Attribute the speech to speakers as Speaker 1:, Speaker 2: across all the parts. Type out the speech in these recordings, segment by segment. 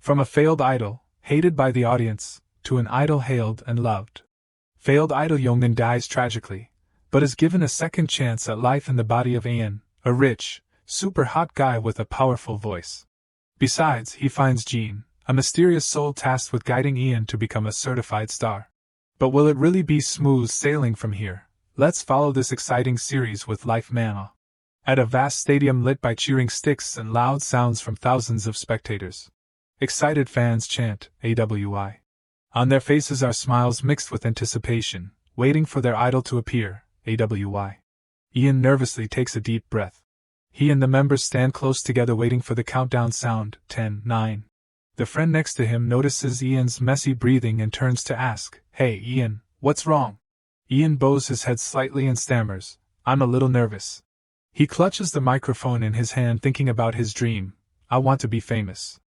Speaker 1: From a failed idol, hated by the audience, to an idol hailed and loved. Failed idol Youngmin dies tragically, but is given a second chance at life in the body of Ian, a rich, super hot guy with a powerful voice. Besides, he finds Jean, a mysterious soul tasked with guiding Ian to become a certified star. But will it really be smooth sailing from here? Let's follow this exciting series with Life Manhwa. At a vast stadium lit by cheering sticks and loud sounds from thousands of spectators. Excited fans chant, AWI. On their faces are smiles mixed with anticipation, waiting for their idol to appear, AWI. Ian nervously takes a deep breath. He and the members stand close together waiting for the countdown sound, 10, 9. The friend next to him notices Ian's messy breathing and turns to ask, Hey Ian, what's wrong? Ian bows his head slightly and stammers, I'm a little nervous. He clutches the microphone in his hand thinking about his dream, I want to be famous.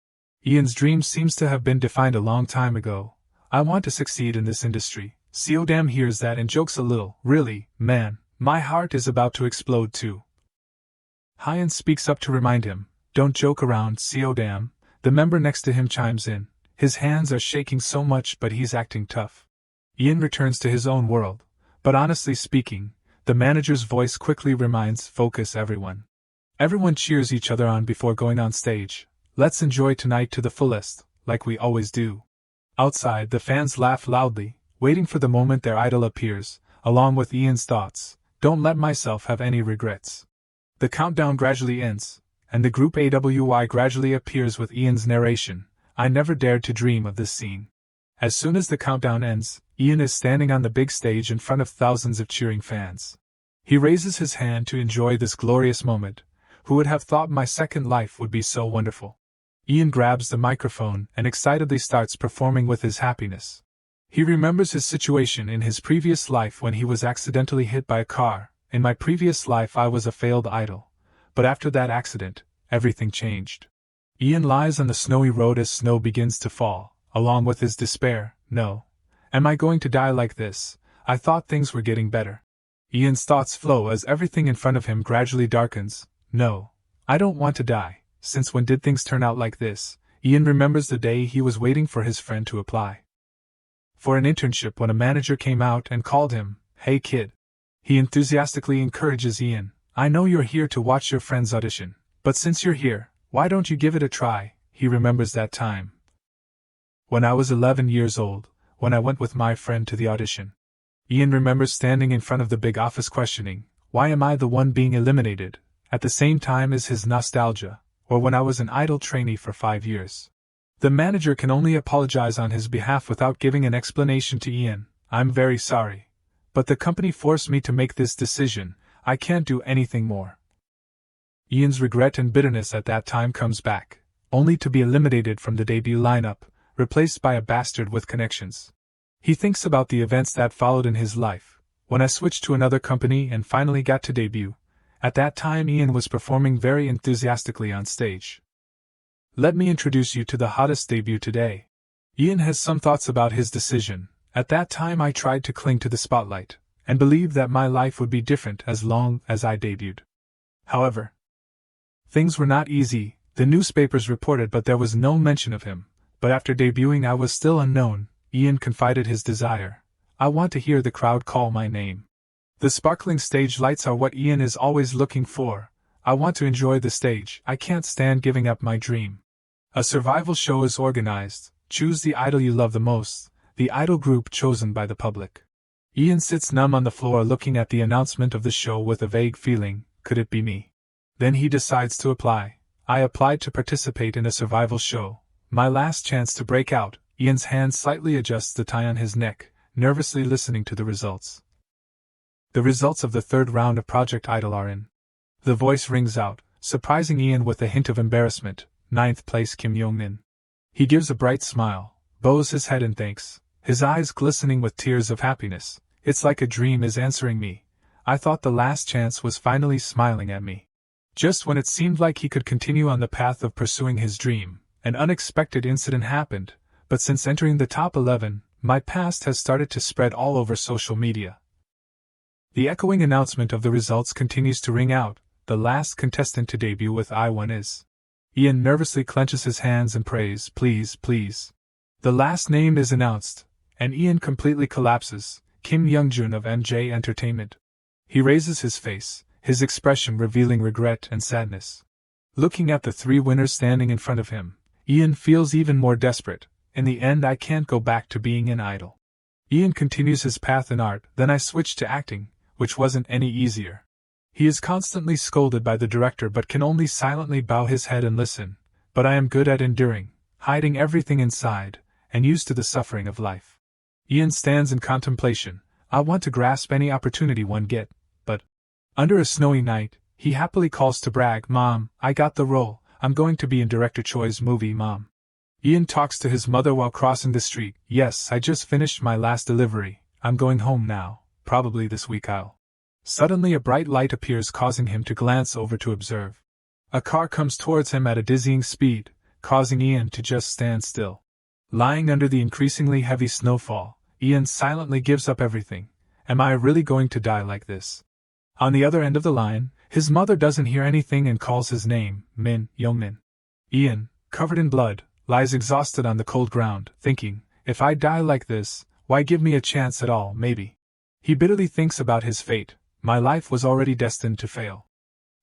Speaker 1: Ian's dream seems to have been defined a long time ago. I want to succeed in this industry. Stardom hears that and jokes a little, really, man, my heart is about to explode too. Hyan speaks up to remind him, don't joke around, Stardom. The member next to him chimes in, his hands are shaking so much but he's acting tough. Ian returns to his own world, but honestly speaking, the manager's voice quickly reminds, focus everyone. Everyone cheers each other on before going on stage. Let's enjoy tonight to the fullest, like we always do. Outside, the fans laugh loudly, waiting for the moment their idol appears, along with Ian's thoughts, don't let myself have any regrets. The countdown gradually ends, and the group AWI gradually appears with Ian's narration, I never dared to dream of this scene. As soon as the countdown ends, Ian is standing on the big stage in front of thousands of cheering fans. He raises his hand to enjoy this glorious moment. Who would have thought my second life would be so wonderful? Ian grabs the microphone and excitedly starts performing with his happiness. He remembers his situation in his previous life when he was accidentally hit by a car. In my previous life I was a failed idol. But after that accident, everything changed. Ian lies on the snowy road as snow begins to fall, along with his despair. No. Am I going to die like this? I thought things were getting better. Ian's thoughts flow as everything in front of him gradually darkens. No. I don't want to die. Since when did things turn out like this? Ian remembers the day he was waiting for his friend to apply for an internship when a manager came out and called him, Hey kid. He enthusiastically encourages Ian, I know you're here to watch your friend's audition, but since you're here, why don't you give it a try? He remembers that time when I was 11 years old, when I went with my friend to the audition. Ian remembers standing in front of the big office questioning, why am I the one being eliminated? At the same time as his nostalgia, or when I was an idol trainee for 5 years. The manager can only apologize on his behalf without giving an explanation to Ian, I'm very sorry. But the company forced me to make this decision, I can't do anything more. Ian's regret and bitterness at that time comes back, only to be eliminated from the debut lineup, replaced by a bastard with connections. He thinks about the events that followed in his life, when I switched to another company and finally got to debut. At that time Ian was performing very enthusiastically on stage. Let me introduce you to the hottest debut today. Ian has some thoughts about his decision. At that time I tried to cling to the spotlight, and believed that my life would be different as long as I debuted. However, things were not easy, the newspapers reported but there was no mention of him. But after debuting I was still unknown. Ian confided his desire. I want to hear the crowd call my name. The sparkling stage lights are what Ian is always looking for. I want to enjoy the stage, I can't stand giving up my dream. A survival show is organized. Choose the idol you love the most, the idol group chosen by the public. Ian sits numb on the floor looking at the announcement of the show with a vague feeling, could it be me? Then he decides to apply. I applied to participate in a survival show. My last chance to break out. Ian's hand slightly adjusts the tie on his neck, nervously listening to the results. The results of the third round of Project Idol are in. The voice rings out, surprising Ian with a hint of embarrassment. 9th place Kim Young-min. He gives a bright smile, bows his head in thanks, his eyes glistening with tears of happiness. It's like a dream is answering me. I thought the last chance was finally smiling at me. Just when it seemed like he could continue on the path of pursuing his dream, an unexpected incident happened. But since entering the top 11, my past has started to spread all over social media. The echoing announcement of the results continues to ring out. The last contestant to debut with I1 is. Ian nervously clenches his hands and prays, please, please. The last name is announced, and Ian completely collapses, Kim Youngjun of MJ Entertainment. He raises his face, his expression revealing regret and sadness. Looking at the three winners standing in front of him, Ian feels even more desperate. In the end, I can't go back to being an idol. Ian continues his path in art, then I switched to acting, which wasn't any easier. He is constantly scolded by the director but can only silently bow his head and listen, but I am good at enduring, hiding everything inside, and used to the suffering of life. Ian stands in contemplation. I want to grasp any opportunity one get, but under a snowy night, he happily calls to brag, Mom, I got the role, I'm going to be in Director Choi's movie, Mom. Ian talks to his mother while crossing the street. Yes, I just finished my last delivery, I'm going home now, probably this week I'll. Suddenly a bright light appears causing him to glance over to observe. A car comes towards him at a dizzying speed, causing Ian to just stand still. Lying under the increasingly heavy snowfall, Ian silently gives up everything. Am I really going to die like this? On the other end of the line, his mother doesn't hear anything and calls his name, Min Youngmin. Ian, covered in blood, lies exhausted on the cold ground, thinking, if I die like this, why give me a chance at all, maybe? He bitterly thinks about his fate. My life was already destined to fail.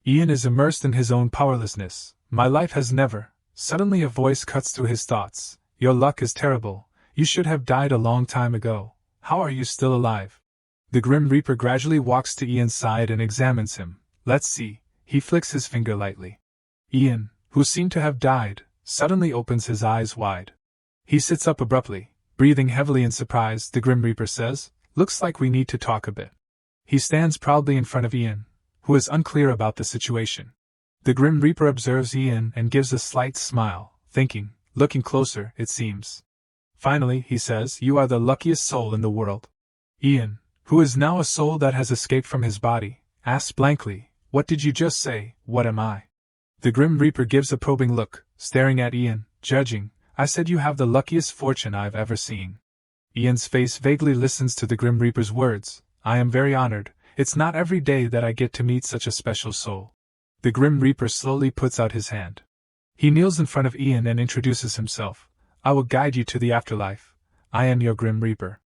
Speaker 1: Ian is immersed in his own powerlessness. My life has never. Suddenly a voice cuts through his thoughts. Your luck is terrible. You should have died a long time ago. How are you still alive? The Grim Reaper gradually walks to Ian's side and examines him. Let's see. He flicks his finger lightly. Ian, who seemed to have died, suddenly opens his eyes wide. He sits up abruptly, breathing heavily in surprise. The Grim Reaper says, looks like we need to talk a bit. He stands proudly in front of Ian, who is unclear about the situation. The Grim Reaper observes Ian and gives a slight smile, thinking, looking closer, it seems. Finally, he says, you are the luckiest soul in the world. Ian, who is now a soul that has escaped from his body, asks blankly, what did you just say, what am I? The Grim Reaper gives a probing look, staring at Ian, judging, I said you have the luckiest fortune I've ever seen. Ian's face vaguely listens to the Grim Reaper's words. I am very honored, it's not every day that I get to meet such a special soul. The Grim Reaper slowly puts out his hand. He kneels in front of Ian and introduces himself. I will guide you to the afterlife. I am your Grim Reaper.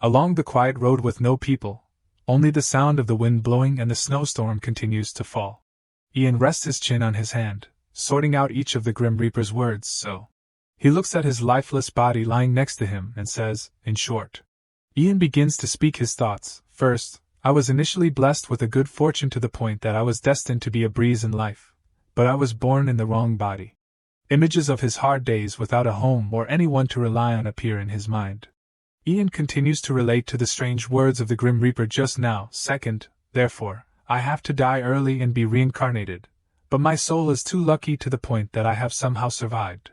Speaker 1: Along the quiet road with no people, only the sound of the wind blowing and the snowstorm continues to fall. Ian rests his chin on his hand, sorting out each of the Grim Reaper's words, so. He looks at his lifeless body lying next to him and says, in short. Ian begins to speak his thoughts. First, I was initially blessed with a good fortune to the point that I was destined to be a breeze in life, but I was born in the wrong body. Images of his hard days without a home or anyone to rely on appear in his mind. Ian continues to relate to the strange words of the Grim Reaper just now. Second, therefore, I have to die early and be reincarnated, but my soul is too lucky to the point that I have somehow survived.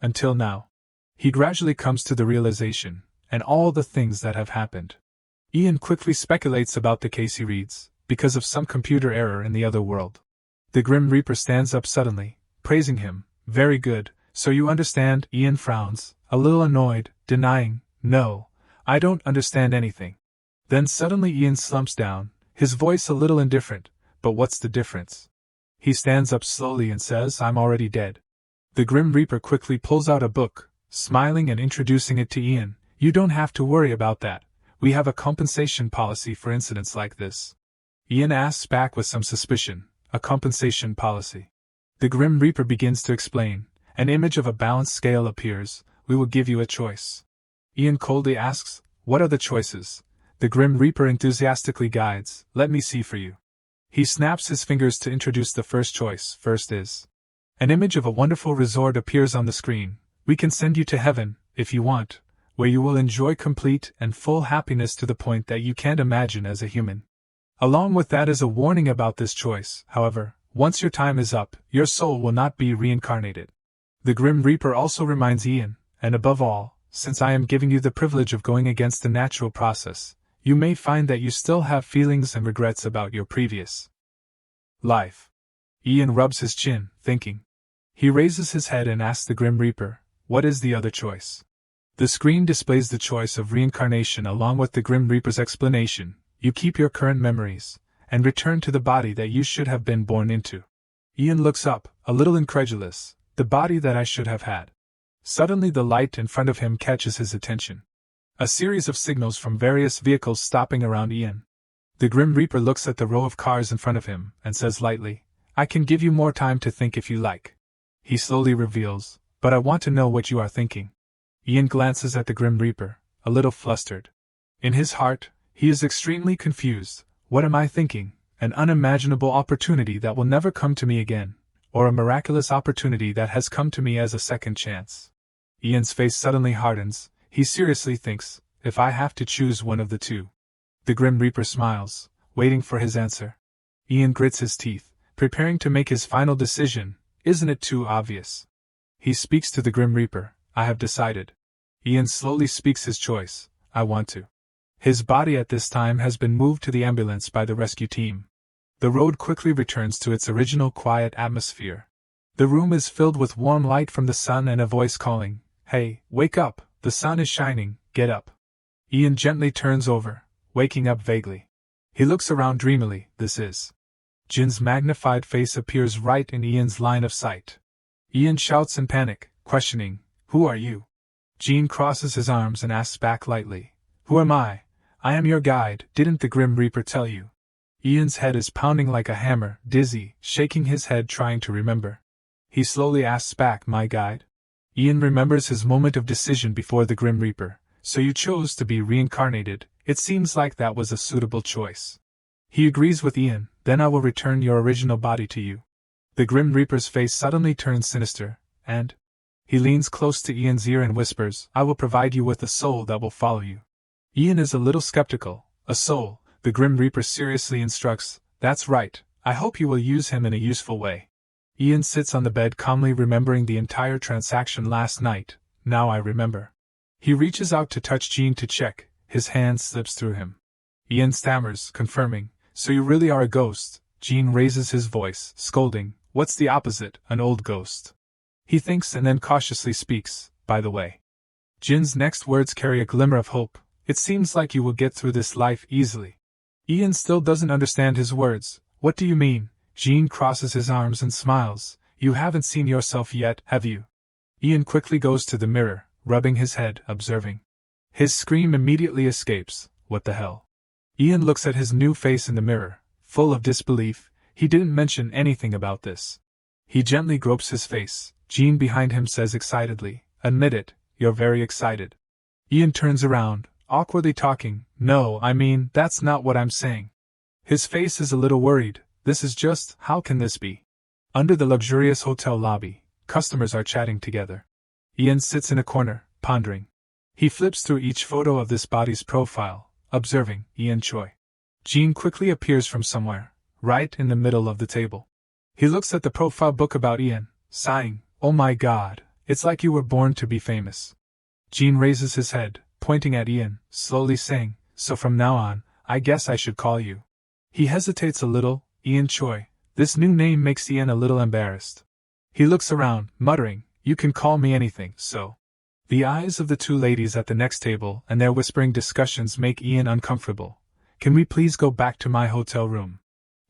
Speaker 1: Until now. He gradually comes to the realization, and all the things that have happened. Ian quickly speculates about the case he reads, because of some computer error in the other world. The Grim Reaper stands up suddenly, praising him. Very good, so you understand. Ian frowns, a little annoyed, denying, no, I don't understand anything. Then suddenly Ian slumps down, his voice a little indifferent, but what's the difference? He stands up slowly and says, I'm already dead. The Grim Reaper quickly pulls out a book, smiling and introducing it to Ian. You don't have to worry about that. We have a compensation policy for incidents like this. Ian asks back with some suspicion, a compensation policy. The Grim Reaper begins to explain. An image of a balanced scale appears. We will give you a choice. Ian coldly asks, what are the choices? The Grim Reaper enthusiastically guides. Let me see for you. He snaps his fingers to introduce the first choice. First is. An image of a wonderful resort appears on the screen. We can send you to heaven, if you want, where you will enjoy complete and full happiness to the point that you can't imagine as a human. Along with that is a warning about this choice. However, once your time is up, your soul will not be reincarnated. The Grim Reaper also reminds Ian, and above all, since I am giving you the privilege of going against the natural process, you may find that you still have feelings and regrets about your previous life. Ian rubs his chin, thinking. He raises his head and asks the Grim Reaper, what is the other choice? The screen displays the choice of reincarnation along with the Grim Reaper's explanation. You keep your current memories, and return to the body that you should have been born into. Ian looks up, a little incredulous. The body that I should have had. Suddenly the light in front of him catches his attention. A series of signals from various vehicles stopping around Ian. The Grim Reaper looks at the row of cars in front of him, and says lightly, "I can give you more time to think if you like." He slowly reveals, "But I want to know what you are thinking." Ian glances at the Grim Reaper, a little flustered. In his heart, he is extremely confused. What am I thinking? An unimaginable opportunity that will never come to me again, or a miraculous opportunity that has come to me as a second chance? Ian's face suddenly hardens. He seriously thinks, if I have to choose one of the two. The Grim Reaper smiles, waiting for his answer. Ian grits his teeth, preparing to make his final decision. Isn't it too obvious? He speaks to the Grim Reaper. I have decided. Ian slowly speaks his choice. I want to. His body at this time has been moved to the ambulance by the rescue team. The road quickly returns to its original quiet atmosphere. The room is filled with warm light from the sun and a voice calling, "Hey, wake up, the sun is shining, get up." Ian gently turns over, waking up vaguely. He looks around dreamily. This is. Jin's magnified face appears right in Ian's line of sight. Ian shouts in panic, questioning, "Who are you?" Jin crosses his arms and asks back lightly, "Who am I? I am your guide, didn't the Grim Reaper tell you?" Ian's head is pounding like a hammer, dizzy, shaking his head trying to remember. He slowly asks back, "My guide?" Ian remembers his moment of decision before the Grim Reaper. "So you chose to be reincarnated, it seems like that was a suitable choice." He agrees with Ian, "Then I will return your original body to you." The Grim Reaper's face suddenly turns sinister, and he leans close to Ian's ear and whispers, "I will provide you with a soul that will follow you." Ian is a little skeptical. "A soul," the Grim Reaper seriously instructs. "That's right, I hope you will use him in a useful way." Ian sits on the bed calmly remembering the entire transaction last night. Now I remember. He reaches out to touch Jin to check. His hand slips through him. Ian stammers, confirming, "So you really are a ghost." Jin raises his voice, scolding, "What's the opposite, an old ghost?" He thinks and then cautiously speaks, "By the way." Jin's next words carry a glimmer of hope. "It seems like you will get through this life easily." Ian still doesn't understand his words. "What do you mean?" Jin crosses his arms and smiles. "You haven't seen yourself yet, have you?" Ian quickly goes to the mirror, rubbing his head, observing. His scream immediately escapes. What the hell? Ian looks at his new face in the mirror, full of disbelief. He didn't mention anything about this. He gently gropes his face. Jin behind him says excitedly, "Admit it, you're very excited." Ian turns around, awkwardly talking, "No, I mean, that's not what I'm saying." His face is a little worried. "This is just, how can this be?" Under the luxurious hotel lobby, customers are chatting together. Ian sits in a corner, pondering. He flips through each photo of this body's profile, observing, Ian Choi. Jin quickly appears from somewhere, right in the middle of the table. He looks at the profile book about Ian, sighing, "Oh my god, it's like you were born to be famous." Jin raises his head, pointing at Ian, slowly saying, "So from now on, I guess I should call you." He hesitates a little, Ian Choi. This new name makes Ian a little embarrassed. He looks around, muttering, "You can call me anything, so." The eyes of the two ladies at the next table and their whispering discussions make Ian uncomfortable. "Can we please go back to my hotel room?"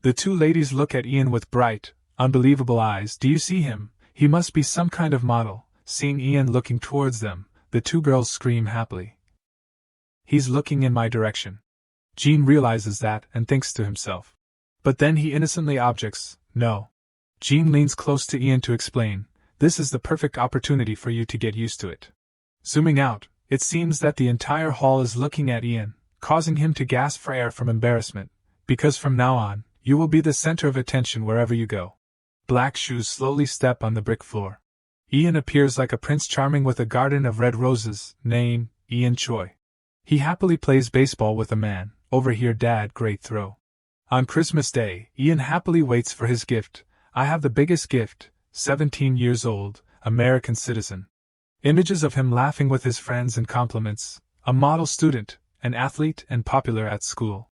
Speaker 1: The two ladies look at Ian with bright, unbelievable eyes. "Do you see him? He must be some kind of model." Seeing Ian looking towards them, the two girls scream happily. "He's looking in my direction." Jin realizes that and thinks to himself. But then he innocently objects, "No." Jin leans close to Ian to explain, "This is the perfect opportunity for you to get used to it." Zooming out, it seems that the entire hall is looking at Ian, causing him to gasp for air from embarrassment, because from now on, you will be the center of attention wherever you go. Black shoes slowly step on the brick floor. Ian appears like a Prince Charming with a garden of red roses. Name, Ian Choi. He happily plays baseball with a man. Over here, Dad, great throw. On Christmas Day, Ian happily waits for his gift. I have the biggest gift, 17 years old, American citizen. Images of him laughing with his friends and compliments, a model student, an athlete and popular at school.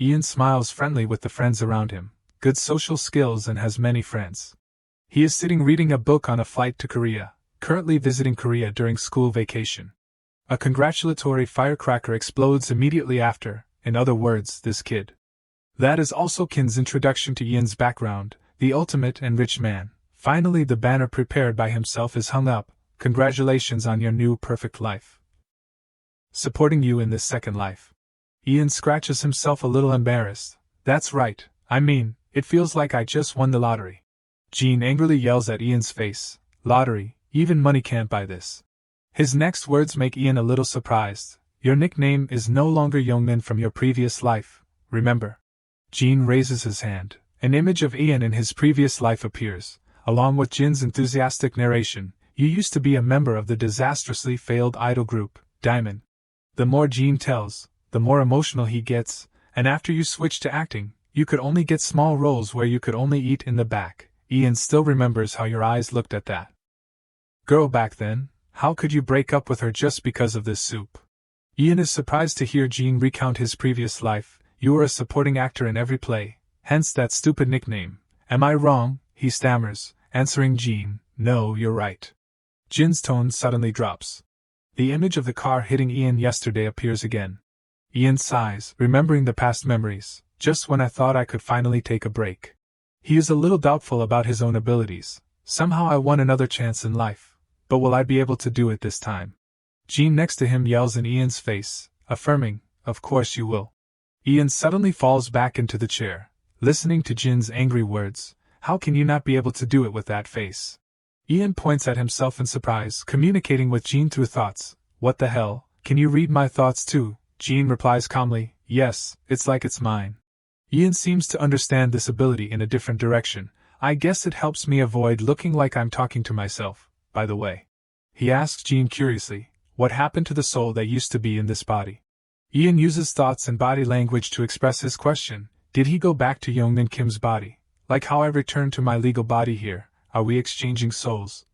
Speaker 1: Ian smiles friendly with the friends around him, good social skills and has many friends. He is sitting reading a book on a flight to Korea, currently visiting Korea during school vacation. A congratulatory firecracker explodes immediately after, in other words, this kid. That is also Kin's introduction to Ian's background. the ultimate and rich man. Finally, the banner prepared by himself is hung up. Congratulations on your new perfect life. Supporting you in this second life. Ian scratches himself a little embarrassed. That's right, I mean, it feels like I just won the lottery. Jean angrily yells at Ian's face. Lottery, even money can't buy this. His next words make Ian a little surprised. Your nickname is no longer Youngmin from your previous life, remember? Jean raises his hand. An image of Ian in his previous life appears, along with Jin's enthusiastic narration. You used to be a member of the disastrously failed idol group, Diamond. The more Jean tells, the more emotional he gets, and after you switched to acting, you could only get small roles where you could only eat in the back. Ian still remembers how your eyes looked at that girl back then. How could you break up with her just because of this soup? Ian is surprised to hear Jean recount his previous life. You were a supporting actor in every play, hence that stupid nickname. Am I wrong? He stammers, answering Jean. No, you're right. Jin's tone suddenly drops. The image of the car hitting Ian yesterday appears again. Ian sighs, remembering the past memories, just when I thought I could finally take a break. He is a little doubtful about his own abilities. Somehow I won another chance in life, but will I be able to do it this time? Jean next to him yells in Ian's face, affirming, of course you will. Ian suddenly falls back into the chair, listening to Jin's angry words. How can you not be able to do it with that face? Ian points at himself in surprise, communicating with Jean through thoughts. What the hell, can you read my thoughts too? Jean replies calmly, yes, it's like it's mine. Ian seems to understand this ability in a different direction. I guess it helps me avoid looking like I'm talking to myself, by the way. He asks Jean curiously, what happened to the soul that used to be in this body? Ian uses thoughts and body language to express his question. Did he go back to Youngmin Kim's body? Like how I returned to my legal body here. Are we exchanging souls?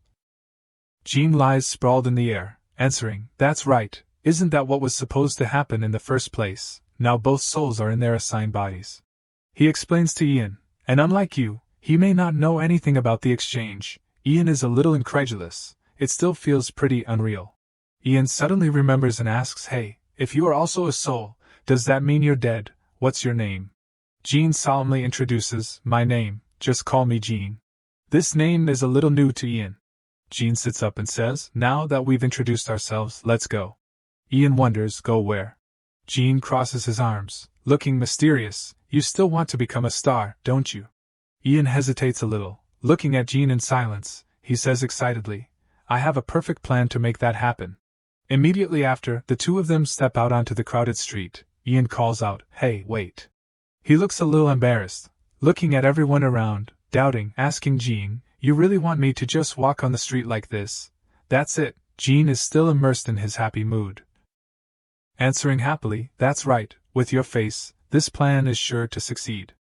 Speaker 1: Jean lies sprawled in the air, answering, that's right, isn't that what was supposed to happen in the first place? Now both souls are in their assigned bodies. He explains to Ian, and unlike you, he may not know anything about the exchange. Ian is a little incredulous. It still feels pretty unreal. Ian suddenly remembers and asks, hey, if you are also a soul, does that mean you're dead? What's your name? Jean solemnly introduces, my name, just call me Jean. This name is a little new to Ian. Jean sits up and says, now that we've introduced ourselves, let's go. Ian wonders, go where? Jean crosses his arms, looking mysterious. You still want to become a star, don't you? Ian hesitates a little, looking at Jean in silence. He says excitedly, I have a perfect plan to make that happen. Immediately after, the two of them step out onto the crowded street. Ian calls out, hey, wait. He looks a little embarrassed, looking at everyone around, doubting, asking Jean, you really want me to just walk on the street like this? That's it. Jean is still immersed in his happy mood. Answering happily, that's right, with your face, this plan is sure to succeed.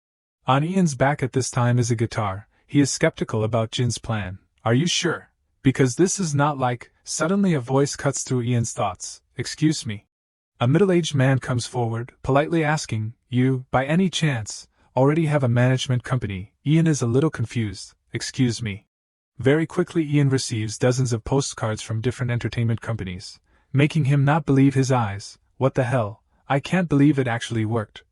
Speaker 1: On Ian's back at this time is a guitar. He is skeptical about Jin's plan. Are you sure? Because this is not like, suddenly a voice cuts through Ian's thoughts. Excuse me. A middle-aged man comes forward, politely asking, you, by any chance, already have a management company? Ian is a little confused. Excuse me. Very quickly Ian receives dozens of postcards from different entertainment companies, making him not believe his eyes. What the hell? I can't believe it actually worked.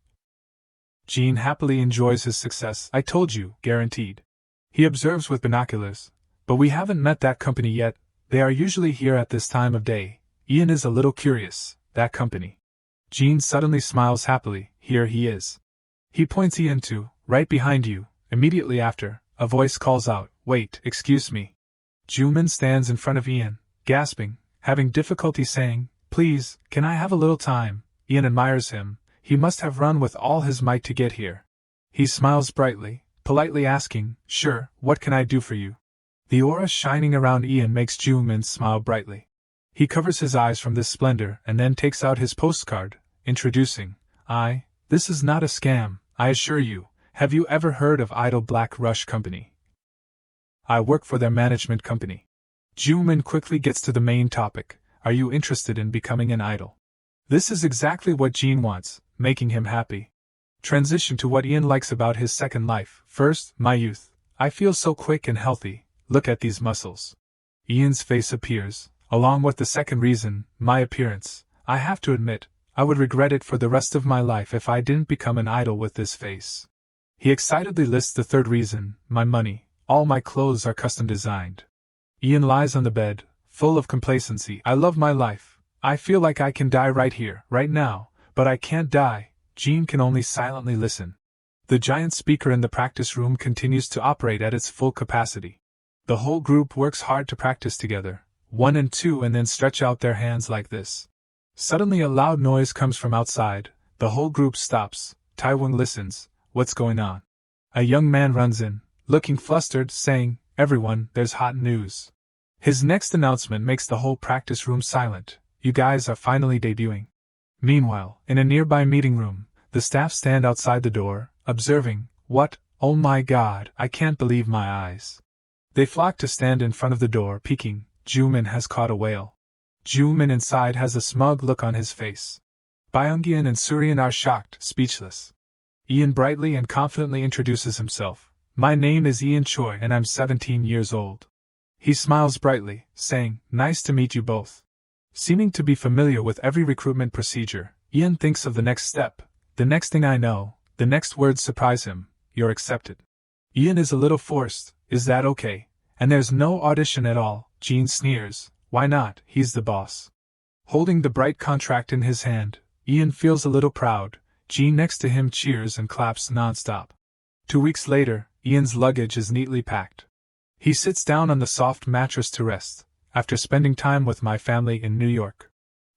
Speaker 1: Jean happily enjoys his success. I told you, guaranteed. He observes with binoculars. But we haven't met that company yet. They are usually here at this time of day. Ian is a little curious. That company. Jean suddenly smiles happily. Here he is. He points Ian to, right behind you. Immediately after, a voice calls out, wait, excuse me. Juman stands in front of Ian, gasping, having difficulty saying, please, can I have a little time? Ian admires him. He must have run with all his might to get here. He smiles brightly, politely asking, sure, what can I do for you? The aura shining around Ian makes Juman smile brightly. He covers his eyes from this splendor and then takes out his postcard, introducing, this is not a scam, I assure you. Have you ever heard of Idol Black Rush Company? I work for their management company. Juman quickly gets to the main topic. Are you interested in becoming an idol? This is exactly what Jean wants, making him happy. Transition to what Ian likes about his second life. First, my youth. I feel so quick and healthy. Look at these muscles. Ian's face appears, along with the second reason, my appearance. I have to admit, I would regret it for the rest of my life if I didn't become an idol with this face. He excitedly lists the third reason: my money, all my clothes are custom designed. Ian lies on the bed, full of complacency. I love my life. I feel like I can die right here, right now, but I can't die. Jean can only silently listen. The giant speaker in the practice room continues to operate at its full capacity. The whole group works hard to practice together, 1 and 2, and then stretch out their hands like this. Suddenly a loud noise comes from outside. The whole group stops. Taewon listens. What's going on? A young man runs in, looking flustered, saying, "Everyone, there's hot news." His next announcement makes the whole practice room silent. You guys are finally debuting. Meanwhile, in a nearby meeting room, the staff stand outside the door, observing, "What? Oh my god, I can't believe my eyes." They flock to stand in front of the door, peeking. Jumin has caught a whale. Jumin inside has a smug look on his face. Byungyeon and Suryeon are shocked, speechless. Ian brightly and confidently introduces himself. My name is Ian Choi and I'm 17 years old. He smiles brightly, saying, "Nice to meet you both." Seeming to be familiar with every recruitment procedure, Ian thinks of the next step. The next thing I know, the next words surprise him. You're accepted. Ian is a little forced. Is that okay? And there's no audition at all. Jean sneers. Why not? He's the boss. Holding the bright contract in his hand, Ian feels a little proud. Jean next to him cheers and claps non-stop. 2 weeks later, Ian's luggage is neatly packed. He sits down on the soft mattress to rest, after spending time with my family in New York.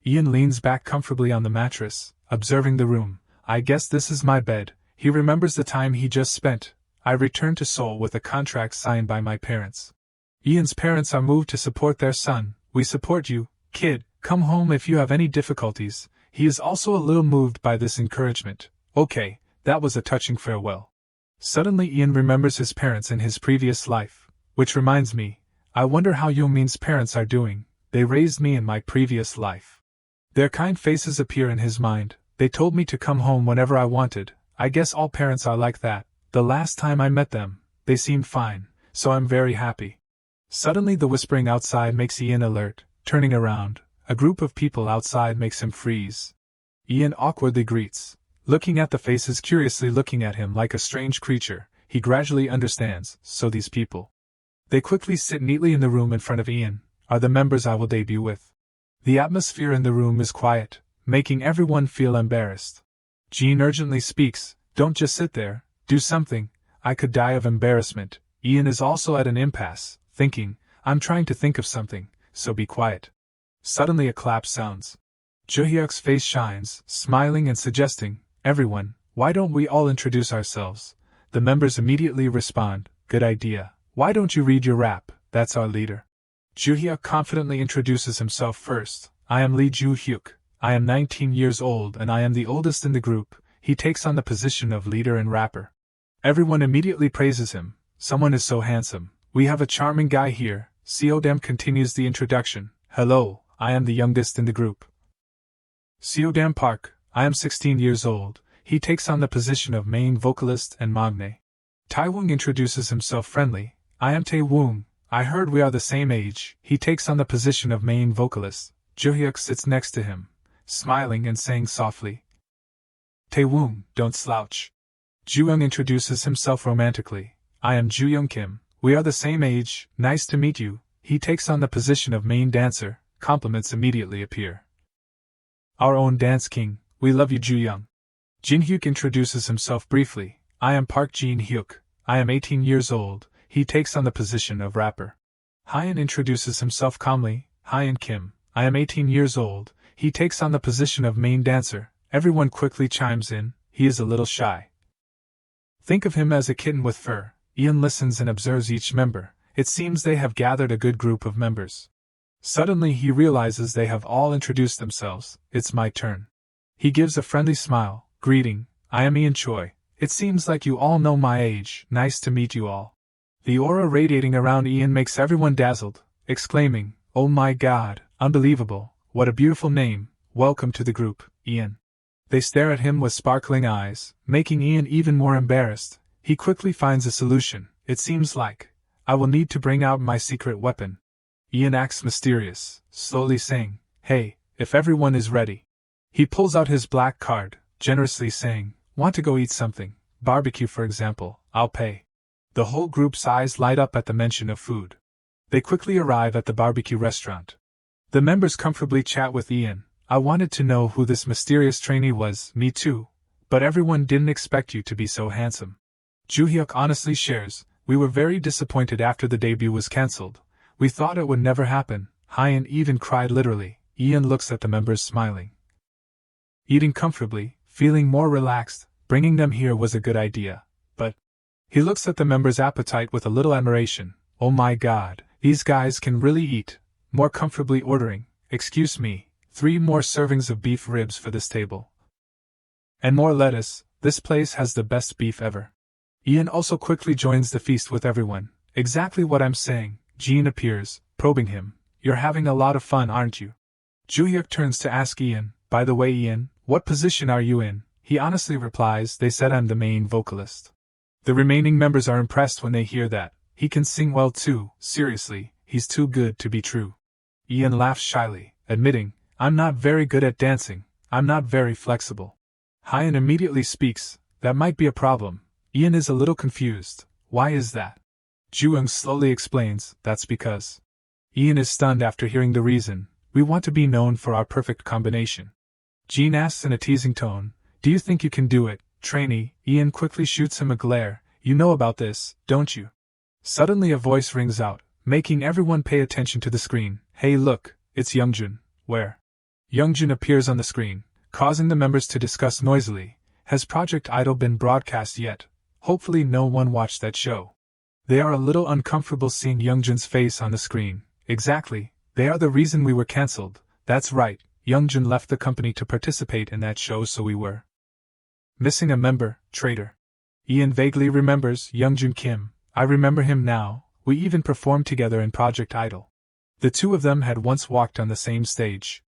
Speaker 1: Ian leans back comfortably on the mattress, observing the room. I guess this is my bed. He remembers the time he just spent. I return to Seoul with a contract signed by my parents. Ian's parents are moved to support their son. We support you, kid. Come home if you have any difficulties. He is also a little moved by this encouragement. Okay, that was a touching farewell. Suddenly Ian remembers his parents in his previous life. Which reminds me, I wonder how Yomin's parents are doing. They raised me in my previous life. Their kind faces appear in his mind. They told me to come home whenever I wanted. I guess all parents are like that. The last time I met them, they seemed fine, so I'm very happy. Suddenly the whispering outside makes Ian alert. Turning around, a group of people outside makes him freeze. Ian awkwardly greets. Looking at the faces curiously looking at him like a strange creature, he gradually understands. So these people. They quickly sit neatly in the room in front of Ian, are the members I will debut with. The atmosphere in the room is quiet, making everyone feel embarrassed. Jean urgently speaks, "Don't just sit there, do something." I could die of embarrassment. Ian is also at an impasse, thinking, I'm trying to think of something, so be quiet. Suddenly a clap sounds. Jaehyuk's face shines, smiling and suggesting, "Everyone, why don't we all introduce ourselves?" The members immediately respond, "Good idea. Why don't you read your rap? That's our leader." Jaehyuk confidently introduces himself first. I am Lee Joo-hyuk. I am 19 years old and I am the oldest in the group. He takes on the position of leader and rapper. Everyone immediately praises him. Someone is so handsome. We have a charming guy here. Seodam continues the introduction. Hello, I am the youngest in the group. Seodam Park. I am 16 years old. He takes on the position of main vocalist and maknae. Taewon introduces himself friendly. I am Taewon. I heard we are the same age. He takes on the position of main vocalist. Jaehyuk sits next to him, smiling and saying softly, "Taewon, don't slouch." Jooyoung introduces himself romantically. I am Jooyoung Kim. We are the same age. Nice to meet you. He takes on the position of main dancer. Compliments immediately appear. Our own dance king. We love you, Jooyoung. Jin-hyuk introduces himself briefly. I am Park Jin-hyuk. I am 18 years old. He takes on the position of rapper. Hyun introduces himself calmly. Hyun Kim. I am 18 years old. He takes on the position of main dancer. Everyone quickly chimes in. He is a little shy. Think of him as a kitten with fur. Ian listens and observes each member. It seems they have gathered a good group of members. Suddenly he realizes they have all introduced themselves. It's my turn. He gives a friendly smile. Greeting. I am Ian Choi. It seems like you all know my age. Nice to meet you all. The aura radiating around Ian makes everyone dazzled, exclaiming, "Oh my god, unbelievable, what a beautiful name, welcome to the group, Ian." They stare at him with sparkling eyes, making Ian even more embarrassed. He quickly finds a solution. It seems like I will need to bring out my secret weapon. Ian acts mysterious, slowly saying, "Hey, if everyone is ready." He pulls out his black card, generously saying, "Want to go eat something? barbecue for example, I'll pay. The whole group's eyes light up at the mention of food. They quickly arrive at the barbecue restaurant. The members comfortably chat with Ian. I wanted to know who this mysterious trainee was, me too, but everyone didn't expect you to be so handsome. Joo-hyuk honestly shares, we were very disappointed after the debut was cancelled. We thought it would never happen. Hyun even cried literally. Ian looks at the members smiling. Eating comfortably, feeling more relaxed, bringing them here was a good idea, but he looks at the members' appetite with a little admiration. Oh my god, these guys can really eat. More comfortably ordering, excuse me, 3 more servings of beef ribs for this table. And more lettuce, this place has the best beef ever. Ian also quickly joins the feast with everyone. Exactly what I'm saying. Jin appears, probing him. You're having a lot of fun, aren't you? Joo-hyuk turns to ask Ian, by the way Ian, what position are you in? He honestly replies, they said I'm the main vocalist. The remaining members are impressed when they hear that. He can sing well too, seriously, he's too good to be true. Ian laughs shyly, admitting, I'm not very good at dancing, I'm not very flexible. Hyun immediately speaks, that might be a problem. Ian is a little confused. Why is that? Joo-young slowly explains, that's because. Ian is stunned after hearing the reason. We want to be known for our perfect combination. Jin asks in a teasing tone, do you think you can do it, trainee? Ian quickly shoots him a glare. You know about this, don't you? Suddenly a voice rings out, making everyone pay attention to the screen. Hey look, it's Youngjun. Where? Youngjun appears on the screen, causing the members to discuss noisily. Has Project Idol been broadcast yet? Hopefully no one watched that show. They are a little uncomfortable seeing Youngjun's face on the screen. Exactly, they are the reason we were cancelled. That's right, Youngjun left the company to participate in that show, so we were missing a member, traitor. Ian vaguely remembers Youngjun Kim. I remember him now, we even performed together in Project Idol. The two of them had once walked on the same stage.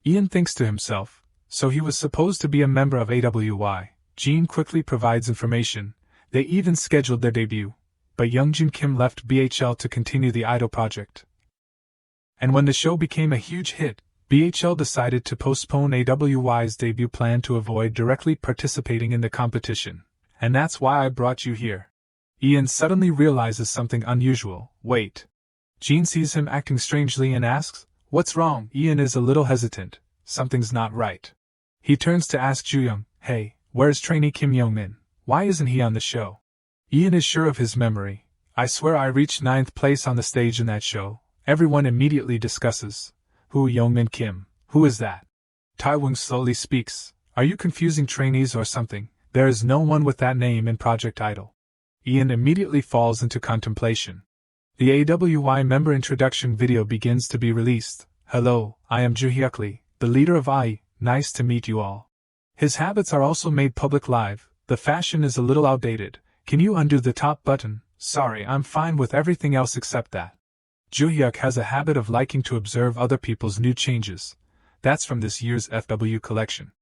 Speaker 1: Ian thinks to himself, so he was supposed to be a member of AWY. Jin quickly provides information. They even scheduled their debut. But Youngjun Kim left BHL to continue the Idol project. And when the show became a huge hit, BHL decided to postpone AWY's debut plan to avoid directly participating in the competition. And that's why I brought you here. Ian suddenly realizes something unusual. Wait. Jin sees him acting strangely and asks, what's wrong? Ian is a little hesitant. Something's not right. He turns to ask Joo-young, hey, where's trainee Kim Young-min? Why isn't he on the show? Ian is sure of his memory. I swear I reached 9th place on the stage in that show. Everyone immediately discusses. Who Young-min Kim? Who is that? Taewon slowly speaks. Are you confusing trainees or something? There is no one with that name in Project Idol. Ian immediately falls into contemplation. The AWY member introduction video begins to be released. Hello, I am Joo-hyuk Lee, the leader of IE. Nice to meet you all. His habits are also made public live. The fashion is a little outdated. Can you undo the top button? Sorry, I'm fine with everything else except that. Joo-hyuk has a habit of liking to observe other people's new changes. That's from this year's FW collection.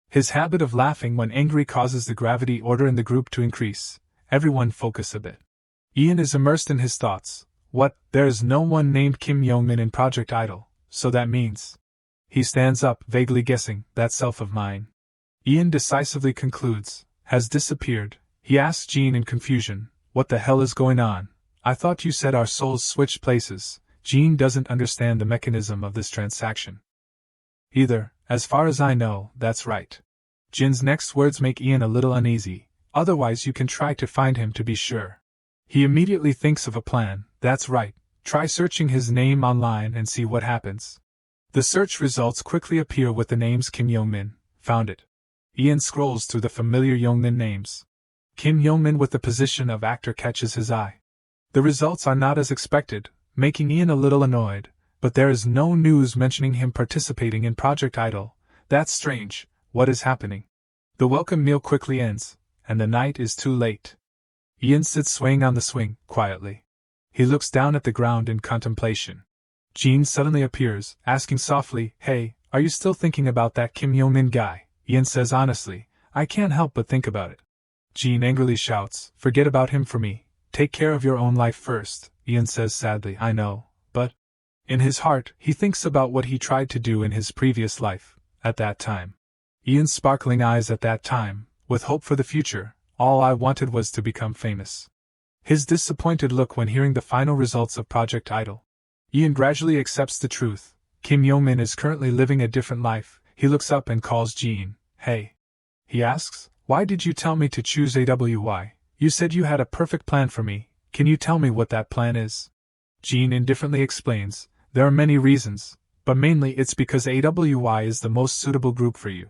Speaker 1: His habit of laughing when angry causes the gravity order in the group to increase. Everyone focus a bit. Ian is immersed in his thoughts. What? There is no one named Kim Young-min in Project Idol, so that means. He stands up, vaguely guessing, that self of mine. Ian decisively concludes, has disappeared. He asks Jin in confusion, what the hell is going on? I thought you said our souls switched places. Jin doesn't understand the mechanism of this transaction. Either, as far as I know, that's right. Jin's next words make Ian a little uneasy. Otherwise you can try to find him to be sure. He immediately thinks of a plan. That's right. Try searching his name online and see what happens. The search results quickly appear with the names Kim Young-min. Found it. Ian scrolls through the familiar Young-min names. Kim Young-min with the position of actor catches his eye. The results are not as expected, making Ian a little annoyed, but there is no news mentioning him participating in Project Idol. That's strange. What is happening? The welcome meal quickly ends, and the night is too late. Ian sits swaying on the swing, quietly. He looks down at the ground in contemplation. Jin suddenly appears, asking softly, hey, are you still thinking about that Kim Young-min guy? Ian says honestly, I can't help but think about it. Jin angrily shouts, forget about him for me. Take care of your own life first. Ian says sadly, I know, but in his heart, he thinks about what he tried to do in his previous life, at that time. Ian's sparkling eyes at that time, with hope for the future, All I wanted was to become famous. His disappointed look when hearing the final results of Project Idol. Ian gradually accepts the truth. Kim Young-min is currently living a different life. He looks up and calls Jin. Hey. He asks, why did you tell me to choose AWY? You said you had a perfect plan for me. Can you tell me what that plan is? Jin indifferently explains, there are many reasons, but mainly it's because AWY is the most suitable group for you.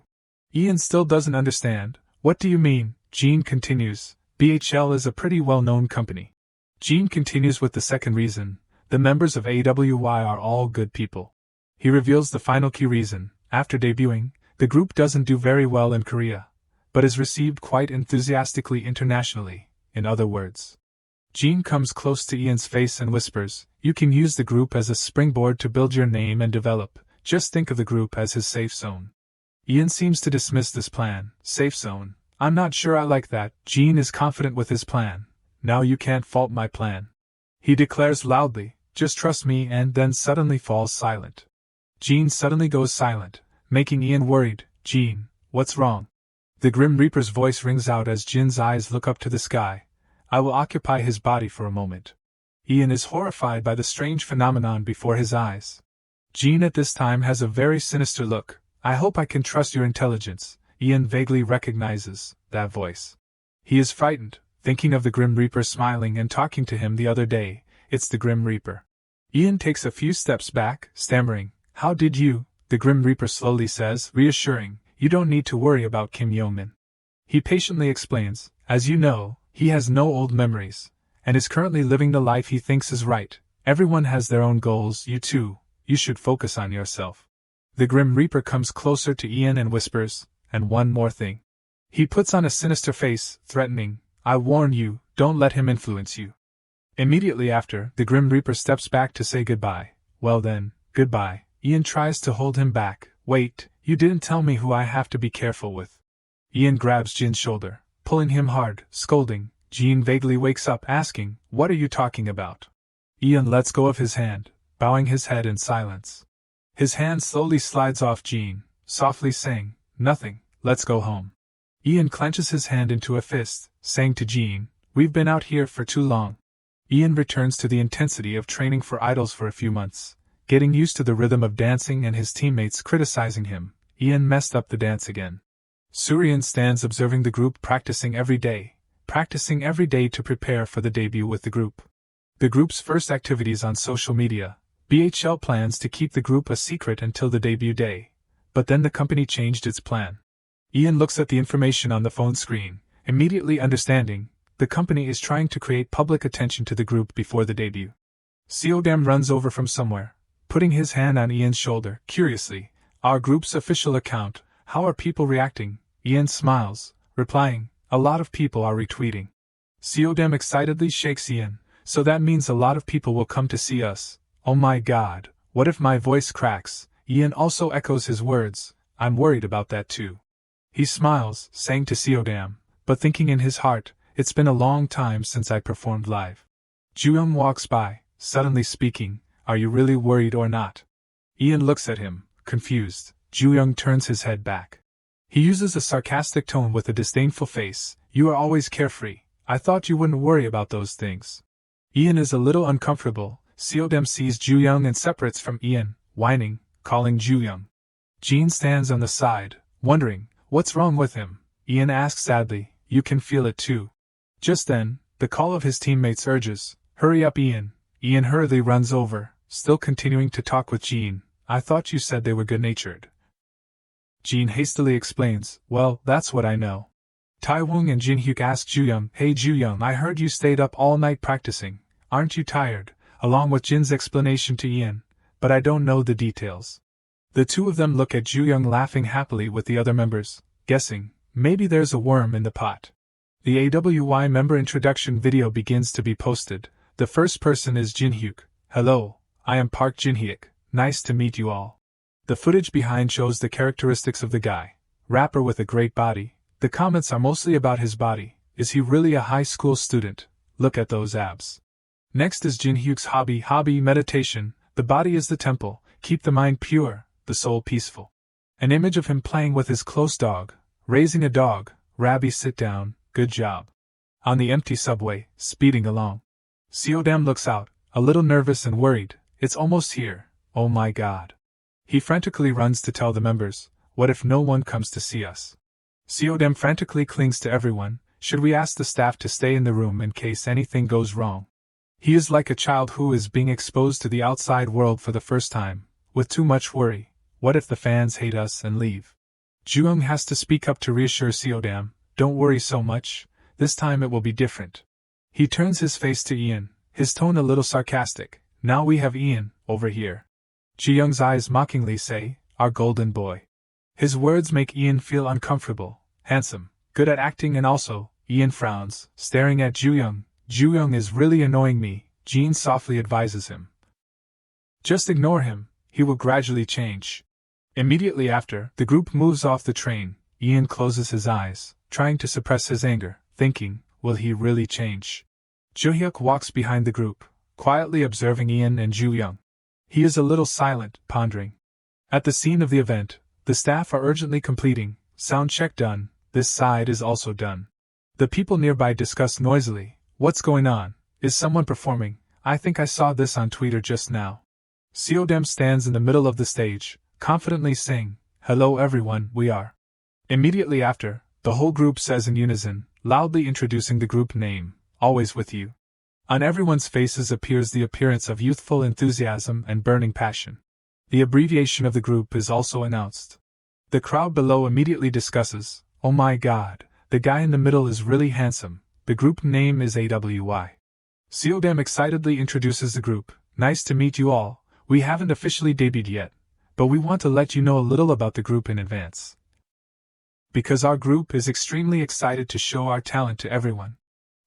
Speaker 1: Ian still doesn't understand. What do you mean? Jin continues, BHL is a pretty well-known company. Jin continues with the second reason, the members of AWY are all good people. He reveals the final key reason. After debuting, the group doesn't do very well in Korea, but is received quite enthusiastically internationally. In other words, Jin comes close to Ian's face and whispers, you can use the group as a springboard to build your name and develop. Just think of the group as his safe zone. Ian seems to dismiss this plan. Safe zone? I'm not sure I like that. Jin is confident with his plan. Now you can't fault my plan. He declares loudly, just trust me, and then suddenly falls silent. Jin suddenly goes silent, making Ian worried. Jin, what's wrong? The Grim Reaper's voice rings out as Jin's eyes look up to the sky. I will occupy his body for a moment. Ian is horrified by the strange phenomenon before his eyes. Jin at this time has a very sinister look. I hope I can trust your intelligence. Ian vaguely recognizes that voice. He is frightened, thinking of the Grim Reaper smiling and talking to him the other day. It's the Grim Reaper. Ian takes a few steps back, stammering, how did you? The Grim Reaper slowly says, reassuring, you don't need to worry about Kim Young-min. He patiently explains, as you know, he has no old memories, and is currently living the life he thinks is right. Everyone has their own goals, you too, you should focus on yourself. The Grim Reaper comes closer to Ian and whispers, and one more thing. He puts on a sinister face, threatening, I warn you, don't let him influence you. Immediately after, the Grim Reaper steps back to say goodbye. Well then, goodbye. Ian tries to hold him back. Wait, you didn't tell me who I have to be careful with. Ian grabs Jin's shoulder, pulling him hard, scolding. Jin vaguely wakes up, asking, what are you talking about? Ian lets go of his hand, bowing his head in silence. His hand slowly slides off Jin, softly saying, nothing, let's go home. Ian clenches his hand into a fist, saying to Jin, we've been out here for too long. Ian returns to the intensity of training for idols for a few months, getting used to the rhythm of dancing and his teammates criticizing him. Ian messed up the dance again. Surian stands observing the group practicing every day to prepare for the debut with the group. The group's first activities on social media. BHL plans to keep the group a secret until the debut day, but then the company changed its plan. Ian looks at the information on the phone screen, immediately understanding, the company is trying to create public attention to the group before the debut. Seodam runs over from somewhere, putting his hand on Ian's shoulder, curiously, our group's official account, how are people reacting? Ian smiles, replying, a lot of people are retweeting. Seodam excitedly shakes Ian, so that means a lot of people will come to see us. Oh my god, what if my voice cracks? Ian also echoes his words, I'm worried about that too. He smiles, saying to Seodam, but thinking in his heart, it's been a long time since I performed live. Jooyoung walks by, suddenly speaking, are you really worried or not? Ian looks at him, confused. Jooyoung turns his head back. He uses a sarcastic tone with a disdainful face, you are always carefree, I thought you wouldn't worry about those things. Ian is a little uncomfortable. Seodam sees Jooyoung and separates from Ian, whining, calling Jooyoung. Jin stands on the side, wondering, what's wrong with him? Ian asks sadly, you can feel it too. Just then, the call of his teammates urges, hurry up Ian. Ian hurriedly runs over, still continuing to talk with Jin, I thought you said they were good-natured. Jin hastily explains, well, that's what I know. Taewoong and Jinhyuk ask Jooyoung, hey Jooyoung, I heard you stayed up all night practicing, aren't you tired? Along with Jin's explanation to Ian, but I don't know the details. The two of them look at Jooyoung laughing happily with the other members, guessing, maybe there's a worm in the pot. The AWY member introduction video begins to be posted. The first person is Jinhyuk. Hello, I am Park Jinhyuk, nice to meet you all. The footage behind shows the characteristics of the guy. Rapper with a great body. The comments are mostly about his body. Is he really a high school student? Look at those abs. Next is Jinhyuk's hobby meditation. The body is the temple, keep the mind pure, the soul peaceful. An image of him playing with his close dog, raising a dog, Rabbi sit down, good job. On the empty subway, speeding along. Seodam looks out, a little nervous and worried. It's almost here, oh my god. He frantically runs to tell the members, what if no one comes to see us? Seodam frantically clings to everyone. Should we ask the staff to stay in the room in case anything goes wrong? He is like a child who is being exposed to the outside world for the first time, with too much worry. What if the fans hate us and leave? Jooyoung has to speak up to reassure Seodam, don't worry so much, this time it will be different. He turns his face to Ian, his tone a little sarcastic. Now we have Ian, over here. Jooyoung's eyes mockingly say, our golden boy. His words make Ian feel uncomfortable, handsome, good at acting, and also, Ian frowns, staring at Jooyoung. Jooyoung is really annoying me, Jean softly advises him. Just ignore him, he will gradually change. Immediately after, the group moves off the train. Ian closes his eyes, trying to suppress his anger, thinking, will he really change? Joohyuk walks behind the group, quietly observing Ian and Jooyoung. He is a little silent, pondering. At the scene of the event, the staff are urgently completing. Sound check done, this side is also done. The people nearby discuss noisily, what's going on, is someone performing? I think I saw this on Twitter just now. Seodam stands in the middle of the stage, confidently saying, hello everyone, we are. Immediately after, the whole group says in unison, loudly introducing the group name, always with you. On everyone's faces appears the appearance of youthful enthusiasm and burning passion. The abbreviation of the group is also announced. The crowd below immediately discusses, oh my god, the guy in the middle is really handsome, the group name is AWY. Seodam excitedly introduces the group, nice to meet you all, we haven't officially debuted yet, but we want to let you know a little about the group in advance. Because our group is extremely excited to show our talent to everyone.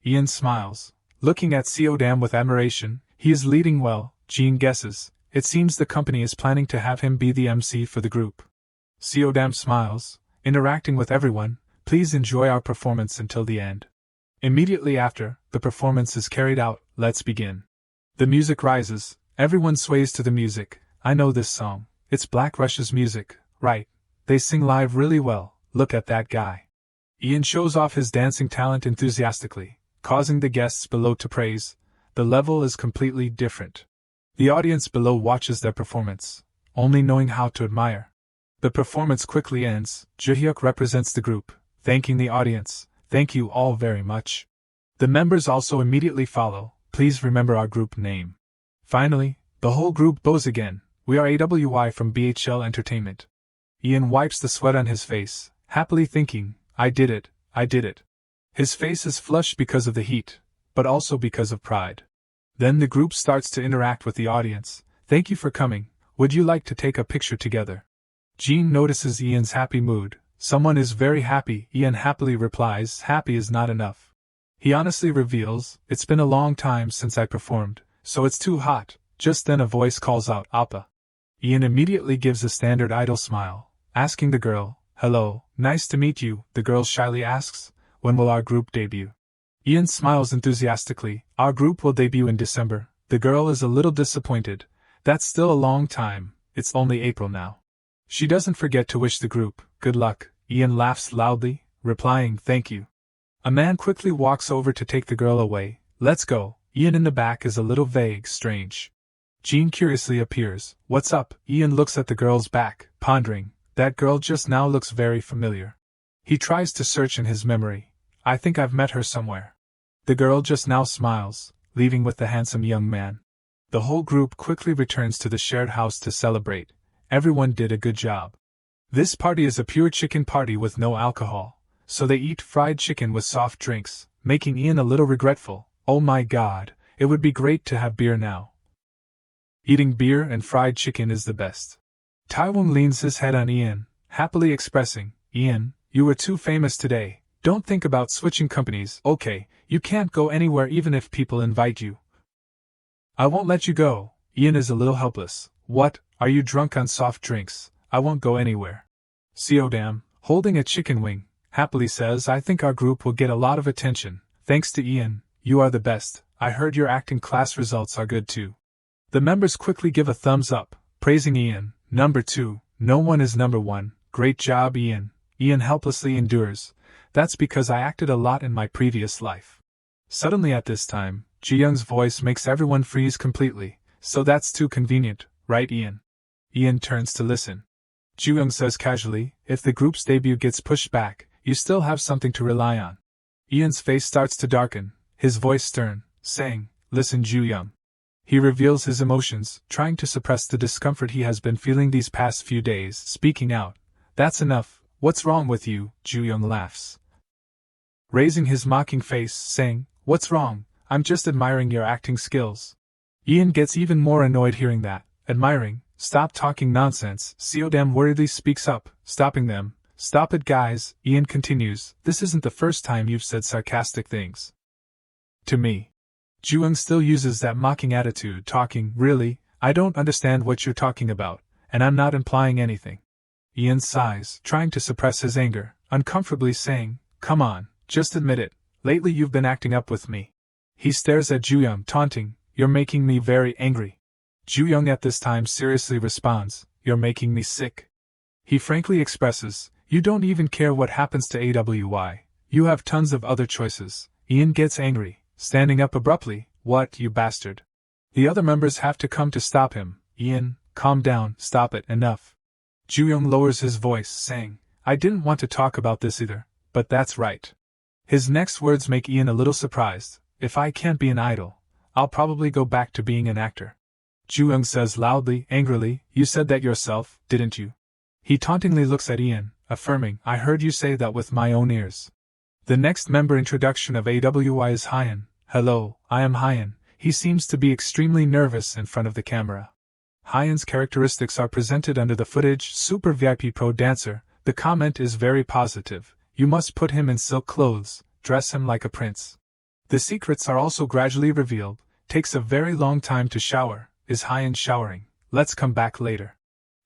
Speaker 1: Ian smiles, looking at Seodam with admiration. He is leading well, Jean guesses. It seems the company is planning to have him be the MC for the group. Seodam smiles, interacting with everyone. Please enjoy our performance until the end. Immediately after, the performance is carried out. Let's begin. The music rises, everyone sways to the music. I know this song, it's Black Russia's music, right? They sing live really well, look at that guy. Ian shows off his dancing talent enthusiastically, causing the guests below to praise. The level is completely different. The audience below watches their performance, only knowing how to admire. The performance quickly ends. Joohyuk represents the group, thanking the audience. Thank you all very much. The members also immediately follow. Please remember our group name. Finally, the whole group bows again. We are AWY from BHL Entertainment. Ian wipes the sweat on his face, happily thinking, I did it, I did it. His face is flushed because of the heat, but also because of pride. Then the group starts to interact with the audience. Thank you for coming. Would you like to take a picture together? Jean notices Ian's happy mood. Someone is very happy. Ian happily replies, happy is not enough. He honestly reveals, it's been a long time since I performed, so it's too hot. Just then a voice calls out, Appa. Ian immediately gives a standard idol smile, asking the girl, hello, nice to meet you. The girl shyly asks, when will our group debut? Ian smiles enthusiastically, our group will debut in December. The girl is a little disappointed. That's still a long time, it's only April now. She doesn't forget to wish the group, good luck. Ian laughs loudly, replying, thank you. A man quickly walks over to take the girl away. Let's go. Ian in the back is a little vague, strange. Jean curiously appears. What's up? Ian looks at the girl's back, pondering. That girl just now looks very familiar. He tries to search in his memory. I think I've met her somewhere. The girl just now smiles, leaving with the handsome young man. The whole group quickly returns to the shared house to celebrate. Everyone did a good job. This party is a pure chicken party with no alcohol, so they eat fried chicken with soft drinks, making Ian a little regretful. Oh my god, it would be great to have beer now. Eating beer and fried chicken is the best. Taewon leans his head on Ian, happily expressing, Ian, you were too famous today. Don't think about switching companies. Okay, you can't go anywhere even if people invite you. I won't let you go. Ian is a little helpless. What, are you drunk on soft drinks? I won't go anywhere. Seodam, holding a chicken wing, happily says I think our group will get a lot of attention. Thanks to Ian, you are the best. I heard your acting class results are good too. The members quickly give a thumbs up, praising Ian. Number 2, no one is number 1. Great job Ian. Ian helplessly endures. That's because I acted a lot in my previous life. Suddenly at this time, Ji-young's voice makes everyone freeze completely, so that's too convenient, right Ian? Ian turns to listen. Ji-young says casually, if the group's debut gets pushed back, you still have something to rely on. Ian's face starts to darken, his voice stern, saying, listen Ji-young. He reveals his emotions, trying to suppress the discomfort he has been feeling these past few days, speaking out. That's enough, what's wrong with you? Ji-young laughs, raising his mocking face, saying, what's wrong? I'm just admiring your acting skills. Ian gets even more annoyed hearing that. Admiring? Stop talking nonsense, Seodam worriedly speaks up, stopping them. Stop it guys, Ian continues, this isn't the first time you've said sarcastic things to me. Ji-young still uses that mocking attitude, talking, really, I don't understand what you're talking about, and I'm not implying anything. Ian sighs, trying to suppress his anger, uncomfortably saying, come on, just admit it, lately you've been acting up with me. He stares at Ji-young, taunting, you're making me very angry. Ji-young at this time seriously responds, you're making me sick. He frankly expresses, you don't even care what happens to AWY, you have tons of other choices. Ian gets angry, standing up abruptly, what, you bastard. The other members have to come to stop him. Ian, calm down, stop it, enough. Ji-young lowers his voice, saying, I didn't want to talk about this either, but that's right. His next words make Ian a little surprised, if I can't be an idol, I'll probably go back to being an actor. Ji-young says loudly, angrily, you said that yourself, didn't you? He tauntingly looks at Ian, affirming, I heard you say that with my own ears. The next member introduction of AWY is Hyan. Hello, I am Hyan. He seems to be extremely nervous in front of the camera. Hyan's characteristics are presented under the footage, Super VIP Pro Dancer. The comment is very positive. You must put him in silk clothes, dress him like a prince. The secrets are also gradually revealed. Takes a very long time to shower. Is Hyan showering? Let's come back later.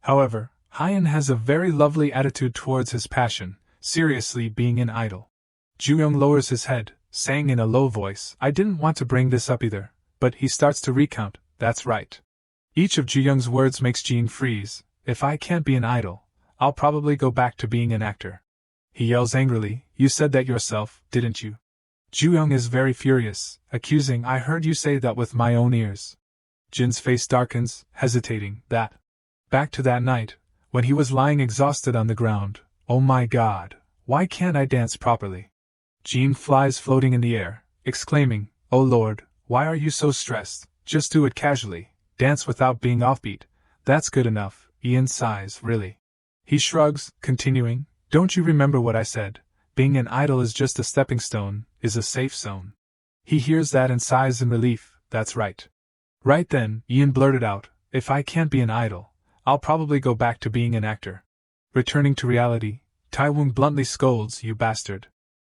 Speaker 1: However, Hyan has a very lovely attitude towards his passion, seriously being an idol. Ji-young lowers his head, saying in a low voice, I didn't want to bring this up either, but he starts to recount, that's right. Each of Ji-young's words makes Jean freeze, if I can't be an idol, I'll probably go back to being an actor. He yells angrily, you said that yourself, didn't you? Ji-young is very furious, accusing, I heard you say that with my own ears. Jin's face darkens, hesitating, that. Back to that night, when he was lying exhausted on the ground, oh my god, why can't I dance properly? Jean flies floating in the air, exclaiming, oh lord, why are you so stressed? Just do it casually, dance without being offbeat, that's good enough. Ian sighs, really. He shrugs, continuing, don't you remember what I said? Being an idol is just a stepping stone, is a safe zone. He hears that and sighs in relief, that's right. Right then, Ian blurted out, if I can't be an idol, I'll probably go back to being an actor. Returning to reality, Taewon bluntly scolds, you bastard.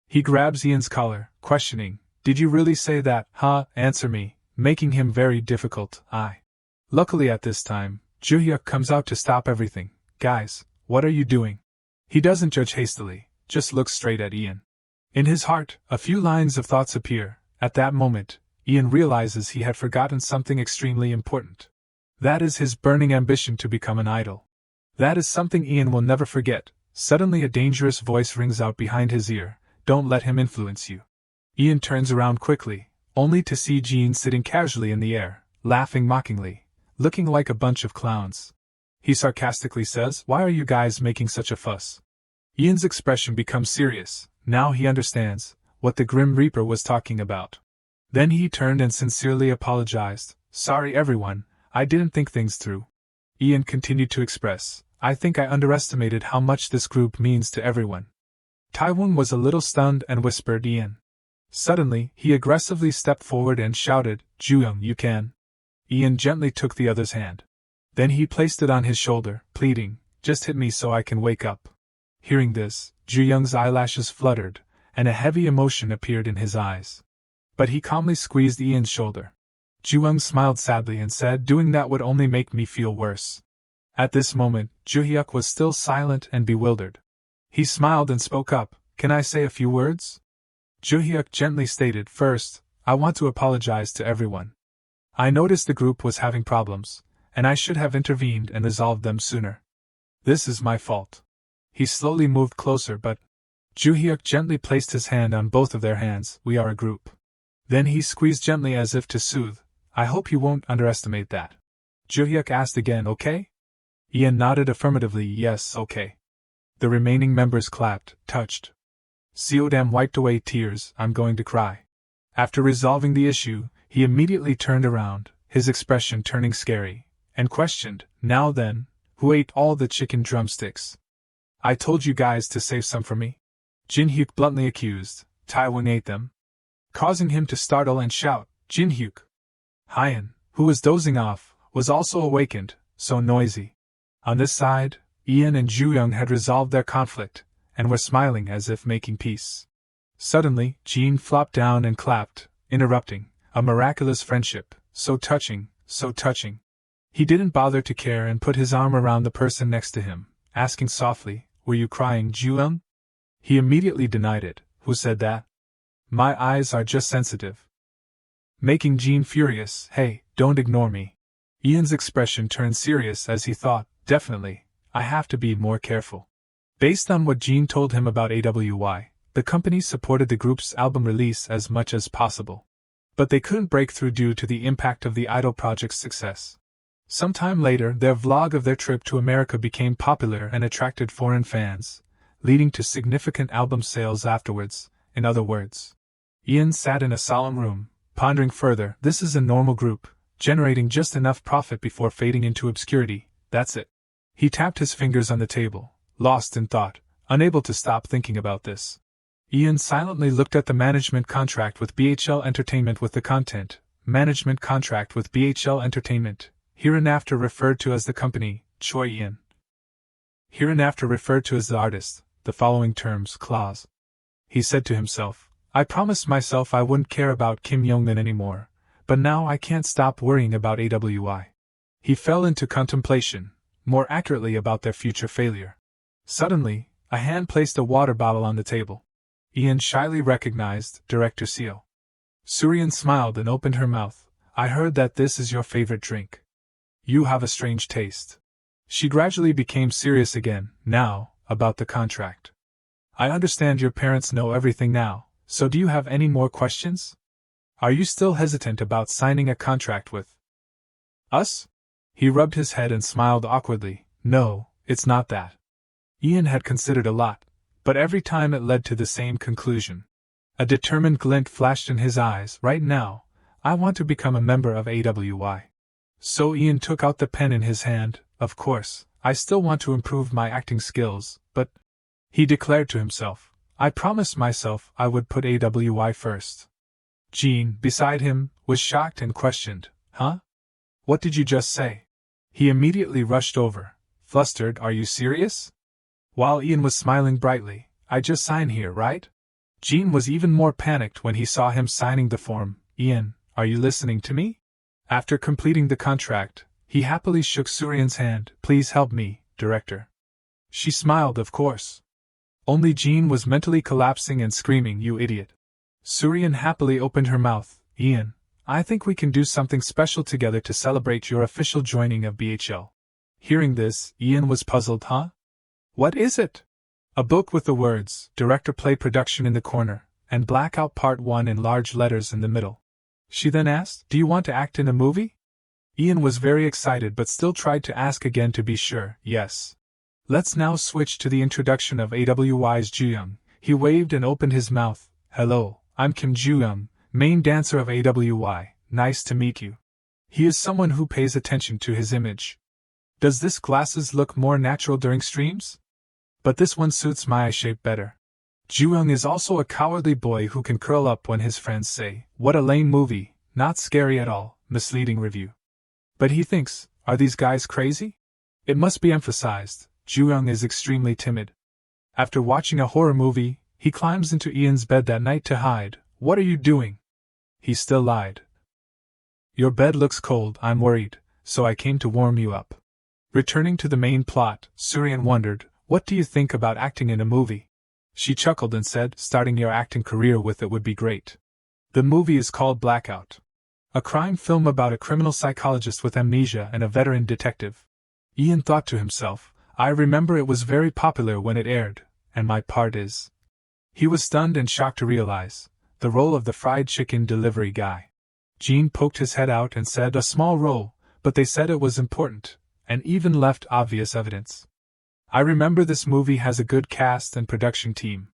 Speaker 1: He grabs Ian's collar, questioning, did you really say that? Huh, answer me, making him very difficult. Luckily at this time, Joo-hyuk comes out to stop everything. Guys, what are you doing? He doesn't judge hastily, just looks straight at Ian. In his heart, a few lines of thoughts appear. At that moment, Ian realizes he had forgotten something extremely important. That is his burning ambition to become an idol. That is something Ian will never forget. Suddenly a dangerous voice rings out behind his ear, don't let him influence you. Ian turns around quickly, only to see Jean sitting casually in the air, laughing mockingly, looking like a bunch of clowns. He sarcastically says, why are you guys making such a fuss? Ian's expression becomes serious, now he understands what the Grim Reaper was talking about. Then he turned and sincerely apologized, sorry everyone, I didn't think things through. Ian continued to express, I think I underestimated how much this group means to everyone. Taewon was a little stunned and whispered Ian. Suddenly, he aggressively stepped forward and shouted, Joo-young, you can. Ian gently took the other's hand. Then he placed it on his shoulder, pleading, just hit me so I can wake up. Hearing this, Joo-young's eyelashes fluttered, and a heavy emotion appeared in his eyes. But he calmly squeezed Ian's shoulder. Joo-young smiled sadly and said, doing that would only make me feel worse. At this moment, Joo-hyuk was still silent and bewildered. He smiled and spoke up, can I say a few words? Joo-hyuk gently stated, first, I want to apologize to everyone. I noticed the group was having problems, and I should have intervened and resolved them sooner. This is my fault. He slowly moved closer but Joo-hyuk gently placed his hand on both of their hands. We are a group. Then he squeezed gently as if to soothe. I hope you won't underestimate that. Joo-hyuk asked again, okay? Ian nodded affirmatively, yes, okay. The remaining members clapped, touched. Seodam wiped away tears. I'm going to cry. After resolving the issue, he immediately turned around, his expression turning scary, and questioned, now then, who ate all the chicken drumsticks? I told you guys to save some for me. Jin-hyuk bluntly accused. Taewon ate them, causing him to startle and shout, Jin-hyuk. Hyun, who was dozing off, was also awakened, so noisy. On this side, Ian and Joo-young had resolved their conflict, and were smiling as if making peace. Suddenly, Jean flopped down and clapped, interrupting, a miraculous friendship, so touching, so touching. He didn't bother to care and put his arm around the person next to him, asking softly, were you crying, Joo-young? He immediately denied it. Who said that? My eyes are just sensitive. Making Jean furious. Hey, don't ignore me. Ian's expression turned serious as he thought, definitely, I have to be more careful. Based on what Jean told him about AWY, the company supported the group's album release as much as possible. But they couldn't break through due to the impact of the Idol project's success. Sometime later, their vlog of their trip to America became popular and attracted foreign fans, leading to significant album sales afterwards. In other words, Ian sat in a solemn room, pondering further. This is a normal group, generating just enough profit before fading into obscurity. That's it. He tapped his fingers on the table, lost in thought, unable to stop thinking about this. Ian silently looked at the management contract with BHL Entertainment with the content, management contract with BHL Entertainment, hereinafter referred to as the company, Choi Ian. Hereinafter referred to as the artist, the following terms clause. He said to himself, I promised myself I wouldn't care about Kim Young-min anymore, but now I can't stop worrying about AWI. He fell into contemplation, more accurately about their future failure. Suddenly, a hand placed a water bottle on the table. Ian shyly recognized Director Seo. Suryan smiled and opened her mouth. I heard that this is your favorite drink. You have a strange taste. She gradually became serious again, now, about the contract. I understand your parents know everything now, so do you have any more questions? Are you still hesitant about signing a contract with us? He rubbed his head and smiled awkwardly. No, it's not that. Ian had considered a lot, but every time it led to the same conclusion. A determined glint flashed in his eyes. Right now, I want to become a member of AWY. So Ian took out the pen in his hand. Of course, I still want to improve my acting skills, but, he declared to himself, I promised myself I would put AWY first. Jean, beside him, was shocked and questioned, Huh? What did you just say? He immediately rushed over, flustered. Are you serious? While Ian was smiling brightly, I just signed here, right? Jean was even more panicked when he saw him signing the form. Ian, are you listening to me? After completing the contract, he happily shook Suryan's hand. Please help me, Director. She smiled, of course. Only Jean was mentally collapsing and screaming, You idiot. Suryan happily opened her mouth. Ian, I think we can do something special together to celebrate your official joining of BHL. Hearing this, Ian was puzzled. Huh? What is it? A book with the words, Director Play Production in the corner, and Blackout Part 1 in large letters in the middle. She then asked, Do you want to act in a movie? Ian was very excited but still tried to ask again to be sure. Yes. Let's now switch to the introduction of AWY's Joo-young. He waved and opened his mouth. Hello, I'm Kim Joo-young, main dancer of AWY. Nice to meet you. He is someone who pays attention to his image. Does this glasses look more natural during streams? But this one suits my eye shape better. Joo-young is also a cowardly boy who can curl up when his friends say, What a lame movie, not scary at all, misleading review. But he thinks, are these guys crazy? It must be emphasized, Joo-young is extremely timid. After watching a horror movie, he climbs into Ian's bed that night to hide. What are you doing? He still lied. Your bed looks cold, I'm worried, so I came to warm you up. Returning to the main plot, Suryan wondered, What do you think about acting in a movie? She chuckled and said, Starting your acting career with it would be great. The movie is called Blackout. A crime film about a criminal psychologist with amnesia and a veteran detective. Ian thought to himself, I remember it was very popular when it aired, and my part is He was stunned and shocked to realize the role of the fried chicken delivery guy. Gene poked his head out and said, a small role, but they said it was important, and even left obvious evidence. I remember this movie has a good cast and production team.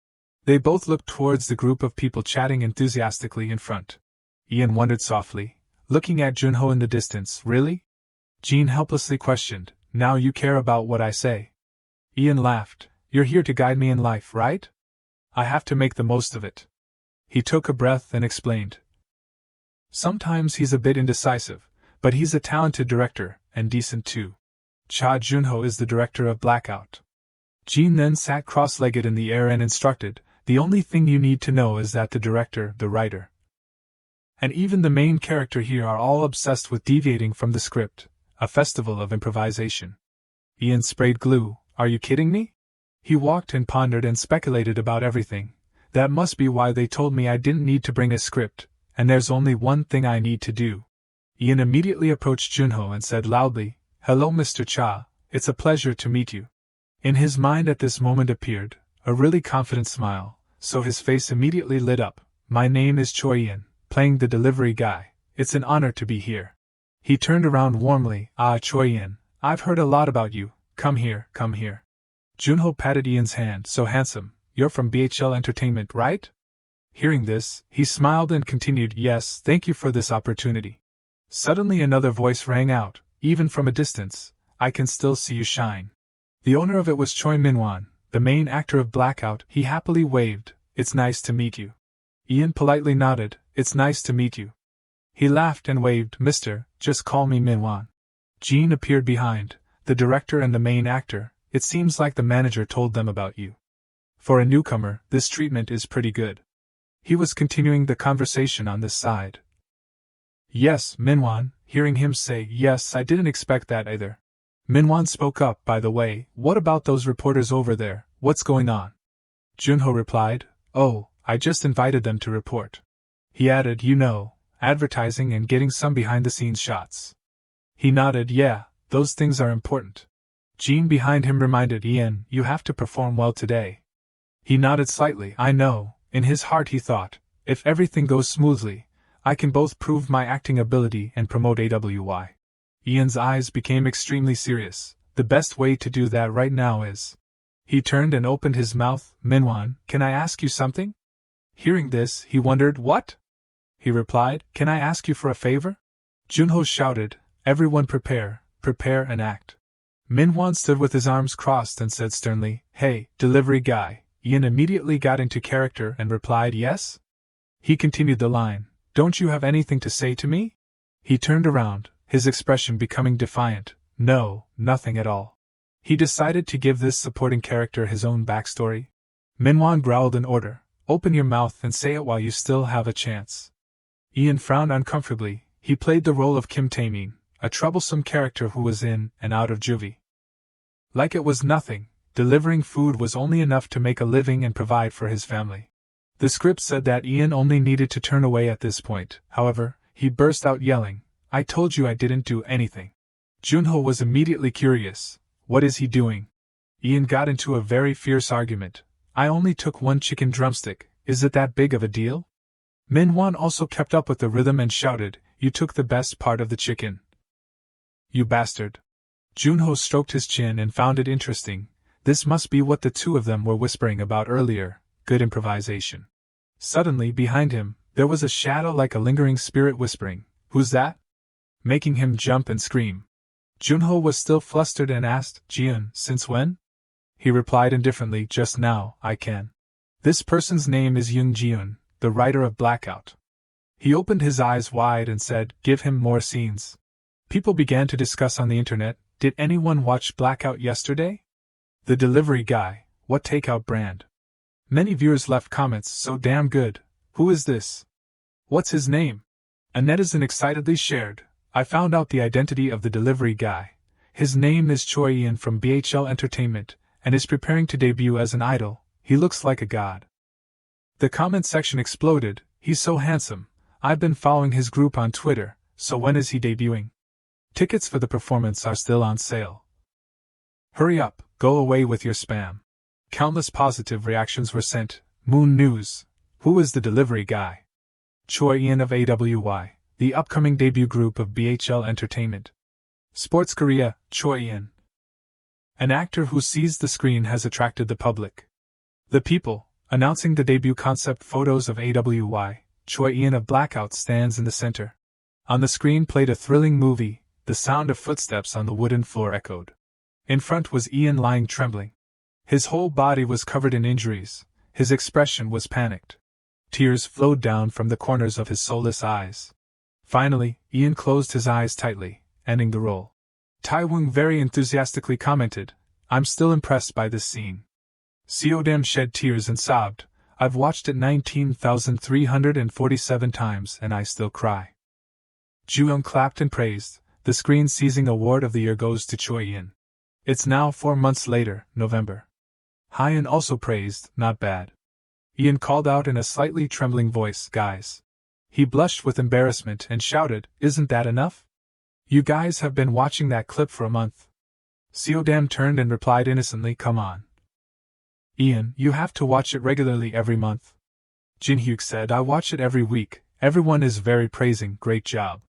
Speaker 1: They both looked towards the group of people chatting enthusiastically in front. Ian wondered softly, looking at Junho in the distance. Really? Gene helplessly questioned, now you care about what I say. Ian laughed. You're here to guide me in life, right? I have to make the most of it. He took a breath and explained. Sometimes he's a bit indecisive, but he's a talented director, and decent too. Cha Junho is the director of Blackout. Gene then sat cross-legged in the air and instructed, the only thing you need to know is that the director, the writer, and even the main character here are all obsessed with deviating from the script, a festival of improvisation. Ian sprayed glue. Are you kidding me? He walked and pondered and speculated about everything. That must be why they told me I didn't need to bring a script, and there's only one thing I need to do. Ian immediately approached Junho and said loudly, Hello Mr. Cha, it's a pleasure to meet you. In his mind at this moment appeared a really confident smile, so his face immediately lit up. My name is Choi Ian, playing the delivery guy. It's an honor to be here. He turned around warmly. Ah, Choi Ian, I've heard a lot about you. Come here, come here. Junho patted Ian's hand. So handsome. You're from BHL Entertainment, right? Hearing this, he smiled and continued, Yes, thank you for this opportunity. Suddenly another voice rang out, even from a distance, I can still see you shine. The owner of it was Choi Min-won, the main actor of Blackout. He happily waved, It's nice to meet you. Ian politely nodded, It's nice to meet you. He laughed and waved, Mister, just call me Min-won. Gene appeared behind, the director and the main actor. It seems like the manager told them about you. For a newcomer, this treatment is pretty good. He was continuing the conversation on this side. Yes, Min-won, hearing him say yes, I didn't expect that either. Min-won spoke up, by the way, what about those reporters over there, what's going on? Junho replied, Oh, I just invited them to report. He added, You know, advertising and getting some behind-the-scenes shots. He nodded, Yeah, those things are important. Gene behind him reminded Ian, You have to perform well today. He nodded slightly. I know. In his heart he thought, if everything goes smoothly, I can both prove my acting ability and promote AWY. Ian's eyes became extremely serious. The best way to do that right now is... He turned and opened his mouth. Min-won, can I ask you something? Hearing this, he wondered, What? He replied, Can I ask you for a favor? Junho shouted, Everyone prepare and act. Min-won stood with his arms crossed and said sternly, Hey, delivery guy. Ian immediately got into character and replied, Yes? He continued the line, Don't you have anything to say to me? He turned around, his expression becoming defiant. No, nothing at all. He decided to give this supporting character his own backstory. Min-won growled an order, Open your mouth and say it while you still have a chance. Ian frowned uncomfortably. He played the role of Kim Tae-min, a troublesome character who was in and out of juvie. Like it was nothing. Delivering food was only enough to make a living and provide for his family. The script said that Ian only needed to turn away at this point. However, he burst out yelling, I told you I didn't do anything. Junho was immediately curious. What is he doing? Ian got into a very fierce argument. I only took one chicken drumstick. Is it that big of a deal? Min-won also kept up with the rhythm and shouted, You took the best part of the chicken. You bastard. Junho stroked his chin and found it interesting. This must be what the two of them were whispering about earlier, good improvisation. Suddenly, behind him, there was a shadow like a lingering spirit whispering, Who's that? Making him jump and scream. Junho was still flustered and asked, Jiun, since when? He replied indifferently, Just now, I can. This person's name is Yoon Jiun, the writer of Blackout. He opened his eyes wide and said, Give him more scenes. People began to discuss on the internet, Did anyone watch Blackout yesterday? The delivery guy, what takeout brand? Many viewers left comments, So damn good. Who is this? What's his name? A netizen excitedly shared, I found out the identity of the delivery guy. His name is Choi Ian from BHL Entertainment, and is preparing to debut as an idol. He looks like a god. The comment section exploded, He's so handsome. I've been following his group on Twitter, so when is he debuting? Tickets for the performance are still on sale. Hurry up, go away with your spam. Countless positive reactions were sent. Moon News. Who is the delivery guy? Choi Ian of AWY, the upcoming debut group of BHL Entertainment. Sports Korea, Choi Ian. An actor who sees the screen has attracted the public. The People, announcing the debut concept photos of AWY, Choi Ian of Blackout stands in the center. On the screen played a thrilling movie, the sound of footsteps on the wooden floor echoed. In front was Ian lying trembling. His whole body was covered in injuries, his expression was panicked. Tears flowed down from the corners of his soulless eyes. Finally, Ian closed his eyes tightly, ending the role. Taewon very enthusiastically commented, "I'm still impressed by this scene." Seodam shed tears and sobbed, "I've watched it 19,347 times and I still cry." Juyeon clapped and praised, "The screen seizing award of the year goes to Choi Ian. It's now 4 months later, November." Hyun also praised, "Not bad." Ian called out in a slightly trembling voice, "Guys." He blushed with embarrassment and shouted, "Isn't that enough? You guys have been watching that clip for a month." Seodam turned and replied innocently, "Come on, Ian, you have to watch it regularly every month." Jinhyuk said, "I watch it every week." Everyone is very praising, "Great job."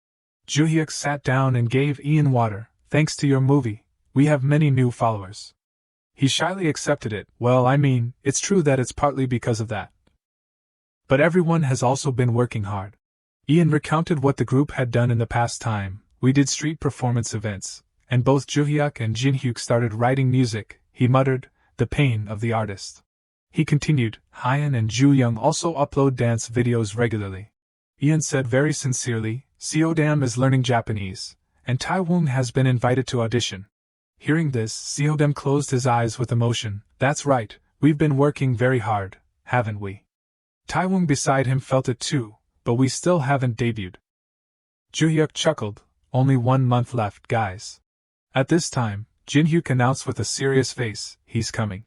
Speaker 1: Juhyuk sat down and gave Ian water, "Thanks to your movie, we have many new followers." He shyly accepted it, "Well, I mean, it's true that it's partly because of that. But everyone has also been working hard." Ian recounted what the group had done in the past time. "We did street performance events, and both Juhyuk and Jinhyuk started writing music," he muttered, "the pain of the artist." He continued, "Hyun and Juyoung also upload dance videos regularly." Ian said very sincerely, "Seodam is learning Japanese, and Taewon has been invited to audition." Hearing this, Seodam closed his eyes with emotion. "That's right, we've been working very hard, haven't we?" Taewon beside him felt it too, "But we still haven't debuted." Juhyuk chuckled, "Only 1 month left, guys." At this time, Jinhyuk announced with a serious face, "He's coming."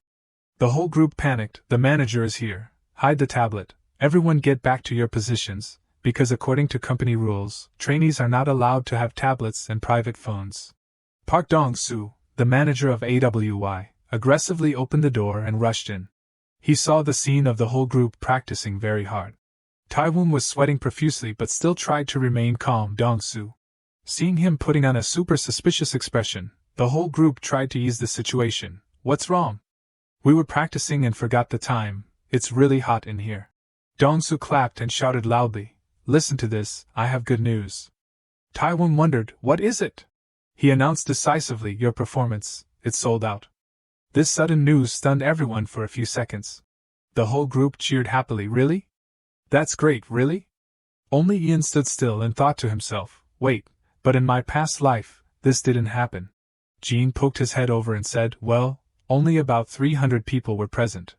Speaker 1: The whole group panicked, "The manager is here. Hide the tablet. Everyone get back to your positions, because according to company rules, trainees are not allowed to have tablets and private phones." Park Dong-soo, the manager of AWY, aggressively opened the door and rushed in. He saw the scene of the whole group practicing very hard. Taewon was sweating profusely but still tried to remain calm. Dong-soo, seeing him putting on a super suspicious expression, the whole group tried to ease the situation. "What's wrong?" "We were practicing and forgot the time. It's really hot in here." Dong-soo clapped and shouted loudly, "Listen to this, I have good news." Taewon wondered, "What is it?" He announced decisively, "Your performance, it's sold out." This sudden news stunned everyone for a few seconds. The whole group cheered happily. "Really? That's great, really?" Only Ian stood still and thought to himself, "Wait, but in my past life, this didn't happen." Jean poked his head over and said, "Well, only about 300 people were present."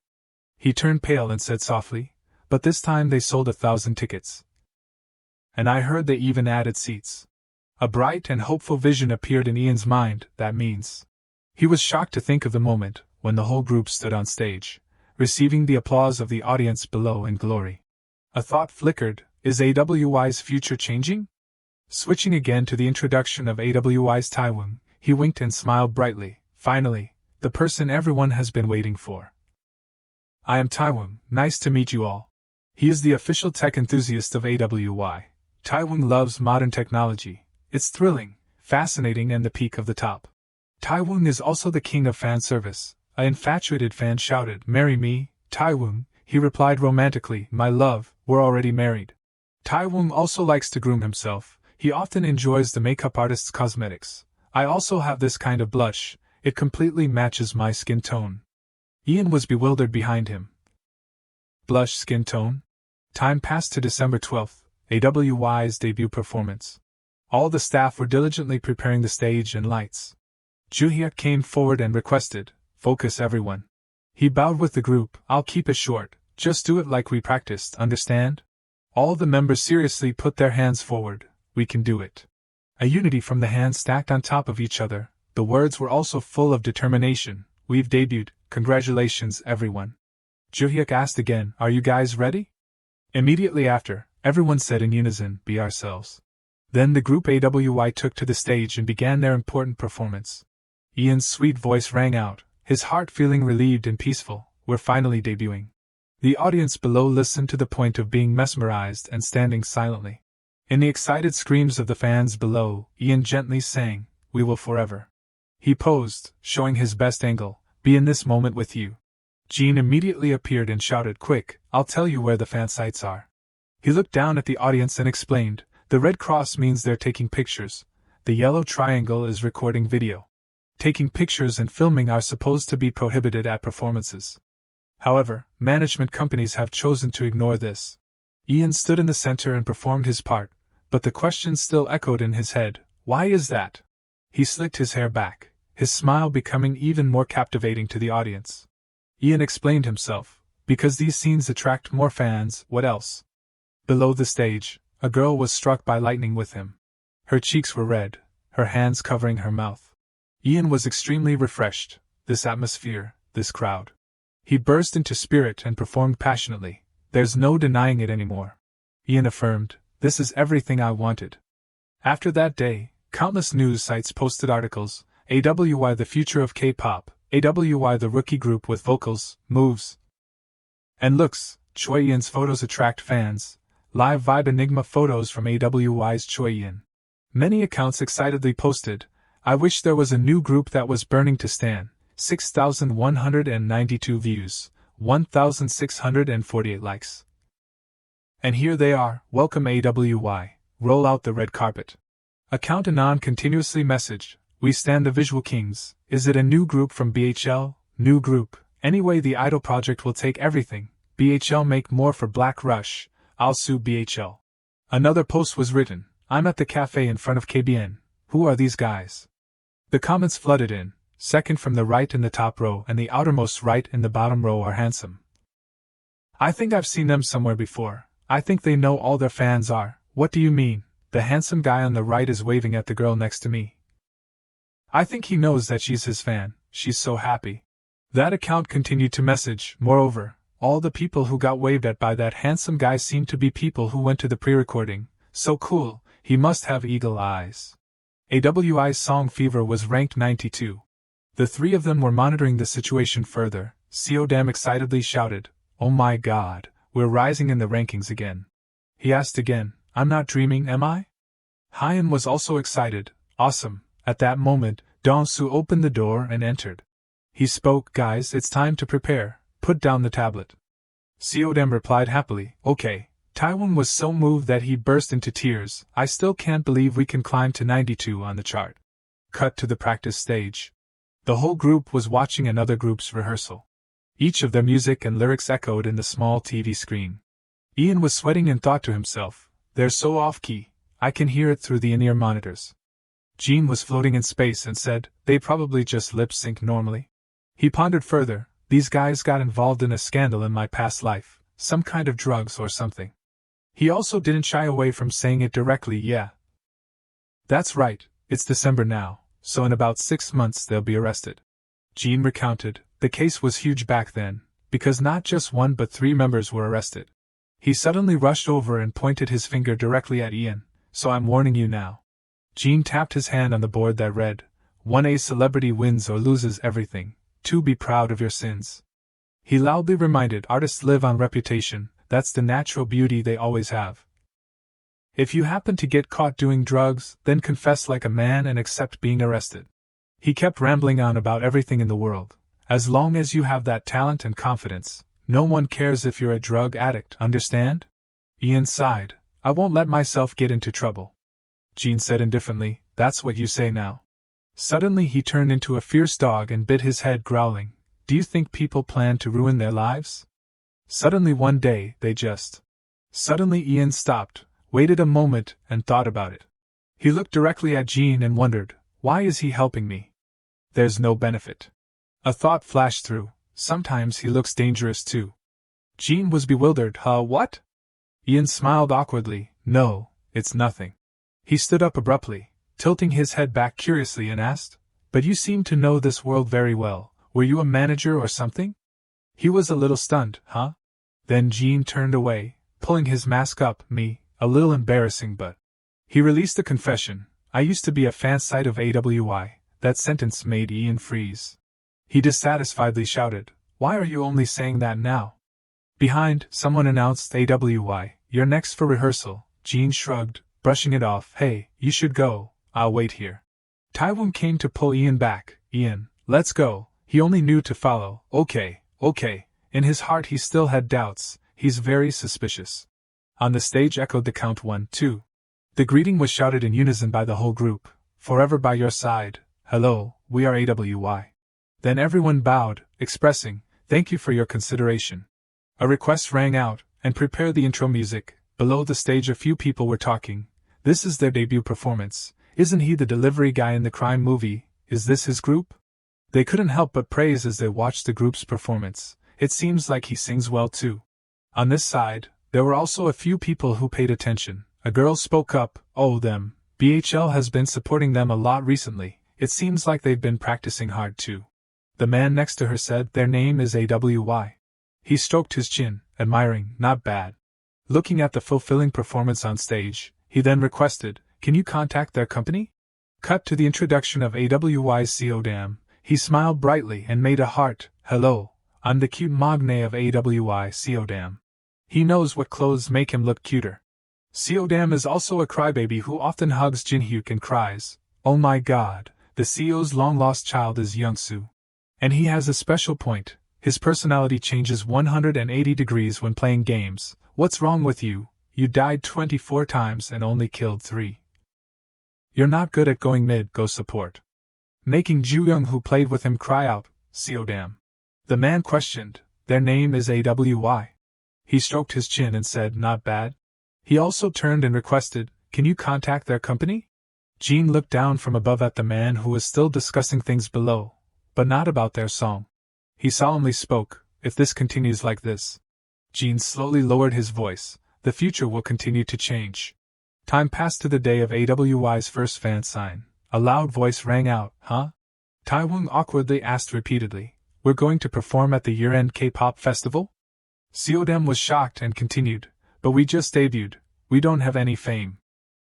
Speaker 1: He turned pale and said softly, "But this time they sold 1,000 tickets. And I heard they even added seats." A bright and hopeful vision appeared in Ian's mind. "That means..." He was shocked to think of the moment when the whole group stood on stage, receiving the applause of the audience below in glory. A thought flickered, is AWY's future changing? Switching again to the introduction of AWY's Taewon, he winked and smiled brightly. "Finally, the person everyone has been waiting for. I am Taewon, nice to meet you all." He is the official tech enthusiast of AWY. Taewon loves modern technology. It's thrilling, fascinating and the peak of the top. Taewon is also the king of fan service. An infatuated fan shouted, "Marry me, Taewon." He replied romantically, "My love, we're already married." Taewon also likes to groom himself. He often enjoys the makeup artist's cosmetics. "I also have this kind of blush. It completely matches my skin tone." Ian was bewildered behind him. Blush skin tone? Time passed to December 12th, AWY's debut performance. All the staff were diligently preparing the stage and lights. Juhyuk came forward and requested, "Focus everyone." He bowed with the group, "I'll keep it short, just do it like we practiced, understand?" All the members seriously put their hands forward, "We can do it." A unity from the hands stacked on top of each other, the words were also full of determination. "We've debuted, congratulations everyone." Juhyuk asked again, "Are you guys ready?" Immediately after, everyone said in unison, "Be ourselves." Then the group AWY took to the stage and began their important performance. Ian's sweet voice rang out, his heart feeling relieved and peaceful. "We're finally debuting. The audience below listened to the point of being mesmerized and standing silently. In the excited screams of the fans below, Ian gently sang, "We will forever." He posed, showing his best angle, "Be in this moment with you." Jean immediately appeared and shouted, "Quick, I'll tell you where the fan sites are." He looked down at the audience and explained, "The red cross means they're taking pictures. The yellow triangle is recording video. Taking pictures and filming are supposed to be prohibited at performances. However, management companies have chosen to ignore this." Ian stood in the center and performed his part, but the question still echoed in his head, "Why is that?" He slicked his hair back, his smile becoming even more captivating to the audience. Ian explained himself, "Because these scenes attract more fans, what else?" Below the stage, a girl was struck by lightning with him. Her cheeks were red, her hands covering her mouth. Ian was extremely refreshed, this atmosphere, this crowd. He burst into spirit and performed passionately, "There's no denying it anymore." Ian affirmed, "This is everything I wanted." After that day, countless news sites posted articles, AWY the future of K-pop, AWY the rookie group with vocals, moves, and looks, Choi Ian's photos attract fans, live vibe enigma photos from AWY's Choi Ian. Many accounts excitedly posted, "I wish there was a new group that was burning to stan," 6,192 views, 1,648 likes. And here they are, "Welcome AWY, roll out the red carpet." Account Anon continuously messaged, "We stand the visual kings, is it a new group from BHL, new group, anyway the idol project will take everything, BHL make more for Black Rush, I'll sue BHL." Another post was written, "I'm at the cafe in front of KBN, who are these guys?" The comments flooded in, "Second from the right in the top row and the outermost right in the bottom row are handsome. I think I've seen them somewhere before, I think they know all their fans are, what do you mean, the handsome guy on the right is waving at the girl next to me. I think he knows that she's his fan, she's so happy." That account continued to message, "Moreover, all the people who got waved at by that handsome guy seem to be people who went to the pre-recording, so cool, he must have eagle eyes." AWI's song Fever was ranked 92. The three of them were monitoring the situation further. Seodam excitedly shouted, "Oh my god, we're rising in the rankings again." He asked again, "I'm not dreaming, am I?" Hyun was also excited, "Awesome." At that moment, Dong-soo opened the door and entered. He spoke, "Guys, it's time to prepare, put down the tablet." Seodam replied happily, "Okay." Taiwan was so moved that he burst into tears, "I still can't believe we can climb to 92 on the chart." Cut to the practice stage. The whole group was watching another group's rehearsal. Each of their music and lyrics echoed in the small TV screen. Ian was sweating and thought to himself, "They're so off-key, I can hear it through the in-ear monitors." Jean was floating in space and said, "They probably just lip-sync normally." He pondered further, "These guys got involved in a scandal in my past life, some kind of drugs or something." He also didn't shy away from saying it directly, "Yeah. That's right, it's December now, so in about 6 months they'll be arrested." Jean recounted, "The case was huge back then, because not just one but 3 members were arrested." He suddenly rushed over and pointed his finger directly at Ian, "So I'm warning you now." Jean tapped his hand on the board that read, 1 A celebrity wins or loses everything, 2 Be proud of your sins. He loudly reminded, "Artists live on reputation, that's the natural beauty they always have. If you happen to get caught doing drugs, then confess like a man and accept being arrested." He kept rambling on about everything in the world. "As long as you have that talent and confidence, no one cares if you're a drug addict, understand?" Ian sighed, "I won't let myself get into trouble." Jean said indifferently, "That's what you say now." Suddenly he turned into a fierce dog and bit his head, growling, "Do you think people plan to ruin their lives? Suddenly one day, they just..." Suddenly Ian stopped, waited a moment, and thought about it. He looked directly at Jean and wondered, "Why is he helping me? There's no benefit." A thought flashed through, "Sometimes he looks dangerous too." Jean was bewildered, What?" Ian smiled awkwardly, "No, it's nothing." He stood up abruptly, tilting his head back curiously, and asked, "But you seem to know this world very well, were you a manager or something?" He was a little stunned, Then Jean turned away, pulling his mask up, "Me, a little embarrassing but..." He released a confession, "I used to be a fan site of AWY, that sentence made Ian freeze. He dissatisfiedly shouted, "Why are you only saying that now?" Behind, someone announced AWY, you're next for rehearsal. Jean shrugged, brushing it off. Hey, you should go, I'll wait here. Taiwan came to pull Ian back. Ian, let's go. He only knew to follow. Okay. In his heart he still had doubts, he's very suspicious. On the stage echoed the count 1, 2. The greeting was shouted in unison by the whole group. Forever by your side. Hello, we are AWY. Then everyone bowed, expressing, thank you for your consideration. A request rang out, and prepare the intro music. Below the stage a few people were talking. This is their debut performance. Isn't he the delivery guy in the crime movie? Is this his group? They couldn't help but praise as they watched the group's performance. It seems like he sings well too. On this side, there were also a few people who paid attention. A girl spoke up. Oh, them. BHL has been supporting them a lot recently. It seems like they've been practicing hard too. The man next to her said their name is AWY. He stroked his chin, admiring, not bad. Looking at the fulfilling performance on stage, he then requested, can you contact their company? Cut to the introduction of AWY's Stardom. He smiled brightly and made a heart. Hello, I'm the cute magne of AWY Stardom. He knows what clothes make him look cuter. Stardom is also a crybaby who often hugs Jinhyuk and cries, oh my god, the CEO's long-lost child is Youngsu. And he has a special point, his personality changes 180 degrees when playing games. What's wrong with you? You died 24 times and only killed 3. You're not good at going mid, go support. Making Ju-young who played with him cry out, Stardom. The man questioned, their name is AWY. He stroked his chin and said, not bad. He also turned and requested, can you contact their company? Jean looked down from above at the man who was still discussing things below, but not about their song. He solemnly spoke, if this continues like this. Jean slowly lowered his voice, the future will continue to change. Time passed to the day of AWY's first fan sign. A loud voice rang out, huh? Taiwan awkwardly asked repeatedly, we're going to perform at the year-end K-pop festival? Stardom was shocked and continued, but we just debuted, we don't have any fame.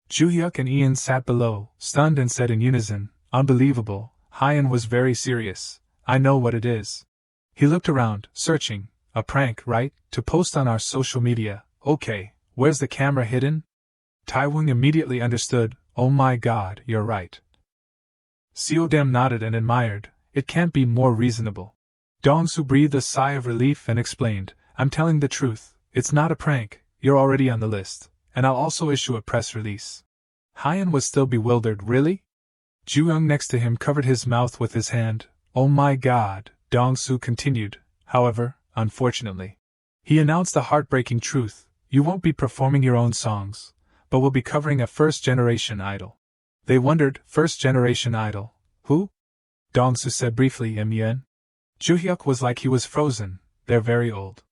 Speaker 1: Ju-hyuk and Ian sat below, stunned and said in unison, unbelievable. Hyun was very serious. I know what it is. He looked around, searching. A prank, right? To post on our social media. Okay, where's the camera hidden? Taiwan immediately understood. Oh my god, you're right. Stardom nodded and admired. It can't be more reasonable. Dongsu breathed a sigh of relief and explained, I'm telling the truth. It's not a prank. You're already on the list. And I'll also issue a press release. Hyun was still bewildered. Really? Ju-young next to him covered his mouth with his hand. Oh my god, Dongsu continued. However, unfortunately, he announced the heartbreaking truth. You won't be performing your own songs, but will be covering a first-generation idol. They wondered, first-generation idol? Who? Dongsu said briefly, Myen. Ju-hyuk was like he was frozen. They're very old.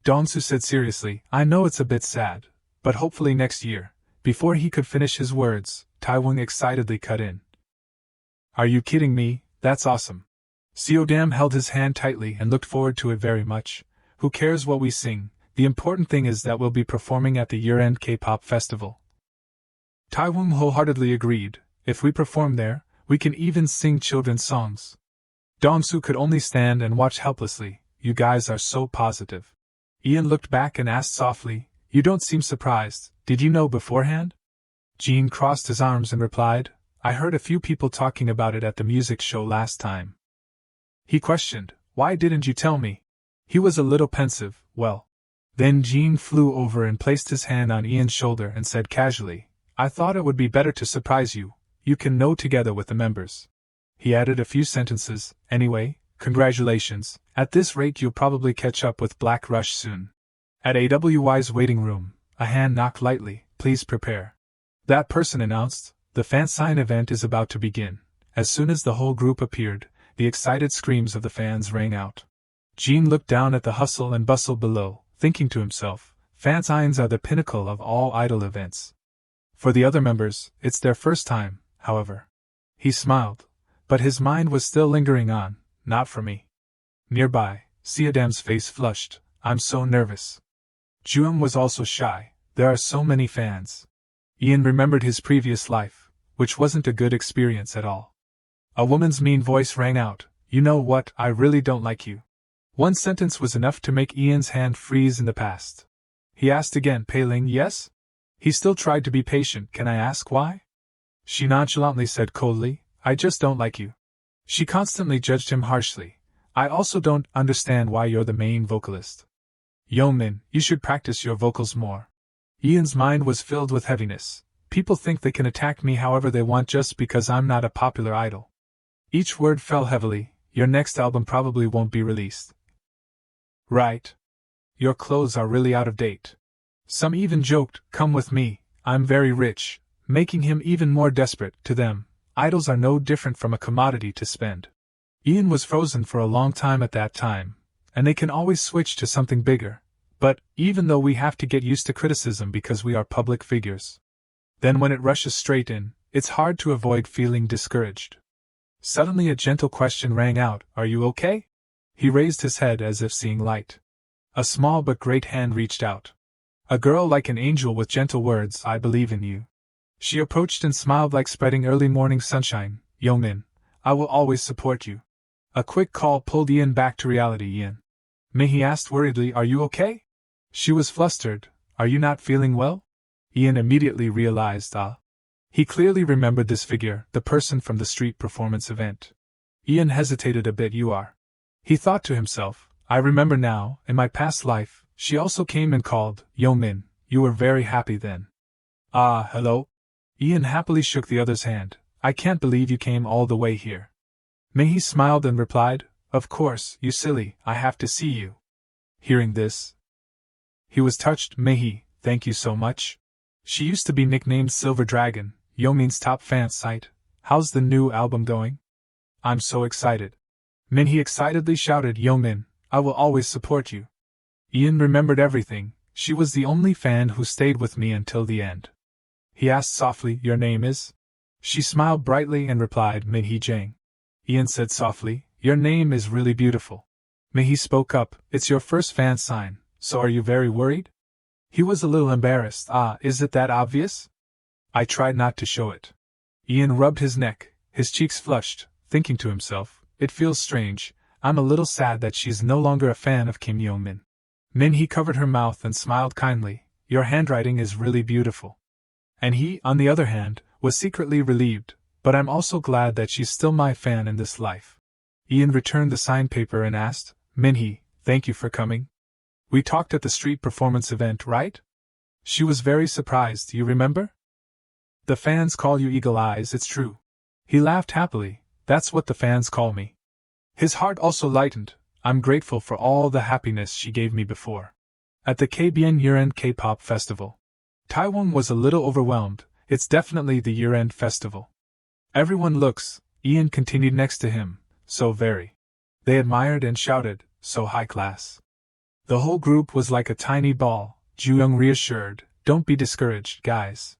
Speaker 1: Dongsu said seriously, I know it's a bit sad, but hopefully next year. Before he could finish his words, Taiwan excitedly cut in. Are you kidding me? That's awesome. Stardom held his hand tightly and looked forward to it very much. Who cares what we sing? The important thing is that we'll be performing at the year-end K-pop festival. Taiwan wholeheartedly agreed. If we perform there, we can even sing children's songs. Dongsu could only stand and watch helplessly. You guys are so positive. Ian looked back and asked softly, you don't seem surprised. Did you know beforehand? Jean crossed his arms and replied, I heard a few people talking about it at the music show last time. He questioned, why didn't you tell me? He was a little pensive. Well. Then Jean flew over and placed his hand on Ian's shoulder and said casually, I thought it would be better to surprise you. You can know together with the members. He added a few sentences, anyway, congratulations. At this rate you'll probably catch up with Black Rush soon. At AWY's waiting room, a hand knocked lightly, please prepare. That person announced, the fan sign event is about to begin. As soon as the whole group appeared, the excited screams of the fans rang out. Jean looked down at the hustle and bustle below, thinking to himself, fan signs are the pinnacle of all idol events. For the other members, it's their first time, however. He smiled, but his mind was still lingering on, not for me. Nearby, Stardum's face flushed, I'm so nervous. Juum was also shy, there are so many fans. Ian remembered his previous life, which wasn't a good experience at all. A woman's mean voice rang out, you know what, I really don't like you. One sentence was enough to make Ian's hand freeze in the past. He asked again, paling, yes? He still tried to be patient. Can I ask why? She nonchalantly said coldly, I just don't like you. She constantly judged him harshly. I also don't understand why you're the main vocalist. Youngmin, you should practice your vocals more. Ian's mind was filled with heaviness. People think they can attack me however they want just because I'm not a popular idol. Each word fell heavily. Your next album probably won't be released. Right. Your clothes are really out of date. Some even joked, come with me, I'm very rich, making him even more desperate. To them, idols are no different from a commodity to spend. Ian was frozen for a long time at that time, and they can always switch to something bigger. But, even though we have to get used to criticism because we are public figures, then when it rushes straight in, it's hard to avoid feeling discouraged. Suddenly a gentle question rang out, are you okay? He raised his head as if seeing light. A small but great hand reached out. A girl like an angel with gentle words, I believe in you. She approached and smiled like spreading early morning sunshine. Youngmin, I will always support you. A quick call pulled Ian back to reality. Ian. He asked worriedly, are you okay? She was flustered. Are you not feeling well? Ian immediately realized, He clearly remembered this figure, the person from the street performance event. Ian hesitated a bit. You are. He thought to himself, I remember now, in my past life, she also came and called, Youngmin, you were very happy then. Hello? Ian happily shook the other's hand. I can't believe you came all the way here. He smiled and replied, of course, you silly, I have to see you. Hearing this, he was touched. Thank you so much. She used to be nicknamed Silver Dragon, Youngmin's top fan site. How's the new album going? I'm so excited. He excitedly shouted, Youngmin, I will always support you. Ian remembered everything. She was the only fan who stayed with me until the end. He asked softly, your name is? She smiled brightly and replied, Minhee Jang. Ian said softly, your name is really beautiful. Minhee spoke up, it's your first fan sign, so are you very worried? He was a little embarrassed. Is it that obvious? I tried not to show it. Ian rubbed his neck, his cheeks flushed, thinking to himself, it feels strange, I'm a little sad that she's no longer a fan of Kim Youngmin. Minhee covered her mouth and smiled kindly, your handwriting is really beautiful. And he, on the other hand, was secretly relieved, but I'm also glad that she's still my fan in this life. Ian returned the signed paper and asked, Minhee, thank you for coming. We talked at the street performance event, right? She was very surprised, you remember? The fans call you Eagle Eyes, it's true. He laughed happily, that's what the fans call me. His heart also lightened, I'm grateful for all the happiness she gave me before. At the KBN Year-End K-Pop Festival. Taiwan was a little overwhelmed, it's definitely the year-end festival. Everyone looks, Ian continued next to him, so very. They admired and shouted, so high class. The whole group was like a tiny ball. Jooyoung reassured, don't be discouraged, guys.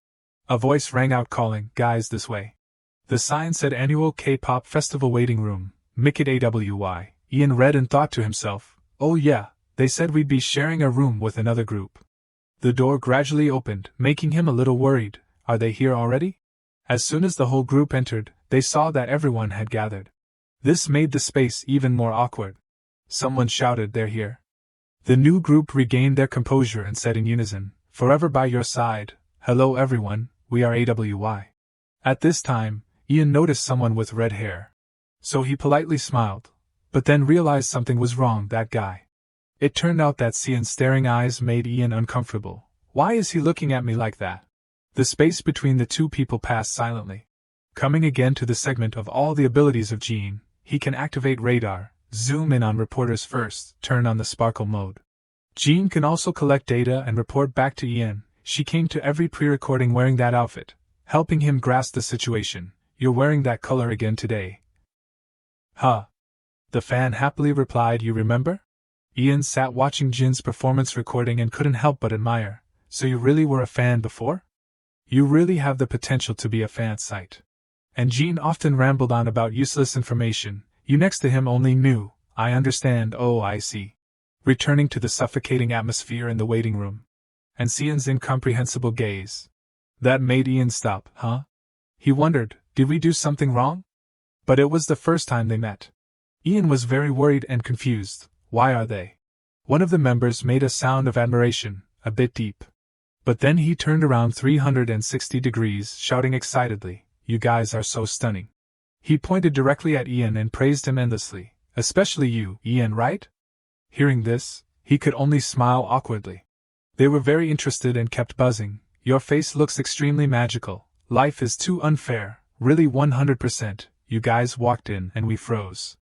Speaker 1: A voice rang out calling, guys this way. The sign said Annual K-Pop Festival Waiting Room, Mikit AWY. Ian read and thought to himself, oh yeah, they said we'd be sharing a room with another group. The door gradually opened, making him a little worried. Are they here already? As soon as the whole group entered, they saw that everyone had gathered. This made the space even more awkward. Someone shouted, they're here. The new group regained their composure and said in unison, forever by your side, hello everyone, we are AWY. At this time, Ian noticed someone with red hair. So he politely smiled, but then realized something was wrong, that guy. It turned out that Sian's staring eyes made Ian uncomfortable. Why is he looking at me like that? The space between the two people passed silently. Coming again to the segment of all the abilities of Jean, he can activate radar, zoom in on reporters first, turn on the sparkle mode. Jean can also collect data and report back to Ian. She came to every pre-recording wearing that outfit, helping him grasp the situation. You're wearing that color again today. Huh. The fan happily replied, you remember? Ian sat watching Jin's performance recording and couldn't help but admire. So you really were a fan before? You really have the potential to be a fan site. And Jean often rambled on about useless information. You next to him only knew, I understand, oh I see. Returning to the suffocating atmosphere in the waiting room. And Sian's incomprehensible gaze. That made Ian stop, huh? He wondered, did we do something wrong? But it was the first time they met. Ian was very worried and confused. why are they? One of the members made a sound of admiration, a bit deep. But then he turned around 360 degrees, shouting excitedly, "You guys are so stunning." He pointed directly at Ian and praised him endlessly. "Especially you, Ian, right?" Hearing this, he could only smile awkwardly. They were very interested and kept buzzing. "Your face looks extremely magical. Life is too unfair, really 100%. You guys walked in and we froze."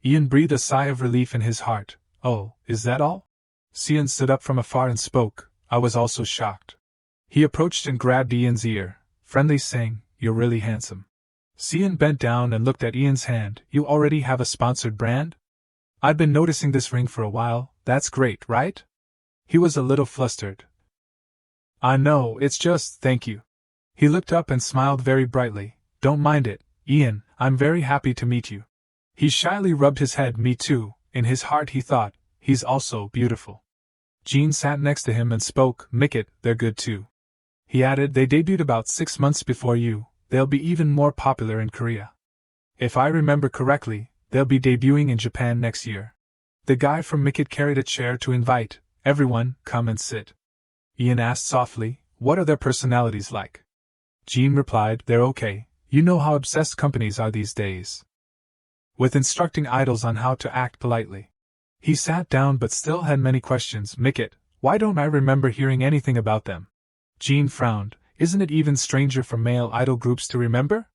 Speaker 1: Ian breathed a sigh of relief in his heart. "Oh, is that all?" Sian stood up from afar and spoke. "I was also shocked." He approached and grabbed Ian's ear, friendly, saying, "You're really handsome." Sian bent down and looked at Ian's hand. "You already have a sponsored brand?" "I've been noticing this ring for a while. That's great, right?" He was a little flustered. "I know, it's just, thank you." He looked up and smiled very brightly. "Don't mind it, Ian, I'm very happy to meet you." He shyly rubbed his head. "Me too." In his heart he thought, "He's also beautiful." Jean sat next to him and spoke. "Mickett, they're good too." He added, "They debuted about 6 months before you. They'll be even more popular in Korea. If I remember correctly, they'll be debuting in Japan next year." The guy from Mickett carried a chair to invite everyone, "Come and sit." Ian asked softly, "What are their personalities like?" Jean replied, "They're okay. You know how obsessed companies are these days with instructing idols on how to act politely." He sat down but still had many questions. "Mickett, why don't I remember hearing anything about them?" Jean frowned. "Isn't it even stranger for male idol groups to remember?"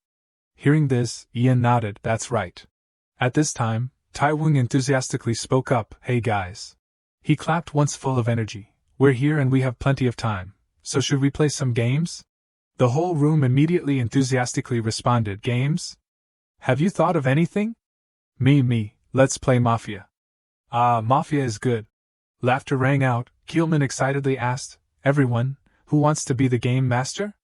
Speaker 1: Hearing this, Ian nodded. "That's right." At this time, Taewon enthusiastically spoke up. "Hey guys." He clapped once, full of energy. "We're here and we have plenty of time, so should we play some games?" The whole room immediately enthusiastically responded. "Games? Have you thought of anything?" Me, let's play Mafia." "Ah, Mafia is good." Laughter rang out. Keelman excitedly asked, "Everyone, who wants to be the game master?"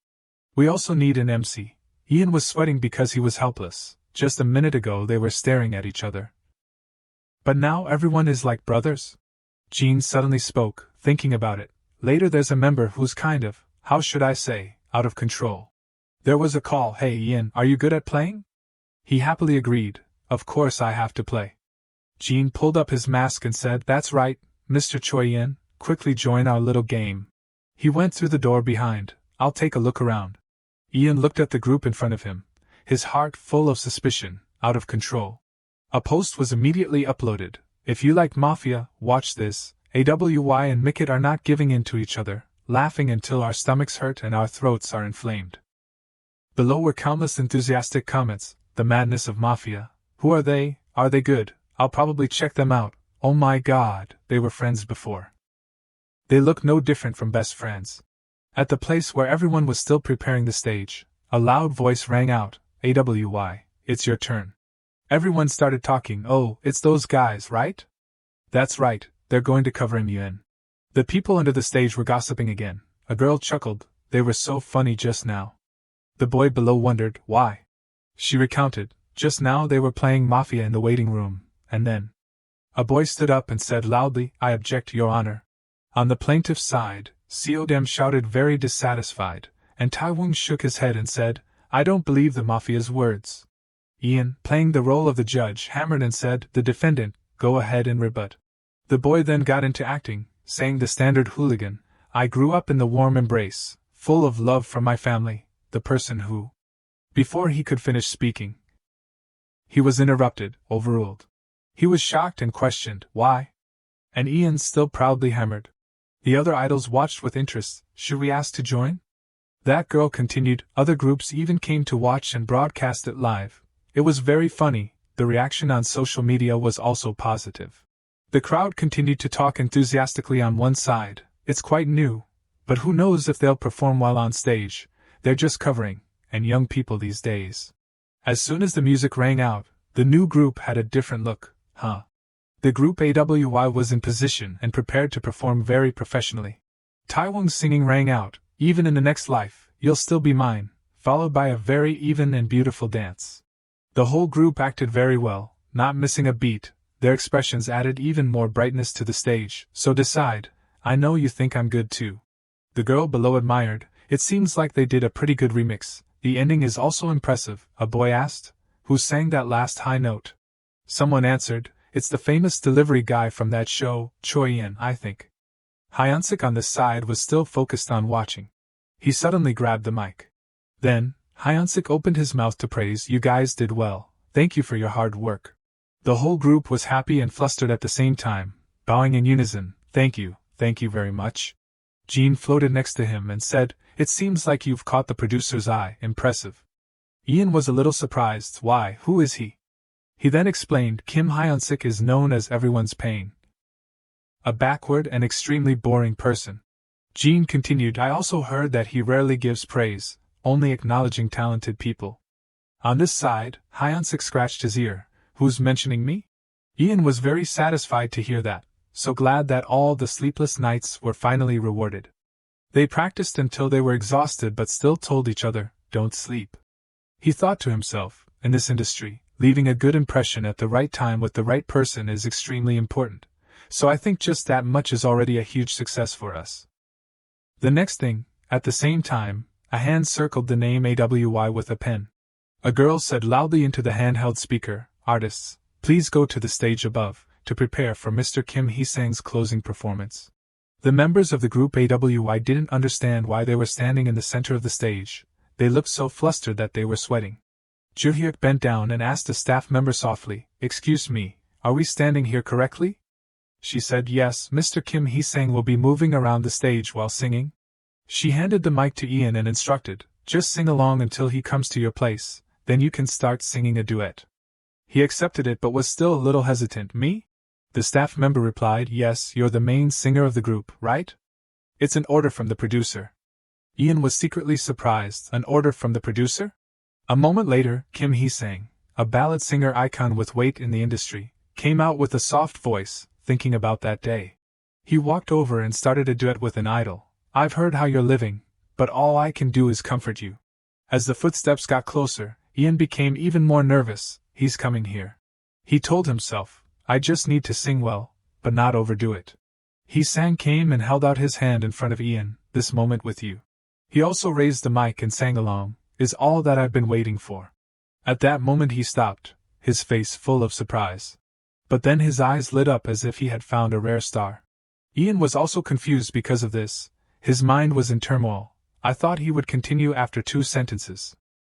Speaker 1: "We also need an MC." Ian was sweating because he was helpless. Just a minute ago they were staring at each other, but now everyone is like brothers. Jean suddenly spoke, thinking about it. "Later there's a member who's kind of, how should I say, out of control." There was a call. "Hey Ian, are you good at playing?" He happily agreed. "Of course I have to play." Jean pulled up his mask and said, "That's right, Mr. Choi Ian, quickly join our little game." He went through the door behind. "I'll take a look around." Ian looked at the group in front of him, his heart full of suspicion, out of control. A post was immediately uploaded. "If you like Mafia, watch this. AWY and Mickett are not giving in to each other, laughing until our stomachs hurt and our throats are inflamed." Below were countless enthusiastic comments. "The madness of Mafia. Who are they? Are they good? I'll probably check them out. Oh my god, they were friends before. They look no different from best friends." At the place where everyone was still preparing the stage, a loud voice rang out. "AWY, it's your turn." Everyone started talking. "Oh, it's those guys, right?" "That's right, they're going to cover Ian." The people under the stage were gossiping again. A girl chuckled. "They were so funny just now." The boy below wondered, why. She recounted, "Just now they were playing Mafia in the waiting room, and then." A boy stood up and said loudly, "I object, Your Honor." On the plaintiff's side, Seodam shouted, very dissatisfied, and Taewon shook his head and said, "I don't believe the Mafia's words." Ian, playing the role of the judge, hammered and said, "The defendant, go ahead and rebut." The boy then got into acting, saying the standard hooligan, "I grew up in the warm embrace, full of love for my family, the person who..." Before he could finish speaking, he was interrupted, overruled. He was shocked and questioned, "Why?" And Ian still proudly hammered. The other idols watched with interest. "Should we ask to join?" That girl continued. Other groups even came to watch and broadcast it live. It was very funny. The reaction on social media was also positive. The crowd continued to talk enthusiastically on one side. "It's quite new, but who knows if they'll perform while on stage, they're just covering, and young people these days." As soon as the music rang out, the new group had a different look. The group AWY was in position and prepared to perform very professionally. Taewon's singing rang out, "Even in the next life, you'll still be mine," followed by a very even and beautiful dance. The whole group acted very well, not missing a beat. Their expressions added even more brightness to the stage. "So decide, I know you think I'm good too." The girl below admired. "It seems like they did a pretty good remix. The ending is also impressive." A boy asked, "Who sang that last high note?" Someone answered, it's the famous delivery guy from that show, Choi-in, I think. Hyunsik on this side was still focused on watching. He suddenly grabbed the mic. Then, Hyunsik opened his mouth to praise, "You guys did well, thank you for your hard work." The whole group was happy and flustered at the same time, bowing in unison, thank you very much." Jean floated next to him and said, "It seems like you've caught the producer's eye, impressive." Ian was a little surprised. "Why, who is he?" He then explained, "Kim Hyunsik is known as everyone's pain. A backward and extremely boring person." Jean continued, "I also heard that he rarely gives praise, only acknowledging talented people." On this side, Hyunsik scratched his ear. "Who's mentioning me?" Ian was very satisfied to hear that, so glad that all the sleepless nights were finally rewarded. They practiced until they were exhausted but still told each other, "Don't sleep." He thought to himself, in this industry, leaving a good impression at the right time with the right person is extremely important, so I think just that much is already a huge success for us. The next thing, at the same time, a hand circled the name AWY with a pen. A girl said loudly into the handheld speaker, "Artists, please go to the stage above, to prepare for Mr. Kim Hee-sang's closing performance." The members of the group AWY didn't understand why they were standing in the center of the stage. They looked so flustered that they were sweating. Joo-hyuk bent down and asked a staff member softly, "Excuse me, are we standing here correctly?" She said, "Yes, Mr. Kim Hee-sang will be moving around the stage while singing." She handed the mic to Ian and instructed, "Just sing along until he comes to your place, then you can start singing a duet." He accepted it but was still a little hesitant. "Me?" The staff member replied, "Yes, you're the main singer of the group, right? It's an order from the producer." Ian was secretly surprised. An order from the producer? A moment later, Kim Hee-sang, a ballad singer icon with weight in the industry, came out with a soft voice, thinking about that day. He walked over and started a duet with an idol. "I've heard how you're living, but all I can do is comfort you." As the footsteps got closer, Ian became even more nervous. "He's coming here," he told himself. "I just need to sing well, but not overdo it." Hee-sang came and held out his hand in front of Ian. "This moment with you." He also raised the mic and sang along, "Is all that I've been waiting for." At that moment he stopped, his face full of surprise. But then his eyes lit up as if he had found a rare star. Ian was also confused because of this. His mind was in turmoil. I thought he would continue after 2 sentences.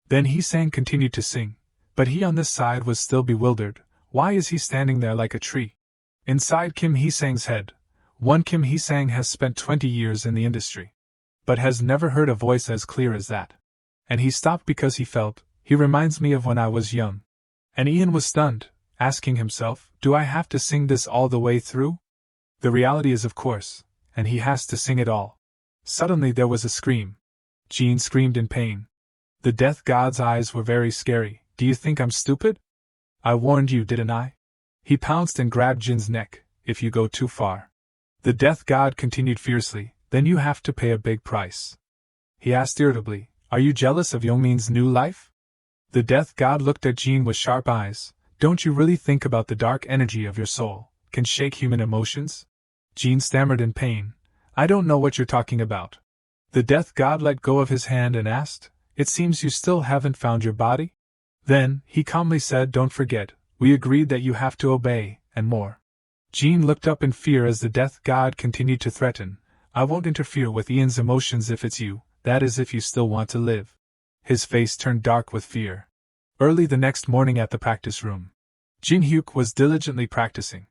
Speaker 1: Then Hee-sang continued to sing, but he on this side was still bewildered. Why is he standing there like a tree? Inside Kim Hee-sang's head, one Kim Hee-sang has spent 20 years in the industry, but has never heard a voice as clear as that. And he stopped because he felt, he reminds me of when I was young. And Ian was stunned, asking himself, do I have to sing this all the way through? The reality is, of course, and he has to sing it all. Suddenly there was a scream. Jean screamed in pain. The death god's eyes were very scary. "Do you think I'm stupid? I warned you, didn't I?" He pounced and grabbed Jin's neck. "If you go too far," the death god continued fiercely, "then you have to pay a big price." He asked irritably, "Are you jealous of Yongmin's new life?" The death god looked at Jean with sharp eyes. "Don't you really think about the dark energy of your soul can shake human emotions?" Jean stammered in pain. "I don't know what you're talking about." The death god let go of his hand and asked, "It seems you still haven't found your body?" Then, he calmly said, "Don't forget, we agreed that you have to obey, and more." Jean looked up in fear as the death god continued to threaten, "I won't interfere with Ian's emotions if it's you, that is if you still want to live." His face turned dark with fear. Early the next morning at the practice room, Jin-hyuk was diligently practicing.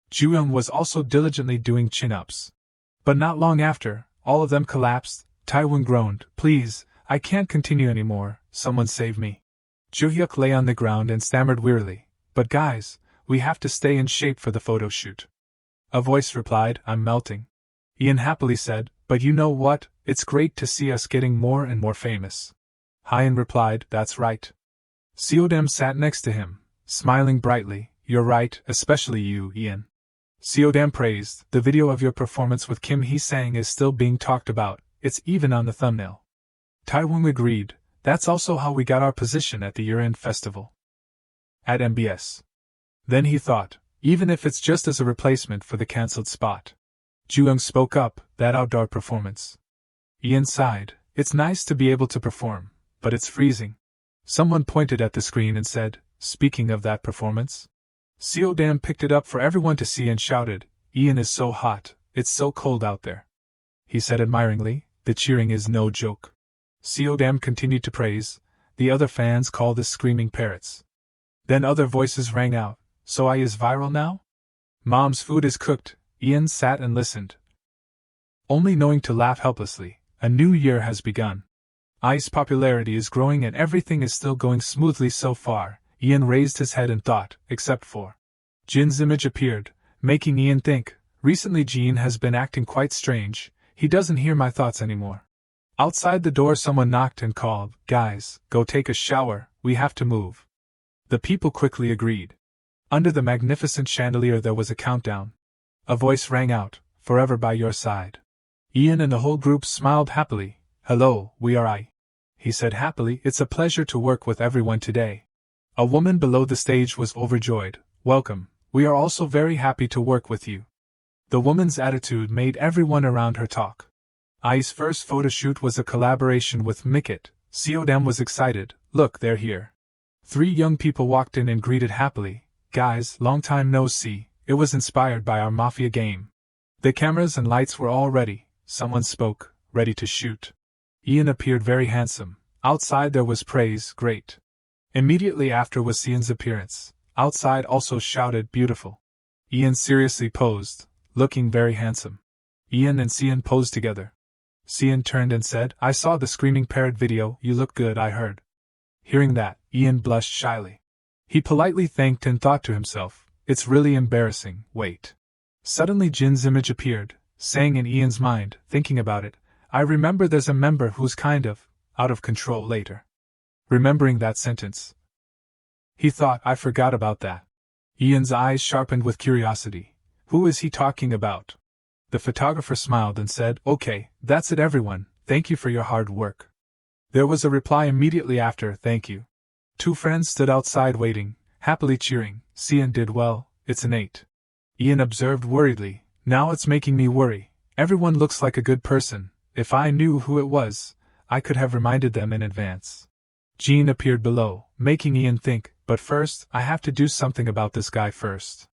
Speaker 1: Ju-young was also diligently doing chin-ups. But not long after, all of them collapsed. Taewon groaned, "Please, I can't continue anymore, someone save me." Joo-hyuk lay on the ground and stammered wearily, "But guys, we have to stay in shape for the photo shoot." A voice replied, "I'm melting." Ian happily said, "But you know what, it's great to see us getting more and more famous." Hyan replied, "That's right." Seodam sat next to him, smiling brightly, "You're right, especially you, Ian." Seodam praised, "The video of your performance with Kim Hee-sang is still being talked about, it's even on the thumbnail." Taewon agreed, "That's also how we got our position at the year-end festival at MBS." Then he thought, even if it's just as a replacement for the cancelled spot. Ju-young spoke up, "That outdoor performance." Ian sighed, "It's nice to be able to perform, but it's freezing." Someone pointed at the screen and said, "Speaking of that performance." Stardom picked it up for everyone to see and shouted, "Ian is so hot, it's so cold out there." He said admiringly, "The cheering is no joke." Stardom continued to praise, "The other fans call this screaming parrots." Then other voices rang out, "So I is viral now? Mom's food is cooked." Ian sat and listened, only knowing to laugh helplessly. A new year has begun. I's popularity is growing and everything is still going smoothly so far. Ian raised his head and thought, except for Jin's image appeared, making Ian think, recently Jin has been acting quite strange, he doesn't hear my thoughts anymore. Outside the door someone knocked and called, "Guys, go take a shower, we have to move." The people quickly agreed. Under the magnificent chandelier there was a countdown. A voice rang out, "Forever by your side." Ian and the whole group smiled happily. "Hello, we are I," he said happily, "it's a pleasure to work with everyone today." A woman below the stage was overjoyed. "Welcome, we are also very happy to work with you." The woman's attitude made everyone around her talk. I's first photo shoot was a collaboration with Mickett. Stardom was excited. "Look, they're here." 3 young people walked in and greeted happily. "Guys, long time no see." It was inspired by our Mafia game. The cameras and lights were all ready. Someone spoke, "Ready to shoot." Ian appeared very handsome. Outside there was praise, "Great." Immediately after was Ian's appearance. Outside also shouted, "Beautiful." Ian seriously posed, looking very handsome. Ian and Cian posed together. Cian turned and said, "I saw the screaming parrot video, you look good, I heard." Hearing that, Ian blushed shyly. He politely thanked and thought to himself, "It's really embarrassing, wait." Suddenly Jin's image appeared, saying in Ian's mind, thinking about it, "I remember there's a member who's kind of out of control later." Remembering that sentence, he thought, "I forgot about that." Ian's eyes sharpened with curiosity. "Who is he talking about?" The photographer smiled and said, "Okay, that's it everyone, thank you for your hard work." There was a reply immediately after, "Thank you." 2 friends stood outside waiting, happily cheering. "Cian did well, it's an 8." Ian observed worriedly, "Now it's making me worry. Everyone looks like a good person. If I knew who it was, I could have reminded them in advance." Jean appeared below, making Ian think, "But first, I have to do something about this guy first."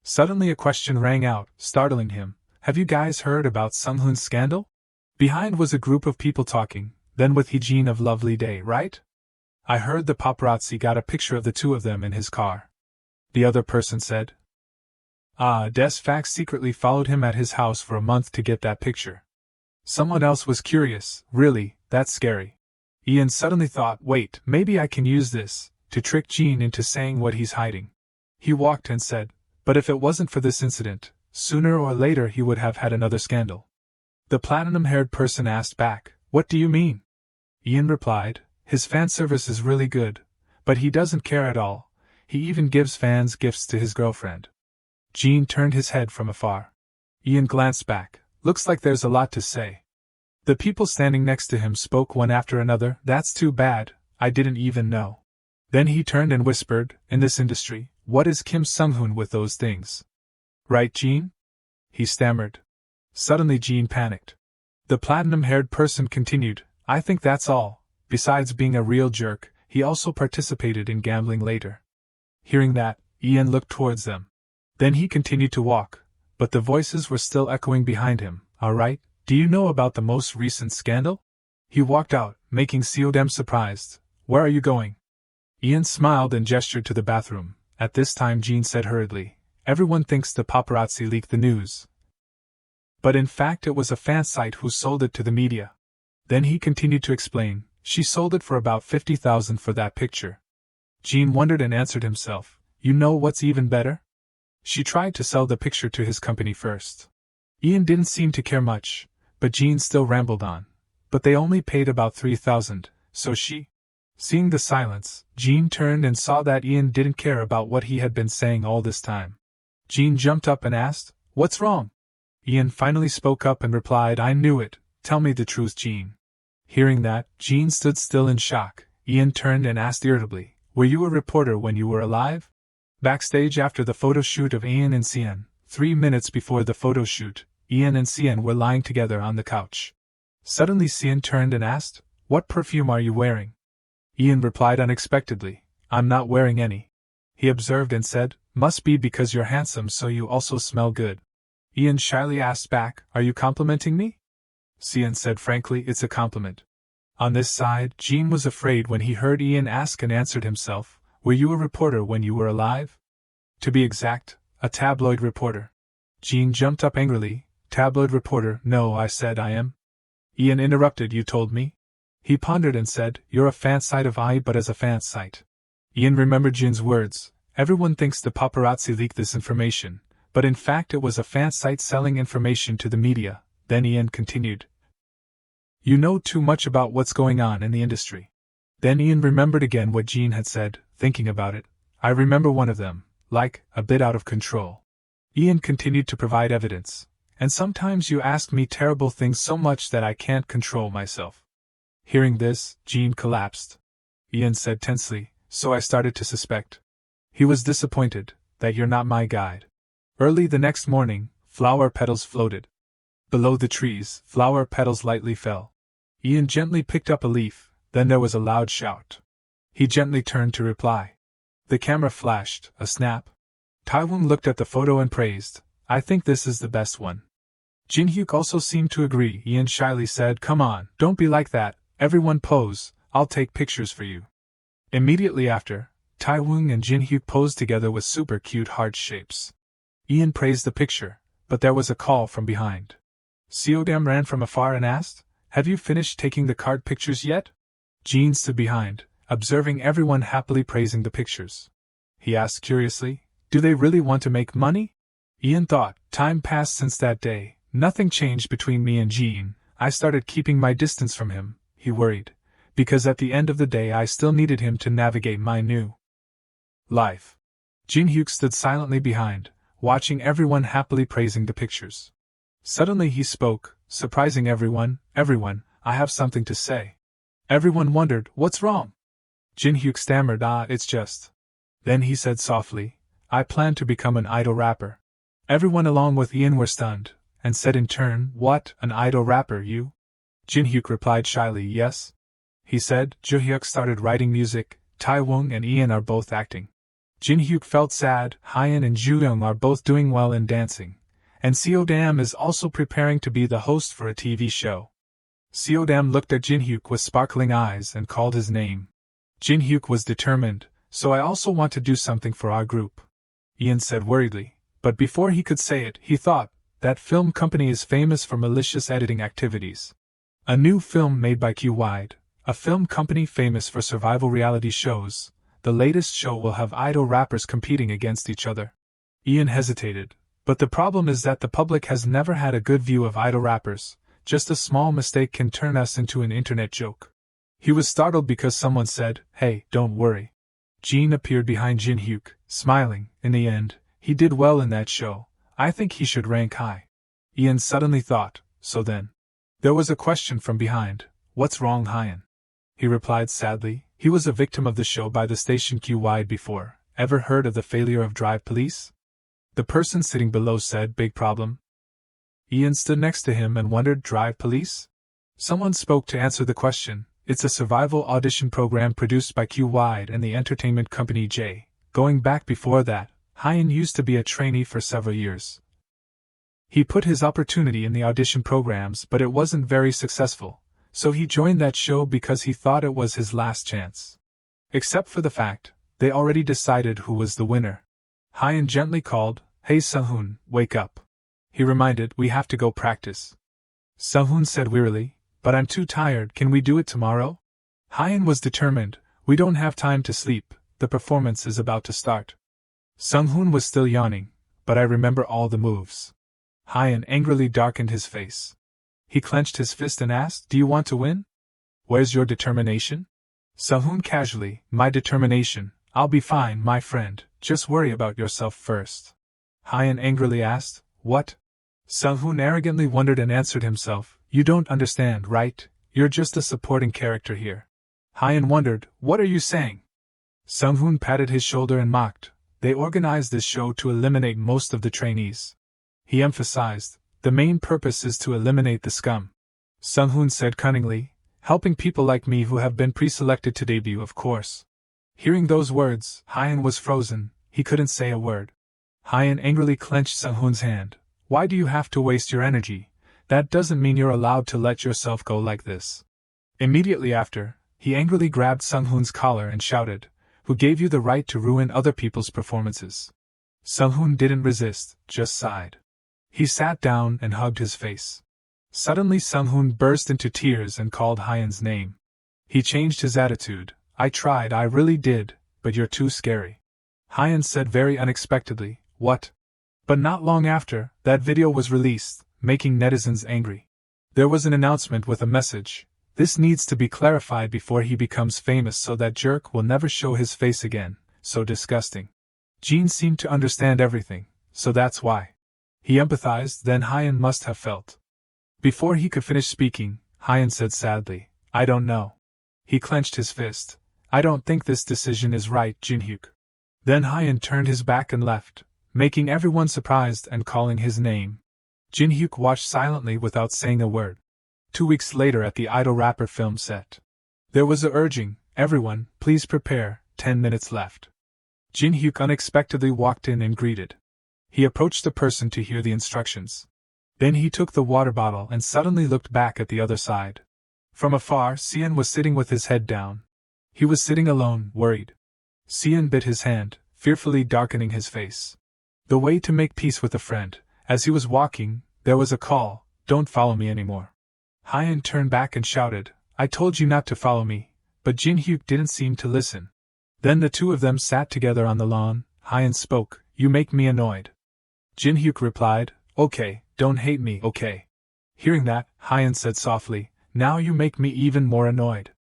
Speaker 1: Suddenly a question rang out, startling him. "Have you guys heard about Sunghoon's scandal?" Behind was a group of people talking, then with Heejin of Lovely Day, right? "I heard the paparazzi got a picture of the 2 of them in his car." The other person said. "Ah, Des Fax secretly followed him at his house for a month to get that picture." Someone else was curious, "Really, that's scary." Ian suddenly thought, "Wait, maybe I can use this to trick Jean into saying what he's hiding." He walked and said, "But if it wasn't for this incident, sooner or later he would have had another scandal." The platinum-haired person asked back, "What do you mean?" Ian replied, "His fan service is really good, but he doesn't care at all. He even gives fans gifts to his girlfriend." Jean turned his head from afar. Ian glanced back. "Looks like there's a lot to say." The people standing next to him spoke one after another. "That's too bad, I didn't even know." Then he turned and whispered, "In this industry, what is Kim Sunghoon with those things? Right, Jean?" he stammered. Suddenly Jean panicked. The platinum-haired person continued, "I think that's all. Besides being a real jerk, he also participated in gambling later." Hearing that, Ian looked towards them. Then he continued to walk, but the voices were still echoing behind him. "All right, do you know about the most recent scandal?" He walked out, making Stardom surprised. "Where are you going?" Ian smiled and gestured to the bathroom. At this time Jean said hurriedly, "Everyone thinks the paparazzi leaked the news. But in fact it was a fan site who sold it to the media." Then he continued to explain, "She sold it for about 50,000 for that picture." Jean wondered and answered himself, "You know what's even better? She tried to sell the picture to his company first." Ian didn't seem to care much, but Jean still rambled on. "But they only paid about 3,000, so she—" Seeing the silence, Jean turned and saw that Ian didn't care about what he had been saying all this time. Jean jumped up and asked, "What's wrong?" Ian finally spoke up and replied, "I knew it. Tell me the truth, Jean." Hearing that, Jean stood still in shock. Ian turned and asked irritably, "Were you a reporter when you were alive?" Backstage after the photo shoot of Ian and Cian, 3 minutes before the photo shoot, Ian and Cian were lying together on the couch. Suddenly Cian turned and asked, "What perfume are you wearing?" Ian replied unexpectedly, "I'm not wearing any." He observed and said, Must be because you're handsome, so you also smell good. Ian shyly asked back, are you complimenting me? Ian said frankly, it's a compliment. On this side, Jean was afraid when he heard Ian ask and answered himself, were you a reporter when you were alive? To be exact, a tabloid reporter. Jean jumped up angrily, tabloid reporter, no, I said I am. Ian interrupted, you told me? He pondered and said, you're a fan site of I but as a fan site. Ian remembered Jean's words, everyone thinks the paparazzi leaked this information, but in fact it was a fan site selling information to the media. Then Ian continued, you know too much about what's going on in the industry. Then Ian remembered again what Jean had said, thinking about it, I remember one of them, like, a bit out of control. Ian continued to provide evidence, and sometimes you ask me terrible things so much that I can't control myself. Hearing this, Jean collapsed. Ian said tensely, so I started to suspect. He was disappointed, that you're not my guide. Early the next morning, flower petals floated. Below the trees, flower petals lightly fell. Ian gently picked up a leaf, then there was a loud shout. He gently turned to reply. The camera flashed, a snap. Taewon looked at the photo and praised, I think this is the best one. Jin-hyuk also seemed to agree. Ian shyly said, come on, don't be like that, everyone pose, I'll take pictures for you. Immediately after, Taewon and Jin-hyuk posed together with super cute heart shapes. Ian praised the picture, but there was a call from behind. Seodam ran from afar and asked, have you finished taking the card pictures yet? Jean stood behind, observing everyone happily praising the pictures. He asked curiously, do they really want to make money? Ian thought, time passed since that day, nothing changed between me and Jean, I started keeping my distance from him, he worried, because at the end of the day I still needed him to navigate my new life. Jin-hyuk stood silently behind, watching everyone happily praising the pictures. Suddenly he spoke, surprising everyone, I have something to say. Everyone wondered, what's wrong? Jin-hyuk stammered, it's just. Then he said softly, I plan to become an idol rapper. Everyone along with Ian were stunned, and said in turn, what, an idol rapper you? Jin-hyuk replied shyly, yes. He said, Jo-hyuk started writing music, Taewon and Ian are both acting. Jin-hyuk felt sad, Hyun and Joo-young are both doing well in dancing. And Seodam is also preparing to be the host for a TV show. Seodam looked at Jin-hyuk with sparkling eyes and called his name. Jin-hyuk was determined, so I also want to do something for our group. Ian said worriedly, but before he could say it, he thought, that film company is famous for malicious editing activities. A new film made by Q-Wide, a film company famous for survival reality shows, the latest show will have idol rappers competing against each other. Ian hesitated. But the problem is that the public has never had a good view of idol rappers, just a small mistake can turn us into an internet joke. He was startled because someone said, hey, don't worry. Jean appeared behind Jin-hyuk, smiling, in the end, he did well in that show, I think he should rank high. Ian suddenly thought, so then. There was a question from behind, what's wrong Hyun? He replied sadly, he was a victim of the show by the station Q-Wide before, ever heard of the failure of Drive Police? The person sitting below said, big problem. Ian stood next to him and wondered, Drive Police? Someone spoke to answer the question, it's a survival audition program produced by Q-Wide and the entertainment company J. Going back before that, Hyun used to be a trainee for several years. He put his opportunity in the audition programs but it wasn't very successful, so he joined that show because he thought it was his last chance. Except for the fact, they already decided who was the winner. Hyun gently called, hey Sehun, wake up. He reminded, we have to go practice. Sehun said wearily, but I'm too tired, can we do it tomorrow? Hyun was determined, we don't have time to sleep, the performance is about to start. Sehun was still yawning, but I remember all the moves. Hyun angrily darkened his face. He clenched his fist and asked, do you want to win? Where's your determination? Sehun casually, my determination, I'll be fine my friend, just worry about yourself first. Hyun angrily asked, what? Sehun arrogantly wondered and answered himself, you don't understand, right? You're just a supporting character here. Hyun wondered, what are you saying? Sehun patted his shoulder and mocked, they organized this show to eliminate most of the trainees. He emphasized, the main purpose is to eliminate the scum. Sehun said cunningly, helping people like me who have been pre-selected to debut of course. Hearing those words, Hyun was frozen. he couldn't say a word. Hyen angrily clenched Sung-hoon's hand. Why do you have to waste your energy? That doesn't mean you're allowed to let yourself go like this. Immediately after, he angrily grabbed Sung-hoon's collar and shouted, Who gave you the right to ruin other people's performances? Sung-hoon didn't resist, just sighed. He sat down and hugged his face. Suddenly Sung-hoon burst into tears and called Hyen's name. He changed his attitude. I tried, I really did, but you're too scary. Hyen said very unexpectedly, What? But not long after, that video was released, making netizens angry. There was an announcement with a message. This needs to be clarified before he becomes famous so that jerk will never show his face again, so disgusting. Jin seemed to understand everything, so that's why. He empathized, then Hyen must have felt. Before he could finish speaking, Hyen said sadly, I don't know. He clenched his fist. I don't think this decision is right, Jin-hyuk. Then Hyen turned his back and left, making everyone surprised and calling his name. Jin-hyuk watched silently without saying a word. 2 weeks later at the idol rapper film set. There was a urging, everyone, please prepare, 10 minutes left. Jin-hyuk unexpectedly walked in and greeted. He approached the person to hear the instructions. Then he took the water bottle and suddenly looked back at the other side. From afar, Sian was sitting with his head down. He was sitting alone, worried. Sian bit his hand, fearfully darkening his face. The way to make peace with a friend. As he was walking, there was a call, Don't follow me anymore. Hyen turned back and shouted, I told you not to follow me, but Jin-hyuk didn't seem to listen. Then the two of them sat together on the lawn. Hyen spoke, You make me annoyed. Jin-hyuk replied, Okay, don't hate me, okay. Hearing that, Hyen said softly, Now you make me even more annoyed.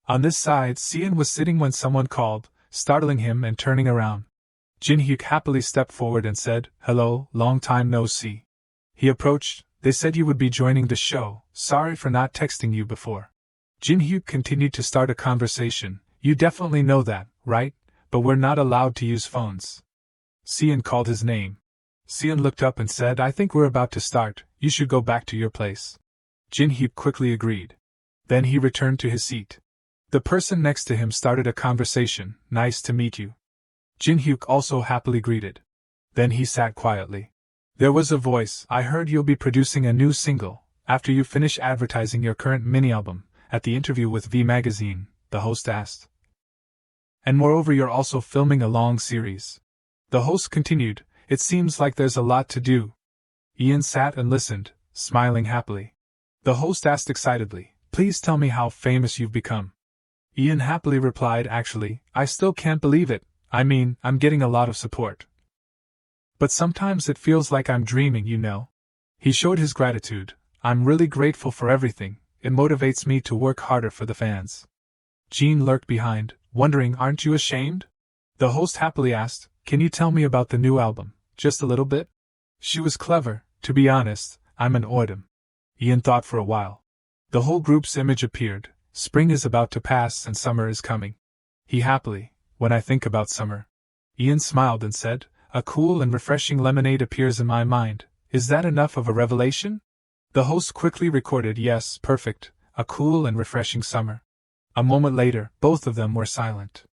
Speaker 1: On this side, Sian was sitting when someone called, startling him and turning around. Jin-hyuk happily stepped forward and said, Hello, long time no see. He approached. They said you would be joining the show, sorry for not texting you before. Jin-hyuk continued to start a conversation, You definitely know that, right? But we're not allowed to use phones. Sian called his name. Sian looked up and said, I think we're about to start, you should go back to your place. Jin-hyuk quickly agreed. Then he returned to his seat. The person next to him started a conversation, Nice to meet you. Jin-hyuk also happily greeted. Then he sat quietly. There was a voice, I heard you'll be producing a new single, after you finish advertising your current mini-album. At the interview with V Magazine, the host asked. And moreover you're also filming a long series. The host continued, It seems like there's a lot to do. Ian sat and listened, smiling happily. The host asked excitedly, Please tell me how famous you've become. Ian happily replied, Actually, I still can't believe it, I mean, I'm getting a lot of support. But sometimes it feels like I'm dreaming, you know. He showed his gratitude, I'm really grateful for everything, it motivates me to work harder for the fans. Jean lurked behind, wondering, Aren't you ashamed? The host happily asked, Can you tell me about the new album, just a little bit? She was clever, to be honest, I'm an oidum. Ian thought for a while. The whole group's image appeared, spring is about to pass and summer is coming. He happily, When I think about summer. Ian smiled and said, A cool and refreshing lemonade appears in my mind, is that enough of a revelation? The host quickly recorded, Yes, perfect, a cool and refreshing summer. A moment later, both of them were silent.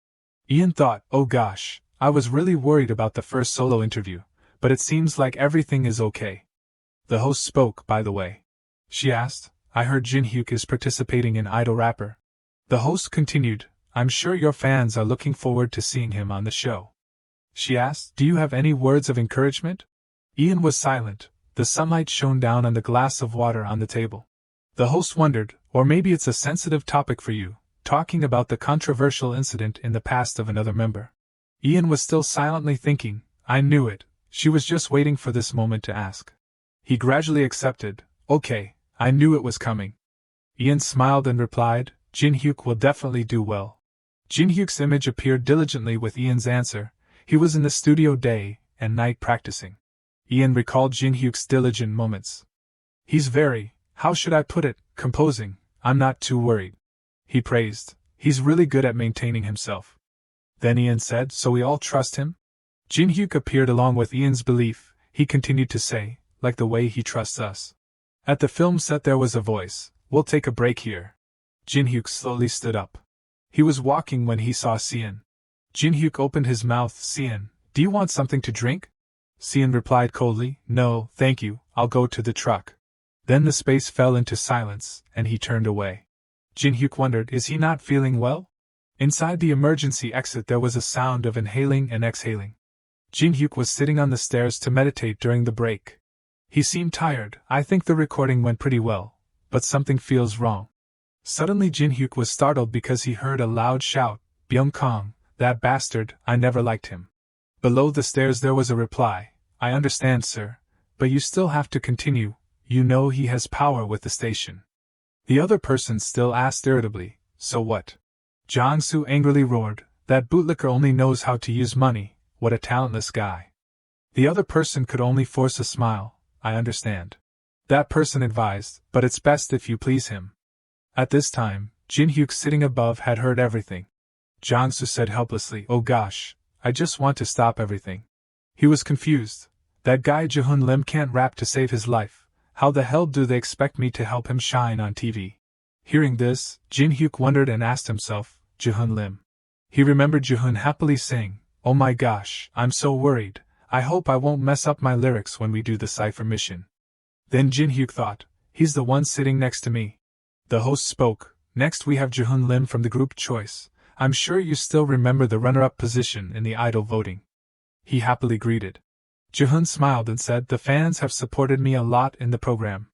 Speaker 1: Ian thought, Oh gosh, I was really worried about the first solo interview, but it seems like everything is okay. The host spoke, by the way. She asked, I heard Jin-hyuk is participating in Idol Rapper. The host continued, I'm sure your fans are looking forward to seeing him on the show. She asked, Do you have any words of encouragement? Ian was silent. The sunlight shone down on the glass of water on the table. The host wondered, or maybe it's a sensitive topic for you, talking about the controversial incident in the past of another member. Ian was still silently thinking, I knew it, she was just waiting for this moment to ask. He gradually accepted, Okay, I knew it was coming. Ian smiled and replied, Jin-hyuk will definitely do well. Jin-hyuk's image appeared diligently with Ian's answer. He was in the studio day and night practicing. Ian recalled Jin-hyuk's diligent moments. He's very, how should I put it, composing, I'm not too worried. He praised, he's really good at maintaining himself. Then Ian said, So we all trust him? Jin-hyuk appeared along with Ian's belief, he continued to say, like the way he trusts us. At the film set there was a voice, We'll take a break here. Jin-hyuk slowly stood up. He was walking when he saw Sian. Jin-hyuk opened his mouth, Sian, Do you want something to drink? Seon replied coldly, No, thank you, I'll go to the truck. Then the space fell into silence, and he turned away. Jin-hyuk wondered, is he not feeling well? Inside the emergency exit there was a sound of inhaling and exhaling. Jin-hyuk was sitting on the stairs to meditate during the break. He seemed tired. I think the recording went pretty well, but something feels wrong. Suddenly Jin-hyuk was startled because he heard a loud shout, Byung-kong, that bastard, I never liked him. Below the stairs there was a reply, I understand, sir, but you still have to continue, you know he has power with the station. The other person still asked irritably, so what? Jang-soo angrily roared, that bootlicker only knows how to use money, what a talentless guy. The other person could only force a smile, I understand. That person advised, but it's best if you please him. At this time, Jin-hyuk sitting above had heard everything. Jang-soo said helplessly, oh gosh, I just want to stop everything. He was confused. That guy Jaehoon Lim can't rap to save his life. How the hell do they expect me to help him shine on TV? Hearing this, Jin-hyuk wondered and asked himself, Jaehoon Lim. He remembered Jaehoon happily saying, oh my gosh, I'm so worried, I hope I won't mess up my lyrics when we do the cipher mission. Then Jin-hyuk thought, he's the one sitting next to me. The host spoke, next we have Jaehoon Lim from the group choice. I'm sure you still remember the runner-up position in the idol voting. He happily greeted. Jaehoon smiled and said, the fans have supported me a lot in the program.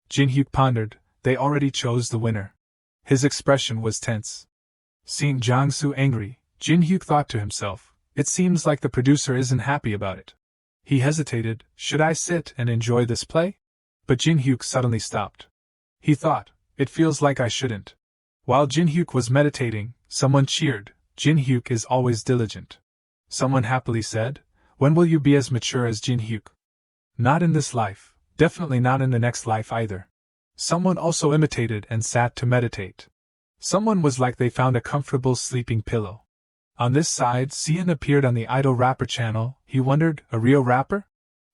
Speaker 1: Jin-hyuk pondered, they already chose the winner. His expression was tense. Seeing Jang-soo angry, Jin-hyuk thought to himself, it seems like the producer isn't happy about it. He hesitated, should I sit and enjoy this play? But Jin-hyuk suddenly stopped. He thought, it feels like I shouldn't. While Jin-hyuk was meditating, someone cheered, Jin-hyuk is always diligent. Someone happily said, when will you be as mature as Jin-hyuk? Not in this life, definitely not in the next life either. Someone also imitated and sat to meditate. Someone was like they found a comfortable sleeping pillow. On this side, Seon appeared on the Idol Rapper channel. He wondered, a real rapper?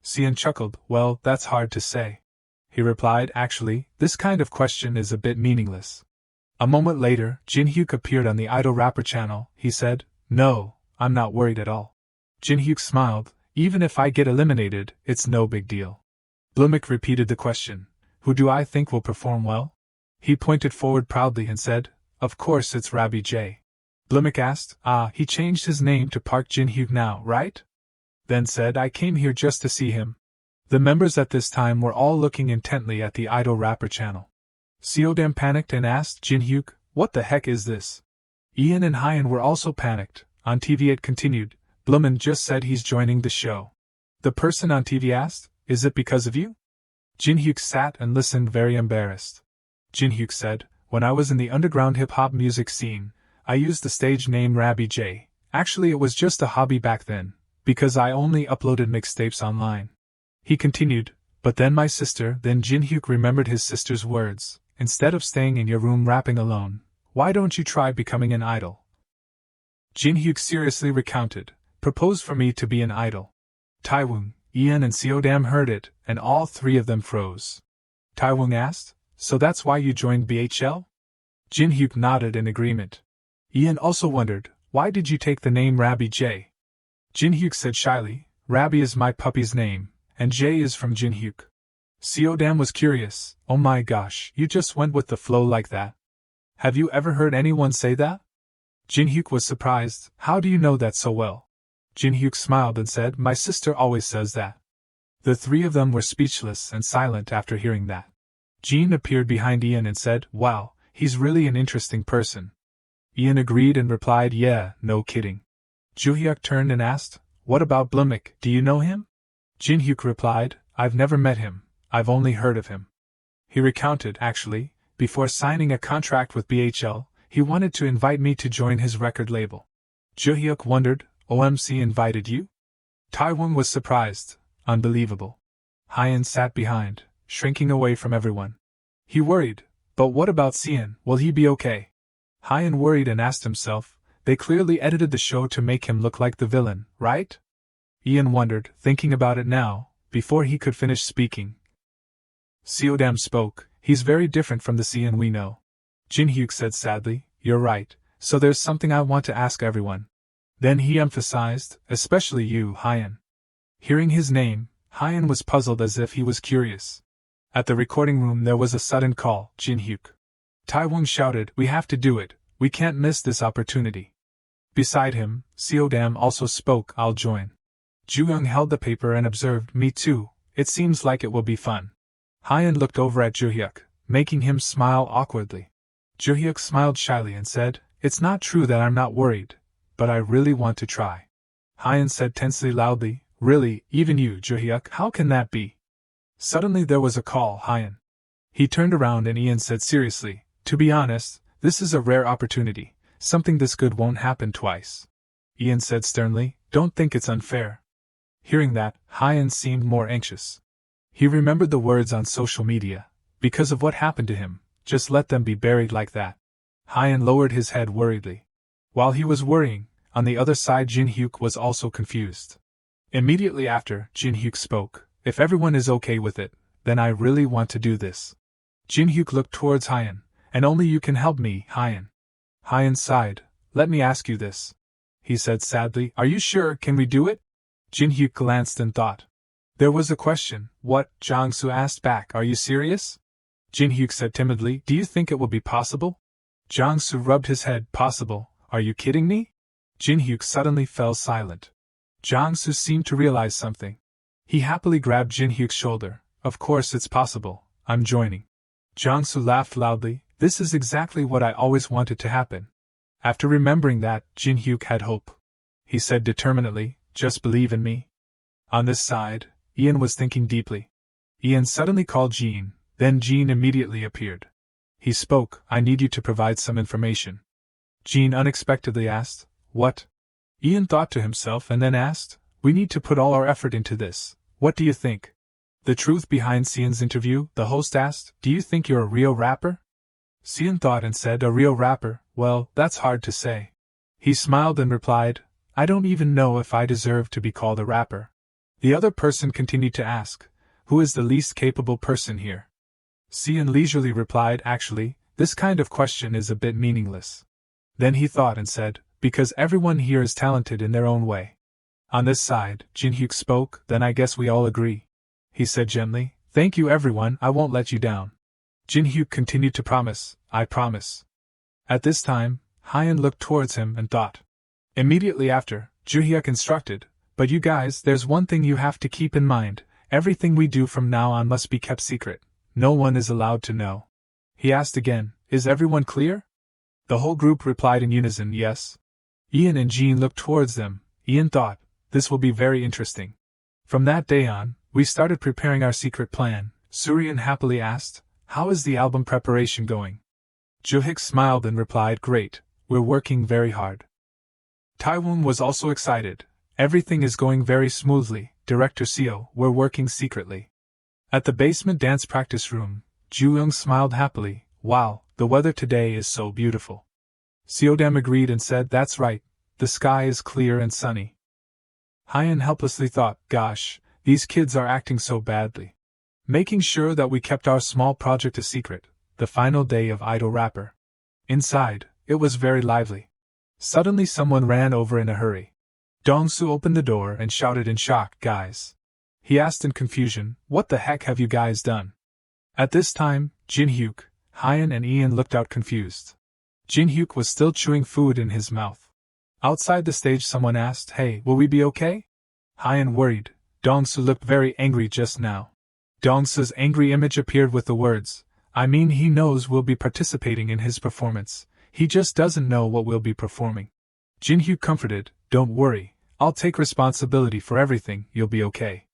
Speaker 1: Seon chuckled, well, that's hard to say. He replied, actually, this kind of question is a bit meaningless. A moment later, Jin-hyuk appeared on the Idol Rapper channel. He said, no, I'm not worried at all. Jin-hyuk smiled, even if I get eliminated, it's no big deal. Blumik repeated the question, who do I think will perform well? He pointed forward proudly and said, of course it's Rabbi J. Blumik asked, he changed his name to Park Jin-hyuk now, right? Then said, I came here just to see him. The members at this time were all looking intently at the Idol Rapper channel. Seodam panicked and asked Jin-hyuk, what the heck is this? Ian and Hyun were also panicked. On TV it continued, Bloomin just said he's joining the show. The person on TV asked, is it because of you? Jin-hyuk sat and listened very embarrassed. Jin-hyuk said, when I was in the underground hip-hop music scene, I used the stage name Rabbi J. Actually it was just a hobby back then, because I only uploaded mixtapes online. He continued, but then my sister, then Jin-hyuk remembered his sister's words, instead of staying in your room rapping alone, why don't you try becoming an idol? Jin-hyuk seriously recounted, proposed for me to be an idol. Taewon, Ian and Seodam heard it, and all three of them froze. Taewon asked, so that's why you joined BHL? Jin-hyuk nodded in agreement. Ian also wondered, why did you take the name Rabbi J? Jin-hyuk said shyly, Rabbi is my puppy's name, and J is from Jin-hyuk. Seodam was curious, oh my gosh, you just went with the flow like that. Have you ever heard anyone say that? Jin-hyuk was surprised, how do you know that so well? Jin-hyuk smiled and said, my sister always says that. The three of them were speechless and silent after hearing that. Jin appeared behind Ian and said, wow, he's really an interesting person. Ian agreed and replied, yeah, no kidding. Joohyuk turned and asked, what about Blumik, do you know him? Jin-hyuk replied, I've never met him, I've only heard of him. He recounted, actually, before signing a contract with BHL, he wanted to invite me to join his record label. Joohyuk wondered, OMC invited you? Taewon was surprised, unbelievable. Hyun sat behind, shrinking away from everyone. He worried, but what about Seon, will he be okay? Hyun worried and asked himself, they clearly edited the show to make him look like the villain, right? Ian wondered, thinking about it now, before he could finish speaking. Seodam spoke, he's very different from the Seon we know. Jin-hyuk said sadly, you're right, so there's something I want to ask everyone. Then he emphasized, especially you, Hyan. Hearing his name, Hyan was puzzled as if he was curious. At the recording room there was a sudden call, Jin-hyuk. Taewon shouted, we have to do it, we can't miss this opportunity. Beside him, Seodam also spoke, I'll join. Ju-young held the paper and observed, me too, it seems like it will be fun. Hyan looked over at Ju-hyuk, making him smile awkwardly. Ju-hyuk smiled shyly and said, it's not true that I'm not worried, but I really want to try. Hyan said tensely loudly, really, even you, Ju-hyuk, how can that be? Suddenly there was a call, Hyan. He turned around and Ian said seriously, to be honest, this is a rare opportunity, something this good won't happen twice. Ian said sternly, don't think it's unfair. Hearing that, Hyan seemed more anxious. He remembered the words on social media, because of what happened to him, just let them be buried like that. Hyan lowered his head worriedly. While he was worrying, on the other side Jin-hyuk was also confused. Immediately after, Jin-hyuk spoke, if everyone is okay with it, then I really want to do this. Jin-hyuk looked towards Hyan, and only you can help me, Hyan. Hyan sighed, let me ask you this. He said sadly, are you sure, can we do it? Jin-hyuk glanced and thought. There was a question, what? Jang-soo asked back, are you serious? Jin-hyuk said timidly, do you think it will be possible? Jang-soo rubbed his head, possible, are you kidding me? Jin-hyuk suddenly fell silent. Jang-soo seemed to realize something. He happily grabbed Jin-hyuk's shoulder, of course it's possible, I'm joining. Jang-soo laughed loudly, this is exactly what I always wanted to happen. After remembering that, Jin-hyuk had hope. He said determinedly, just believe in me. On this side, Ian was thinking deeply. Ian suddenly called Jean, then Jean immediately appeared. He spoke, I need you to provide some information. Jean unexpectedly asked, what? Ian thought to himself and then asked, we need to put all our effort into this, what do you think? The truth behind Sian's interview, the host asked, do you think you're a real rapper? Sian thought and said, a real rapper, well, that's hard to say. He smiled and replied, I don't even know if I deserve to be called a rapper. The other person continued to ask, who is the least capable person here? Sian leisurely replied, actually, this kind of question is a bit meaningless. Then he thought and said, because everyone here is talented in their own way. On this side, Jin-hyuk spoke, then I guess we all agree. He said gently, thank you everyone, I won't let you down. Jin-hyuk continued to promise, I promise. At this time, Hyan looked towards him and thought. Immediately after, Ju-hyuk instructed, but you guys, there's one thing you have to keep in mind, everything we do from now on must be kept secret, no one is allowed to know. He asked again, is everyone clear? The whole group replied in unison, yes. Ian and Jean looked towards them. Ian thought, this will be very interesting. From that day on, we started preparing our secret plan. Suryan happily asked, how is the album preparation going? Ju-hyuk smiled and replied, great, we're working very hard. Taewon was also excited, everything is going very smoothly, Director Seo, we're working secretly. At the basement dance practice room, Ju-young smiled happily, wow, the weather today is so beautiful. Seodam agreed and said, that's right, the sky is clear and sunny. Hyan helplessly thought, gosh, these kids are acting so badly. Making sure that we kept our small project a secret, the final day of Idol Rapper. Inside, it was very lively. Suddenly someone ran over in a hurry. Dong-soo opened the door and shouted in shock, guys. He asked in confusion, what the heck have you guys done? At this time, Jin-hyuk, Hyan and Ian looked out confused. Jin-hyuk was still chewing food in his mouth. Outside the stage someone asked, hey, will we be okay? Hyan worried. Dong-soo looked very angry just now. Dong-soo's angry image appeared with the words, I mean he knows we'll be participating in his performance, he just doesn't know what we'll be performing. Jin-hyuk comforted, don't worry, I'll take responsibility for everything, you'll be okay.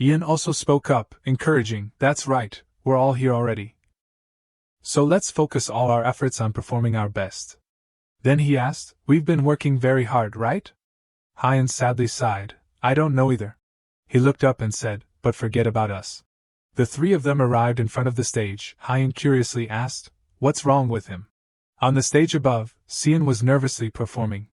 Speaker 1: Ian also spoke up, encouraging, that's right, we're all here already. So let's focus all our efforts on performing our best. Then he asked, we've been working very hard, right? Hyan sadly sighed, I don't know either. He looked up and said, but forget about us. The three of them arrived in front of the stage. Hyan curiously asked, what's wrong with him? On the stage above, Sian was nervously performing.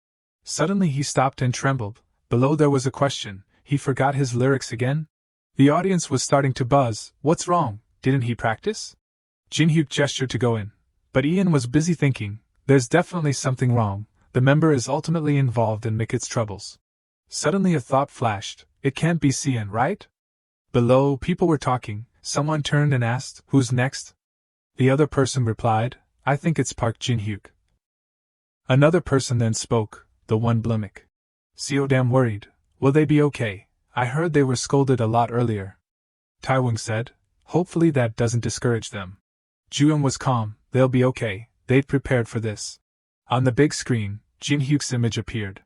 Speaker 1: Suddenly he stopped and trembled. Below there was a question, he forgot his lyrics again? The audience was starting to buzz, what's wrong, didn't he practice? Jin-hyuk gestured to go in, but Ian was busy thinking, there's definitely something wrong, The member is ultimately involved in Mikit's troubles. Suddenly a thought flashed, it can't be Cian, right? Below, people were talking. Someone turned and asked, who's next? The other person replied, I think it's Park Jin-hyuk. Another person then spoke, the one Blumik. Seodam worried, will they be okay? I heard they were scolded a lot earlier. Taiwung said, hopefully that doesn't discourage them. Juyoung was calm, they'll be okay, they'd prepared for this. On the big screen, Jin-hyuk's image appeared.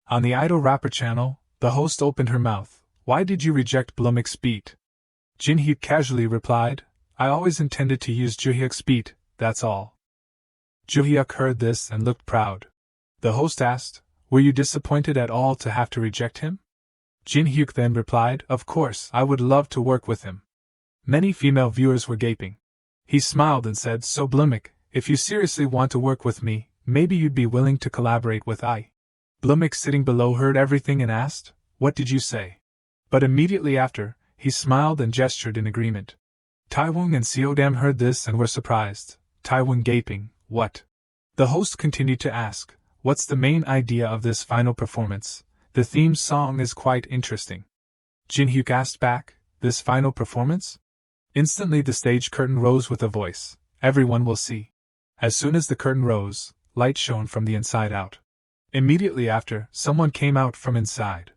Speaker 1: On the Idol Rapper channel, the host opened her mouth, why did you reject Blumik's beat? Jin-hyuk casually replied, I always intended to use Juhyuk's beat, that's all. Juhyuk heard this and looked proud. The host asked, were you disappointed at all to have to reject him? Jin-hyuk then replied, of course, I would love to work with him. Many female viewers were gaping. He smiled and said, so Blumik, if you seriously want to work with me, maybe you'd be willing to collaborate with I. Blumik sitting below heard everything and asked, what did you say? But immediately after, he smiled and gestured in agreement. Taiwung and Seodam heard this and were surprised, Taiwung gaping, what? The host continued to ask, what's the main idea of this final performance? The theme song is quite interesting. Jin-hyuk asked back, this final performance? Instantly the stage curtain rose with a voice, everyone will see. As soon as the curtain rose, light shone from the inside out. Immediately after, someone came out from inside.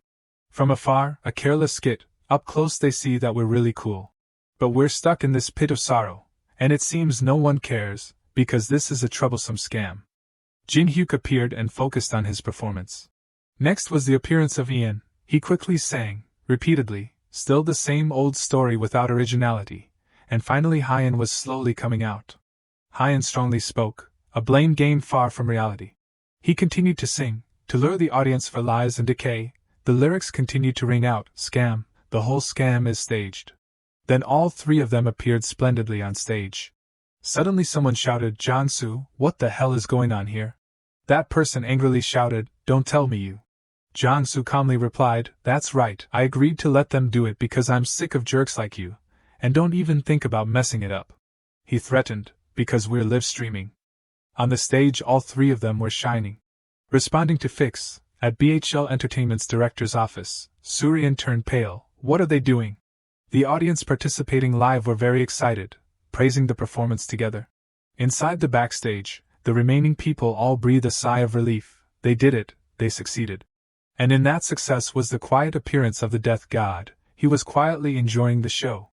Speaker 1: From afar, a careless skit, up close they see that we're really cool. But we're stuck in this pit of sorrow, and it seems no one cares, because this is a troublesome scam. Jin-hyuk appeared and focused on his performance. Next was the appearance of Ian. He quickly sang, repeatedly, still the same old story without originality, and finally Hyan was slowly coming out. Hyan strongly spoke, a blame game far from reality. He continued to sing, to lure the audience for lies and decay. The lyrics continued to ring out, scam, the whole scam is staged. Then all three of them appeared splendidly on stage. Suddenly someone shouted, Jansu, what the hell is going on here? That person angrily shouted, don't tell me you. Jansu calmly replied, that's right, I agreed to let them do it because I'm sick of jerks like you, and don't even think about messing it up. He threatened, because we're live streaming. On the stage all three of them were shining. Responding to Fix, at BHL Entertainment's director's office, Suryan turned pale, what are they doing? The audience participating live were very excited, praising the performance together. Inside the backstage, the remaining people all breathed a sigh of relief, they did it, they succeeded. And in that success was the quiet appearance of the Death God, he was quietly enjoying the show.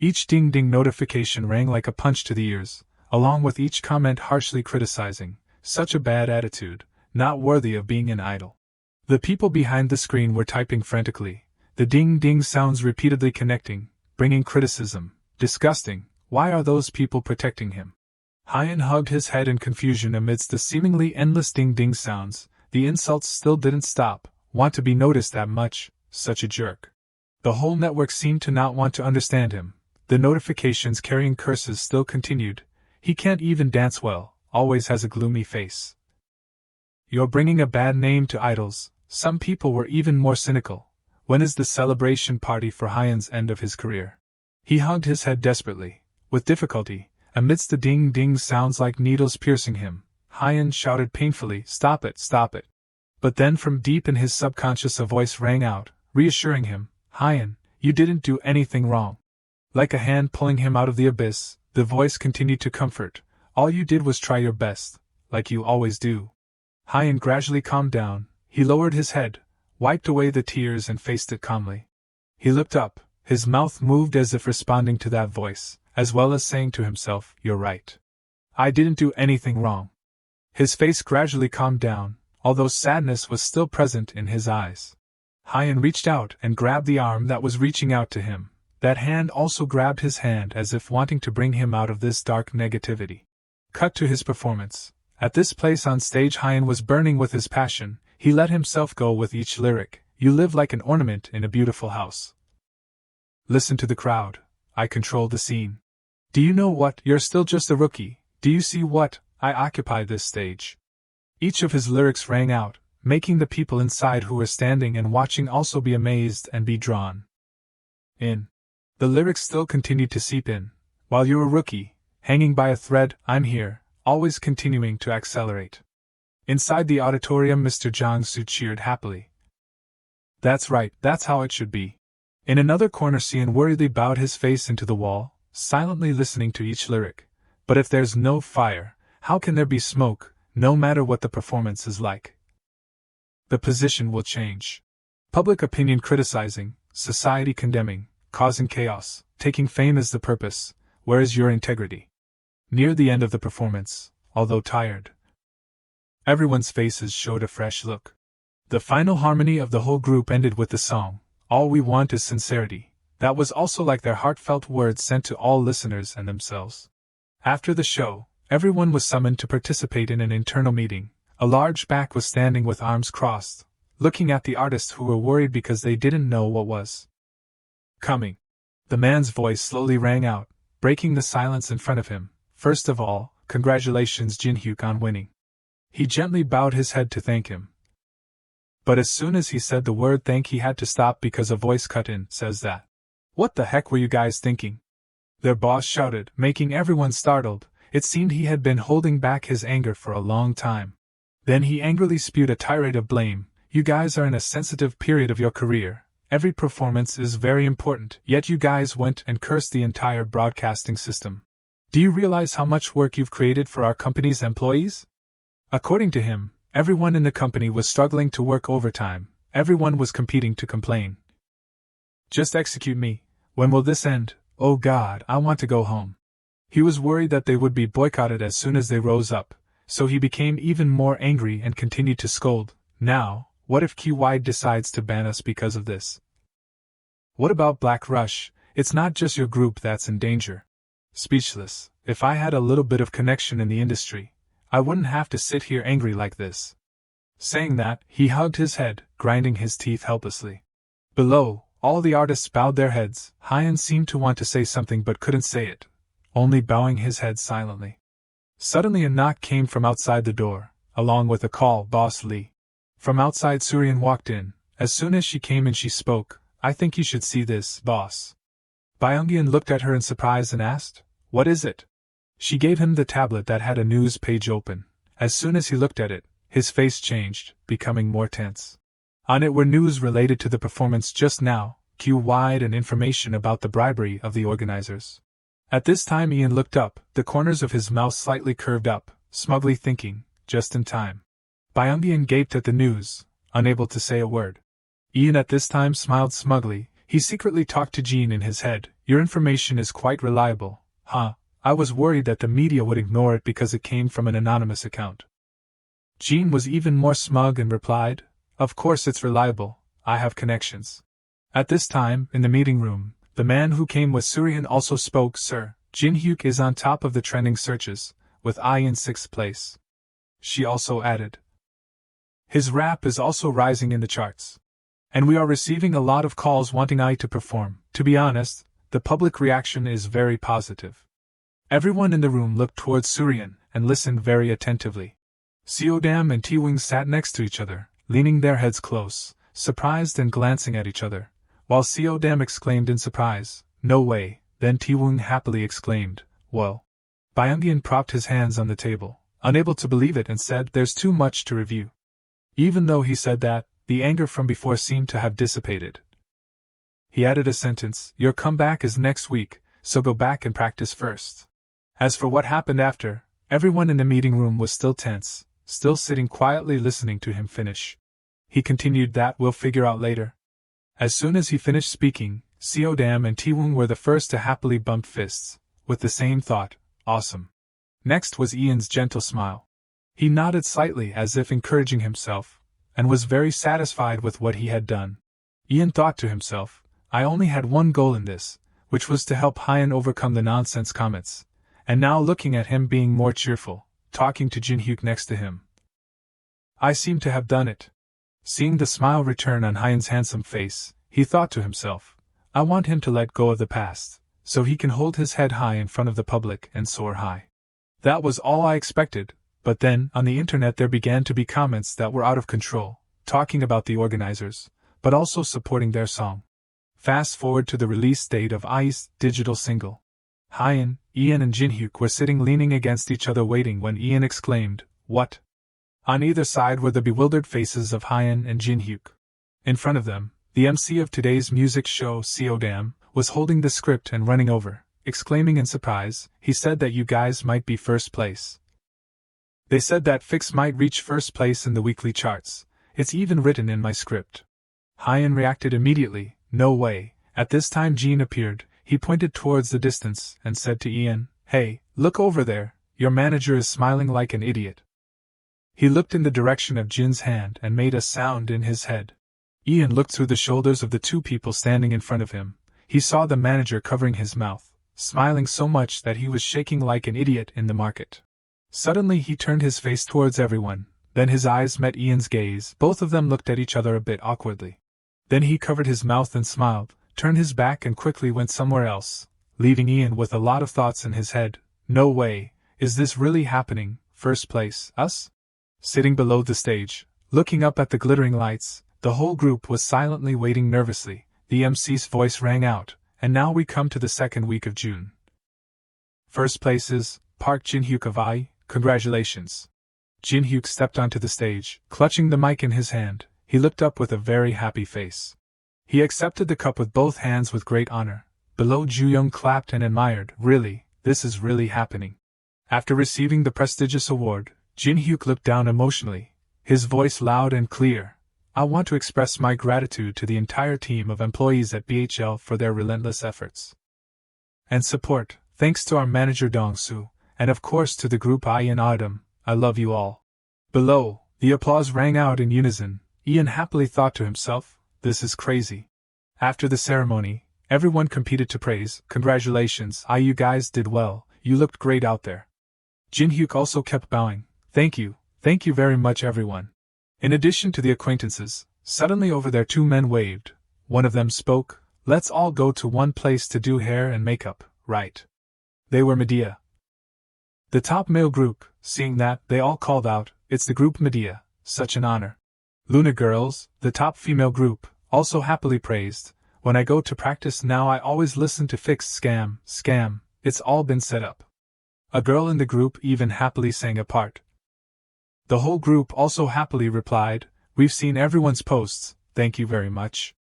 Speaker 1: Each ding-ding notification rang like a punch to the ears, along with each comment harshly criticizing, such a bad attitude, not worthy of being an idol. The people behind the screen were typing frantically, the ding-ding sounds repeatedly connecting, bringing criticism, disgusting, why are those people protecting him? Hyan hugged his head in confusion amidst the seemingly endless ding-ding sounds, the insults still didn't stop, want to be noticed that much, such a jerk. The whole network seemed to not want to understand him, the notifications carrying curses still continued, he can't even dance well, always has a gloomy face. You're bringing a bad name to idols, some people were even more cynical. When is the celebration party for Hyan's end of his career? He hugged his head desperately, with difficulty, amidst the ding-ding sounds like needles piercing him. Hyan shouted painfully, stop it, stop it. But then from deep in his subconscious a voice rang out, reassuring him, Hyan, you didn't do anything wrong. Like a hand pulling him out of the abyss, the voice continued to comfort, all you did was try your best, like you always do. Hyan gradually calmed down, he lowered his head, wiped away the tears and faced it calmly. He looked up, his mouth moved as if responding to that voice, as well as saying to himself, you're right. I didn't do anything wrong. His face gradually calmed down, although sadness was still present in his eyes. Hyan reached out and grabbed the arm that was reaching out to him. That hand also grabbed his hand as if wanting to bring him out of this dark negativity. Cut to his performance. At this place on stage Hyan was burning with his passion, he let himself go with each lyric, you live like an ornament in a beautiful house. Listen to the crowd, I control the scene. Do you know what, you're still just a rookie, do you see what, I occupy this stage. Each of his lyrics rang out, making the people inside who were standing and watching also be amazed and be drawn in. The lyrics still continued to seep in. While you're a rookie, hanging by a thread, I'm here, always continuing to accelerate. Inside the auditorium, Mr. Jang-soo cheered happily. That's right, that's how it should be. In another corner, Seon worriedly bowed his face into the wall, silently listening to each lyric. But if there's no fire, how can there be smoke, no matter what the performance is like? The position will change. Public opinion criticizing, society condemning, causing chaos, taking fame as the purpose. Where is your integrity? Near the end of the performance, although tired, everyone's faces showed a fresh look. The final harmony of the whole group ended with the song, All We Want Is Sincerity. That was also like their heartfelt words sent to all listeners and themselves. After the show, everyone was summoned to participate in an internal meeting. A large back was standing with arms crossed, looking at the artists who were worried because they didn't know what was coming. The man's voice slowly rang out, breaking the silence in front of him. First of all, congratulations Jin-hyuk on winning. He gently bowed his head to thank him. But as soon as he said the word thank, he had to stop because a voice cut in, says that. What the heck were you guys thinking? Their boss shouted, making everyone startled. It seemed he had been holding back his anger for a long time. Then he angrily spewed a tirade of blame. You guys are in a sensitive period of your career. Every performance is very important, yet you guys went and cursed the entire broadcasting system. Do you realize how much work you've created for our company's employees? According to him, everyone in the company was struggling to work overtime. Everyone was competing to complain. Just execute me. When will this end? Oh God, I want to go home. He was worried that they would be boycotted as soon as they rose up, so he became even more angry and continued to scold. Now, what if QY decides to ban us because of this? What about Black Rush? It's not just your group that's in danger. Speechless, if I had a little bit of connection in the industry, I wouldn't have to sit here angry like this. Saying that, he hugged his head, grinding his teeth helplessly. Below, all the artists bowed their heads. Hyun seemed to want to say something but couldn't say it, only bowing his head silently. Suddenly a knock came from outside the door, along with a call, Boss Lee. From outside Suryan walked in. As soon as she came in she spoke, I think you should see this, boss. Byung-gyun looked at her in surprise and asked, What is it? She gave him the tablet that had a news page open. As soon as he looked at it, his face changed, becoming more tense. On it were news related to the performance just now, Q-wide and information about the bribery of the organizers. At this time Ian looked up, the corners of his mouth slightly curved up, smugly thinking, just in time. Byung-gyun gaped at the news, unable to say a word. Ian at this time smiled smugly. He secretly talked to Jean in his head. Your information is quite reliable. Huh, I was worried that the media would ignore it because it came from an anonymous account. Jean was even more smug and replied, Of course it's reliable, I have connections. At this time, in the meeting room, the man who came with Suryan also spoke. Sir, Jin-hyuk is on top of the trending searches, with I in 6th place. She also added, His rap is also rising in the charts. And we are receiving a lot of calls wanting I to perform. To be honest, the public reaction is very positive. Everyone in the room looked towards Suryan and listened very attentively. Seodam and Taewon sat next to each other, leaning their heads close, surprised and glancing at each other. While Seodam exclaimed in surprise, No way, then Taewon happily exclaimed, Well. Byung-gyun propped his hands on the table, unable to believe it, and said, There's too much to review. Even though he said that, the anger from before seemed to have dissipated. He added a sentence, Your comeback is next week, so go back and practice first. As for what happened after, everyone in the meeting room was still tense, still sitting quietly listening to him finish. He continued, That we'll figure out later. As soon as he finished speaking, Seodam and Taewon were the first to happily bump fists, with the same thought, Awesome. Next was Ian's gentle smile. He nodded slightly as if encouraging himself, and was very satisfied with what he had done. Ian thought to himself, I only had one goal in this, which was to help Hyun overcome the nonsense comments, and now looking at him being more cheerful, talking to Jin-hyuk next to him, I seem to have done it. Seeing the smile return on Hyun's handsome face, he thought to himself, I want him to let go of the past, so he can hold his head high in front of the public and soar high. That was all I expected. But then, on the internet there began to be comments that were out of control, talking about the organizers, but also supporting their song. Fast forward to the release date of I's digital single. Hyun, Ian and Jin-hyuk were sitting leaning against each other waiting when Ian exclaimed, What? On either side were the bewildered faces of Hyun and Jin-hyuk. In front of them, the MC of today's music show, Seodam, was holding the script and running over, exclaiming in surprise, "He said that you guys might be first place. They said that Fix might reach first place in the weekly charts. It's even written in my script." Hyun reacted immediately, "No way." At this time Jin appeared. He pointed towards the distance and said to Ian, "Hey, look over there, your manager is smiling like an idiot." He looked in the direction of Jin's hand and made a sound in his head. Ian looked through the shoulders of the two people standing in front of him. He saw the manager covering his mouth, smiling so much that he was shaking like an idiot in the market. Suddenly he turned his face towards everyone, then his eyes met Ian's gaze. Both of them looked at each other a bit awkwardly. Then he covered his mouth and smiled, turned his back and quickly went somewhere else, leaving Ian with a lot of thoughts in his head. No way, is this really happening? First place, us? Sitting below the stage, looking up at the glittering lights, the whole group was silently waiting nervously. The MC's voice rang out, "And now we come to the second week of June. First place is Park Jin-hyuk of I. Congratulations." Jin-hyuk stepped onto the stage, clutching the mic in his hand. He looked up with a very happy face. He accepted the cup with both hands with great honor. Below, Ju-young clapped and admired. "Really, this is really happening." After receiving the prestigious award, Jin-hyuk looked down emotionally, his voice loud and clear. "I want to express my gratitude to the entire team of employees at BHL for their relentless efforts and support. Thanks to our manager Dong-soo, and of course to the group I and Adam. I love you all." Below, the applause rang out in unison. Ian happily thought to himself, "This is crazy." After the ceremony, everyone competed to praise. "Congratulations, you guys did well, you looked great out there." Jin-hyuk also kept bowing. Thank you very much everyone." In addition to the acquaintances, suddenly over there two men waved. One of them spoke, "Let's all go to one place to do hair and makeup, right?" They were Medea. The top male group. Seeing that, they all called out, "It's the group Medea, such an honor." Luna Girls, the top female group, also happily praised, "When I go to practice now I always listen to Fix Scam, it's all been set up." A girl in the group even happily sang a part. The whole group also happily replied, "We've seen everyone's posts, thank you very much."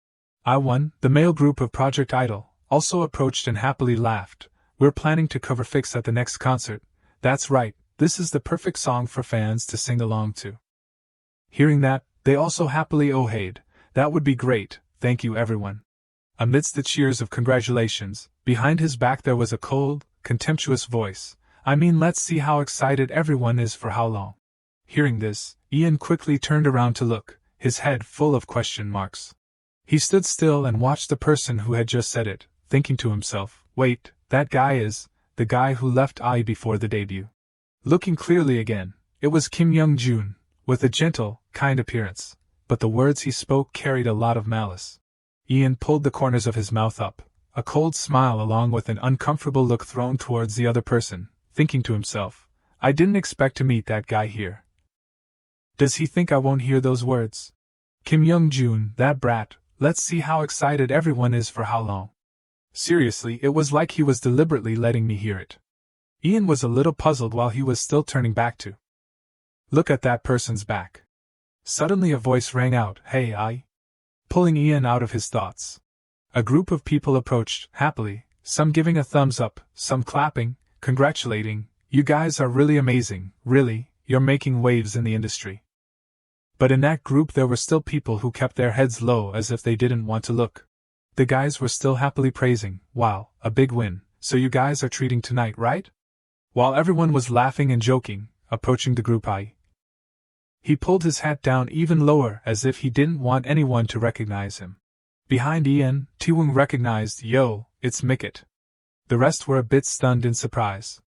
Speaker 1: I1, the male group of Project Idol, also approached and happily laughed. "We're planning to cover Fix at the next concert. That's right, this is the perfect song for fans to sing along to." Hearing that, they also happily ohayed. "That would be great, thank you everyone." Amidst the cheers of congratulations, behind his back there was a cold, contemptuous voice. "I mean, let's see how excited everyone is for how long." Hearing this, Ian quickly turned around to look, his head full of question marks. He stood still and watched the person who had just said it, thinking to himself, "Wait, that guy is the guy who left I before the debut." Looking clearly again, it was Kim Young-jun, with a gentle, kind appearance, but the words he spoke carried a lot of malice. Ian pulled the corners of his mouth up, a cold smile along with an uncomfortable look thrown towards the other person, thinking to himself, "I didn't expect to meet that guy here. Does he think I won't hear those words? Kim Young-jun, that brat, let's see how excited everyone is for how long." Seriously, it was like he was deliberately letting me hear it. Ian was a little puzzled while he was still turning back to look at that person's back. Suddenly a voice rang out, "Hey, I," pulling Ian out of his thoughts. A group of people approached, happily, some giving a thumbs up, some clapping, congratulating. "You guys are really amazing, really, you're making waves in the industry." But in that group there were still people who kept their heads low as if they didn't want to look. The guys were still happily praising, "Wow, a big win, so you guys are treating tonight, right?" While everyone was laughing and joking, approaching the group he pulled his hat down even lower as if he didn't want anyone to recognize him. Behind Ian, Taewon recognized, "Yo, it's Mickett." The rest were a bit stunned in surprise.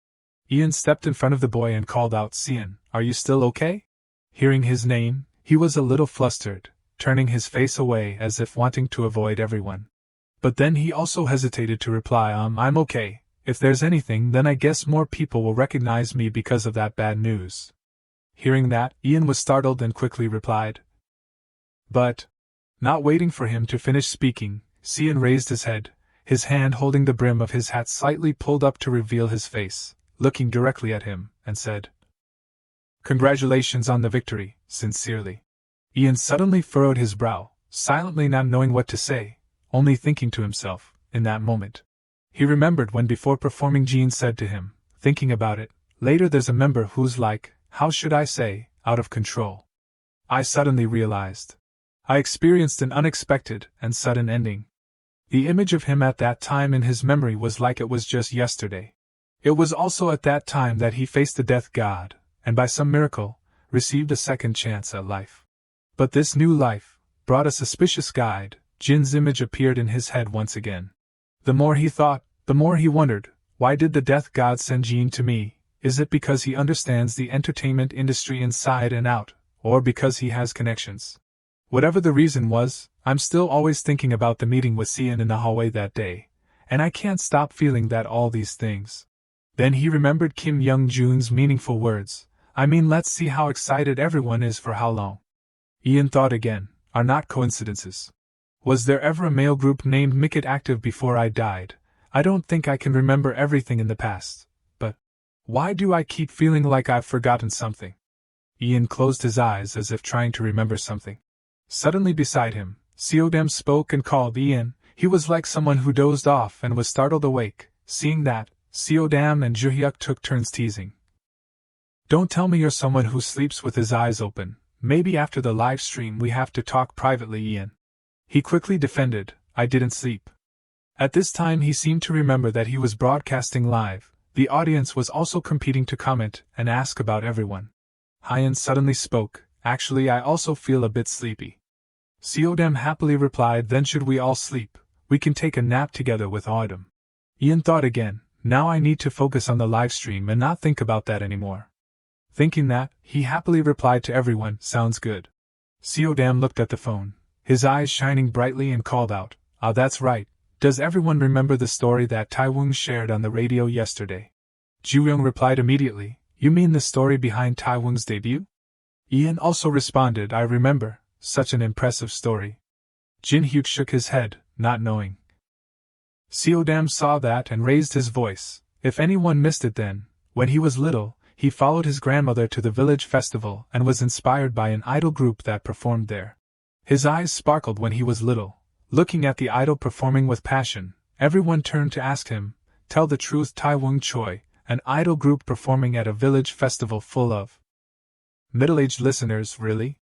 Speaker 1: Ian stepped in front of the boy and called out, "Sean, are you still okay?" Hearing his name, he was a little flustered, turning his face away as if wanting to avoid everyone. But then he also hesitated to reply, I'm okay. If there's anything, then I guess more people will recognize me because of that bad news." Hearing that, Ian was startled and quickly replied, "But..." Not waiting for him to finish speaking, Sean raised his head, his hand holding the brim of his hat slightly pulled up to reveal his face, looking directly at him, and said, Congratulations on the victory, sincerely. Ian suddenly furrowed his brow, silently not knowing what to say, only thinking to himself, in that moment. He remembered when before performing Jean said to him, thinking about it, later there's a member who's like, how should I say, out of control. I suddenly realized. I experienced an unexpected and sudden ending. The image of him at that time in his memory was like it was just yesterday. It was also at that time that he faced the death god, and by some miracle, received a second chance at life. But this new life brought a suspicious guide. Jin's image appeared in his head once again. The more he thought, the more he wondered, why did the death god send Jin to me? Is it because he understands the entertainment industry inside and out, or because he has connections? Whatever the reason was, I'm still always thinking about the meeting with Sian in the hallway that day, and I can't stop feeling that all these things. Then he remembered Kim Young-jun's meaningful words, I mean, let's see how excited everyone is for how long. Ian thought again, are not coincidences. Was there ever a male group named Mikit active before I died? I don't think I can remember everything in the past, but why do I keep feeling like I've forgotten something? Ian closed his eyes as if trying to remember something. Suddenly beside him, Seodam spoke and called Ian. He was like someone who dozed off and was startled awake. Seeing that, Seodam and Juhyuk took turns teasing. Don't tell me you're someone who sleeps with his eyes open. Maybe after the live stream we have to talk privately, Ian. He quickly defended, I didn't sleep. At this time he seemed to remember that he was broadcasting live. The audience was also competing to comment and ask about everyone. Hyan suddenly spoke, actually I also feel a bit sleepy. Seodam happily replied, then should we all sleep, we can take a nap together with Audum. Ian thought again, now I need to focus on the live stream and not think about that anymore. Thinking that, he happily replied to everyone, sounds good. Seodam looked at the phone, his eyes shining brightly and called out, ah that's right, does everyone remember the story that Taewon shared on the radio yesterday? Juyoung replied immediately, you mean the story behind Taewon's debut? Ian also responded, I remember, such an impressive story. Jin-hyuk shook his head, not knowing. Seodam saw that and raised his voice, if anyone missed it then, when he was little, he followed his grandmother to the village festival and was inspired by an idol group that performed there. His eyes sparkled when he was little, looking at the idol performing with passion. Everyone turned to ask him, tell the truth, Taewon Choi, an idol group performing at a village festival full of middle-aged listeners, really?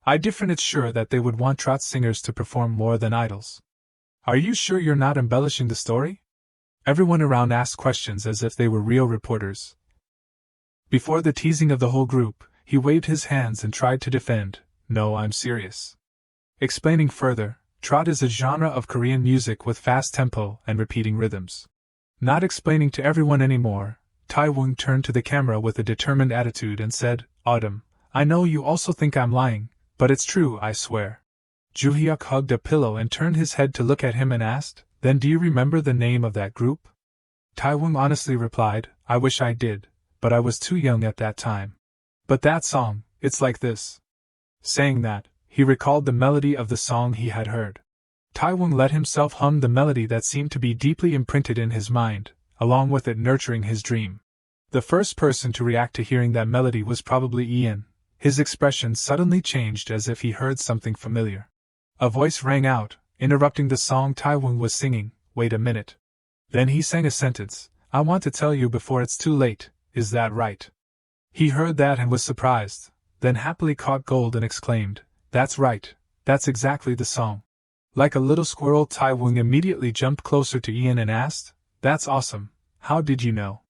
Speaker 1: I different it's sure that they would want trot singers to perform more than idols. Are you sure you're not embellishing the story? Everyone around asked questions as if they were real reporters. Before the teasing of the whole group, he waved his hands and tried to defend, no, I'm serious. Explaining further, trot is a genre of Korean music with fast tempo and repeating rhythms. Not explaining to everyone anymore, Taewon turned to the camera with a determined attitude and said, Autumn, I know you also think I'm lying, but it's true, I swear. Juhyuk hugged a pillow and turned his head to look at him and asked, then do you remember the name of that group? Taewon honestly replied, I wish I did, but I was too young at that time. But that song, it's like this. Saying that, he recalled the melody of the song he had heard. Taewon let himself hum the melody that seemed to be deeply imprinted in his mind, along with it nurturing his dream. The first person to react to hearing that melody was probably Ian. His expression suddenly changed as if he heard something familiar. A voice rang out, interrupting the song Taewon was singing, wait a minute. Then he sang a sentence, I want to tell you before it's too late, is that right? He heard that and was surprised, then happily caught gold and exclaimed, that's right, that's exactly the song. Like a little squirrel, Taewon immediately jumped closer to Ian and asked, that's awesome, how did you know?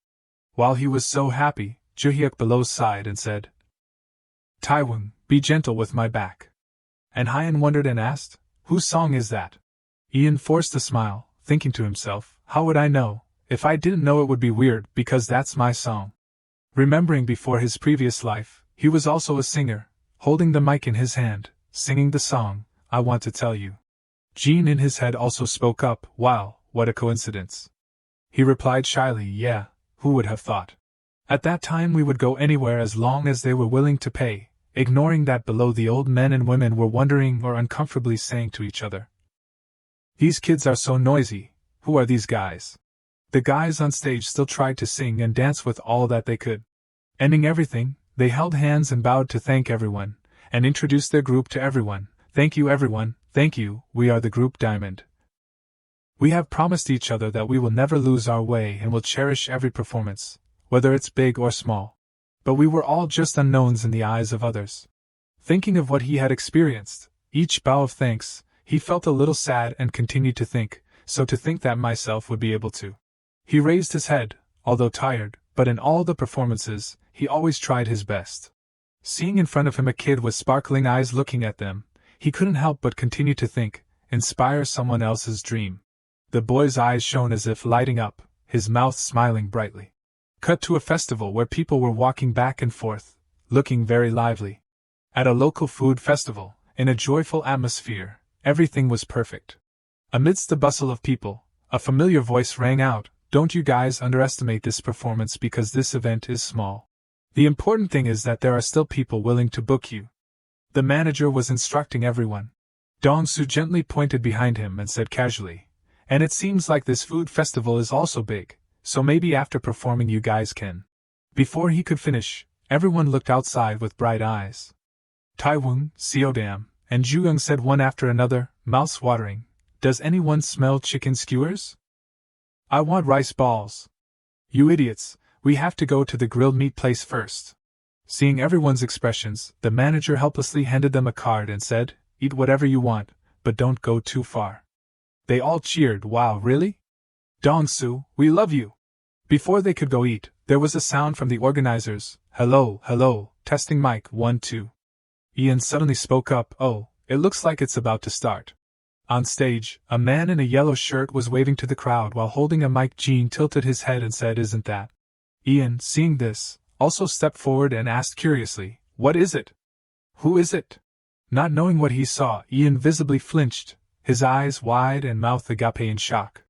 Speaker 1: While he was so happy, Juhyuk below sighed and said, Taewon, be gentle with my back. And Hyan wondered and asked, whose song is that? Ian forced a smile, thinking to himself, how would I know? If I didn't know it would be weird, because that's my song. Remembering before his previous life, he was also a singer, holding the mic in his hand, singing the song, I Want to Tell You. Jean in his head also spoke up, wow, what a coincidence. He replied shyly, yeah, who would have thought? At that time we would go anywhere as long as they were willing to pay, ignoring that below the old men and women were wondering or uncomfortably saying to each other, these kids are so noisy, who are these guys? The guys on stage still tried to sing and dance with all that they could. Ending everything, They held hands and bowed to thank everyone, and introduced their group to everyone. Thank you everyone, thank you, we are the group Diamond. We have promised each other that we will never lose our way and will cherish every performance, whether it's big or small. But we were all just unknowns in the eyes of others. Thinking of what he had experienced, each bow of thanks, he felt a little sad and continued to think, so to think that myself would be able to. He raised his head, although tired, but in all the performances, he always tried his best. Seeing in front of him a kid with sparkling eyes looking at them, he couldn't help but continue to think, inspire someone else's dream. The boy's eyes shone as if lighting up, his mouth smiling brightly. Cut to a festival where people were walking back and forth, looking very lively. At a local food festival, in a joyful atmosphere, everything was perfect. Amidst the bustle of people, a familiar voice rang out, "Don't you guys underestimate this performance because this event is small. The important thing is that there are still people willing to book you." The manager was instructing everyone. Dong-su gently pointed behind him and said casually, "And it seems like this food festival is also big, so maybe after performing you guys can." Before he could finish, everyone looked outside with bright eyes. Taewon, Seodam, and Jooyoung said one after another, mouths watering, "Does anyone smell chicken skewers? I want rice balls. You idiots, we have to go to the grilled meat place first." Seeing everyone's expressions, the manager helplessly handed them a card and said, "Eat whatever you want, but don't go too far." They all cheered, "Wow, really? Dong-su, we love you!" Before they could go eat, there was a sound from the organizers, "Hello, hello, testing mic 1 2. Ian suddenly spoke up, "Oh, it looks like it's about to start." On stage, a man in a yellow shirt was waving to the crowd while holding a mic. Jean tilted his head and said, "Isn't that?" Ian, seeing this, also stepped forward and asked curiously, "What is it? Who is it?" Not knowing what he saw, Ian visibly flinched, his eyes wide and mouth agape in shock.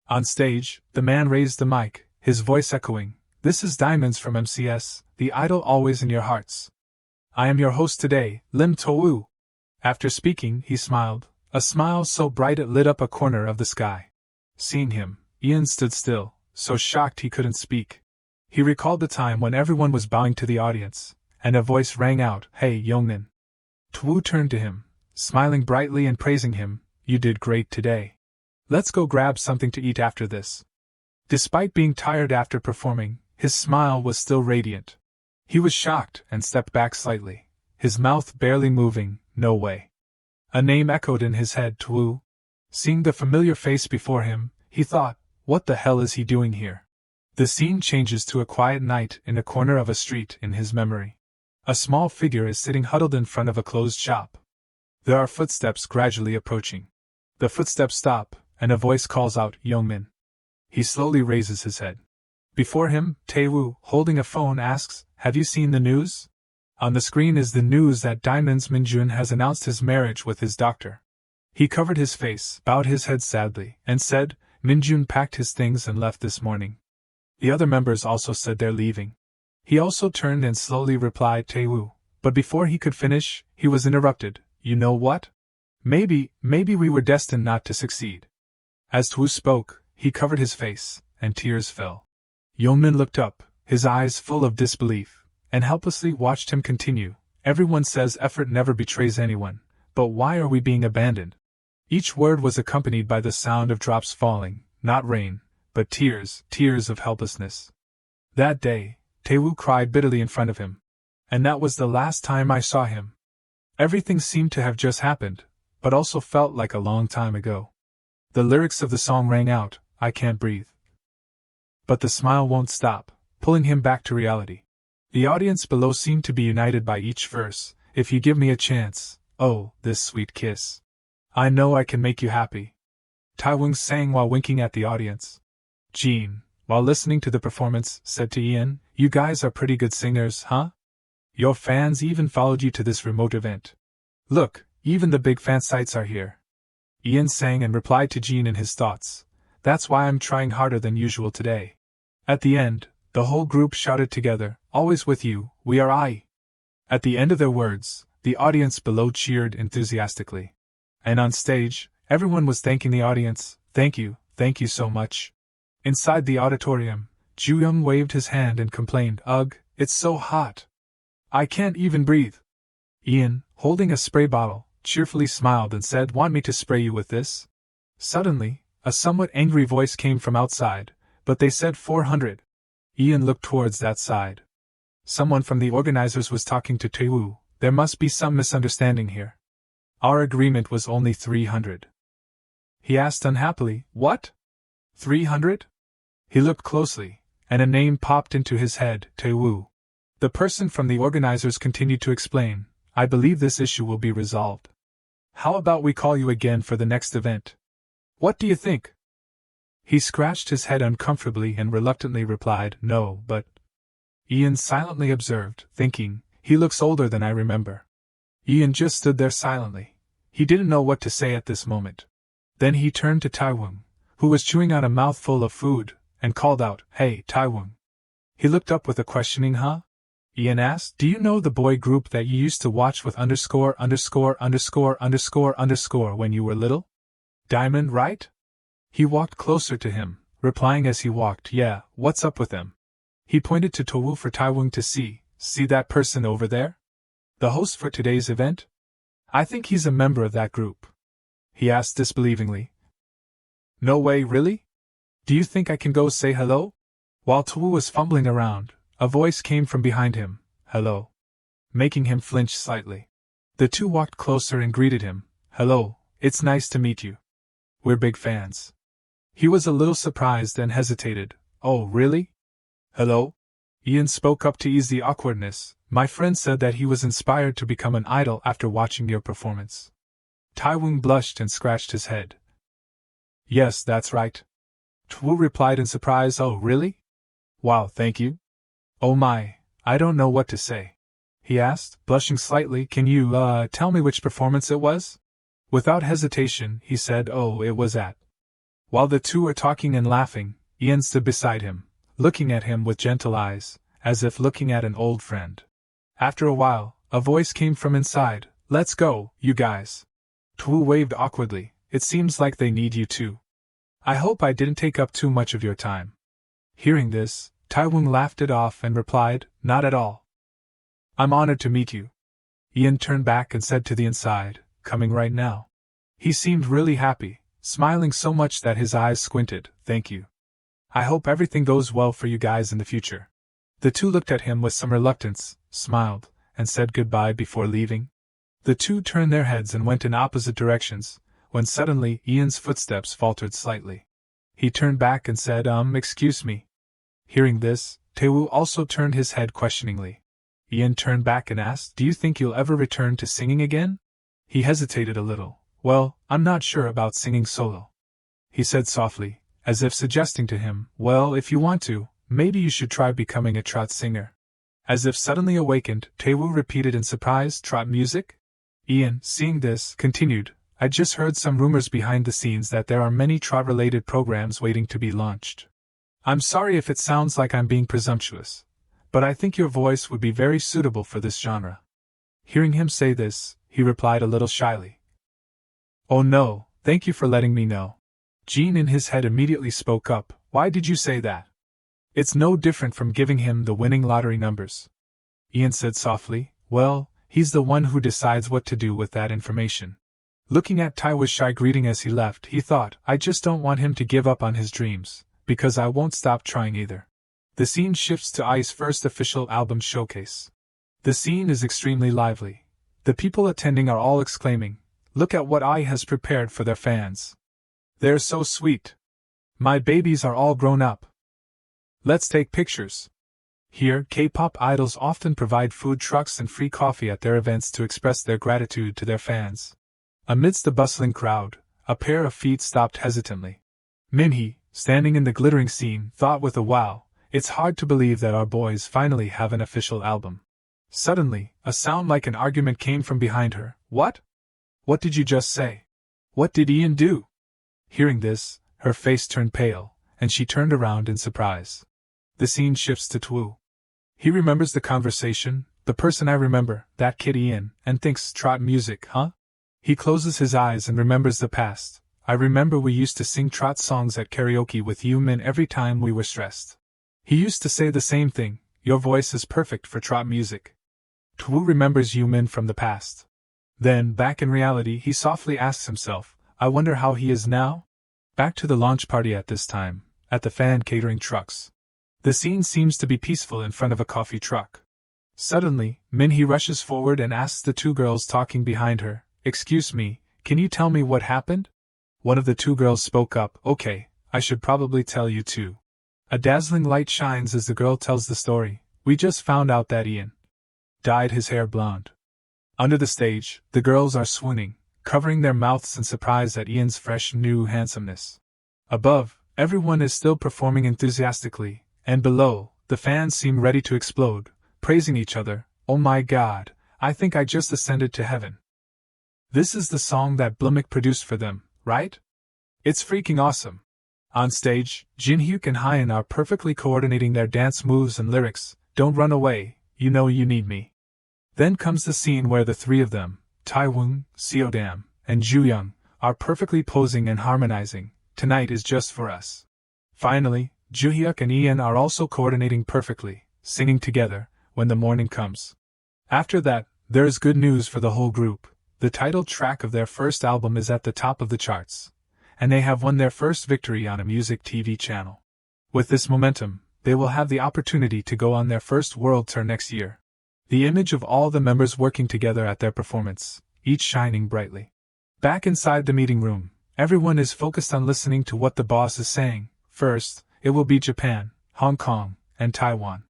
Speaker 1: On stage, the man raised the mic, his voice echoing, "This is Diamonds from MCS, the idol always in your hearts. I am your host today, Lim To-woo." After speaking, he smiled, a smile so bright it lit up a corner of the sky. Seeing him, Ian stood still, so shocked he couldn't speak. He recalled the time when everyone was bowing to the audience, and a voice rang out, "Hey, Youngmin." To-woo turned to him, smiling brightly and praising him, "You did great today. Let's go grab something to eat after this." Despite being tired after performing, his smile was still radiant. He was shocked and stepped back slightly, his mouth barely moving. "No way." A name echoed in his head, "To-woo." Seeing the familiar face before him, he thought, "What the hell is he doing here?" The scene changes to a quiet night in a corner of a street in his memory. A small figure is sitting huddled in front of a closed shop. There are footsteps gradually approaching. The footsteps stop, and a voice calls out, "Youngmin." He slowly raises his head. Before him, Tae-woo, holding a phone, asks, "Have you seen the news?" On the screen is the news that Diamond's Minjun has announced his marriage with his doctor. He covered his face, bowed his head sadly, and said, "Minjun packed his things and left this morning." The other members also said they're leaving. He also turned and slowly replied, "Tae-woo," but before he could finish, he was interrupted. "You know what? Maybe we were destined not to succeed." As Tae-woo spoke, he covered his face, and tears fell. Youngmin looked up, his eyes full of disbelief, and helplessly watched him continue. "Everyone says effort never betrays anyone, but why are we being abandoned?" Each word was accompanied by the sound of drops falling, not rain, but tears, tears of helplessness. That day, Tae-woo cried bitterly in front of him. And that was the last time I saw him. Everything seemed to have just happened, but also felt like a long time ago. The lyrics of the song rang out, "I can't breathe." But the smile won't stop, pulling him back to reality. The audience below seemed to be united by each verse, "If you give me a chance, oh, this sweet kiss. I know I can make you happy." Taewon sang while winking at the audience. Jean, while listening to the performance, said to Ian, "You guys are pretty good singers, huh? Your fans even followed you to this remote event. Look, even the big fan sites are here." Ian sang and replied to Jean in his thoughts, "That's why I'm trying harder than usual today." At the end, the whole group shouted together, "Always with you, we are I." At the end of their words, the audience below cheered enthusiastically. And on stage, everyone was thanking the audience, thank you so much." Inside the auditorium, Jooyoung waved his hand and complained, "Ugh, it's so hot." I can't even breathe. Ian, holding a spray bottle, cheerfully smiled and said, Want me to spray you with this? Suddenly, a somewhat angry voice came from outside, but they said 400. Ian looked towards that side. Someone from the organizers was talking to Taewoo. There must be some misunderstanding here. Our agreement was only 300. He asked unhappily, What? 300? He looked closely, and a name popped into his head, Taewoo. The person from the organizers continued to explain, I believe this issue will be resolved. How about we call you again for the next event? What do you think? He scratched his head uncomfortably and reluctantly replied, No, but... Ian silently observed, thinking, He looks older than I remember. Ian just stood there silently. He didn't know what to say at this moment. Then he turned to Taewoo, who was chewing on a mouthful of food, and called out, Hey, Taewoo. He looked up with a questioning huh? Ian asked, Do you know the boy group that you used to watch with ________ when you were little? Diamond, right? He walked closer to him, replying as he walked, Yeah, what's up with them? He pointed to Taewoo for Taewoo to see that person over there? The host for today's event? I think he's a member of that group. He asked disbelievingly. No way, really? Do you think I can go say hello? While Taewoo was fumbling around, a voice came from behind him, Hello. Making him flinch slightly. The two walked closer and greeted him, Hello, it's nice to meet you. We're big fans. He was a little surprised and hesitated. Oh, really? Hello? Ian spoke up to ease the awkwardness. My friend said that he was inspired to become an idol after watching your performance. Taewoo blushed and scratched his head. Yes, that's right. Taewoo replied in surprise, Oh, really? Wow, thank you. Oh my, I don't know what to say. He asked, blushing slightly, Can you, tell me which performance it was? Without hesitation, he said, Oh, it was at. While the two were talking and laughing, Ian stood beside him, looking at him with gentle eyes, as if looking at an old friend. After a while, a voice came from inside, Let's go, you guys. Taewoo waved awkwardly, It seems like they need you too. I hope I didn't take up too much of your time. Hearing this, Taewoo laughed it off and replied, Not at all. I'm honored to meet you. Ian turned back and said to the inside, Coming right now. He seemed really happy, smiling so much that his eyes squinted, Thank you. I hope everything goes well for you guys in the future. The two looked at him with some reluctance, smiled, and said goodbye before leaving. The two turned their heads and went in opposite directions, when suddenly Ian's footsteps faltered slightly. He turned back and said, Excuse me. Hearing this, Taewoo also turned his head questioningly. Ian turned back and asked, Do you think you'll ever return to singing again? He hesitated a little. Well, I'm not sure about singing solo. He said softly, as if suggesting to him, Well, if you want to, maybe you should try becoming a trot singer. As if suddenly awakened, Taewoo repeated in surprise, Trot music? Ian, seeing this, continued, I just heard some rumors behind the scenes that there are many trot-related programs waiting to be launched. I'm sorry if it sounds like I'm being presumptuous, but I think your voice would be very suitable for this genre. Hearing him say this, he replied a little shyly. Oh no, thank you for letting me know. Jean in his head immediately spoke up, Why did you say that? It's no different from giving him the winning lottery numbers. Ian said softly, Well, he's the one who decides what to do with that information. Looking at Taewoo's shy greeting as he left, he thought, I just don't want him to give up on his dreams, because I won't stop trying either. The scene shifts to IVE's first official album showcase. The scene is extremely lively. The people attending are all exclaiming, Look at what IVE has prepared for their fans. They're so sweet. My babies are all grown up. Let's take pictures. Here, K-pop idols often provide food trucks and free coffee at their events to express their gratitude to their fans. Amidst the bustling crowd, a pair of feet stopped hesitantly. Minhee, standing in the glittering scene, thought with a wow, It's hard to believe that our boys finally have an official album. Suddenly, a sound like an argument came from behind her. What? What did you just say? What did Ian do? Hearing this, her face turned pale, and she turned around in surprise. The scene shifts to Taewoo. He remembers the conversation, the person I remember, that kid Ian, and thinks, Trot music, huh? He closes his eyes and remembers the past. I remember we used to sing trot songs at karaoke with you men every time we were stressed. He used to say the same thing, Your voice is perfect for trot music. Twu remembers Yumin from the past. Then, back in reality, he softly asks himself, I wonder how he is now? Back to the launch party at this time, at the fan catering trucks. The scene seems to be peaceful in front of a coffee truck. Suddenly, Minhee rushes forward and asks the two girls talking behind her, Excuse me, can you tell me what happened? One of the two girls spoke up, Okay, I should probably tell you too. A dazzling light shines as the girl tells the story. We just found out that Ian dyed his hair blonde. Under the stage, the girls are swooning, covering their mouths in surprise at Ian's fresh new handsomeness. Above, everyone is still performing enthusiastically, and below, the fans seem ready to explode, praising each other. Oh my god, I think I just ascended to heaven. This is the song that Blumik produced for them, right? It's freaking awesome. On stage, Jinhyuk and Hyeon are perfectly coordinating their dance moves and lyrics. Don't run away, you know you need me. Then comes the scene where the three of them, Taewoong, Seodam, and Jooyoung, are perfectly posing and harmonizing. Tonight is just for us. Finally, Joohyuk and Ian are also coordinating perfectly, singing together, when the morning comes. After that, there is good news for the whole group. The title track of their first album is at the top of the charts, and they have won their first victory on a music TV channel. With this momentum, they will have the opportunity to go on their first world tour next year. The image of all the members working together at their performance, each shining brightly. Back inside the meeting room, everyone is focused on listening to what the boss is saying. First, it will be Japan, Hong Kong, and Taiwan.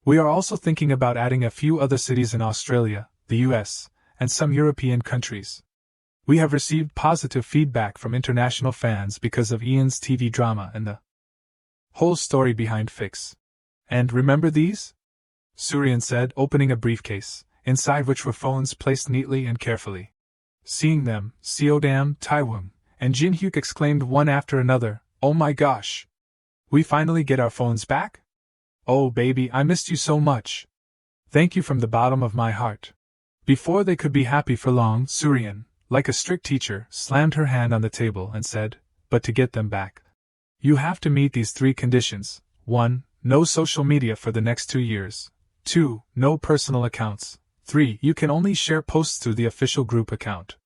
Speaker 1: We are also thinking about adding a few other cities in Australia, the US, and some European countries. We have received positive feedback from international fans because of Ian's TV drama and the whole story behind Fix. And remember these? Suryan said, opening a briefcase, inside which were phones placed neatly and carefully. Seeing them, Seodam, Taewoong, and Jinhyuk exclaimed one after another, Oh my gosh! We finally get our phones back? Oh baby, I missed you so much. Thank you from the bottom of my heart. Before they could be happy for long, Suryan, like a strict teacher, slammed her hand on the table and said, But to get them back, you have to meet these 3 conditions. 1. No social media for the next 2 years. 2. No personal accounts. 3. You can only share posts through the official group account.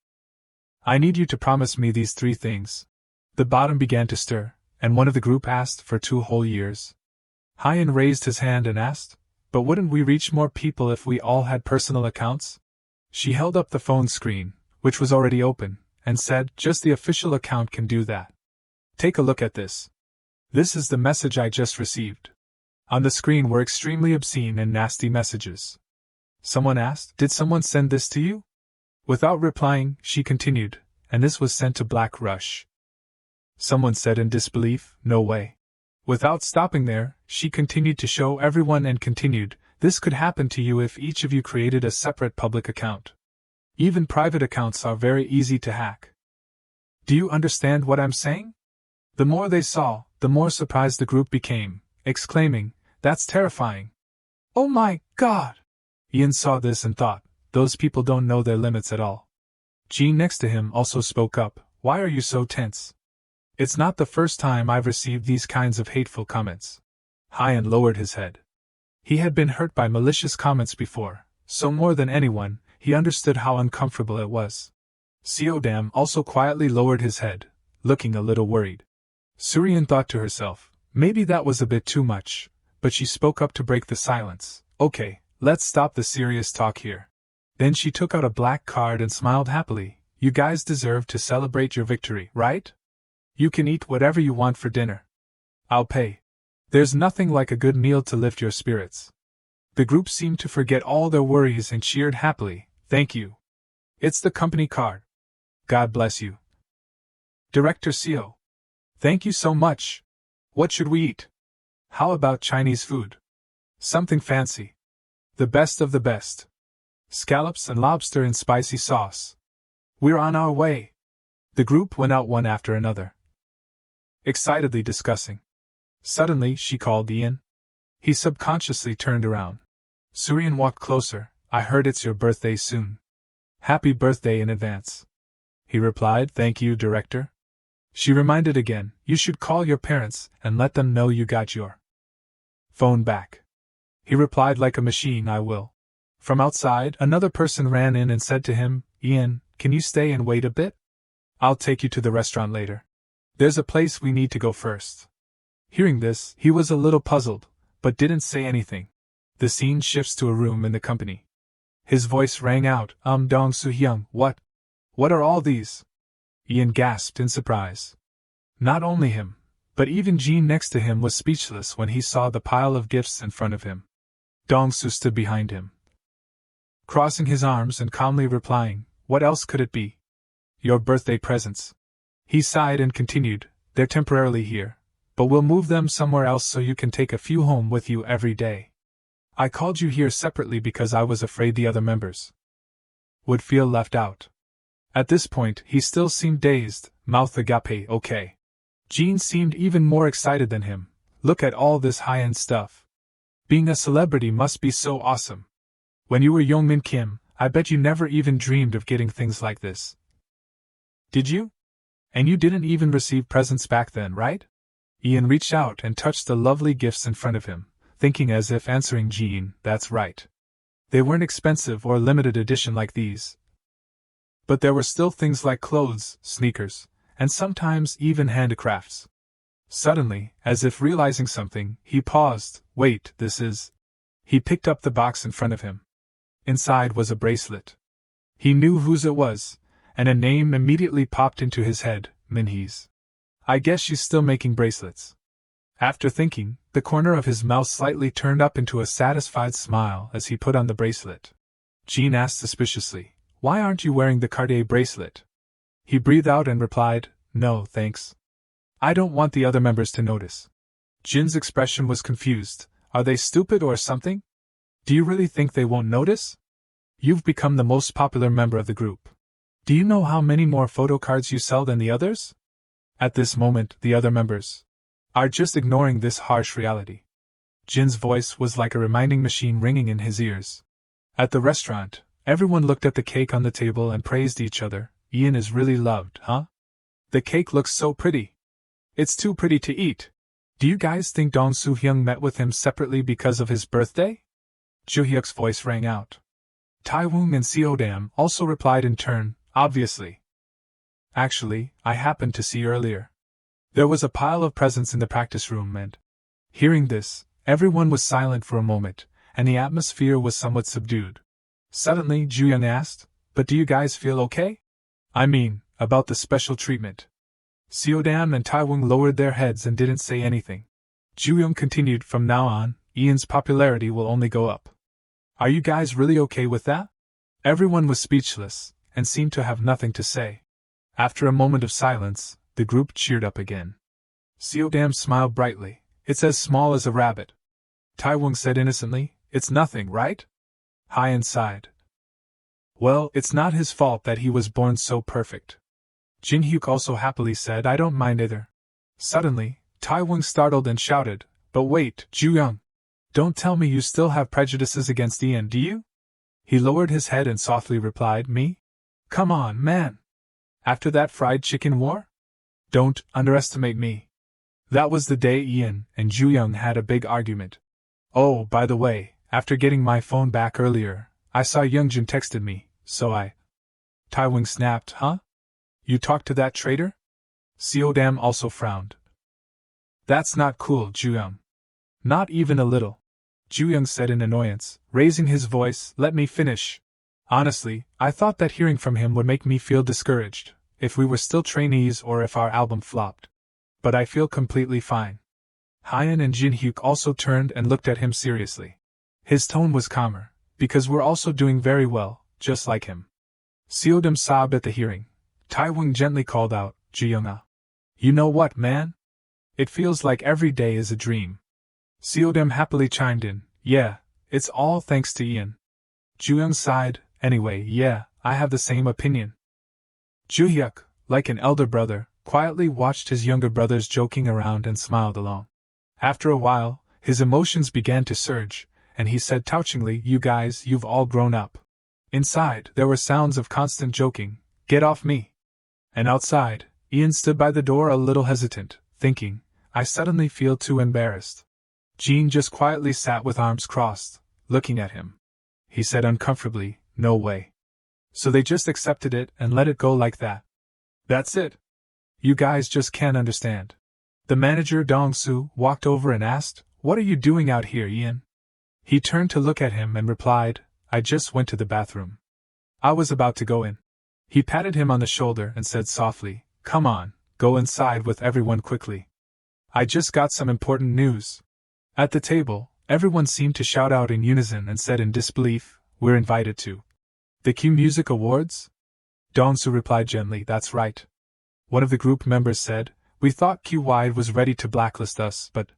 Speaker 1: I need you to promise me these 3 things. The bottom began to stir, and one of the group asked for 2 whole years. Hyeon raised his hand and asked, But wouldn't we reach more people if we all had personal accounts? She held up the phone screen, which was already open, and said, Just the official account can do that. Take a look at this. This is the message I just received. On the screen were extremely obscene and nasty messages. Someone asked, Did someone send this to you? Without replying, she continued, And this was sent to Black Rush. Someone said in disbelief, No way. Without stopping there, she continued to show everyone and continued, This could happen to you if each of you created a separate public account. Even private accounts are very easy to hack. Do you understand what I'm saying? The more they saw, the more surprised the group became, exclaiming, That's terrifying. Oh my God! Ian saw this and thought, Those people don't know their limits at all. Jean next to him also spoke up, Why are you so tense? It's not the first time I've received these kinds of hateful comments. Hyeon lowered his head. He had been hurt by malicious comments before, so more than anyone, he understood how uncomfortable it was. Seodam also quietly lowered his head, looking a little worried. Suryan thought to herself, maybe that was a bit too much, but she spoke up to break the silence. Okay, let's stop the serious talk here. Then she took out a black card and smiled happily. You guys deserve to celebrate your victory, right? You can eat whatever you want for dinner. I'll pay. There's nothing like a good meal to lift your spirits. The group seemed to forget all their worries and cheered happily. Thank you. It's the company card. God bless you. Director Seo. Thank you so much. What should we eat? How about Chinese food? Something fancy. The best of the best. Scallops and lobster in spicy sauce. We're on our way. The group went out one after another, excitedly discussing. Suddenly, she called Ian. He subconsciously turned around. Suryan walked closer. I heard it's your birthday soon. Happy birthday in advance. He replied, Thank you, Director. She reminded again, You should call your parents and let them know you got your phone back. He replied like a machine, I will. From outside, another person ran in and said to him, Ian, can you stay and wait a bit? I'll take you to the restaurant later. There's a place we need to go first. Hearing this, he was a little puzzled, but didn't say anything. The scene shifts to a room in the company. His voice rang out, Dong Soo-hyung, what? What are all these? Ian gasped in surprise. Not only him, but even Jean next to him was speechless when he saw the pile of gifts in front of him. Dong-soo stood behind him, crossing his arms and calmly replying, what else could it be? Your birthday presents. He sighed and continued, they're temporarily here, but we'll move them somewhere else so you can take a few home with you every day. I called you here separately because I was afraid the other members would feel left out. At this point, he still seemed dazed, mouth agape, okay. Jean seemed even more excited than him. Look at all this high-end stuff. Being a celebrity must be so awesome. When you were Youngmin Kim, I bet you never even dreamed of getting things like this. Did you? And you didn't even receive presents back then, right? Ian reached out and touched the lovely gifts in front of him, thinking as if answering Jean, that's right. They weren't expensive or limited edition like these. But there were still things like clothes, sneakers, and sometimes even handicrafts. Suddenly, as if realizing something, he paused. Wait, this is... He picked up the box in front of him. Inside was a bracelet. He knew whose it was, and a name immediately popped into his head, Minhee's. I guess she's still making bracelets. After thinking, the corner of his mouth slightly turned up into a satisfied smile as he put on the bracelet. Jean asked suspiciously, why aren't you wearing the Cartier bracelet? He breathed out and replied, no, thanks. I don't want the other members to notice. Jin's expression was confused. Are they stupid or something? Do you really think they won't notice? You've become the most popular member of the group. Do you know how many more photo cards you sell than the others? At this moment, the other members are just ignoring this harsh reality. Jin's voice was like a reminding machine ringing in his ears. At the restaurant, everyone looked at the cake on the table and praised each other. Ian is really loved, huh? The cake looks so pretty. It's too pretty to eat. Do you guys think Dong Soo-hyung met with him separately because of his birthday? Joo-hyuk's voice rang out. Tae-woong and Seo-dam also replied in turn, obviously. Actually, I happened to see earlier. There was a pile of presents in the practice room and... Hearing this, everyone was silent for a moment, and the atmosphere was somewhat subdued. Suddenly, Joo-young asked, but do you guys feel okay? I mean, about the special treatment. Seo-dam and Tae-woong lowered their heads and didn't say anything. Joo-young continued, from now on, Ian's popularity will only go up. Are you guys really okay with that? Everyone was speechless, and seemed to have nothing to say. After a moment of silence, the group cheered up again. Seo-dam smiled brightly. It's as small as a rabbit. Tae-woong said innocently, it's nothing, right? Hyeon sighed. Well, it's not his fault that he was born so perfect. Jin-hyuk also happily said, I don't mind either. Suddenly, Tae-woong startled and shouted, but wait, Joo-young. Don't tell me you still have prejudices against Ian, do you? He lowered his head and softly replied, me? Come on, man. After that fried chicken war? Don't underestimate me. That was the day Ian and Joo-young had a big argument. Oh, by the way, after getting my phone back earlier, I saw Youngjin texted me, so I... Tae-woong snapped, huh? You talked to that traitor? Seo-dam also frowned. That's not cool, Joo-young. Not even a little. Joo-young said in annoyance, raising his voice, let me finish. Honestly, I thought that hearing from him would make me feel discouraged, if we were still trainees or if our album flopped. But I feel completely fine. Hyeon and Jin-hyuk also turned and looked at him seriously. His tone was calmer, because we're also doing very well, just like him. Seo-dam sobbed at the hearing. Tae-woong gently called out, Joo-young. You know what, man? It feels like every day is a dream. Seo-dam happily chimed in, yeah, it's all thanks to Ian. Joo-young sighed, anyway, yeah, I have the same opinion. Joo-hyuk, like an elder brother, quietly watched his younger brothers joking around and smiled along. After a while, his emotions began to surge, and he said touchingly, you guys, you've all grown up. Inside, there were sounds of constant joking, get off me. And outside, Ian stood by the door a little hesitant, thinking, I suddenly feel too embarrassed. Jean just quietly sat with arms crossed, looking at him. he said uncomfortably, no way. So they just accepted it and let it go like that. That's it. You guys just can't understand. The manager Dong-soo walked over and asked, "What are you doing out here, Ian?" He turned to look at him and replied, "I just went to the bathroom. I was about to go in." He patted him on the shoulder and said softly, "Come on, go inside with everyone quickly. I just got some important news." At the table, everyone seemed to shout out in unison and said in disbelief, "We're invited to the Q Music Awards?" Dong-soo replied gently, "That's right." One of the group members said, "We thought Q-Wide was ready to blacklist us, but..."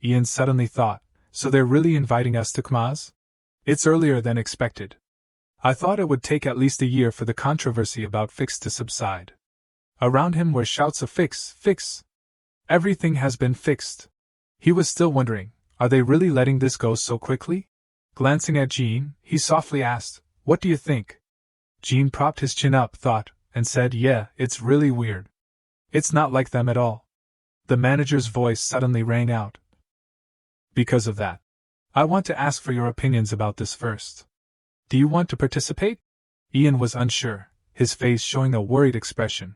Speaker 1: Ian suddenly thought, "So they're really inviting us to KMA's? It's earlier than expected. I thought it would take at least a year for the controversy about Fix to subside." Around him were shouts of "Fix, fix! Everything has been fixed." He was still wondering, are they really letting this go so quickly? Glancing at Jean, he softly asked, "What do you think?" Jean propped his chin up, thought, and said, "Yeah, it's really weird. It's not like them at all." The manager's voice suddenly rang out. "Because of that, I want to ask for your opinions about this first. Do you want to participate?" Ian was unsure, his face showing a worried expression.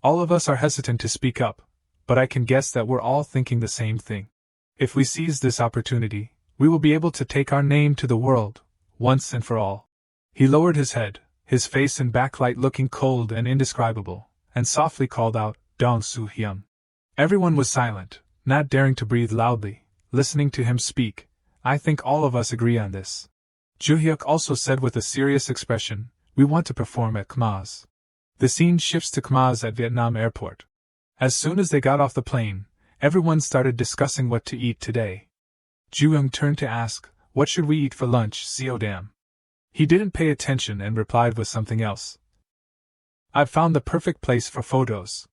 Speaker 1: "All of us are hesitant to speak up, but I can guess that we're all thinking the same thing. If we seize this opportunity, we will be able to take our name to the world, once and for all." He lowered his head, his face and backlight looking cold and indescribable, and softly called out, "Dong-soo Hyun." Everyone was silent, not daring to breathe loudly, listening to him speak. "I think all of us agree on this." Joo-hyuk also said with a serious expression, "We want to perform at KMA's." The scene shifts to KMA's at Vietnam Airport. As soon as they got off the plane, everyone started discussing what to eat today. Joo-young turned to ask, "What should we eat for lunch, Seo-dam?" He didn't pay attention and replied with something else. "I've found the perfect place for photos."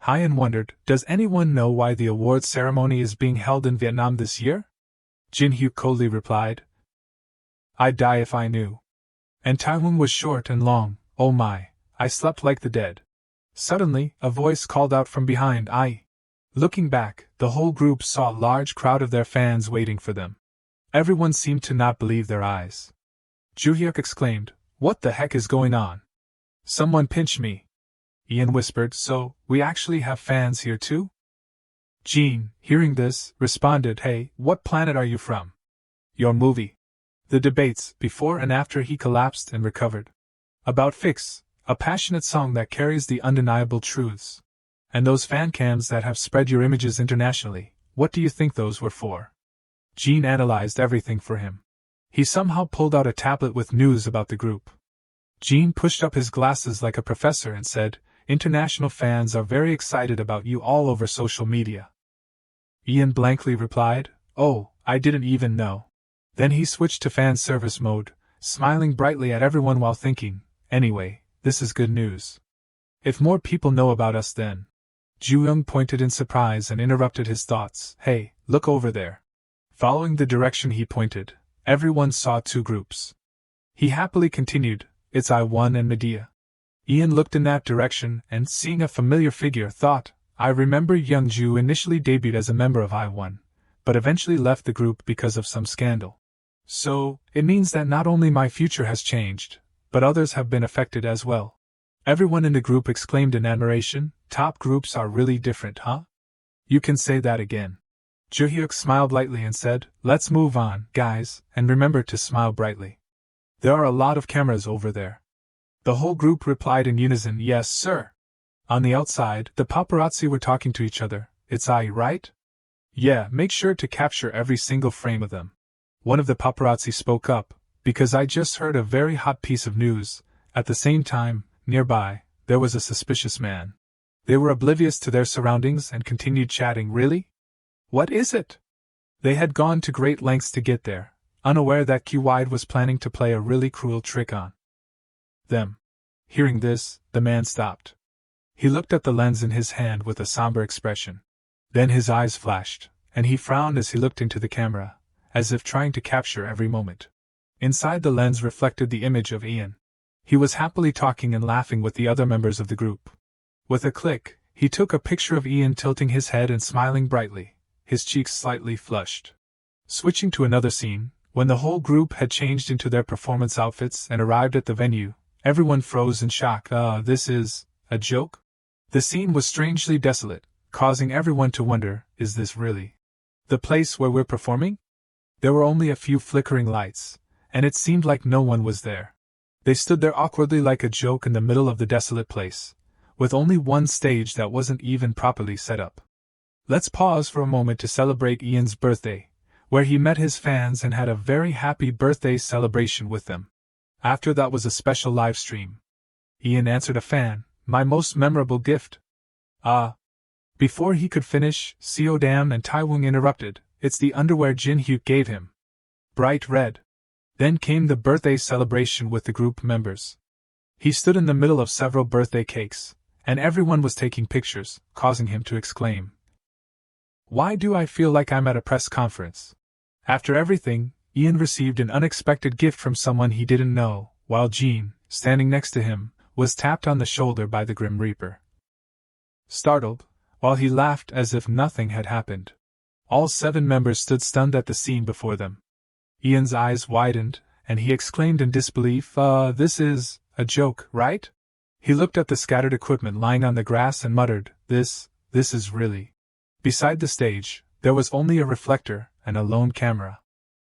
Speaker 1: Hyan wondered, does anyone know why the awards ceremony is being held in Vietnam this year? Jin-hyuk coldly replied, "I'd die if I knew." And Taehoon was short and long. "Oh my, I slept like the dead." Suddenly, a voice called out from behind, "I." Looking back, the whole group saw a large crowd of their fans waiting for them. Everyone seemed to not believe their eyes. Joo-hyuk exclaimed, "What the heck is going on? Someone pinch me." Ian whispered, "So, we actually have fans here too?" Jean, hearing this, responded, "Hey, what planet are you from?" "Your movie." The debates, before and after he collapsed and recovered. About Fix, a passionate song that carries the undeniable truths. And those fan cams that have spread your images internationally, what do you think those were for? Jean analyzed everything for him. He somehow pulled out a tablet with news about the group. Jean pushed up his glasses like a professor and said, "International fans are very excited about you all over social media." Ian blankly replied, "Oh, I didn't even know." Then he switched to fan service mode, smiling brightly at everyone while thinking, "Anyway, this is good news. If more people know about us then." Joo-young pointed in surprise and interrupted his thoughts. "Hey, look over there." Following the direction he pointed, everyone saw two groups. He happily continued, "It's I-1 and Medea." Ian looked in that direction and, seeing a familiar figure, thought, "I remember Young-ju initially debuted as a member of I-1, but eventually left the group because of some scandal. So, it means that not only my future has changed, but others have been affected as well." Everyone in the group exclaimed in admiration, "Top groups are really different, huh?" "You can say that again." Joo-hyuk smiled lightly and said, "Let's move on, guys, and remember to smile brightly. There are a lot of cameras over there." The whole group replied in unison, "Yes, sir." On the outside, the paparazzi were talking to each other. "It's I, right?" "Yeah, make sure to capture every single frame of them." One of the paparazzi spoke up, "Because I just heard a very hot piece of news." At the same time, nearby, there was a suspicious man. They were oblivious to their surroundings and continued chatting. "Really? What is it?" They had gone to great lengths to get there, unaware that Q-Wide was planning to play a really cruel trick on them. Hearing this, the man stopped. He looked at the lens in his hand with a somber expression. Then his eyes flashed, and he frowned as he looked into the camera, as if trying to capture every moment. Inside the lens reflected the image of Ian. He was happily talking and laughing with the other members of the group. With a click, he took a picture of Ian tilting his head and smiling brightly, his cheeks slightly flushed. Switching to another scene, When the whole group had changed into their performance outfits and arrived at the venue, everyone froze in shock. This is a joke? The scene was strangely desolate, causing everyone to wonder, is this really the place where we're performing? There were only a few flickering lights, and it seemed like no one was there. They stood there awkwardly like a joke in the middle of the desolate place, with only one stage that wasn't even properly set up. Let's pause for a moment to celebrate Ian's birthday, where he met his fans and had a very happy birthday celebration with them. After that was a special live stream. Ian answered a fan, "My most memorable gift." Before he could finish, Seodam and Taiwung interrupted, "It's the underwear Jin Hyuk gave him. Bright red." Then came the birthday celebration with the group members. He stood in the middle of several birthday cakes, and everyone was taking pictures, causing him to exclaim, "Why do I feel like I'm at a press conference?" After everything, Ian received an unexpected gift from someone he didn't know, while Jean, standing next to him, was tapped on the shoulder by the Grim Reaper. Startled, while he laughed as if nothing had happened. All 7 members stood stunned at the scene before them. Ian's eyes widened, and he exclaimed in disbelief, "This is a joke, right?" He looked at the scattered equipment lying on the grass and muttered, This is really." Beside the stage, there was only a reflector and a lone camera.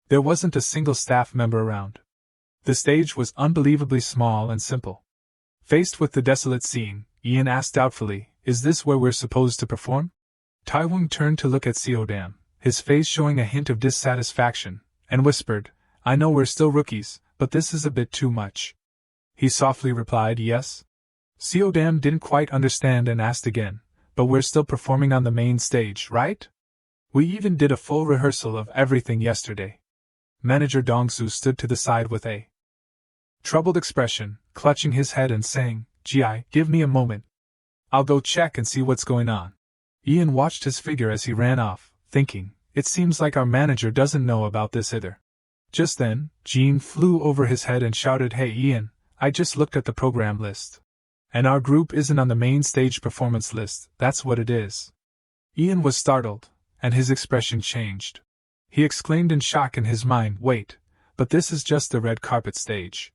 Speaker 1: There wasn't a single staff member around. The stage was unbelievably small and simple. Faced with the desolate scene, Ian asked doubtfully, "Is this where we're supposed to perform?" Taiwung turned to look at Seodam, his face showing a hint of dissatisfaction, and whispered, "I know we're still rookies, but this is a bit too much." He softly replied, "Yes." Seodam didn't quite understand and asked again, "But we're still performing on the main stage, right? We even did a full rehearsal of everything yesterday." Manager Dongsu stood to the side with a troubled expression, clutching his head and saying, "Gi, give me a moment. I'll go check and see what's going on." Ian watched his figure as he ran off, thinking, "It seems like our manager doesn't know about this either." Just then, Jean flew over his head and shouted, "Hey Ian, I just looked at the program list. And our group isn't on the main stage performance list, that's what it is." Ian was startled, and his expression changed. He exclaimed in shock in his mind, "Wait, but this is just the red carpet stage.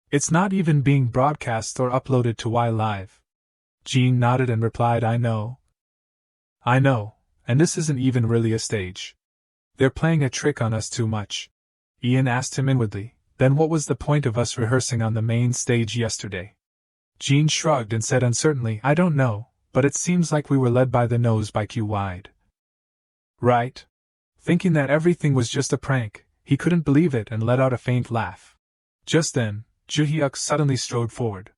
Speaker 1: It's not even being broadcast or uploaded to Y Live." Jean nodded and replied, I know, and this isn't even really a stage. They're playing a trick on us too much." Ian asked him inwardly, "Then what was the point of us rehearsing on the main stage yesterday?" Jean shrugged and said uncertainly, "I don't know, but it seems like we were led by the nose by Q-Wide." Right? Thinking that everything was just a prank, he couldn't believe it and let out a faint laugh. Just then, Ju-hyuk suddenly strode forward.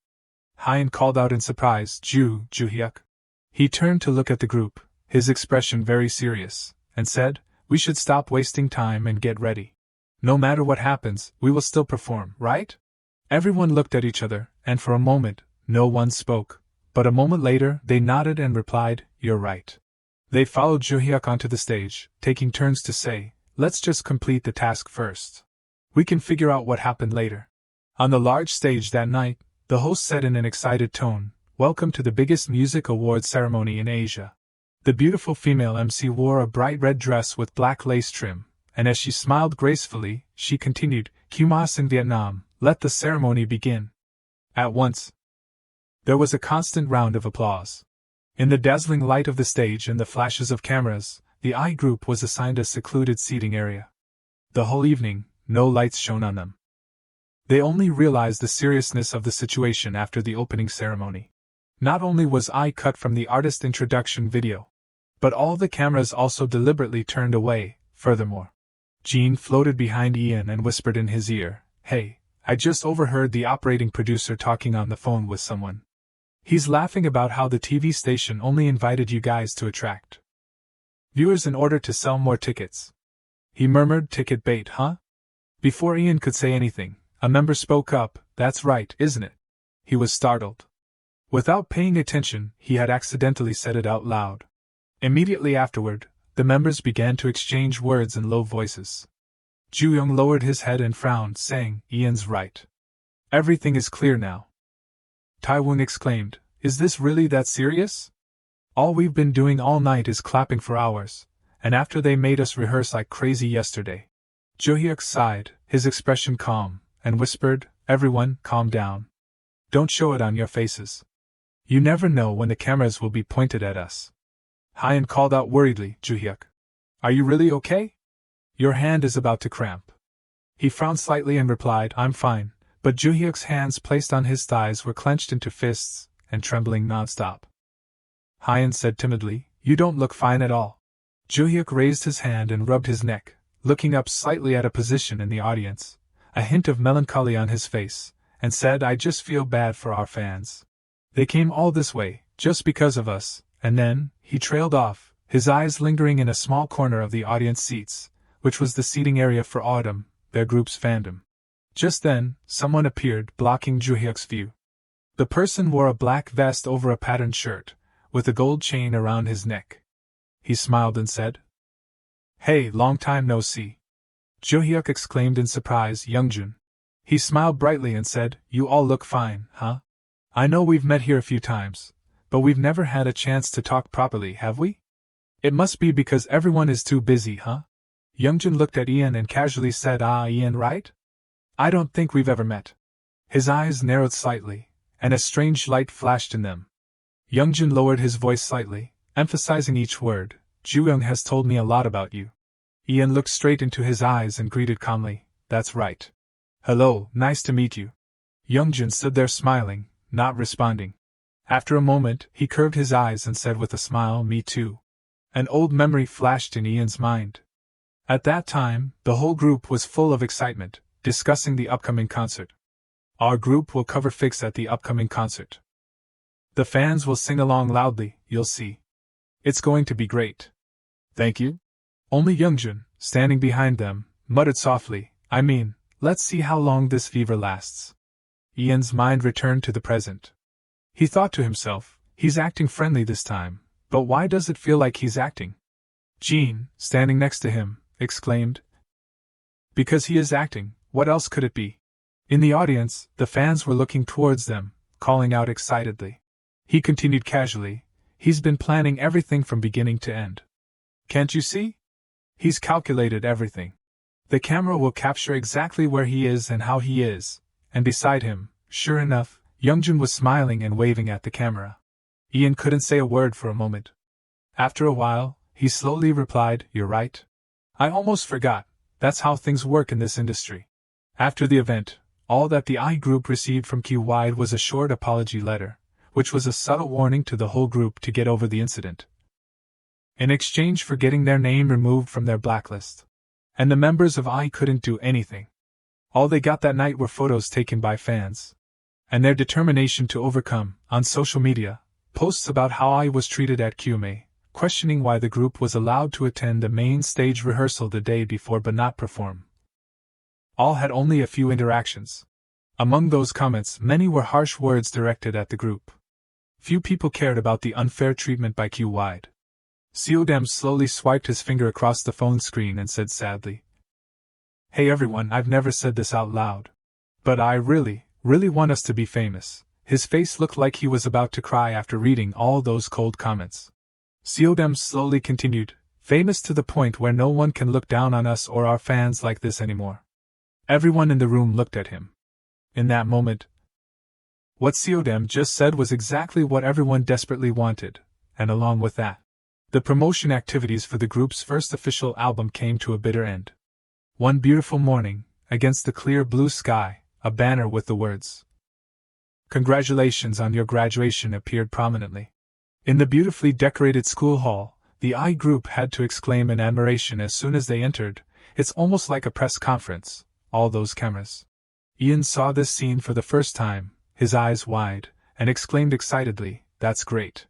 Speaker 1: Hyen called out in surprise, Ju-hyuk." He turned to look at the group, his expression very serious, and said, "We should stop wasting time and get ready. No matter what happens, we will still perform, right?" Everyone looked at each other, and for a moment, no one spoke, but a moment later they nodded and replied, "You're right." They followed Ju-hyuk onto the stage, taking turns to say, "Let's just complete the task first. We can figure out what happened later." On the large stage that night, the host said in an excited tone, "Welcome to the biggest music awards ceremony in Asia." The beautiful female MC wore a bright red dress with black lace trim, and as she smiled gracefully, she continued, "Kumas in Vietnam, let the ceremony begin." At once, there was a constant round of applause. In the dazzling light of the stage and the flashes of cameras, the I group was assigned a secluded seating area. The whole evening, no lights shone on them. They only realized the seriousness of the situation after the opening ceremony. Not only was I cut from the artist introduction video, but all the cameras also deliberately turned away. Furthermore, Jean floated behind Ian and whispered in his ear, "Hey, I just overheard the operating producer talking on the phone with someone. He's laughing about how the TV station only invited you guys to attract viewers in order to sell more tickets." He murmured, "Ticket bait, huh?" Before Ian could say anything, a member spoke up, "That's right, isn't it?" He was startled. Without paying attention, he had accidentally said it out loud. Immediately afterward, the members began to exchange words in low voices. Ju-young lowered his head and frowned, saying, "Ian's right. Everything is clear now." Taiwung exclaimed, "Is this really that serious? All we've been doing all night is clapping for hours, and after they made us rehearse like crazy yesterday." Jo-hyuk sighed, his expression calm, and whispered, "Everyone, calm down. Don't show it on your faces. You never know when the cameras will be pointed at us." Hyun called out worriedly, "Jo-hyuk, are you really okay? Your hand is about to cramp." He frowned slightly and replied, "I'm fine," but Jo-hyuk's hands placed on his thighs were clenched into fists and trembling non-stop. Hyun said timidly, "You don't look fine at all." Jo-hyuk raised his hand and rubbed his neck, looking up slightly at a position in the audience, a hint of melancholy on his face, and said, "I just feel bad for our fans. They came all this way, just because of us," and then, he trailed off, his eyes lingering in a small corner of the audience seats, which was the seating area for Autumn, their group's fandom. Just then, someone appeared, blocking Jo-hyuk's view. The person wore a black vest over a patterned shirt, with a gold chain around his neck. He smiled and said, "Hey, long time no see." Jo-hyuk exclaimed in surprise, "Youngjun." He smiled brightly and said, "You all look fine, huh? I know we've met here a few times, but we've never had a chance to talk properly, have we? It must be because everyone is too busy, huh?" Youngjun looked at Ian and casually said, "Ah, Ian, right? I don't think we've ever met." His eyes narrowed slightly, and a strange light flashed in them. Youngjun lowered his voice slightly, emphasizing each word. "Ju-young has told me a lot about you." Ian looked straight into his eyes and greeted calmly, "That's right. Hello, nice to meet you." Youngjun stood there smiling, not responding. After a moment, he curved his eyes and said with a smile, "Me too." An old memory flashed in Ian's mind. At that time, the whole group was full of excitement, discussing the upcoming concert. "Our group will cover Fix at the upcoming concert. The fans will sing along loudly, you'll see. It's going to be great." "Thank you." Only Youngjun, standing behind them, muttered softly, "I mean, let's see how long this fever lasts." Ian's mind returned to the present. He thought to himself, he's acting friendly this time, but why does it feel like he's acting? Jean, standing next to him, exclaimed, "Because he is acting, what else could it be?" In the audience, the fans were looking towards them, calling out excitedly. He continued casually, "He's been planning everything from beginning to end. Can't you see? He's calculated everything. The camera will capture exactly where he is and how he is," and beside him, sure enough, Youngjun was smiling and waving at the camera. Ian couldn't say a word for a moment. After a while, he slowly replied, "You're right. I almost forgot, that's how things work in this industry." After the event, all that the I group received from Q-Wide was a short apology letter, which was a subtle warning to the whole group to get over the incident, in exchange for getting their name removed from their blacklist. And the members of I couldn't do anything. All they got that night were photos taken by fans. And their determination to overcome, on social media, posts about how I was treated at QMA, questioning why the group was allowed to attend the main stage rehearsal the day before but not perform. All had only a few interactions. Among those comments, many were harsh words directed at the group. Few people cared about the unfair treatment by Q-Wide. Seodam slowly swiped his finger across the phone screen and said sadly, "Hey everyone, I've never said this out loud. But I really want us to be famous." His face looked like he was about to cry after reading all those cold comments. Seodam slowly continued, "Famous to the point where no one can look down on us or our fans like this anymore." Everyone in the room looked at him. In that moment, what Seodam just said was exactly what everyone desperately wanted, and along with that, the promotion activities for the group's first official album came to a bitter end. One beautiful morning, against the clear blue sky, a banner with the words, "Congratulations on your graduation" appeared prominently. In the beautifully decorated school hall, the I group had to exclaim in admiration as soon as they entered, "It's almost like a press conference, all those cameras." Ian saw this scene for the first time, his eyes wide, and exclaimed excitedly, "That's great."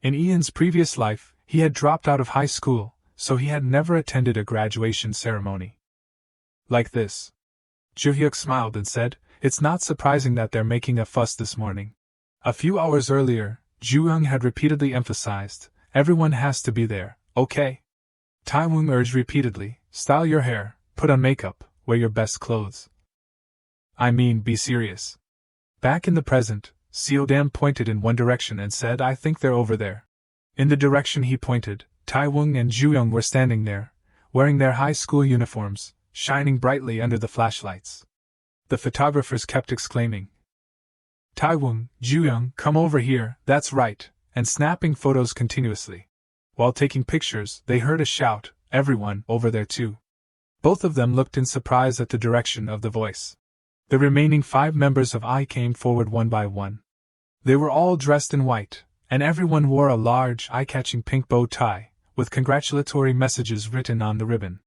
Speaker 1: In Ian's previous life, he had dropped out of high school, so he had never attended a graduation ceremony like this. Jo-hyuk smiled and said, "It's not surprising that they're making a fuss this morning." A few hours earlier, Ju-young had repeatedly emphasized, "Everyone has to be there, okay?" Tae-woong urged repeatedly, "Style your hair, put on makeup, wear your best clothes. I mean, be serious." Back in the present, Seodam pointed in one direction and said, "I think they're over there." In the direction he pointed, Tae-woong and Ju-young were standing there, wearing their high school uniforms, shining brightly under the flashlights. The photographers kept exclaiming, "Taewon, Jooyoung, come over here, that's right," and snapping photos continuously. While taking pictures, they heard a shout, "Everyone, over there too." Both of them looked in surprise at the direction of the voice. The remaining 5 members of I came forward one by one. They were all dressed in white, and everyone wore a large, eye-catching pink bow tie, with congratulatory messages written on the ribbon.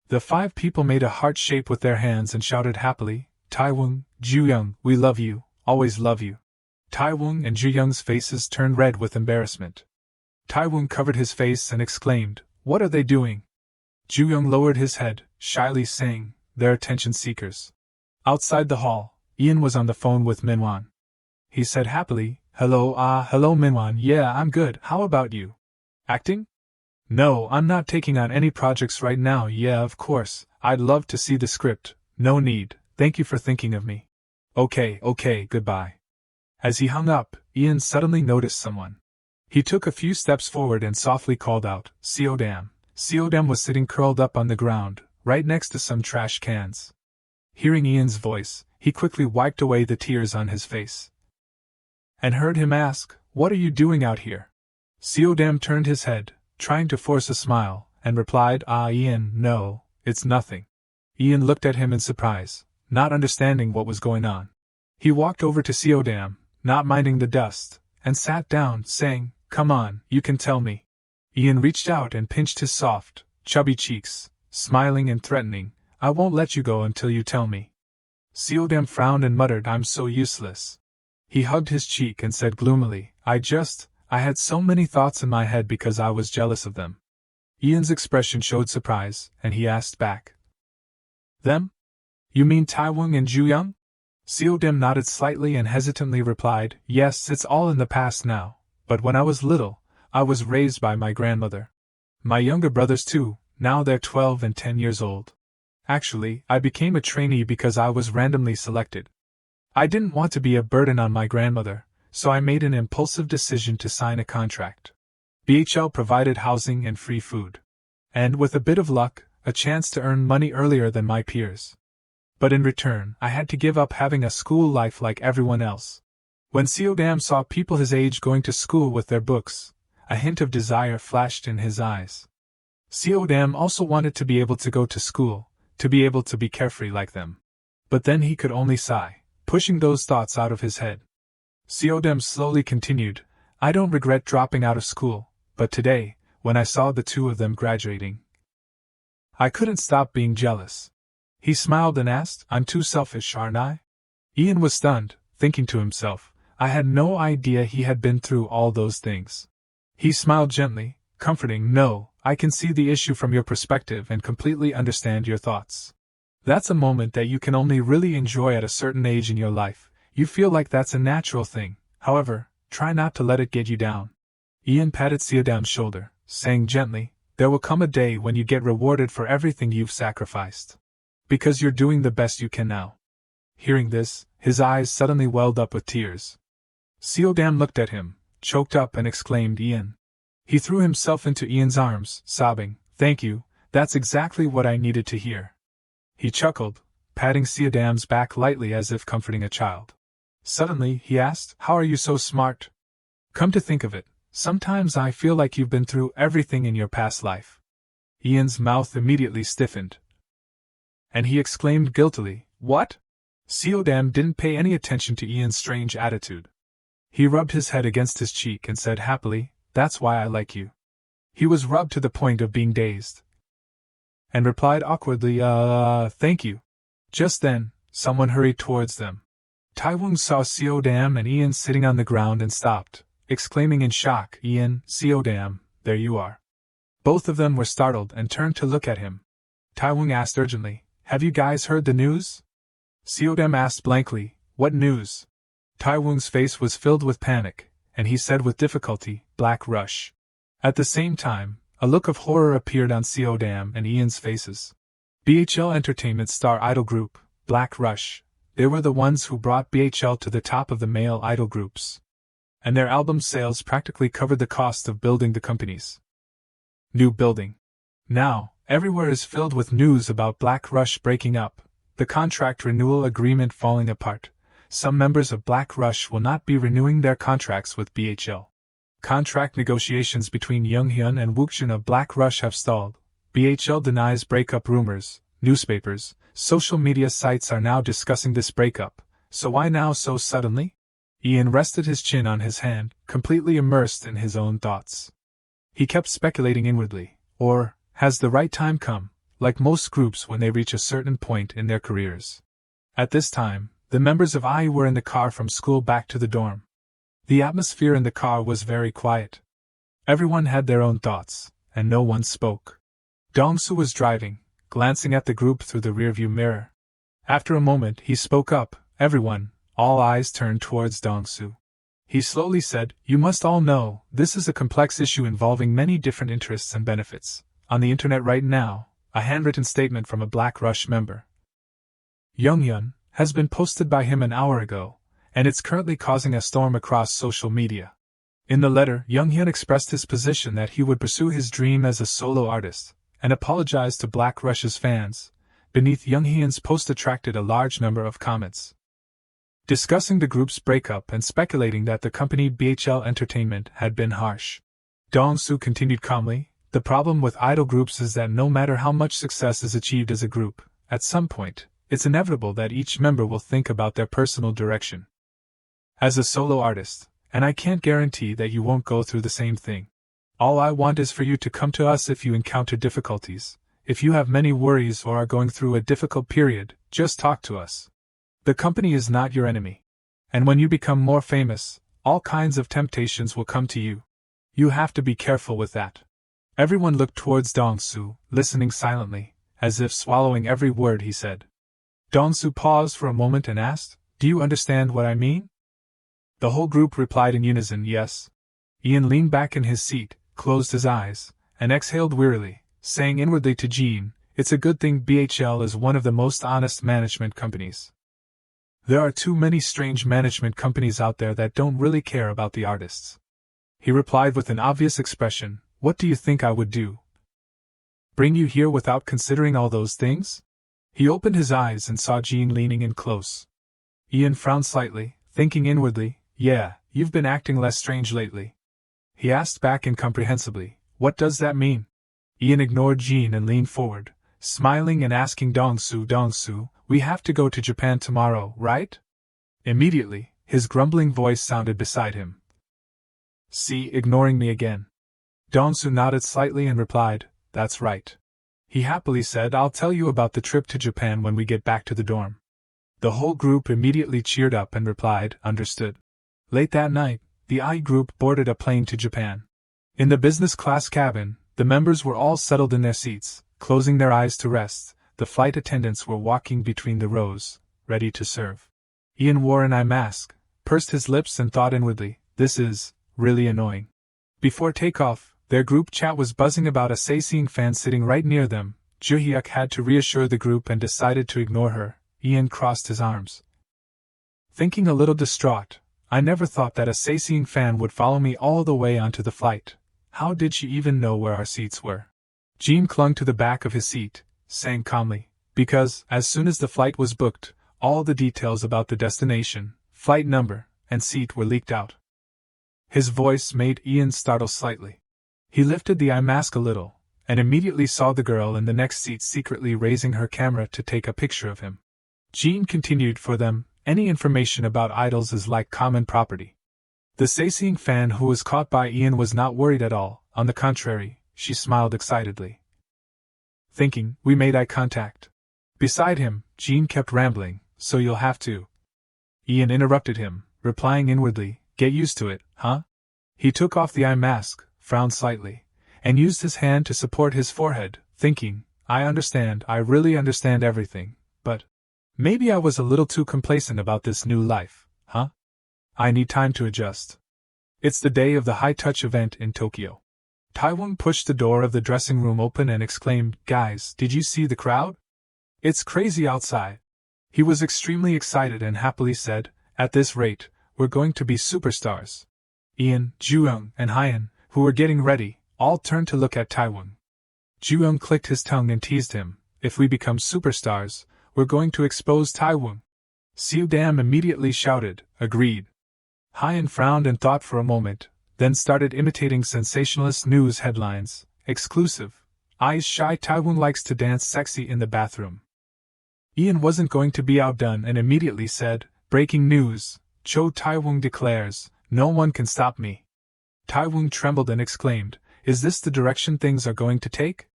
Speaker 1: The 5 people made a heart shape with their hands and shouted happily, "Taewon, Jooyoung, we love you, always love you." Taewon and Jooyoung's faces turned red with embarrassment. Taewon covered his face and exclaimed, "What are they doing?" Jooyoung lowered his head, shyly saying, "They're attention seekers." Outside the hall, Ian was on the phone with Minwon. He said happily, hello Minwon, yeah, I'm good, how about you? Acting? No, I'm not taking on any projects right now, yeah, of course, I'd love to see the script, no need, thank you for thinking of me. Okay, goodbye. As he hung up, Ian suddenly noticed someone. He took a few steps forward and softly called out, Seodam. Seodam was sitting curled up on the ground, right next to some trash cans. Hearing Ian's voice, he quickly wiped away the tears on his face. And heard him ask, "What are you doing out here?" Seodam turned his head, trying to force a smile, and replied, Ian, no, it's nothing. Ian looked at him in surprise, not understanding what was going on. He walked over to Seodam, not minding the dust, and sat down, saying, "Come on, you can tell me." Ian reached out and pinched his soft, chubby cheeks, smiling and threatening, "I won't let you go until you tell me." Seodam frowned and muttered, "I'm so useless." He hugged his cheek and said gloomily, I had so many thoughts in my head because I was jealous of them." Ian's expression showed surprise, and he asked back, "Them? You mean Taewon and Jooyoung?" Seodam nodded slightly and hesitantly replied, "Yes, it's all in the past now, but when I was little, I was raised by my grandmother. My younger brothers too, now they're 12 and 10 years old. Actually, I became a trainee because I was randomly selected. I didn't want to be a burden on my grandmother, so I made an impulsive decision to sign a contract. BHL provided housing and free food. And with a bit of luck, a chance to earn money earlier than my peers. But in return, I had to give up having a school life like everyone else." When Seodam saw people his age going to school with their books, a hint of desire flashed in his eyes. Seodam also wanted to be able to go to school, to be able to be carefree like them. But then he could only sigh, pushing those thoughts out of his head. Seodam slowly continued, "I don't regret dropping out of school, but today, when I saw the 2 of them graduating, I couldn't stop being jealous." He smiled and asked, "I'm too selfish, aren't I?" Ian was stunned, thinking to himself, I had no idea he had been through all those things. He smiled gently, comforting, "No, I can see the issue from your perspective and completely understand your thoughts. That's a moment that you can only really enjoy at a certain age in your life. You feel like that's a natural thing, however, try not to let it get you down." Ian patted Seodam's shoulder, saying gently, "There will come a day when you get rewarded for everything you've sacrificed. Because you're doing the best you can now." Hearing this, his eyes suddenly welled up with tears. Seodam looked at him, choked up and exclaimed, "Ian." He threw himself into Ian's arms, sobbing, "Thank you, that's exactly what I needed to hear." He chuckled, patting Seodam's back lightly as if comforting a child. Suddenly, he asked, "How are you so smart? Come to think of it, sometimes I feel like you've been through everything in your past life." Ian's mouth immediately stiffened, and he exclaimed guiltily, "What?" Seodam didn't pay any attention to Ian's strange attitude. He rubbed his head against his cheek and said happily, "That's why I like you." He was rubbed to the point of being dazed, and replied awkwardly, thank you." Just then, someone hurried towards them. Taewon saw Seodam and Ian sitting on the ground and stopped, exclaiming in shock, "Ian, Seodam, there you are." Both of them were startled and turned to look at him. Taewon asked urgently, "Have you guys heard the news?" Seodam asked blankly, "What news?" Taewon's face was filled with panic, and he said with difficulty, "Black Rush." At the same time, a look of horror appeared on Seodam and Ian's faces. BHL Entertainment's star idol group, Black Rush, they were the ones who brought BHL to the top of the male idol groups. And their album sales practically covered the cost of building the company's new building. Now, Everywhere is filled with news about Black Rush breaking up, the contract renewal agreement falling apart. Some members of Black Rush will not be renewing their contracts with BHL. Contract negotiations between Younghyun and Wookjun of Black Rush have stalled. BHL denies breakup rumors. Newspapers, social media sites are now discussing this breakup. So why now so suddenly? Ian rested his chin on his hand, completely immersed in his own thoughts. He kept speculating inwardly, or, has the right time come, like most groups when they reach a certain point in their careers? At this time, the members of IE were in the car from school back to the dorm. The atmosphere in the car was very quiet. Everyone had their own thoughts, and no one spoke. Dong-soo was driving, glancing at the group through the rearview mirror. After a moment he spoke up. Everyone, all eyes turned towards Dong-soo. He slowly said, "You must all know, this is a complex issue involving many different interests and benefits. On the internet right now, a handwritten statement from a Black Rush member, Younghyun, has been posted by him an hour ago, and it's currently causing a storm across social media." In the letter, Younghyun expressed his position that he would pursue his dream as a solo artist, and apologized to Black Rush's fans. Beneath Younghyun's post attracted a large number of comments, discussing the group's breakup and speculating that the company BHL Entertainment had been harsh. Dong-soo continued calmly, "The problem with idol groups is that no matter how much success is achieved as a group, at some point, it's inevitable that each member will think about their personal direction as a solo artist, and I can't guarantee that you won't go through the same thing. All I want is for you to come to us if you encounter difficulties. If you have many worries or are going through a difficult period, just talk to us. The company is not your enemy. And when you become more famous, all kinds of temptations will come to you. You have to be careful with that." Everyone looked towards Dong-soo, listening silently, as if swallowing every word he said. Dong-soo paused for a moment and asked, "Do you understand what I mean?" The whole group replied in unison, "Yes." Ian leaned back in his seat, closed his eyes, and exhaled wearily, saying inwardly to Jean, "It's a good thing BHL is one of the most honest management companies. There are too many strange management companies out there that don't really care about the artists." He replied with an obvious expression, "What do you think I would do? Bring you here without considering all those things?" He opened his eyes and saw Jean leaning in close. Ian frowned slightly, thinking inwardly, "Yeah, you've been acting less strange lately." He asked back incomprehensibly, "What does that mean?" Ian ignored Jean and leaned forward, smiling and asking Dong-soo, "We have to go to Japan tomorrow, right?" Immediately, his grumbling voice sounded beside him. "See, ignoring me again." Dong-soo nodded slightly and replied, "That's right." He happily said, "I'll tell you about the trip to Japan when we get back to the dorm." The whole group immediately cheered up and replied, "Understood." Late that night, the I group boarded a plane to Japan. In the business class cabin, the members were all settled in their seats, closing their eyes to rest. The flight attendants were walking between the rows, ready to serve. Ian wore an eye mask, pursed his lips and thought inwardly, "This is really annoying." Before takeoff, their group chat was buzzing about a Saseing fan sitting right near them. Juhyuk had to reassure the group and decided to ignore her. Ian crossed his arms, thinking a little distraught, "I never thought that a Saseing fan would follow me all the way onto the flight. How did she even know where our seats were?" Jean clung to the back of his seat, saying calmly, "Because, as soon as the flight was booked, all the details about the destination, flight number, and seat were leaked out." His voice made Ian startle slightly. He lifted the eye mask a little, and immediately saw the girl in the next seat secretly raising her camera to take a picture of him. Jean continued, "For them, any information about idols is like common property." The Saseing fan who was caught by Ian was not worried at all. On the contrary, she smiled excitedly, thinking, "We made eye contact." Beside him, Jean kept rambling, "So you'll have to." Ian interrupted him, replying inwardly, "Get used to it, huh?" He took off the eye mask, frowned slightly, and used his hand to support his forehead, thinking, "I understand, I really understand everything, but maybe I was a little too complacent about this new life, huh? I need time to adjust." It's the day of the high-touch event in Tokyo. Taewon pushed the door of the dressing room open and exclaimed, "Guys, did you see the crowd? It's crazy outside." He was extremely excited and happily said, "At this rate, we're going to be superstars." Ian, Juyoung, and Hyeon, who were getting ready, all turned to look at Taewon. Ju-young clicked his tongue and teased him, if we become superstars, we're going to expose Taewon. Stardom immediately shouted, agreed. Hyun frowned and thought for a moment, then started imitating sensationalist news headlines. Exclusive. Eyes shy Taewon likes to dance sexy in the bathroom. Ian wasn't going to be outdone and immediately said, breaking news, Cho Taewon declares, no one can stop me. Taewon trembled and exclaimed, is this the direction things are going to take?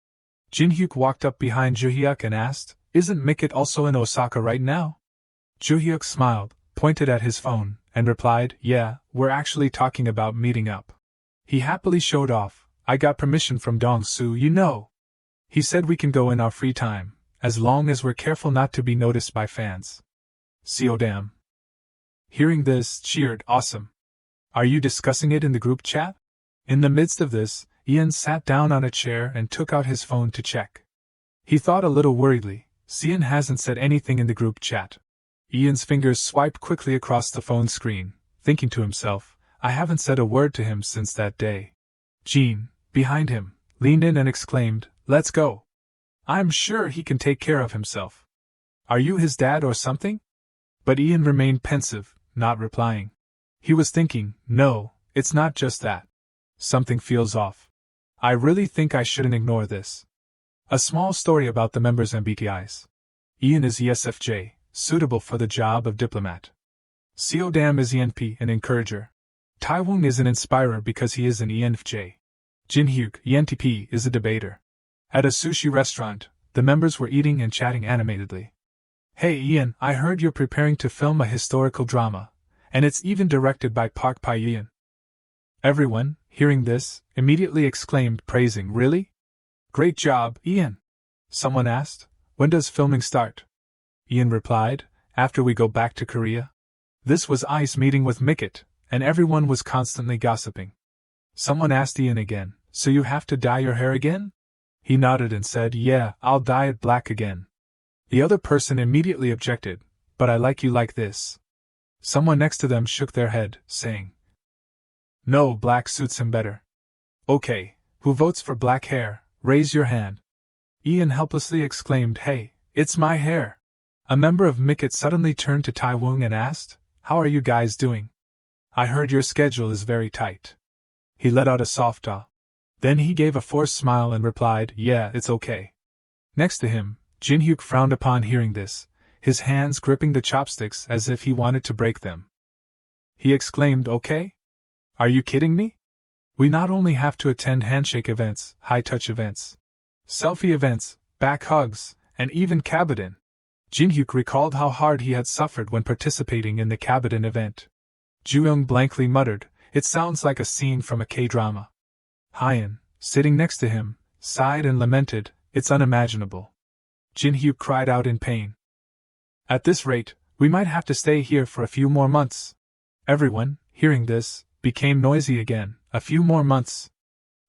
Speaker 1: Jin-hyuk walked up behind Joo-hyuk and asked, isn't Mikit also in Osaka right now? Joo-hyuk smiled, pointed at his phone, and replied, yeah, we're actually talking about meeting up. He happily showed off, I got permission from Dong-soo, you know. He said we can go in our free time, as long as we're careful not to be noticed by fans. Stardom. Hearing this, cheered, awesome. Are you discussing it in the group chat? In the midst of this, Ian sat down on a chair and took out his phone to check. He thought a little worriedly, Ian hasn't said anything in the group chat. Ian's fingers swiped quickly across the phone screen, thinking to himself, I haven't said a word to him since that day. Jean, behind him, leaned in and exclaimed, let's go. I'm sure he can take care of himself. Are you his dad or something? But Ian remained pensive, not replying. He was thinking, no, it's not just that. Something feels off. I really think I shouldn't ignore this. A small story about the members' MBTIs. Ian is ESFJ, suitable for the job of diplomat. Stardom is ENFP, an encourager. Taewon is an inspirer because he is an ENFJ. Jin-hyuk, ENTP, is a debater. At a sushi restaurant, the members were eating and chatting animatedly. Hey Ian, I heard you're preparing to film a historical drama, and it's even directed by Park Pae-yeon. Everyone, hearing this, immediately exclaimed, praising, really? Great job, Ian. Someone asked, when does filming start? Ian replied, after we go back to Korea. This was I's meeting with Mikit, and everyone was constantly gossiping. Someone asked Ian again, so you have to dye your hair again? He nodded and said, yeah, I'll dye it black again. The other person immediately objected, but I like you like this. Someone next to them shook their head, saying, no, black suits him better. Okay, who votes for black hair, raise your hand. Ian helplessly exclaimed, hey, it's my hair. A member of Mikit suddenly turned to Taewon and asked, how are you guys doing? I heard your schedule is very tight. He let out a soft ah. Then he gave a forced smile and replied, yeah, it's okay. Next to him, Jin-hyuk frowned upon hearing this, his hands gripping the chopsticks as if he wanted to break them. He exclaimed, okay? Are you kidding me? We not only have to attend handshake events, high-touch events, selfie events, back hugs, and even kabadin. Jin-hyuk recalled how hard he had suffered when participating in the kabadin event. Ju-young blankly muttered, it sounds like a scene from a K-drama. Hyun, sitting next to him, sighed and lamented, it's unimaginable. Jin-hyuk cried out in pain. At this rate, we might have to stay here for a few more months. Everyone, hearing this, became noisy again, a few more months.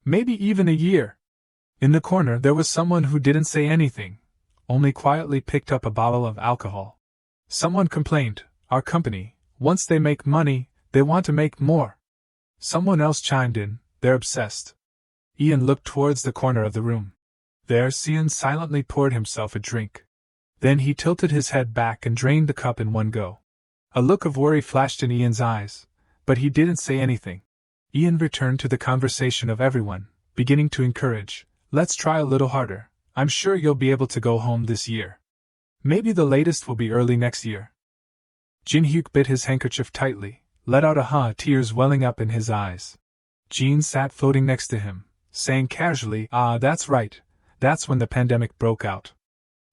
Speaker 1: Maybe even a year. In the corner there was someone who didn't say anything, only quietly picked up a bottle of alcohol. Someone complained, our company, once they make money, they want to make more. Someone else chimed in, they're obsessed. Ian looked towards the corner of the room. There Ian silently poured himself a drink. Then he tilted his head back and drained the cup in one go. A look of worry flashed in Ian's eyes, but he didn't say anything. Ian returned to the conversation of everyone, beginning to encourage, let's try a little harder, I'm sure you'll be able to go home this year. Maybe the latest will be early next year. Jin-hyuk bit his handkerchief tightly, let out a huh, tears welling up in his eyes. Jean sat floating next to him, saying casually, that's right, that's when the pandemic broke out.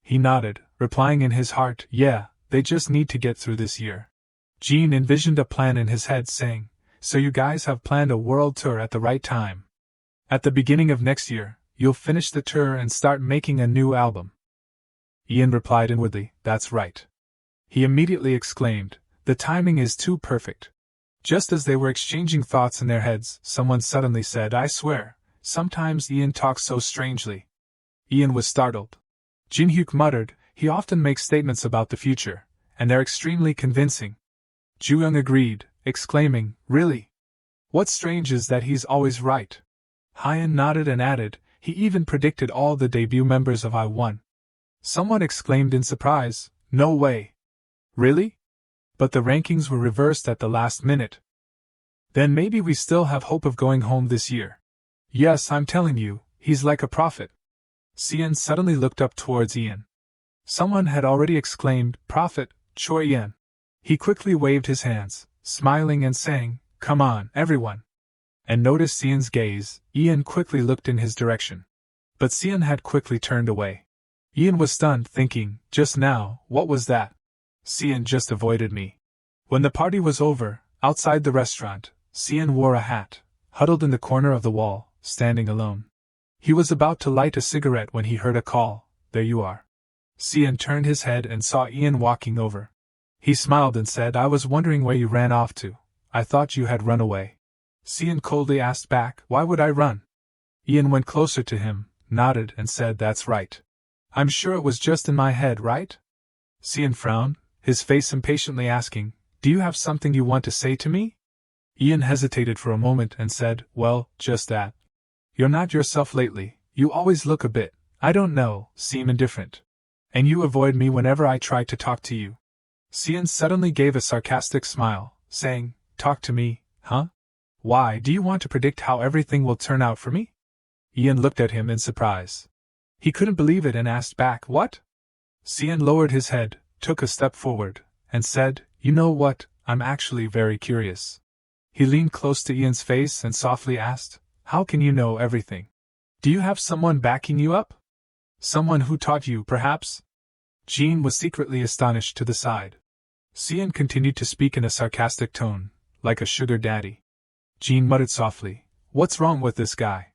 Speaker 1: He nodded, replying in his heart, yeah, they just need to get through this year. Jean envisioned a plan in his head saying, so you guys have planned a world tour at the right time. At the beginning of next year, you'll finish the tour and start making a new album. Ian replied inwardly, that's right. He immediately exclaimed, the timing is too perfect. Just as they were exchanging thoughts in their heads, someone suddenly said, I swear, sometimes Ian talks so strangely. Ian was startled. Jin-hyuk muttered, he often makes statements about the future, and they're extremely convincing. Ju-young agreed, exclaiming, really? What's strange is that he's always right. Hyun nodded and added, He even predicted all the debut members of I-1. Someone exclaimed in surprise, "No way! Really?" But the rankings were reversed at the last minute. Then maybe we still have hope of going home this year. Yes, I'm telling you, he's like a prophet. Sian suddenly looked up towards Ian. Someone had already exclaimed, "Prophet, Choi Ian." He quickly waved his hands, smiling and saying, "Come on, everyone." And noticed Sian's gaze. Ian quickly looked in his direction. But Sian had quickly turned away. Ian was stunned, thinking, just now, what was that? Sian just avoided me. When the party was over, outside the restaurant, Sian wore a hat, huddled in the corner of the wall, standing alone. He was about to light a cigarette when he heard a call, "There you are." Sian turned his head and saw Ian walking over. He smiled and said, "I was wondering where you ran off to. I thought you had run away." Sian coldly asked back, "Why would I run?" Ian went closer to him, nodded and said, "That's right. I'm sure it was just in my head, right?" Sian frowned, his face impatiently asking, "Do you have something you want to say to me?" Ian hesitated for a moment and said, "Well, just that. You're not yourself lately, you always look a bit, I don't know, seem indifferent. And you avoid me whenever I try to talk to you." Sian suddenly gave a sarcastic smile, saying, "Talk to me, huh? Why, do you want to predict how everything will turn out for me?" Ian looked at him in surprise. He couldn't believe it and asked back, "What?" Sian lowered his head, took a step forward, and said, "You know what, I'm actually very curious." He leaned close to Ian's face and softly asked, "How can you know everything? Do you have someone backing you up? Someone who taught you, perhaps?" Jean was secretly astonished to the side. Sian continued to speak in a sarcastic tone, like a sugar daddy. Jean muttered softly, "What's wrong with this guy?"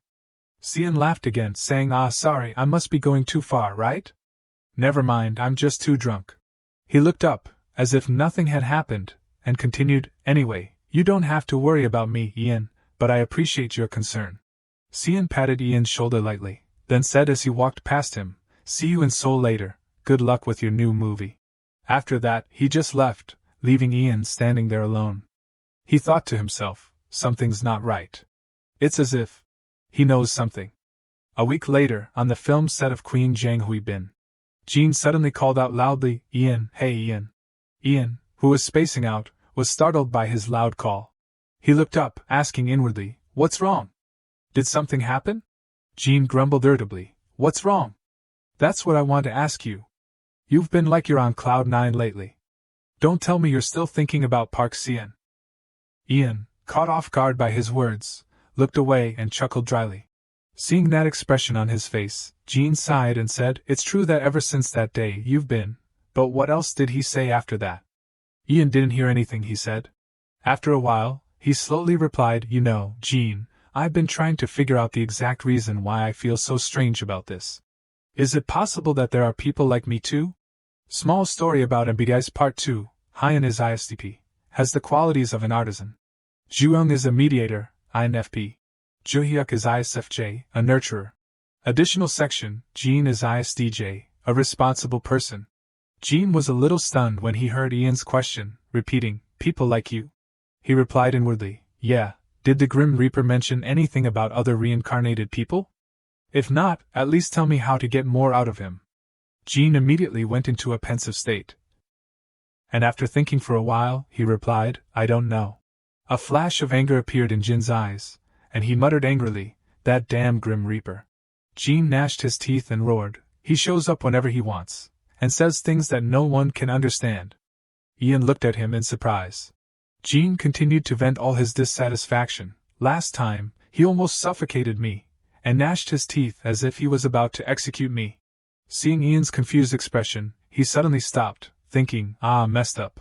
Speaker 1: Sian laughed again, saying, Sorry, I must be going too far, right? Never mind, I'm just too drunk." He looked up, as if nothing had happened, and continued, "Anyway, you don't have to worry about me, Ian, but I appreciate your concern." Sian patted Ian's shoulder lightly, then said as he walked past him, "See you in Seoul later, good luck with your new movie." After that, he just left, leaving Ian standing there alone. He thought to himself, something's not right. It's as if he knows something. A week later, on the film set of Queen Jang-hui Bin, Jean suddenly called out loudly, "Ian, hey Ian." Ian, who was spacing out, was startled by his loud call. He looked up, asking inwardly, "What's wrong? Did something happen?" Jean grumbled irritably, "What's wrong?" "That's what I want to ask you. You've been like you're on cloud 9 lately. Don't tell me you're still thinking about Park Sian." Ian, caught off guard by his words, looked away and chuckled dryly. Seeing that expression on his face, Jean sighed and said, "It's true that ever since that day you've been," but what else did he say after that? Ian didn't hear anything he said. After a while, he slowly replied, "You know, Jean, I've been trying to figure out the exact reason why I feel so strange about this. Is it possible that there are people like me too?" Small story about MBTI's Part 2. Hyun is ISTP, has the qualities of an artisan. Juyoung is a mediator, INFP. Juhyuk is ISFJ, a nurturer. Additional section, Jean is ISDJ, a responsible person. Jean was a little stunned when he heard Ian's question, repeating, "People like you?" He replied inwardly, "Yeah, did the Grim Reaper mention anything about other reincarnated people? If not, at least tell me how to get more out of him." Jean immediately went into a pensive state. And after thinking for a while, he replied, "I don't know." A flash of anger appeared in Jin's eyes, and he muttered angrily, "That damn Grim Reaper." Jean gnashed his teeth and roared, "He shows up whenever he wants, and says things that no one can understand." Ian looked at him in surprise. Jean continued to vent all his dissatisfaction. "Last time, he almost suffocated me, and gnashed his teeth as if he was about to execute me." Seeing Ian's confused expression, he suddenly stopped, thinking, messed up.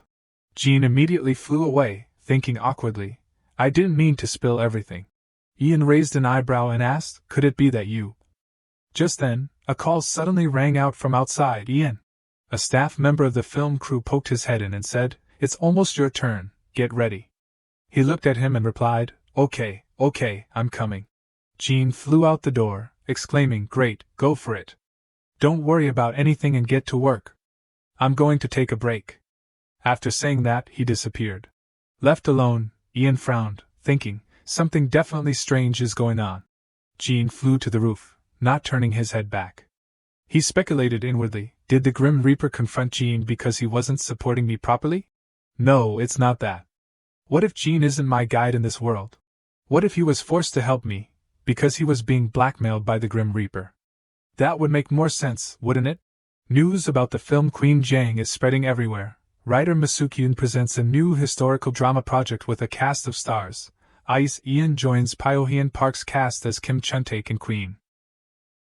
Speaker 1: Jean immediately flew away, thinking awkwardly, "I didn't mean to spill everything." Ian raised an eyebrow and asked, "Could it be that you—" Just then, a call suddenly rang out from outside. "Ian." A staff member of the film crew poked his head in and said, "It's almost your turn, get ready." He looked at him and replied, Okay, I'm coming." Jean flew out the door, exclaiming, "Great, go for it. Don't worry about anything and get to work. I'm going to take a break." After saying that, he disappeared. Left alone, Ian frowned, thinking, something definitely strange is going on. Jean flew to the roof, not turning his head back. He speculated inwardly, did the Grim Reaper confront Jean because he wasn't supporting me properly? No, it's not that. What if Jean isn't my guide in this world? What if he was forced to help me, because he was being blackmailed by the Grim Reaper? That would make more sense, wouldn't it? News about the film Queen Jang is spreading everywhere. Writer Masukyun presents a new historical drama project with a cast of stars. Ice Ian joins Pyohyun Park's cast as Kim Chuntaek in Queen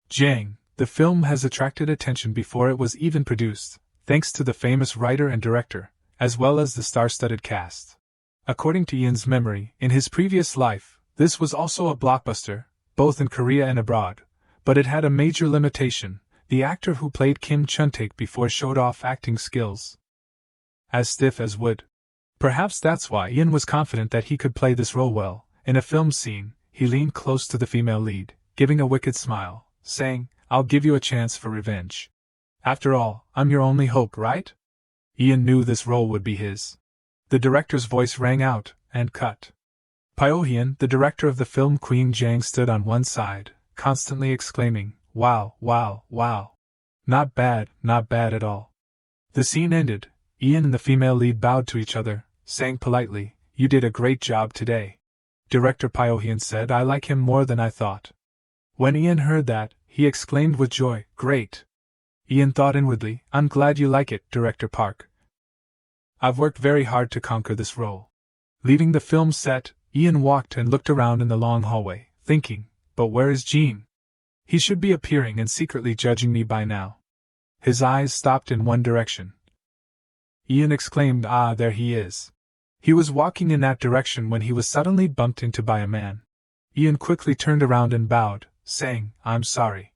Speaker 1: Jang. The film has attracted attention before it was even produced, thanks to the famous writer and director, as well as the star-studded cast. According to Ian's memory, in his previous life, this was also a blockbuster, both in Korea and abroad, but it had a major limitation: the actor who played Kim Chuntaek before showed off acting skills as stiff as wood. Perhaps that's why Ian was confident that he could play this role well. In a film scene, he leaned close to the female lead, giving a wicked smile, saying, "I'll give you a chance for revenge. After all, I'm your only hope, right?" Ian knew this role would be his. The director's voice rang out, and cut. Pyohyun, the director of the film Queen Jang, stood on one side, constantly exclaiming, "Wow, wow, wow. Not bad at all." The scene ended. Ian and the female lead bowed to each other, saying politely, "You did a great job today." Director Pyohyun said, "I like him more than I thought." When Ian heard that, he exclaimed with joy, "Great." Ian thought inwardly, "I'm glad you like it, Director Park. I've worked very hard to conquer this role." Leaving the film set, Ian walked and looked around in the long hallway, thinking, "But where is Jean? He should be appearing and secretly judging me by now." His eyes stopped in one direction. Ian exclaimed, "Ah, there he is." He was walking in that direction when he was suddenly bumped into by a man. Ian quickly turned around and bowed, saying, "I'm sorry."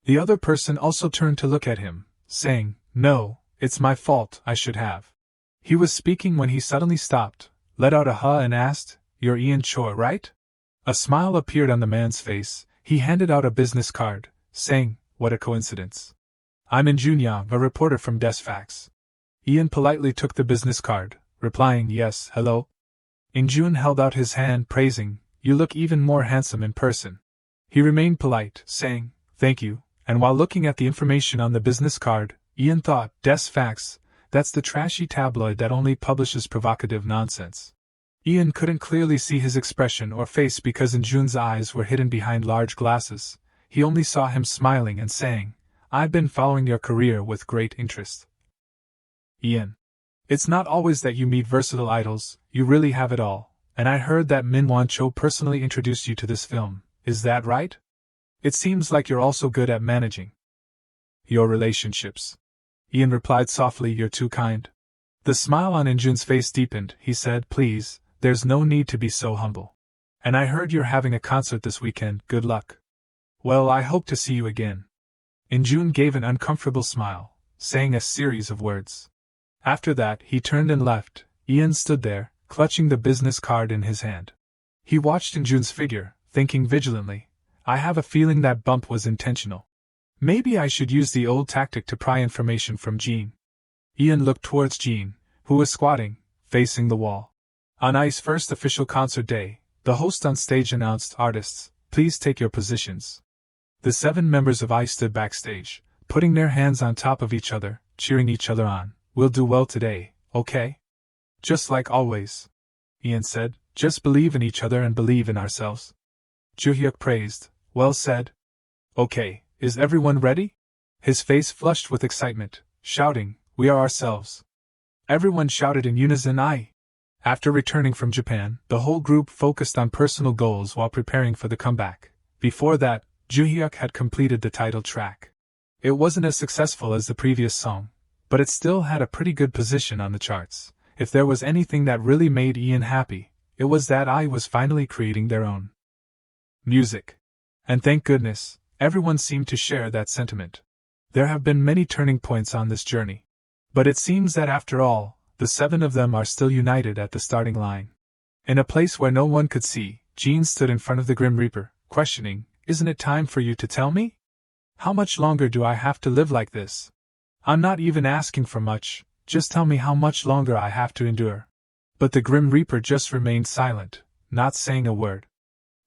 Speaker 1: The other person also turned to look at him, saying, "No, it's my fault, I should have." He was speaking when he suddenly stopped, let out a huh and asked, "You're Ian Choi, right?" A smile appeared on the man's face. He handed out a business card, saying, "What a coincidence. I'm In Junyang, a reporter from Desfax." Ian politely took the business card, replying, "Yes, hello." In Jun held out his hand, praising, "You look even more handsome in person." He remained polite, saying, "Thank you," and while looking at the information on the business card, Ian thought, "Desfax, that's the trashy tabloid that only publishes provocative nonsense." Ian couldn't clearly see his expression or face because In Jun's eyes were hidden behind large glasses. He only saw him smiling and saying, "I've been following your career with great interest, Ian. It's not always that you meet versatile idols, you really have it all, and I heard that Min Wan Cho personally introduced you to this film, is that right? It seems like you're also good at managing your relationships." Ian replied softly, "You're too kind." The smile on Injun's face deepened. He said, "Please, there's no need to be so humble. And I heard you're having a concert this weekend, good luck." "Well, I hope to see you again." Injun gave an uncomfortable smile, saying a series of words. After that, he turned and left. Ian stood there, clutching the business card in his hand. He watched Injun's figure, thinking vigilantly, "I have a feeling that bump was intentional. Maybe I should use the old tactic to pry information from Jean." Ian looked towards Jean, who was squatting, facing the wall. On I's first official concert day, the host on stage announced, "Artists, please take your positions." The 7 members of I stood backstage, putting their hands on top of each other, cheering each other on. "We'll do well today, okay?" "Just like always," Ian said. "Just believe in each other and believe in ourselves." Joo-hyuk praised, "Well said." "Okay, is everyone ready?" His face flushed with excitement, shouting, "We are ourselves." Everyone shouted in unison, "Aye." After returning from Japan, the whole group focused on personal goals while preparing for the comeback. Before that, Joo-hyuk had completed the title track. It wasn't as successful as the previous song, but it still had a pretty good position on the charts. If there was anything that really made Ian happy, it was that I was finally creating their own music. And thank goodness, everyone seemed to share that sentiment. There have been many turning points on this journey. But it seems that after all, the 7 of them are still united at the starting line. In a place where no one could see, Jean stood in front of the Grim Reaper, questioning, "Isn't it time for you to tell me? How much longer do I have to live like this? I'm not even asking for much, just tell me how much longer I have to endure." But the Grim Reaper just remained silent, not saying a word.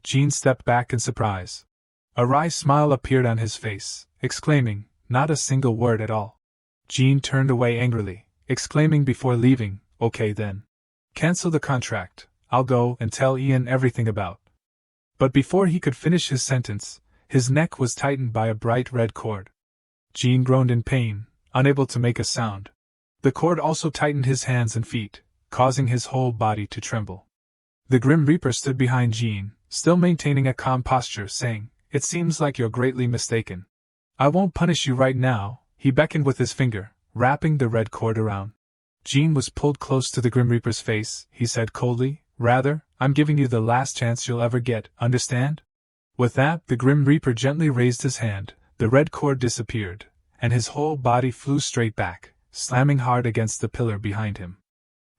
Speaker 1: Jean stepped back in surprise. A wry smile appeared on his face, exclaiming, "Not a single word at all." Jean turned away angrily, exclaiming before leaving, "Okay then. Cancel the contract, I'll go and tell Ian everything about." But before he could finish his sentence, his neck was tightened by a bright red cord. Jean groaned in pain, unable to make a sound. The cord also tightened his hands and feet, causing his whole body to tremble. The Grim Reaper stood behind Jean, still maintaining a calm posture, saying, "It seems like you're greatly mistaken. I won't punish you right now," he beckoned with his finger, wrapping the red cord around. Jean was pulled close to the Grim Reaper's face. He said coldly, "Rather, I'm giving you the last chance you'll ever get, understand?" With that, the Grim Reaper gently raised his hand, the red cord disappeared, and his whole body flew straight back, slamming hard against the pillar behind him.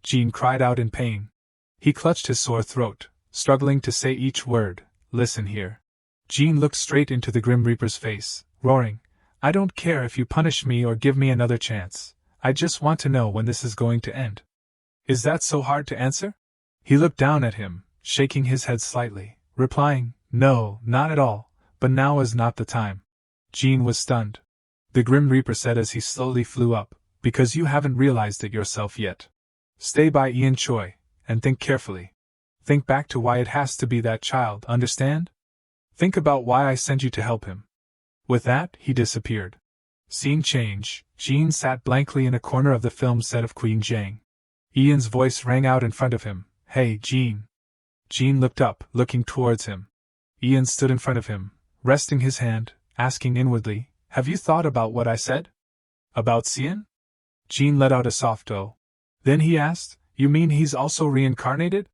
Speaker 1: Jean cried out in pain. He clutched his sore throat, struggling to say each word. "Listen here." Jean looked straight into the Grim Reaper's face, roaring, "I don't care if you punish me or give me another chance. I just want to know when this is going to end." "Is that so hard to answer?" He looked down at him, shaking his head slightly, replying, "No, not at all, but now is not the time." Jean was stunned. The Grim Reaper said as he slowly flew up, "Because you haven't realized it yourself yet. Stay by Ian Choi, and think carefully. Think back to why it has to be that child, understand? Think about why I sent you to help him." With that, he disappeared. Scene change. Jean sat blankly in a corner of the film set of Queen Jang. Ian's voice rang out in front of him, "Hey, Jean." Jean looked up, looking towards him. Ian stood in front of him, resting his hand, asking inwardly, "Have you thought about what I said? About Cian?" Jean let out a soft "oh." Then he asked, "You mean he's also reincarnated?"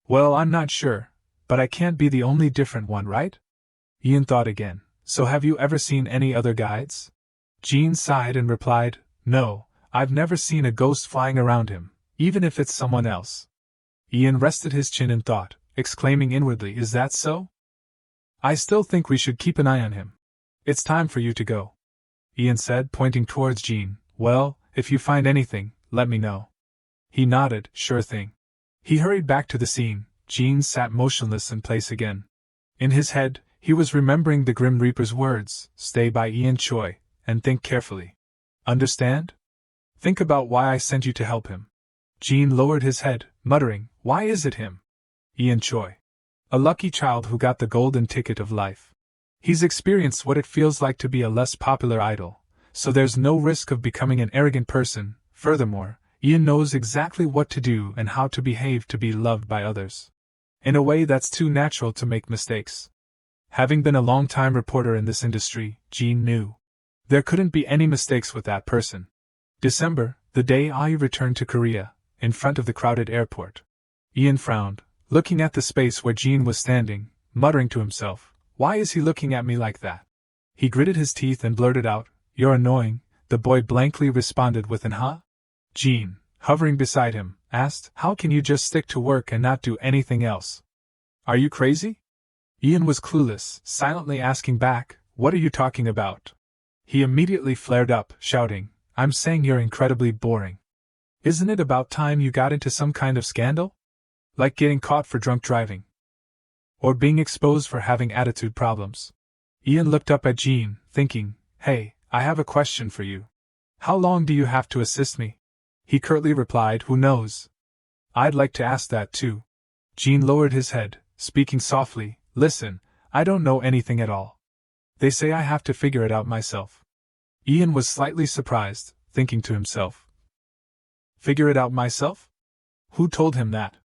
Speaker 1: "Well, I'm not sure, but I can't be the only different one, right?" Ian thought again. "So have you ever seen any other guides?" Jean sighed and replied, "No, I've never seen a ghost flying around him, even if it's someone else." Ian rested his chin in thought, exclaiming inwardly, "Is that so? I still think we should keep an eye on him." "It's time for you to go," Ian said, pointing towards Jean. "Well, if you find anything, let me know." He nodded, "Sure thing." He hurried back to the scene. Jean sat motionless in place again. In his head, he was remembering the Grim Reaper's words, "Stay by Ian Choi, and think carefully. Understand? Think about why I sent you to help him." Jean lowered his head, muttering, "Why is it him? Ian Choi. A lucky child who got the golden ticket of life. He's experienced what it feels like to be a less popular idol, so there's no risk of becoming an arrogant person. Furthermore, Ian knows exactly what to do and how to behave to be loved by others. In a way that's too natural to make mistakes." Having been a long-time reporter in this industry, Jean knew there couldn't be any mistakes with that person. December, the day I returned to Korea, in front of the crowded airport. Ian frowned, looking at the space where Jean was standing, muttering to himself, "Why is he looking at me like that?" He gritted his teeth and blurted out, "You're annoying." The boy blankly responded with an "huh?" Jean, hovering beside him, asked, "How can you just stick to work and not do anything else? Are you crazy?" Ian was clueless, silently asking back, "What are you talking about?" He immediately flared up, shouting, "I'm saying you're incredibly boring. Isn't it about time you got into some kind of scandal? Like getting caught for drunk driving? Or being exposed for having attitude problems?" Ian looked up at Jean, thinking, "Hey, I have a question for you. How long do you have to assist me?" He curtly replied, "Who knows? I'd like to ask that too." Jean lowered his head, speaking softly, "Listen, I don't know anything at all. They say I have to figure it out myself." Ian was slightly surprised, thinking to himself, "Figure it out myself? Who told him that?"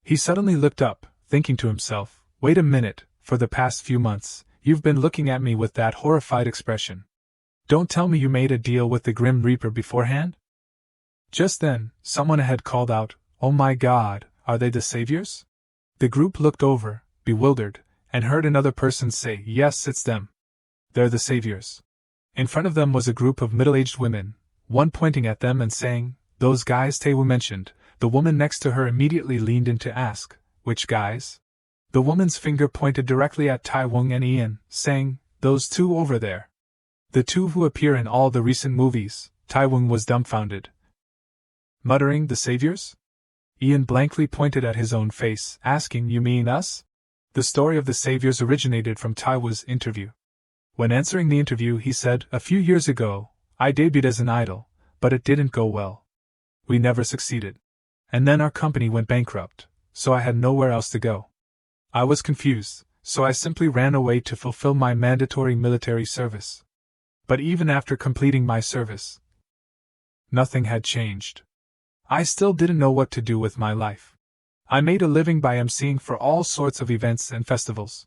Speaker 1: He suddenly looked up, thinking to himself, "Wait a minute, for the past few months, you've been looking at me with that horrified expression. Don't tell me you made a deal with the Grim Reaper beforehand?" Just then, someone ahead called out, "Oh my God, are they the saviors?" The group looked over, bewildered, and heard another person say, "Yes, it's them. They're the saviors." In front of them was a group of middle-aged women, one pointing at them and saying, "Those guys Tae-woo mentioned." The woman next to her immediately leaned in to ask, "Which guys?" The woman's finger pointed directly at Tai-wung and Ian, saying, "Those two over there. The two who appear in all the recent movies." Tai-wung was dumbfounded, muttering, "The saviors?" Ian blankly pointed at his own face, asking, "You mean us?" The story of the saviors originated from Taiwo's interview. When answering the interview, he said, "A few years ago, I debuted as an idol, but it didn't go well. We never succeeded. And then our company went bankrupt, so I had nowhere else to go. I was confused, so I simply ran away to fulfill my mandatory military service. But even after completing my service, nothing had changed. I still didn't know what to do with my life. I made a living by emceeing for all sorts of events and festivals.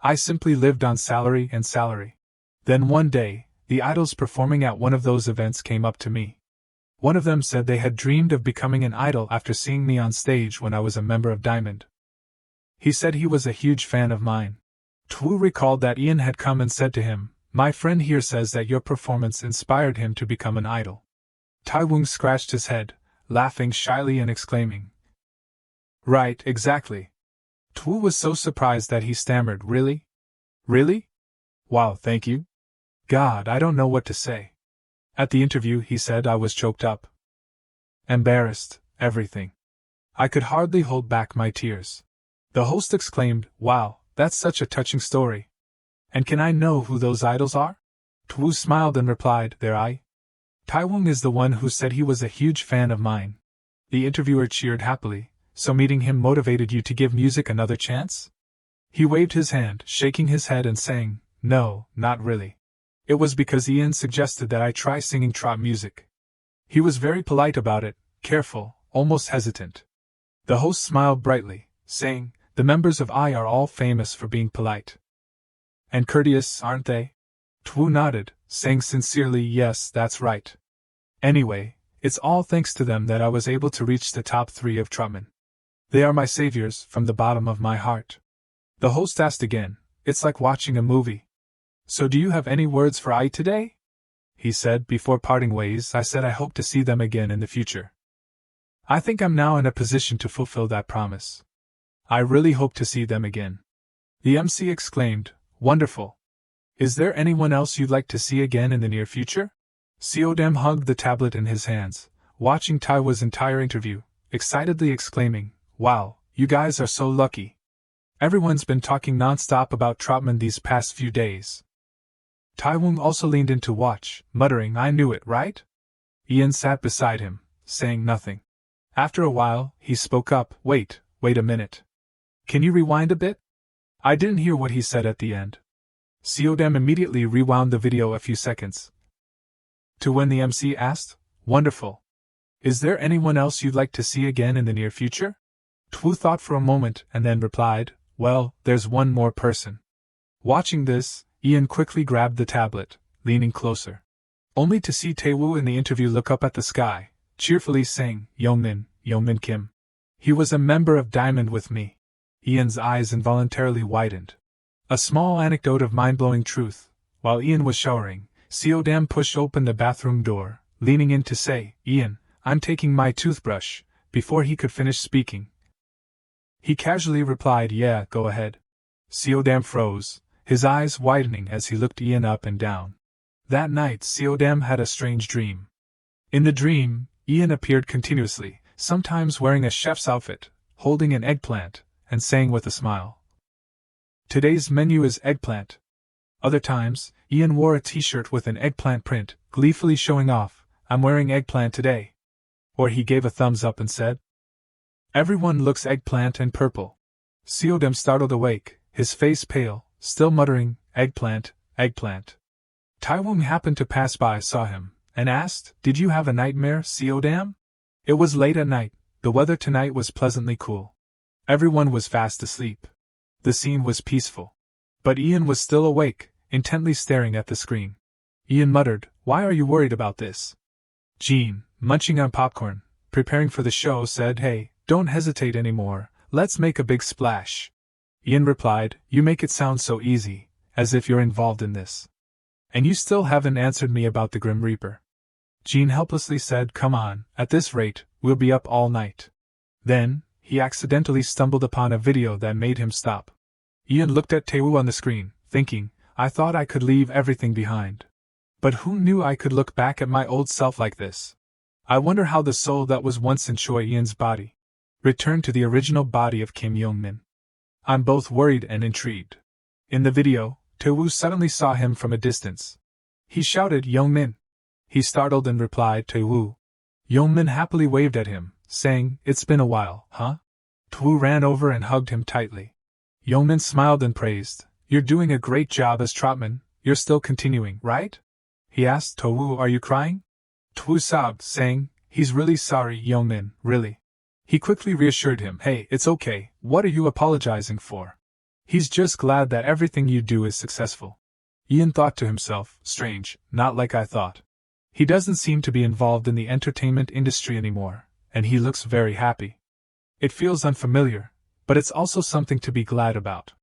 Speaker 1: I simply lived on salary and salary. Then one day, the idols performing at one of those events came up to me. One of them said they had dreamed of becoming an idol after seeing me on stage when I was a member of Diamond. He said he was a huge fan of mine." Twu recalled that Ian had come and said to him, "My friend here says that your performance inspired him to become an idol." Taiwung scratched his head, laughing shyly and exclaiming, "Right, exactly." Twu was so surprised that he stammered, "Really? Really? Wow, thank you. God, I don't know what to say." At the interview, he said, "I was choked up. Embarrassed, everything. I could hardly hold back my tears." The host exclaimed, "Wow, that's such a touching story. And can I know who those idols are?" Twu smiled and replied, "They're I. Taiwung is the one who said he was a huge fan of mine." The interviewer cheered happily. "So meeting him motivated you to give music another chance?" He waved his hand, shaking his head and saying, "No, not really. It was because Ian suggested that I try singing trot music. He was very polite about it, careful, almost hesitant." The host smiled brightly, saying, "The members of I are all famous for being polite and courteous, aren't they?" Twu nodded, saying sincerely, "Yes, that's right. Anyway, it's all thanks to them that I was able to reach the top 3 of Trotman. They are my saviors, from the bottom of my heart." The host asked again, "It's like watching a movie. So do you have any words for I today?" He said, "Before parting ways, I said I hope to see them again in the future. I think I'm now in a position to fulfill that promise. I really hope to see them again." The MC exclaimed, "Wonderful. Is there anyone else you'd like to see again in the near future?" Seodam hugged the tablet in his hands, watching Taiwa's entire interview, excitedly exclaiming, "Wow, you guys are so lucky. Everyone's been talking non-stop about Trotman these past few days." Taiwung also leaned in to watch, muttering, "I knew it, right?" Ian sat beside him, saying nothing. After a while, he spoke up, wait a minute. Can you rewind a bit? I didn't hear what he said at the end." Seodam immediately rewound the video a few seconds to when the MC asked, "Wonderful. Is there anyone else you'd like to see again in the near future?" Twu thought for a moment and then replied, "Well, there's one more person." Watching this, Ian quickly grabbed the tablet, leaning closer, only to see Taewoo in the interview look up at the sky, cheerfully saying, Youngmin Kim. He was a member of Diamond with me." Ian's eyes involuntarily widened. A small anecdote of mind-blowing truth. While Ian was showering, Seodam pushed open the bathroom door, leaning in to say, "Ian, I'm taking my toothbrush." Before he could finish speaking, he casually replied, "Yeah, go ahead." Seodam froze, his eyes widening as he looked Ian up and down. That night, Seodam had a strange dream. In the dream, Ian appeared continuously, sometimes wearing a chef's outfit, holding an eggplant, and saying with a smile, "Today's menu is eggplant." Other times, Ian wore a t-shirt with an eggplant print, gleefully showing off, "I'm wearing eggplant today." Or he gave a thumbs up and said, "Everyone looks eggplant and purple." Seodam startled awake, his face pale, still muttering, "Eggplant, eggplant." Taiwung happened to pass by, saw him, and asked, "Did you have a nightmare, Seodam?" It was late at night, the weather tonight was pleasantly cool. Everyone was fast asleep. The scene was peaceful. But Ian was still awake, intently staring at the screen. Ian muttered, "Why are you worried about this?" Jean, munching on popcorn, preparing for the show, said, "Hey, don't hesitate anymore, let's make a big splash." Ian replied, "You make it sound so easy, as if you're involved in this. And you still haven't answered me about the Grim Reaper." Jean helplessly said, "Come on, at this rate, we'll be up all night." Then, he accidentally stumbled upon a video that made him stop. Ian looked at Taewoo on the screen, thinking, "I thought I could leave everything behind. But who knew I could look back at my old self like this? I wonder how the soul that was once in Choi Ian's body returned to the original body of Kim Young-min. I'm both worried and intrigued." In the video, Taewoo suddenly saw him from a distance. He shouted, "Youngmin!" He startled and replied, "Taewoo." Youngmin happily waved at him, saying, "It's been a while, huh?" Taewoo ran over and hugged him tightly. Youngmin smiled and praised, "You're doing a great job as Trotman, you're still continuing, right?" He asked Taewoo, "Are you crying?" Taewoo sobbed, saying, "He's really sorry, Youngmin, really." He quickly reassured him, "Hey, it's okay, what are you apologizing for? He's just glad that everything you do is successful." Ian thought to himself, "Strange, not like I thought. He doesn't seem to be involved in the entertainment industry anymore, and he looks very happy. It feels unfamiliar, but it's also something to be glad about."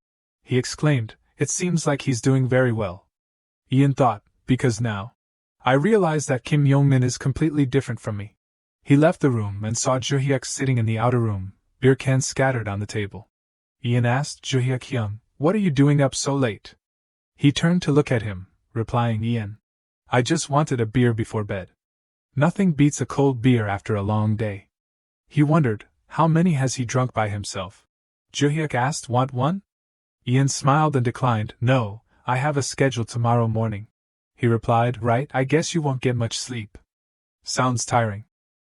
Speaker 1: He exclaimed, "It seems like he's doing very well." Ian thought, "Because now I realize that Kim Youngmin is completely different from me." He left the room and saw Joo-hyuk sitting in the outer room, beer cans scattered on the table. Ian asked, "Joo-hyuk Hyung, what are you doing up so late?" He turned to look at him, replying, "Ian, I just wanted a beer before bed. Nothing beats a cold beer after a long day." He wondered, how many has he drunk by himself? Joo-hyuk asked, "Want one?" Ian smiled and declined, "No, I have a schedule tomorrow morning." He replied, "Right, I guess you won't get much sleep." "Sounds tiring."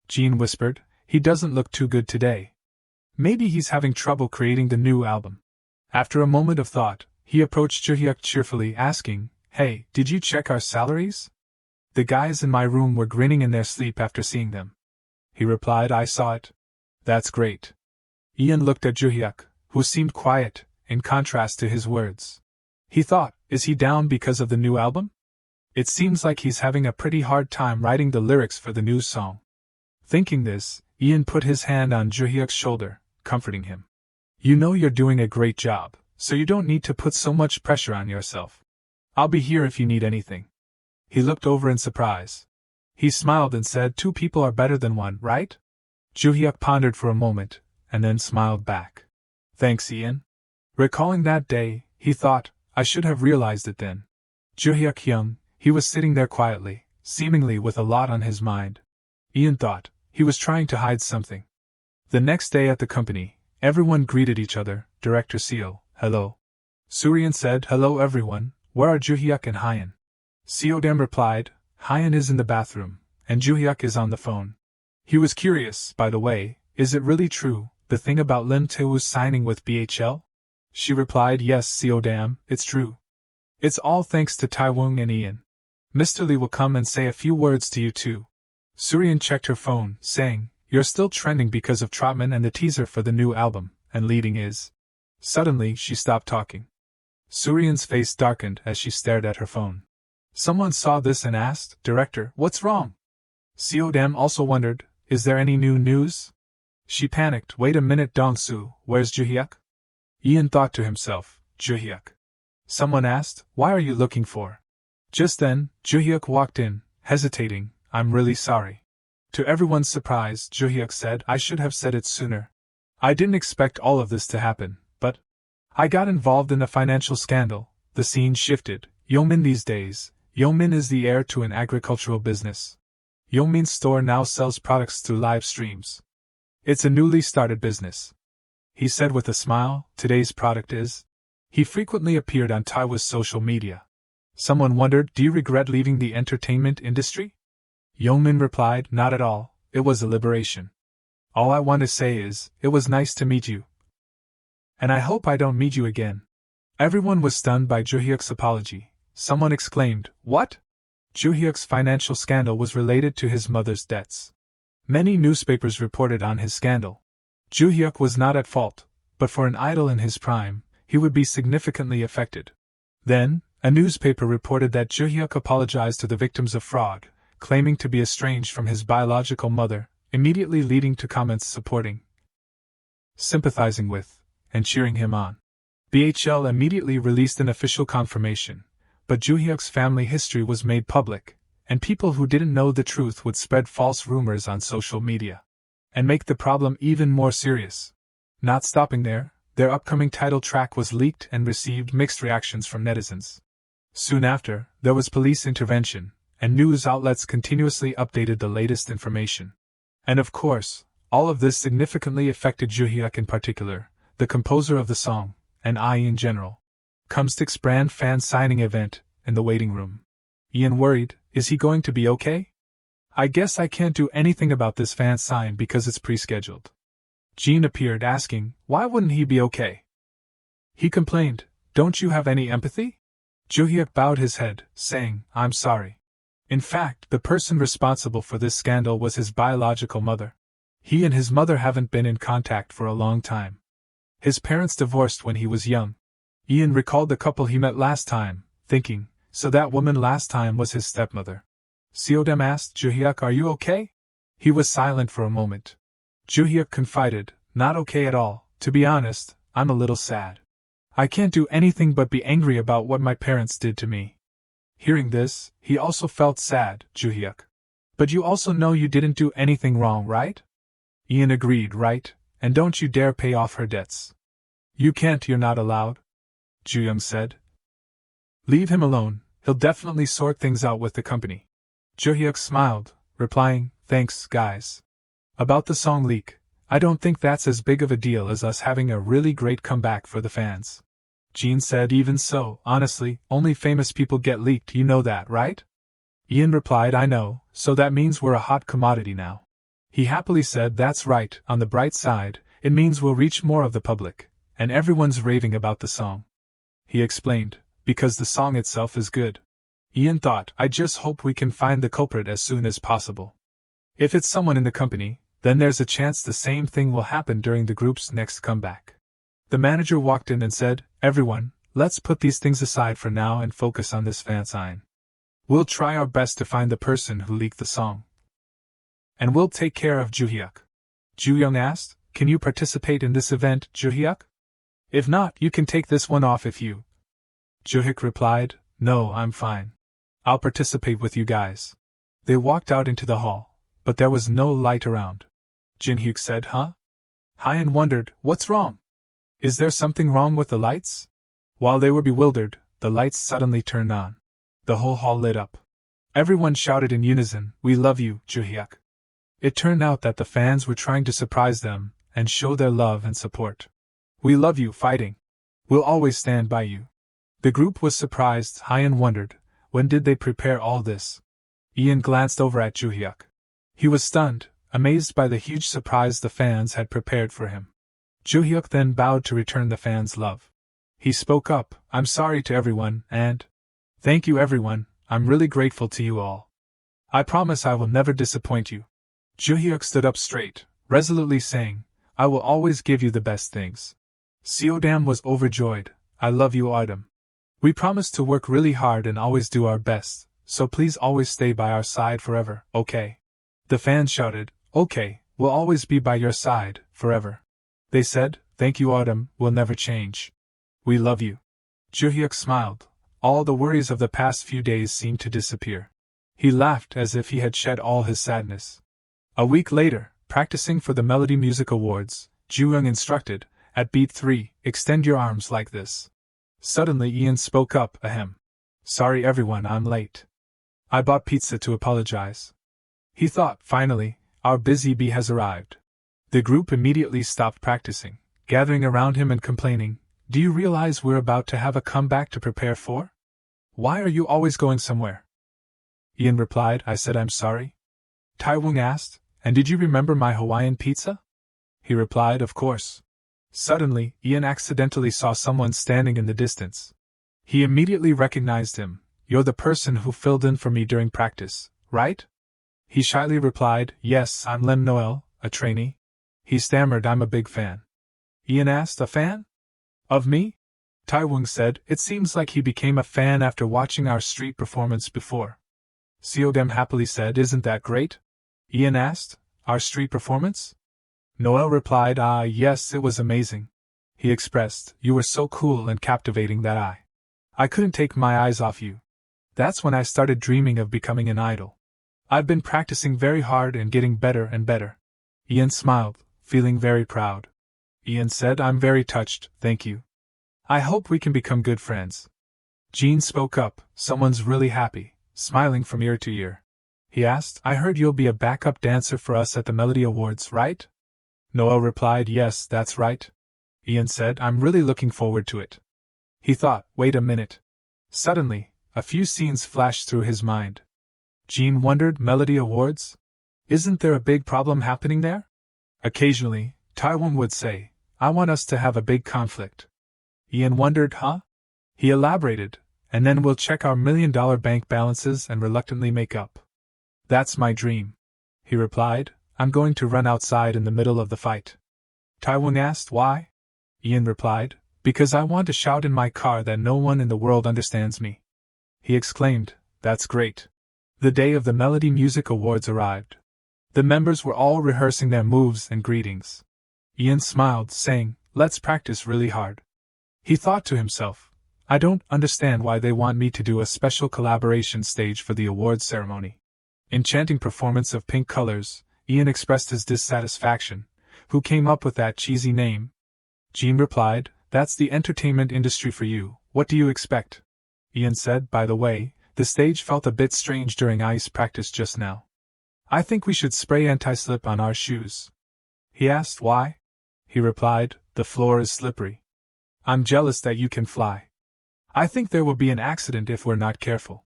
Speaker 1: Jean whispered, "He doesn't look too good today. Maybe he's having trouble creating the new album." After a moment of thought, he approached Joo-hyuk cheerfully, asking, "Hey, did you check our salaries?" "The guys in my room were grinning in their sleep after seeing them." He replied, "I saw it." "That's great." Ian looked at Joo-hyuk, who seemed quiet, in contrast to his words. He thought, is he down because of the new album? It seems like he's having a pretty hard time writing the lyrics for the new song. Thinking this, Ian put his hand on Joo-hyuk's shoulder, comforting him. "You know you're doing a great job, so you don't need to put so much pressure on yourself. I'll be here if you need anything." He looked over in surprise. He smiled and said, "Two people are better than one, right?" Joo-hyuk pondered for a moment, and then smiled back. "Thanks, Ian." Recalling that day, he thought, I should have realized it then. Joo-hyuk Hyung, he was sitting there quietly, seemingly with a lot on his mind. Ian thought, he was trying to hide something. The next day at the company, everyone greeted each other. Director Seo, "Hello." Suryan said, "Hello everyone, where are Joo-hyuk and Hyun?" Seodam replied, "Hyun is in the bathroom, and Joo-hyuk is on the phone." He was curious, by the way, is it really true, the thing about Lim Taewoo signing with BHL? She replied, "Yes, Seodam, it's true. It's all thanks to Taewoo and Ian. Mr. Lee will come and say a few words to you too." Suryan checked her phone, saying, "You're still trending because of Trotman and the teaser for the new album, and leading is." Suddenly, she stopped talking. Suryan's face darkened as she stared at her phone. Someone saw this and asked, "Director, what's wrong?" Seodam also wondered, is there any new news? She panicked, "Wait a minute, Dong-soo, where's Joo-hyuk?" Ian thought to himself, Joo-hyuk. Someone asked, "Why are you looking for?" Just then, Joo-hyuk walked in, hesitating, "I'm really sorry." To everyone's surprise, Joo-hyuk said, "I should have said it sooner. I didn't expect all of this to happen, but I got involved in a financial scandal." The scene shifted. Youngmin these days, Youngmin is the heir to an agricultural business. Youngmin's store now sells products through live streams. It's a newly started business. He said with a smile, "Today's product is." He frequently appeared on Taewoo's social media. Someone wondered, "Do you regret leaving the entertainment industry?" Youngmin replied, "Not at all, it was a liberation. All I want to say is, it was nice to meet you. And I hope I don't meet you again." Everyone was stunned by Joo-hyuk's apology. Someone exclaimed, "What?" Joo-hyuk's financial scandal was related to his mother's debts. Many newspapers reported on his scandal. Joo-hyuk was not at fault, but for an idol in his prime, he would be significantly affected. Then, a newspaper reported that Joo-hyuk apologized to the victims of fraud, claiming to be estranged from his biological mother, immediately leading to comments supporting, sympathizing with, and cheering him on. BHL immediately released an official confirmation, but Joo-hyuk's family history was made public, and people who didn't know the truth would spread false rumors on social media and make the problem even more serious. Not stopping there, their upcoming title track was leaked and received mixed reactions from netizens. Soon after, there was police intervention, and news outlets continuously updated the latest information. And of course, all of this significantly affected Joo-hyuk in particular, the composer of the song, and I in general. Cumstick's brand fan signing event, in the waiting room. Ian worried, is he going to be okay? I guess I can't do anything about this fan sign because it's pre-scheduled. Jean appeared asking, why wouldn't he be okay? He complained, don't you have any empathy? Joo-hyuk bowed his head, saying, I'm sorry. In fact, the person responsible for this scandal was his biological mother. He and his mother haven't been in contact for a long time. His parents divorced when he was young. Ian recalled the couple he met last time, thinking, so that woman last time was his stepmother. Seodam asked Joo-hyuk, are you okay? He was silent for a moment. Joo-hyuk confided, not okay at all, to be honest, I'm a little sad. I can't do anything but be angry about what my parents did to me. Hearing this, he also felt sad, Joo-hyuk. But you also know you didn't do anything wrong, right? Ian agreed, right, and don't you dare pay off her debts. You can't, you're not allowed, Joo-young said. Leave him alone, he'll definitely sort things out with the company. Joo-hyuk smiled, replying, thanks, guys. About the song leak, I don't think that's as big of a deal as us having a really great comeback for the fans. Jean said, even so, honestly, only famous people get leaked, you know that, right? Ian replied, I know, so that means we're a hot commodity now. He happily said, that's right, on the bright side, it means we'll reach more of the public, and everyone's raving about the song. He explained, because the song itself is good. Ian thought, I just hope we can find the culprit as soon as possible. If it's someone in the company, then there's a chance the same thing will happen during the group's next comeback. The manager walked in and said, everyone, let's put these things aside for now and focus on this fan sign. We'll try our best to find the person who leaked the song. And we'll take care of Joo-hyuk. Joo-young asked, can you participate in this event, Joo-hyuk? If not, you can take this one off if you. Joo-hyuk replied, no, I'm fine. I'll participate with you guys. They walked out into the hall, but there was no light around. Jin-hyuk said, huh? Hyun wondered, what's wrong? Is there something wrong with the lights? While they were bewildered, the lights suddenly turned on. The whole hall lit up. Everyone shouted in unison, we love you, Joo-hyuk. It turned out that the fans were trying to surprise them and show their love and support. We love you, fighting. We'll always stand by you. The group was surprised. Hyun wondered, when did they prepare all this? Ian glanced over at Joo-hyuk. He was stunned, amazed by the huge surprise the fans had prepared for him. Joo-hyuk then bowed to return the fans' love. He spoke up, I'm sorry to everyone, and thank you everyone, I'm really grateful to you all. I promise I will never disappoint you. Joo-hyuk stood up straight, resolutely saying, I will always give you the best things. Seodam was overjoyed, I love you Autumn. We promise to work really hard and always do our best, so please always stay by our side forever, okay? The fans shouted, okay, we'll always be by your side, forever. They said, thank you Autumn, we'll never change. We love you. Joo-hyuk smiled. All the worries of the past few days seemed to disappear. He laughed as if he had shed all his sadness. A week later, practicing for the Melody Music Awards, Joo-young instructed, at beat 3, extend your arms like this. Suddenly Ian spoke up, ahem. Sorry everyone, I'm late. I bought pizza to apologize. He thought, finally, our busy bee has arrived. The group immediately stopped practicing, gathering around him and complaining, do you realize we're about to have a comeback to prepare for? Why are you always going somewhere? Ian replied, I said I'm sorry. Taewong asked, and did you remember my Hawaiian pizza? He replied, of course. Suddenly, Ian accidentally saw someone standing in the distance. He immediately recognized him. You're the person who filled in for me during practice, right? He shyly replied, yes, I'm Lem Noel, a trainee. He stammered, I'm a big fan. Ian asked, a fan? Of me? Taewong said, it seems like he became a fan after watching our street performance before. Seodam happily said, isn't that great? Ian asked, our street performance? Noel replied, yes, it was amazing. He expressed, you were so cool and captivating that I couldn't take my eyes off you. That's when I started dreaming of becoming an idol. I've been practicing very hard and getting better and better. Ian smiled, feeling very proud. Ian said, I'm very touched, thank you. I hope we can become good friends. Jean spoke up, someone's really happy, smiling from ear to ear. He asked, I heard you'll be a backup dancer for us at the Melody Awards, right? Noel replied, yes, that's right. Ian said, I'm really looking forward to it. He thought, wait a minute. Suddenly, a few scenes flashed through his mind. Jean wondered, Melody Awards? Isn't there a big problem happening there? Occasionally, Taiwan would say, I want us to have a big conflict. Ian wondered, huh? He elaborated, and then we'll check our $1 million bank balances and reluctantly make up. That's my dream. He replied, I'm going to run outside in the middle of the fight. Taiwan asked why? Ian replied, because I want to shout in my car that no one in the world understands me. He exclaimed, that's great. The day of the Melody Music Awards arrived. The members were all rehearsing their moves and greetings. Ian smiled, saying, let's practice really hard. He thought to himself, I don't understand why they want me to do a special collaboration stage for the awards ceremony. Enchanting performance of Pink Colors, Ian expressed his dissatisfaction. Who came up with that cheesy name? Jean replied, that's the entertainment industry for you, what do you expect? Ian said, by the way, the stage felt a bit strange during ice practice just now. I think we should spray anti-slip on our shoes. He asked why? He replied, the floor is slippery. I'm jealous that you can fly. I think there will be an accident if we're not careful.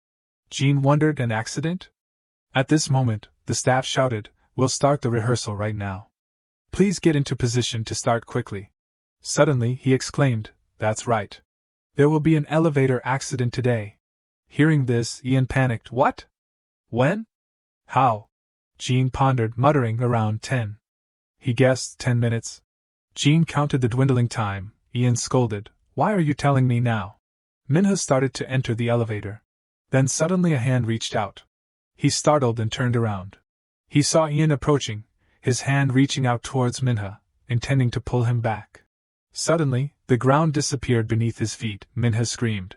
Speaker 1: Jean wondered, an accident? At this moment, the staff shouted, we'll start the rehearsal right now. Please get into position to start quickly. Suddenly, he exclaimed, that's right. There will be an elevator accident today. Hearing this, Ian panicked, what? When? How? Jean pondered, muttering, around 10. He guessed 10 minutes. Jean counted the dwindling time. Ian scolded, why are you telling me now? Minha started to enter the elevator. Then suddenly a hand reached out. He startled and turned around. He saw Ian approaching, his hand reaching out towards Minha, intending to pull him back. Suddenly, the ground disappeared beneath his feet. Minha screamed.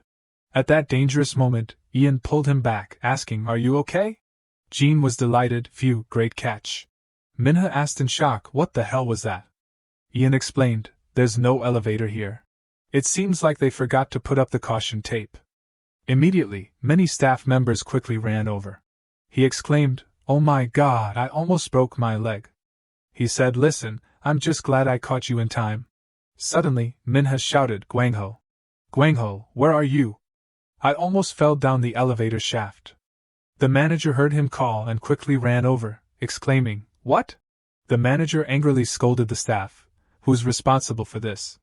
Speaker 1: At that dangerous moment, Ian pulled him back, asking, are you okay? Jean was delighted. Phew, great catch. Minha asked in shock, what the hell was that? Ian explained, there's no elevator here. It seems like they forgot to put up the caution tape. Immediately, many staff members quickly ran over. He exclaimed, oh my God, I almost broke my leg. He said, listen, I'm just glad I caught you in time. Suddenly, Minha shouted, Guangho. Guangho, where are you? I almost fell down the elevator shaft. The manager heard him call and quickly ran over, exclaiming, what? The manager angrily scolded the staff, who's responsible for this.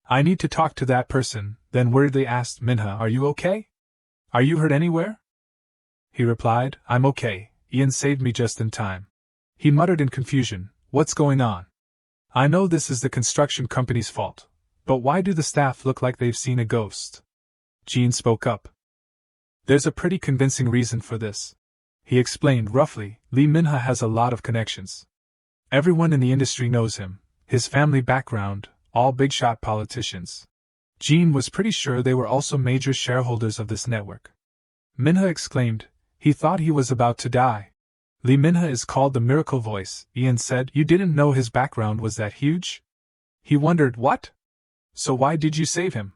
Speaker 1: I need to talk to that person, then worriedly asked Minha, are you okay? Are you hurt anywhere? He replied, I'm okay, Ian saved me just in time. He muttered in confusion, what's going on? I know this is the construction company's fault, but why do the staff look like they've seen a ghost? Jean spoke up. There's a pretty convincing reason for this. He explained roughly, Lee Minha has a lot of connections. Everyone in the industry knows him, his family background, all big-shot politicians. Jean was pretty sure they were also major shareholders of this network. Minha exclaimed, he thought he was about to die. Lee Minha is called the Miracle Voice, Ian said. You didn't know his background was that huge? He wondered, what? So why did you save him?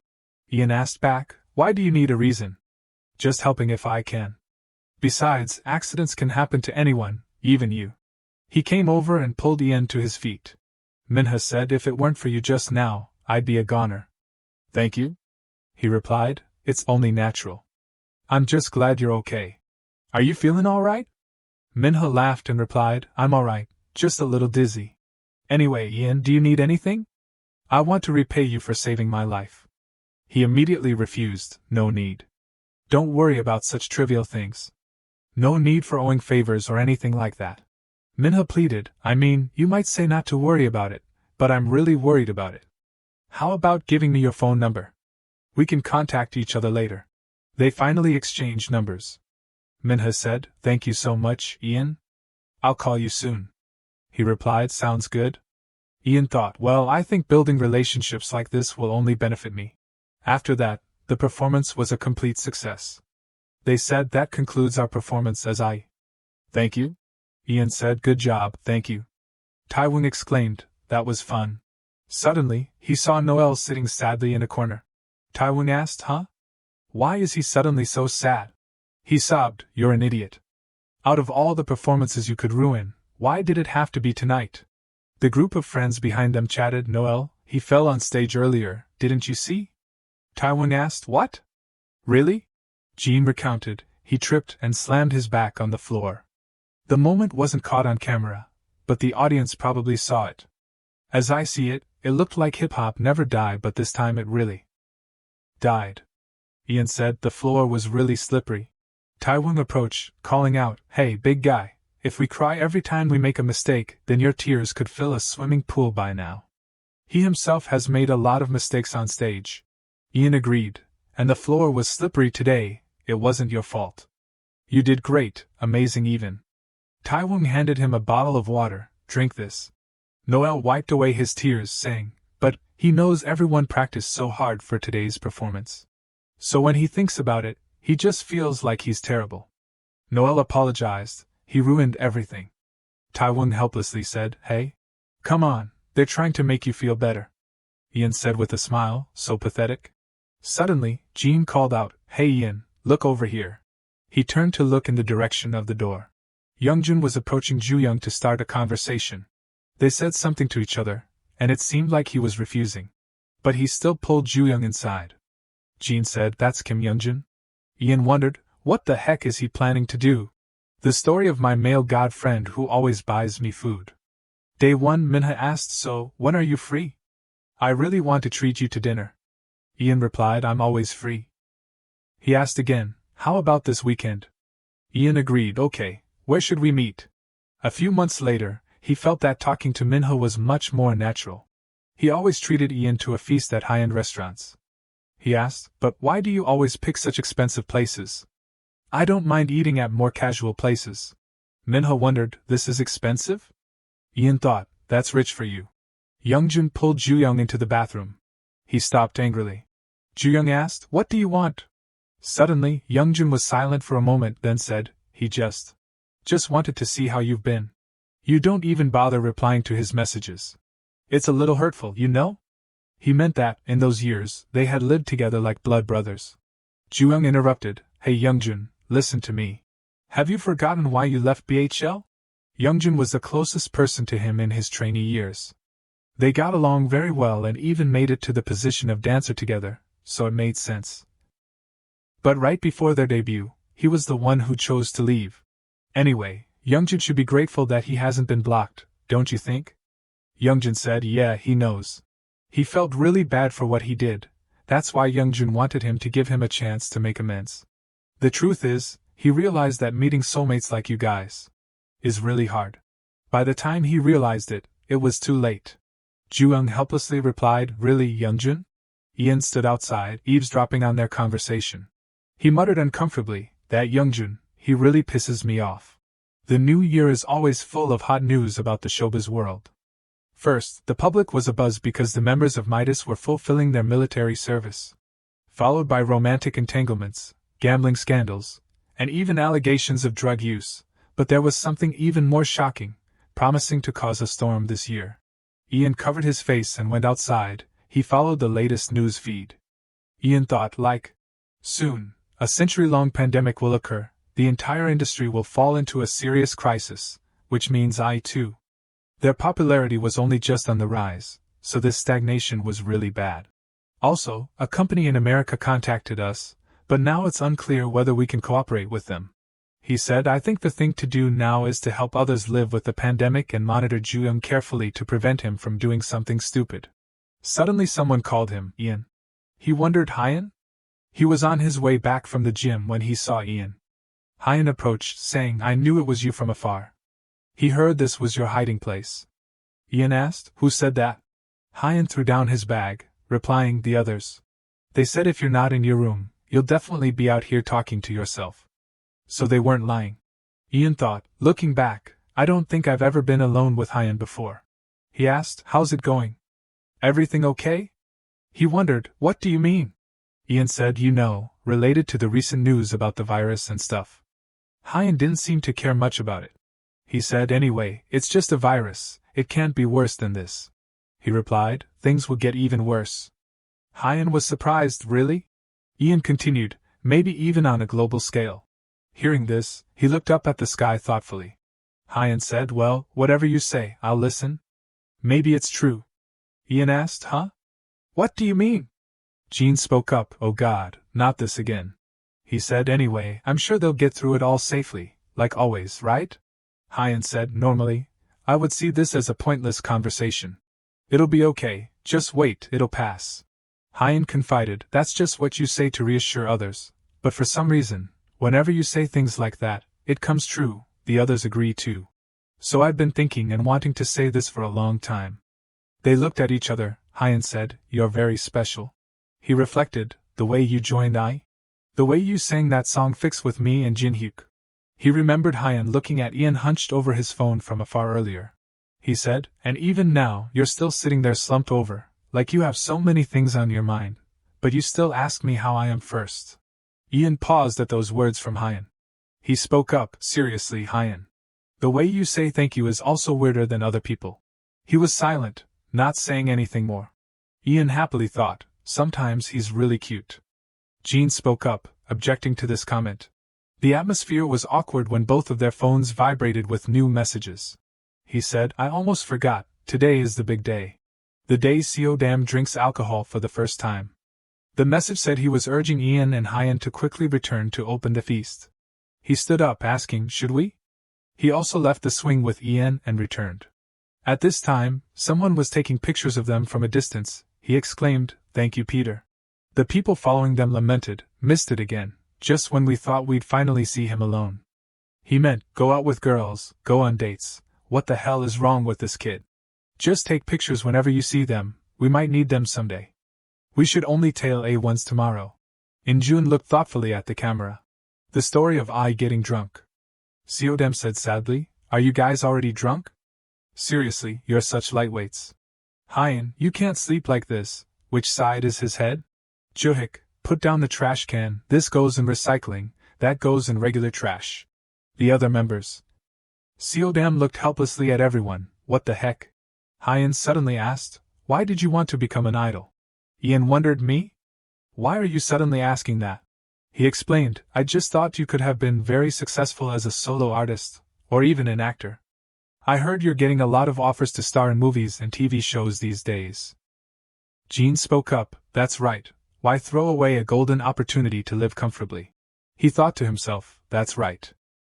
Speaker 1: Ian asked back, why do you need a reason? Just helping if I can. Besides, accidents can happen to anyone, even you. He came over and pulled Ian to his feet. Minha said, if it weren't for you just now, I'd be a goner. Thank you? He replied, it's only natural. I'm just glad you're okay. Are you feeling all right? Minha laughed and replied, I'm all right, just a little dizzy. Anyway, Ian, do you need anything? I want to repay you for saving my life. He immediately refused, no need. Don't worry about such trivial things. No need for owing favors or anything like that. Minha pleaded, I mean, you might say not to worry about it, but I'm really worried about it. How about giving me your phone number? We can contact each other later. They finally exchanged numbers. Minha said, thank you so much, Ian. I'll call you soon. He replied, sounds good. Ian thought, well, I think building relationships like this will only benefit me. After that, the performance was a complete success. They said, that concludes our performance as I. Thank you? Ian said, good job, thank you. Taiwan exclaimed, that was fun. Suddenly, he saw Noel sitting sadly in a corner. Taiwan asked, huh? Why is he suddenly so sad? He sobbed, you're an idiot. Out of all the performances you could ruin, why did it have to be tonight? The group of friends behind them chatted, Noel, he fell on stage earlier, didn't you see? Taiwan asked. What? Really? Jean recounted. He tripped and slammed his back on the floor. The moment wasn't caught on camera, but the audience probably saw it. As I see it, it looked like hip-hop never died, but this time it really died. Ian said. The floor was really slippery. Taiwan approached, calling out, "Hey, big guy, if we cry every time we make a mistake, then your tears could fill a swimming pool by now." He himself has made a lot of mistakes on stage. Ian agreed. And the floor was slippery today. It wasn't your fault. You did great, amazing even. Taiwan handed him a bottle of water. Drink this. Noel wiped away his tears, saying, "But he knows everyone practiced so hard for today's performance. So when he thinks about it, he just feels like he's terrible." Noel apologized. He ruined everything. Taiwan helplessly said, "Hey? Come on, they're trying to make you feel better." Ian said with a smile, so pathetic. Suddenly, Jean called out, "Hey Ian, look over here." He turned to look in the direction of the door. Youngjun was approaching Ju-young to start a conversation. They said something to each other, and it seemed like he was refusing. But he still pulled Ju-young inside. Jean said, "That's Kim Youngjun?" Ian wondered, what the heck is he planning to do? The story of my male god friend who always buys me food. Day 1, Minha asked, "So, when are you free?" "I really want to treat you to dinner." Ian replied, "I'm always free." He asked again, "How about this weekend?" Ian agreed, "Okay, where should we meet?" A few months later, he felt that talking to Minha was much more natural. He always treated Ian to a feast at high-end restaurants. He asked, "But why do you always pick such expensive places?" "I don't mind eating at more casual places." Minha wondered, "This is expensive?" Ian thought, "That's rich for you." Youngjun pulled Ju-young into the bathroom. He stopped angrily. Ju-young asked, "What do you want?" Suddenly, Youngjun was silent for a moment, then said, "He just wanted to see how you've been. You don't even bother replying to his messages. It's a little hurtful, you know?" He meant that, in those years, they had lived together like blood brothers. Ju-young interrupted, "Hey Youngjun, listen to me. Have you forgotten why you left BHL?" Youngjun was the closest person to him in his trainee years. They got along very well and even made it to the position of dancer together, so it made sense. But right before their debut, he was the one who chose to leave. Anyway, Youngjun should be grateful that he hasn't been blocked, don't you think? Youngjun said, "Yeah, he knows. He felt really bad for what he did. That's why Youngjun wanted him to give him a chance to make amends. The truth is, he realized that meeting soulmates like you guys is really hard." By the time he realized it, it was too late. Ju-young helplessly replied, "Really, Youngjun?" Ian stood outside, eavesdropping on their conversation. He muttered uncomfortably, "That Youngjun, he really pisses me off. The new year is always full of hot news about the showbiz world." First, the public was abuzz because the members of Midas were fulfilling their military service. Followed by romantic entanglements, gambling scandals, and even allegations of drug use, but there was something even more shocking, promising to cause a storm this year. Ian covered his face and went outside. He followed the latest news feed. Ian thought, soon, a century-long pandemic will occur, the entire industry will fall into a serious crisis, which means I too. Their popularity was only just on the rise, so this stagnation was really bad. Also, a company in America contacted us, but now it's unclear whether we can cooperate with them. He said, "I think the thing to do now is to help others live with the pandemic and monitor Ju-young carefully to prevent him from doing something stupid." Suddenly someone called him, "Ian." He wondered, Hyan? He was on his way back from the gym when he saw Ian. Hyan approached, saying, "I knew it was you from afar. He heard this was your hiding place." Ian asked, "Who said that?" Hyan threw down his bag, replying, "The others. They said if you're not in your room, you'll definitely be out here talking to yourself." So they weren't lying. Ian thought, looking back, I don't think I've ever been alone with Hyan before. He asked, "How's it going? Everything okay?" He wondered, "What do you mean?" Ian said, related to the recent news about the virus and stuff. Hyan didn't seem to care much about it. He said, "Anyway, it's just a virus, it can't be worse than this." He replied, "Things will get even worse." Hyan was surprised, "Really?" Ian continued, "Maybe even on a global scale." Hearing this, he looked up at the sky thoughtfully. Hyan said, "Well, whatever you say, I'll listen." "Maybe it's true." Ian asked, "Huh? What do you mean?" Jean spoke up. Oh God, not this again. He said, anyway, I'm sure they'll get through it all safely, like always, right? Hyun said, normally, I would see this as a pointless conversation. It'll be okay, just wait, it'll pass. Hyun confided, that's just what you say to reassure others, but for some reason, whenever you say things like that, it comes true, the others agree too. So I've been thinking and wanting to say this for a long time. They looked at each other. Hyun said, you're very special. He reflected, the way you joined I? The way you sang that song Fix with me and Jinhyuk. He remembered Hyun looking at Ian hunched over his phone from afar earlier. He said, and even now you're still sitting there slumped over, like you have so many things on your mind, but you still ask me how I am first. Ian paused at those words from Hyun. He spoke up, seriously Hyun. The way you say thank you is also weirder than other people. He was silent, not saying anything more. Ian happily thought, sometimes he's really cute. Jean spoke up, objecting to this comment. The atmosphere was awkward when both of their phones vibrated with new messages. He said, I almost forgot, today is the big day. The day Stardom drinks alcohol for the first time. The message said he was urging Ian and Hyun to quickly return to open the feast. He stood up asking, should we? He also left the swing with Ian and returned. At this time, someone was taking pictures of them from a distance. He exclaimed, thank you Peter. The people following them lamented, missed it again, just when we thought we'd finally see him alone. He meant, go out with girls, go on dates, what the hell is wrong with this kid? Just take pictures whenever you see them, we might need them someday. We should only tell A1s tomorrow. In-jun looked thoughtfully at the camera. The story of I getting drunk. Stardom said sadly, are you guys already drunk? Seriously, you're such lightweights. Hyun, you can't sleep like this. Which side is his head? Juhik, put down the trash can, this goes in recycling, that goes in regular trash. The other members. Stardom looked helplessly at everyone, what the heck? Hyun suddenly asked, why did you want to become an idol? Ian wondered, me? Why are you suddenly asking that? He explained, I just thought you could have been very successful as a solo artist, or even an actor. I heard you're getting a lot of offers to star in movies and TV shows these days. Jean spoke up, that's right, why throw away a golden opportunity to live comfortably? He thought to himself, that's right.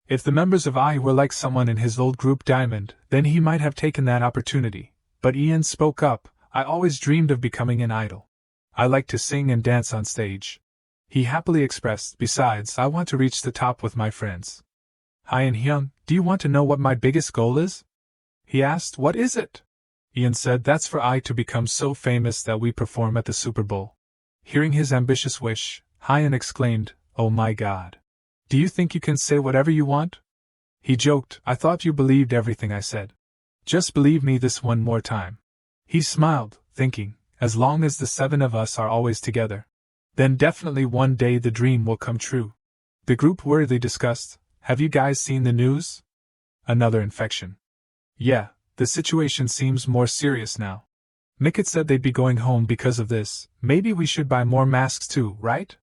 Speaker 1: If the members of I were like someone in his old group Diamond, then he might have taken that opportunity, but Ian spoke up, I always dreamed of becoming an idol. I like to sing and dance on stage. He happily expressed, besides, I want to reach the top with my friends. Hyun Hyung, do you want to know what my biggest goal is? He asked, what is it? Ian said, that's for I to become so famous that we perform at the Super Bowl. Hearing his ambitious wish, Hyun exclaimed, oh my God. Do you think you can say whatever you want? He joked, I thought you believed everything I said. Just believe me this one more time. He smiled, thinking, as long as the seven of us are always together, then definitely one day the dream will come true. The group worriedly discussed, have you guys seen the news? Another infection. Yeah, the situation seems more serious now. Mikit said they'd be going home because of this, maybe we should buy more masks too, right?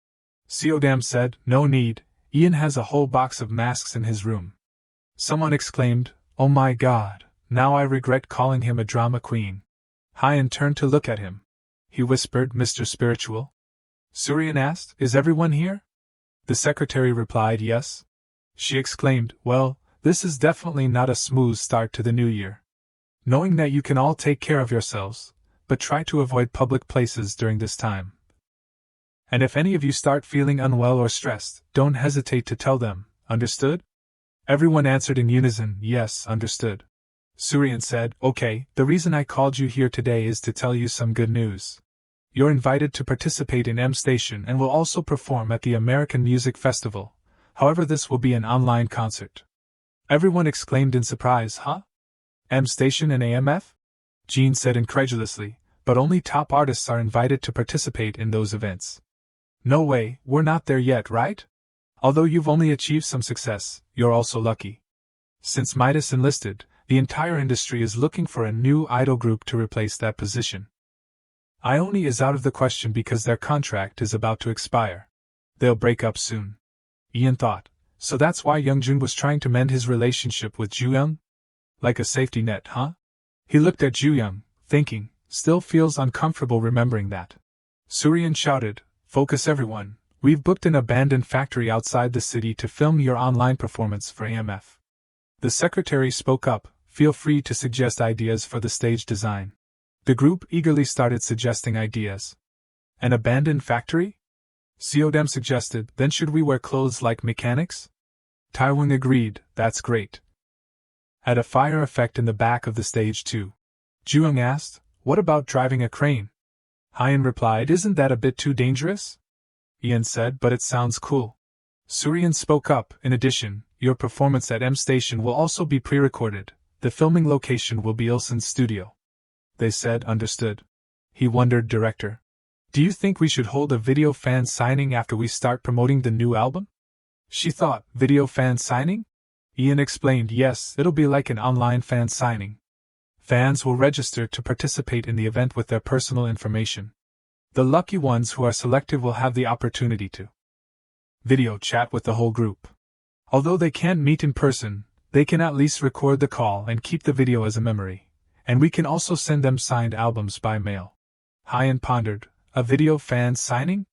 Speaker 1: Stardom said, no need, Ian has a whole box of masks in his room. Someone exclaimed, oh my God, now I regret calling him a drama queen. Hyun turned to look at him. He whispered, Mr. Spiritual? Suryan asked, is everyone here? The secretary replied, yes. She exclaimed, well, this is definitely not a smooth start to the new year. Knowing that you can all take care of yourselves, but try to avoid public places during this time. And if any of you start feeling unwell or stressed, don't hesitate to tell them, understood? Everyone answered in unison, yes, understood. Suryan said, okay, the reason I called you here today is to tell you some good news. You're invited to participate in M Station and will also perform at the American Music Festival. However, this will be an online concert. Everyone exclaimed in surprise, huh? M Station and AMF? Jean said incredulously, but only top artists are invited to participate in those events. No way, we're not there yet, right? Although you've only achieved some success, you're also lucky. Since Midas enlisted, the entire industry is looking for a new idol group to replace that position. Ioni is out of the question because their contract is about to expire. They'll break up soon. Ian thought, so that's why Youngjun was trying to mend his relationship with Juyoung? Like a safety net, huh? He looked at Juyoung, thinking, still feels uncomfortable remembering that. Suryan shouted, "Focus everyone, we've booked an abandoned factory outside the city to film your online performance for AMF." The secretary spoke up, "Feel free to suggest ideas for the stage design." The group eagerly started suggesting ideas. "An abandoned factory?" Seodam suggested, "Then should we wear clothes like mechanics?" Taiwan agreed, "That's great." "Add a fire effect in the back of the stage too." Juong asked, "What about driving a crane?" Hyen replied, "Isn't that a bit too dangerous?" Ian said, "But it sounds cool." Suryan spoke up, "In addition, your performance at M Station will also be pre-recorded. The filming location will be Ilsen's studio." They said, "Understood." He wondered, "Director, do you think we should hold a video fan signing after we start promoting the new album?" She thought, "Video fan signing?" Ian explained, "Yes, it'll be like an online fan signing. Fans will register to participate in the event with their personal information. The lucky ones who are selected will have the opportunity to video chat with the whole group. Although they can't meet in person, they can at least record the call and keep the video as a memory. And we can also send them signed albums by mail." Hyen pondered, "A video fan signing?"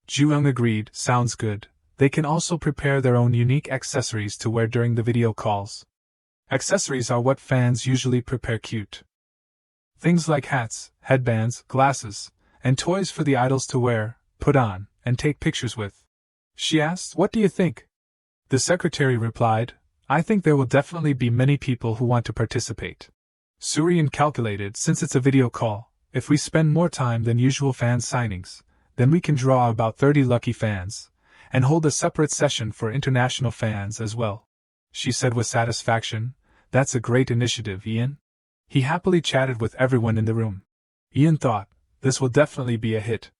Speaker 1: Juong agreed, "Sounds good. They can also prepare their own unique accessories to wear during the video calls. Accessories are what fans usually prepare cute. Things like hats, headbands, glasses, and toys for the idols to wear, put on, and take pictures with." She asked, "What do you think?" The secretary replied, "I think there will definitely be many people who want to participate." Suryan calculated, "Since it's a video call, if we spend more time than usual fan signings, then we can draw about 30 lucky fans, and hold a separate session for international fans as well." She said with satisfaction, "That's a great initiative, Ian." He happily chatted with everyone in the room. Ian thought, this will definitely be a hit.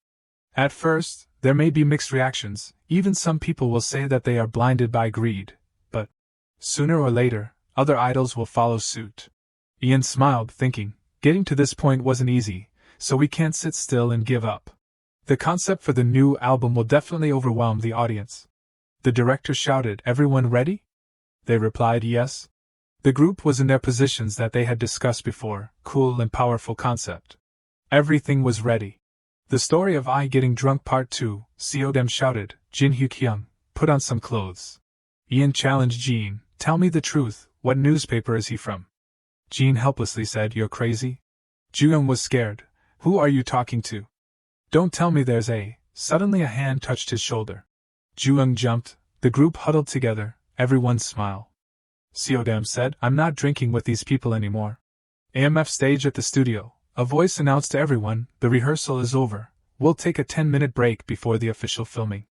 Speaker 1: At first, there may be mixed reactions, even some people will say that they are blinded by greed, but sooner or later, other idols will follow suit. Ian smiled, thinking, getting to this point wasn't easy, so we can't sit still and give up. The concept for the new album will definitely overwhelm the audience. The director shouted, "Everyone ready?" They replied, "Yes." The group was in their positions that they had discussed before, cool and powerful concept. Everything was ready. "The story of I getting drunk part 2, Seodam shouted, "Jin Hyuk-young, put on some clothes." Ian challenged Jean, "Tell me the truth, what newspaper is he from?" Jean helplessly said, "You're crazy?" Juyoung was scared. "Who are you talking to? Don't tell me there's a..." Suddenly a hand touched his shoulder. Juyoung jumped, the group huddled together, everyone smiled. Seodam said, "I'm not drinking with these people anymore." AMF stage at the studio. A voice announced to everyone, "The rehearsal is over. We'll take a 10-minute break before the official filming."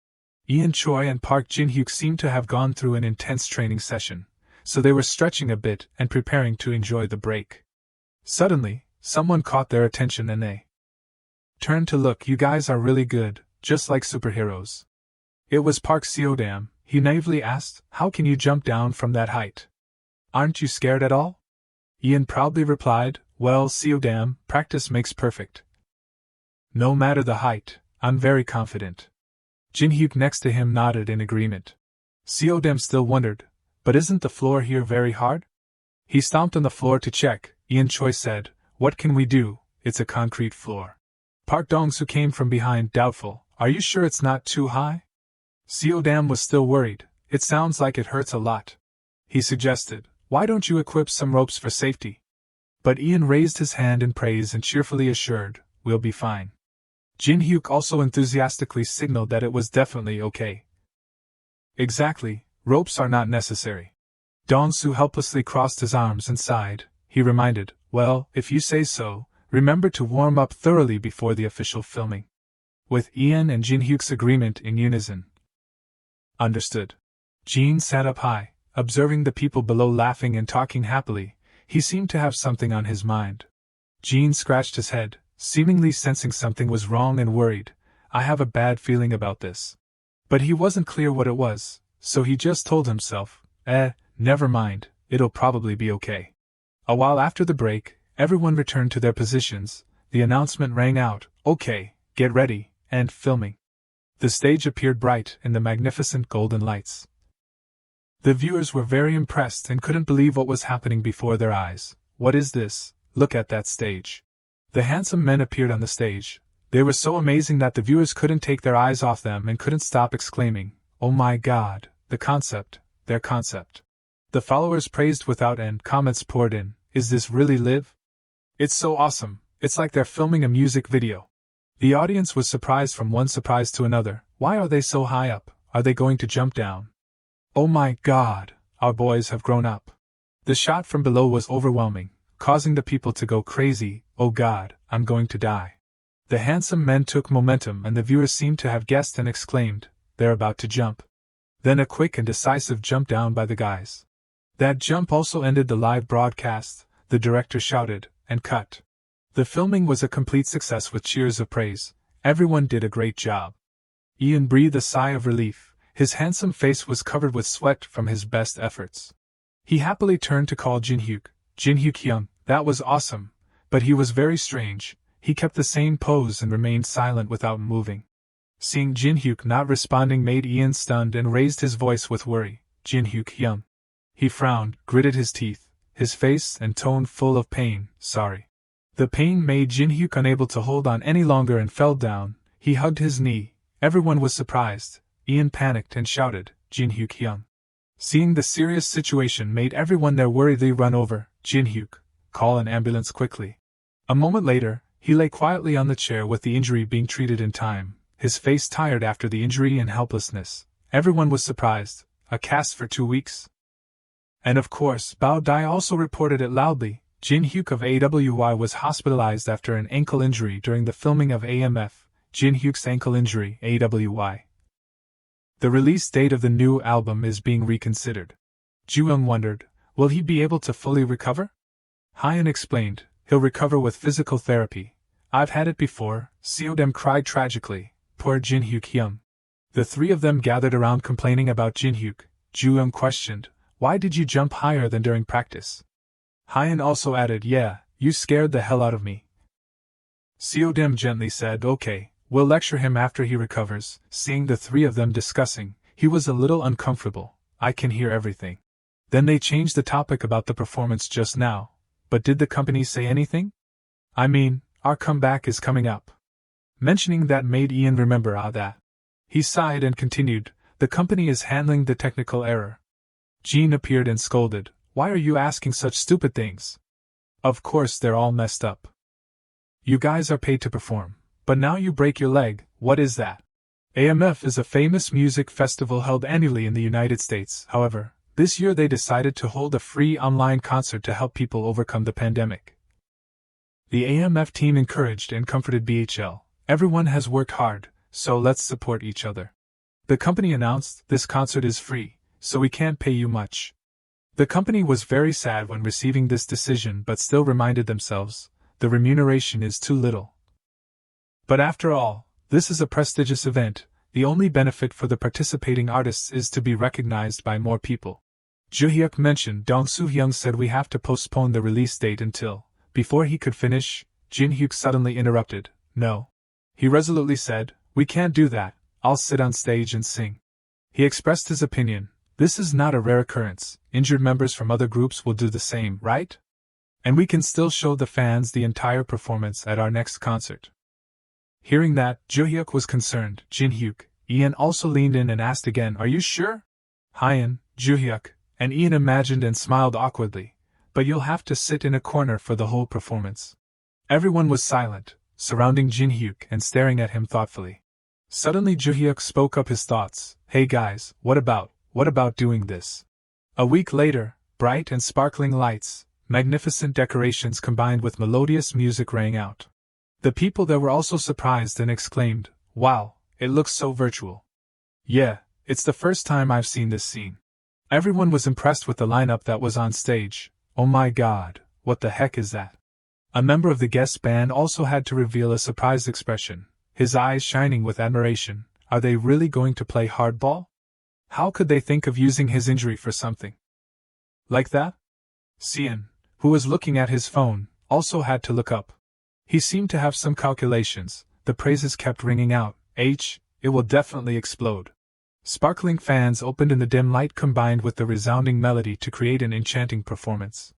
Speaker 1: Ian Choi and Park Jin-hyuk seemed to have gone through an intense training session, so they were stretching a bit and preparing to enjoy the break. Suddenly, someone caught their attention and they turned to look. "You guys are really good, just like superheroes." It was Park Seodam. He naively asked, "How can you jump down from that height? Aren't you scared at all?" Ian proudly replied, "Well, Seodam, practice makes perfect. No matter the height, I'm very confident." Jin-hyuk next to him nodded in agreement. Seodam still wondered, "But isn't the floor here very hard?" He stomped on the floor to check. Ian Choi said, "What can we do? It's a concrete floor." Park Dong-soo came from behind, doubtful, "Are you sure it's not too high?" Seodam was still worried. "It sounds like it hurts a lot." He suggested, "Why don't you equip some ropes for safety?" But Ian raised his hand in praise and cheerfully assured, "We'll be fine." Jin-hyuk also enthusiastically signaled that it was definitely okay. "Exactly, ropes are not necessary." Dong-soo helplessly crossed his arms and sighed. He reminded, "Well, if you say so, remember to warm up thoroughly before the official filming." With Ian and Jin-hyuk's agreement in unison. "Understood." Jean sat up high, observing the people below laughing and talking happily. He seemed to have something on his mind. Jean scratched his head, seemingly sensing something was wrong and worried. "I have a bad feeling about this." But he wasn't clear what it was, so he just told himself, never mind, it'll probably be okay." A while after the break, everyone returned to their positions. The announcement rang out, "Okay, get ready," and filming. The stage appeared bright in the magnificent golden lights. The viewers were very impressed and couldn't believe what was happening before their eyes. "What is this? Look at that stage." The handsome men appeared on the stage. They were so amazing that the viewers couldn't take their eyes off them and couldn't stop exclaiming, "Oh my god, the concept, their concept." The followers praised without end, comments poured in, "Is this really live? It's so awesome, it's like they're filming a music video." The audience was surprised from one surprise to another. Why are they so high up? Are they going to jump down? Oh my god, our boys have grown up. The shot from below was overwhelming, causing the people to go crazy. Oh god, I'm going to die. The handsome men took momentum and the viewers seemed to have guessed and exclaimed, "They're about to jump." Then a quick and decisive jump down by the guys. That jump also ended the live broadcast, the director shouted, and cut. The filming was a complete success with cheers of praise. Everyone did a great job. Ian breathed a sigh of relief. His handsome face was covered with sweat from his best efforts. He happily turned to call Jin-hyuk. "Jin-hyuk-hyung, that was awesome." But he was very strange. He kept the same pose and remained silent without moving. Seeing Jin-hyuk not responding made Ian stunned and raised his voice with worry. "Jin-hyuk-hyung." He frowned, gritted his teeth, his face and tone full of pain. "Sorry." The pain made Jin-hyuk unable to hold on any longer and fell down. He hugged his knee. Everyone was surprised. Ian panicked and shouted, "Jin-hyuk-hyung." Seeing the serious situation made everyone there worriedly run over. "Jin-hyuk, call an ambulance quickly." A moment later, he lay quietly on the chair with the injury being treated in time, his face tired after the injury and helplessness. Everyone was surprised. A cast for 2 weeks? And of course, Bao Dai also reported it loudly. Jin-hyuk of AWY was hospitalized after an ankle injury during the filming of AMF, Jin-hyuk's ankle injury, AWY. The release date of the new album is being reconsidered. Ju-young wondered, will he be able to fully recover? Hyun explained, he'll recover with physical therapy. I've had it before. Seodem cried tragically, poor Jin-hyuk-hyung. The three of them gathered around complaining about Jin-hyuk. Ju-young questioned, why did you jump higher than during practice? Hyun also added, yeah, you scared the hell out of me. Seodem gently said, okay, we'll lecture him after he recovers. Seeing the three of them discussing, he was a little uncomfortable. I can hear everything. Then they changed the topic about the performance just now. But did the company say anything? I mean, our comeback is coming up. Mentioning that made Ian remember that. He sighed and continued, the company is handling the technical error. Jean appeared and scolded, why are you asking such stupid things? Of course they're all messed up. You guys are paid to perform, but now you break your leg, what is that? AMF is a famous music festival held annually in the United States. However, this year they decided to hold a free online concert to help people overcome the pandemic. The AMF team encouraged and comforted BHL. Everyone has worked hard, so let's support each other. The company announced, this concert is free, so we can't pay you much. The company was very sad when receiving this decision but still reminded themselves, the remuneration is too little. But after all, this is a prestigious event. The only benefit for the participating artists is to be recognized by more people. Joo-hyuk mentioned Dong Soo-hyung said we have to postpone the release date until. Before he could finish, Jin-hyuk suddenly interrupted, no. He resolutely said, we can't do that, I'll sit on stage and sing. He expressed his opinion, this is not a rare occurrence, injured members from other groups will do the same, right? And we can still show the fans the entire performance at our next concert. Hearing that, Joo-hyuk was concerned. Jin-hyuk, Ian also leaned in and asked again, are you sure? Hyun, Joo-hyuk, and Ian imagined and smiled awkwardly, but you'll have to sit in a corner for the whole performance. Everyone was silent, surrounding Jin-hyuk and staring at him thoughtfully. Suddenly Joo-hyuk spoke up his thoughts, hey guys, what about doing this? A week later, bright and sparkling lights, magnificent decorations combined with melodious music rang out. The people there were also surprised and exclaimed, wow, it looks so virtual. Yeah, it's the first time I've seen this scene. Everyone was impressed with the lineup that was on stage. Oh my god, what the heck is that? A member of the guest band also had to reveal a surprised expression, his eyes shining with admiration. Are they really going to play hardball? How could they think of using his injury for something like that? Sean, who was looking at his phone, also had to look up. He seemed to have some calculations. The praises kept ringing out. It will definitely explode. Sparkling fans opened in the dim light combined with the resounding melody to create an enchanting performance.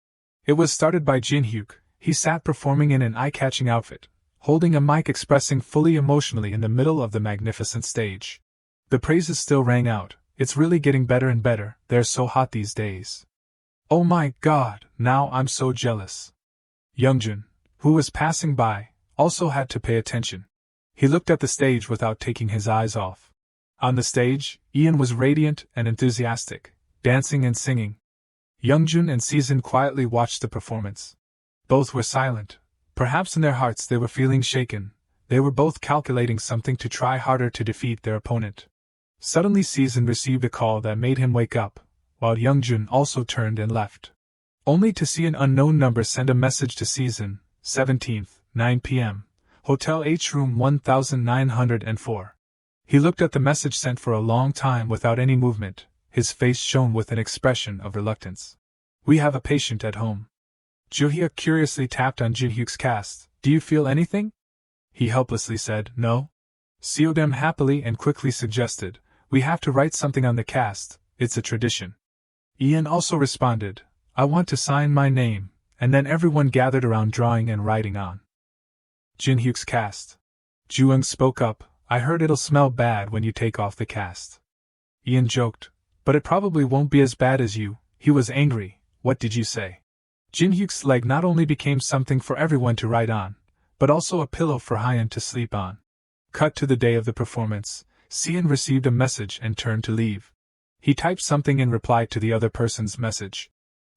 Speaker 1: It was started by Jin-hyuk. He sat performing in an eye-catching outfit, holding a mic expressing fully emotionally in the middle of the magnificent stage. The praises still rang out. It's really getting better and better, they're so hot these days. Oh my god, now I'm so jealous. Youngjun, who was passing by, also had to pay attention. He looked at the stage without taking his eyes off. On the stage, Ian was radiant and enthusiastic, dancing and singing. Youngjun and Season quietly watched the performance. Both were silent. Perhaps in their hearts they were feeling shaken. They were both calculating something to try harder to defeat their opponent. Suddenly Season received a call that made him wake up, while Youngjun also turned and left. Only to see an unknown number send a message to Season, 17th, 9 p.m., Hotel H Room 1904. He looked at the message sent for a long time without any movement. His face shone with an expression of reluctance. We have a patient at home. Joo-hyuk curiously tapped on Jin-hyuk's cast. Do you feel anything? He helplessly said, no. Seodam happily and quickly suggested, we have to write something on the cast, it's a tradition. Ian also responded, I want to sign my name, and then everyone gathered around drawing and writing on Jin-hyuk's cast. Joo-young spoke up, I heard it'll smell bad when you take off the cast. Ian joked, but it probably won't be as bad as you. He was angry. What did you say? Jin-hyuk's leg not only became something for everyone to write on, but also a pillow for Hyun to sleep on. Cut to the day of the performance, Seon received a message and turned to leave. He typed something in reply to the other person's message.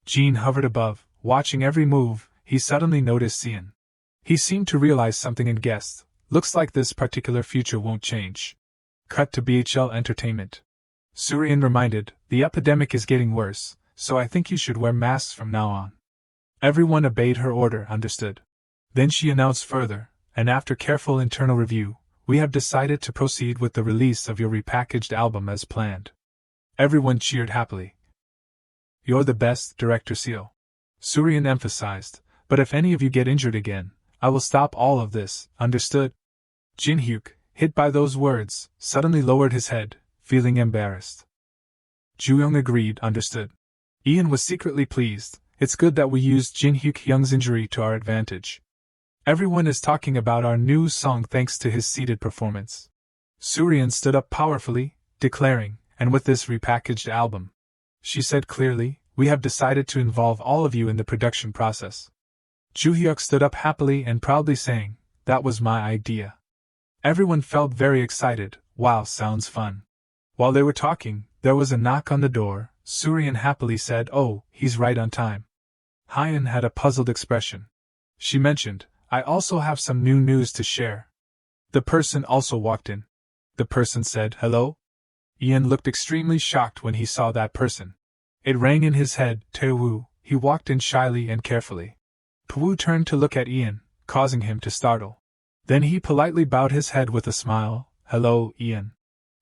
Speaker 1: Jean hovered above, watching every move. He suddenly noticed Seon. He seemed to realize something and guessed, looks like this particular future won't change. Cut to BHL Entertainment. Surian reminded, the epidemic is getting worse, so I think you should wear masks from now on. Everyone obeyed her order, understood. Then she announced further, and after careful internal review, we have decided to proceed with the release of your repackaged album as planned. Everyone cheered happily. You're the best, Director Seo. Surian emphasized, but if any of you get injured again, I will stop all of this, understood? Jin-hyuk, hit by those words, suddenly lowered his head, feeling embarrassed. Joo-young agreed, understood. Ian was secretly pleased. It's good that we used Jin-hyuk-young's injury to our advantage. Everyone is talking about our new song thanks to his seated performance. Surian stood up powerfully, declaring, and with this repackaged album, she said clearly, we have decided to involve all of you in the production process. Joo-hyuk stood up happily and proudly saying, that was my idea. Everyone felt very excited. Wow, sounds fun. While they were talking, there was a knock on the door. Surian happily said, oh, he's right on time. Hyun had a puzzled expression. She mentioned, I also have some new news to share. The person also walked in. The person said, hello? Ian looked extremely shocked when he saw that person. It rang in his head, Tae-woo. He walked in shyly and carefully. Tae-woo turned to look at Ian, causing him to startle. Then he politely bowed his head with a smile, hello, Ian.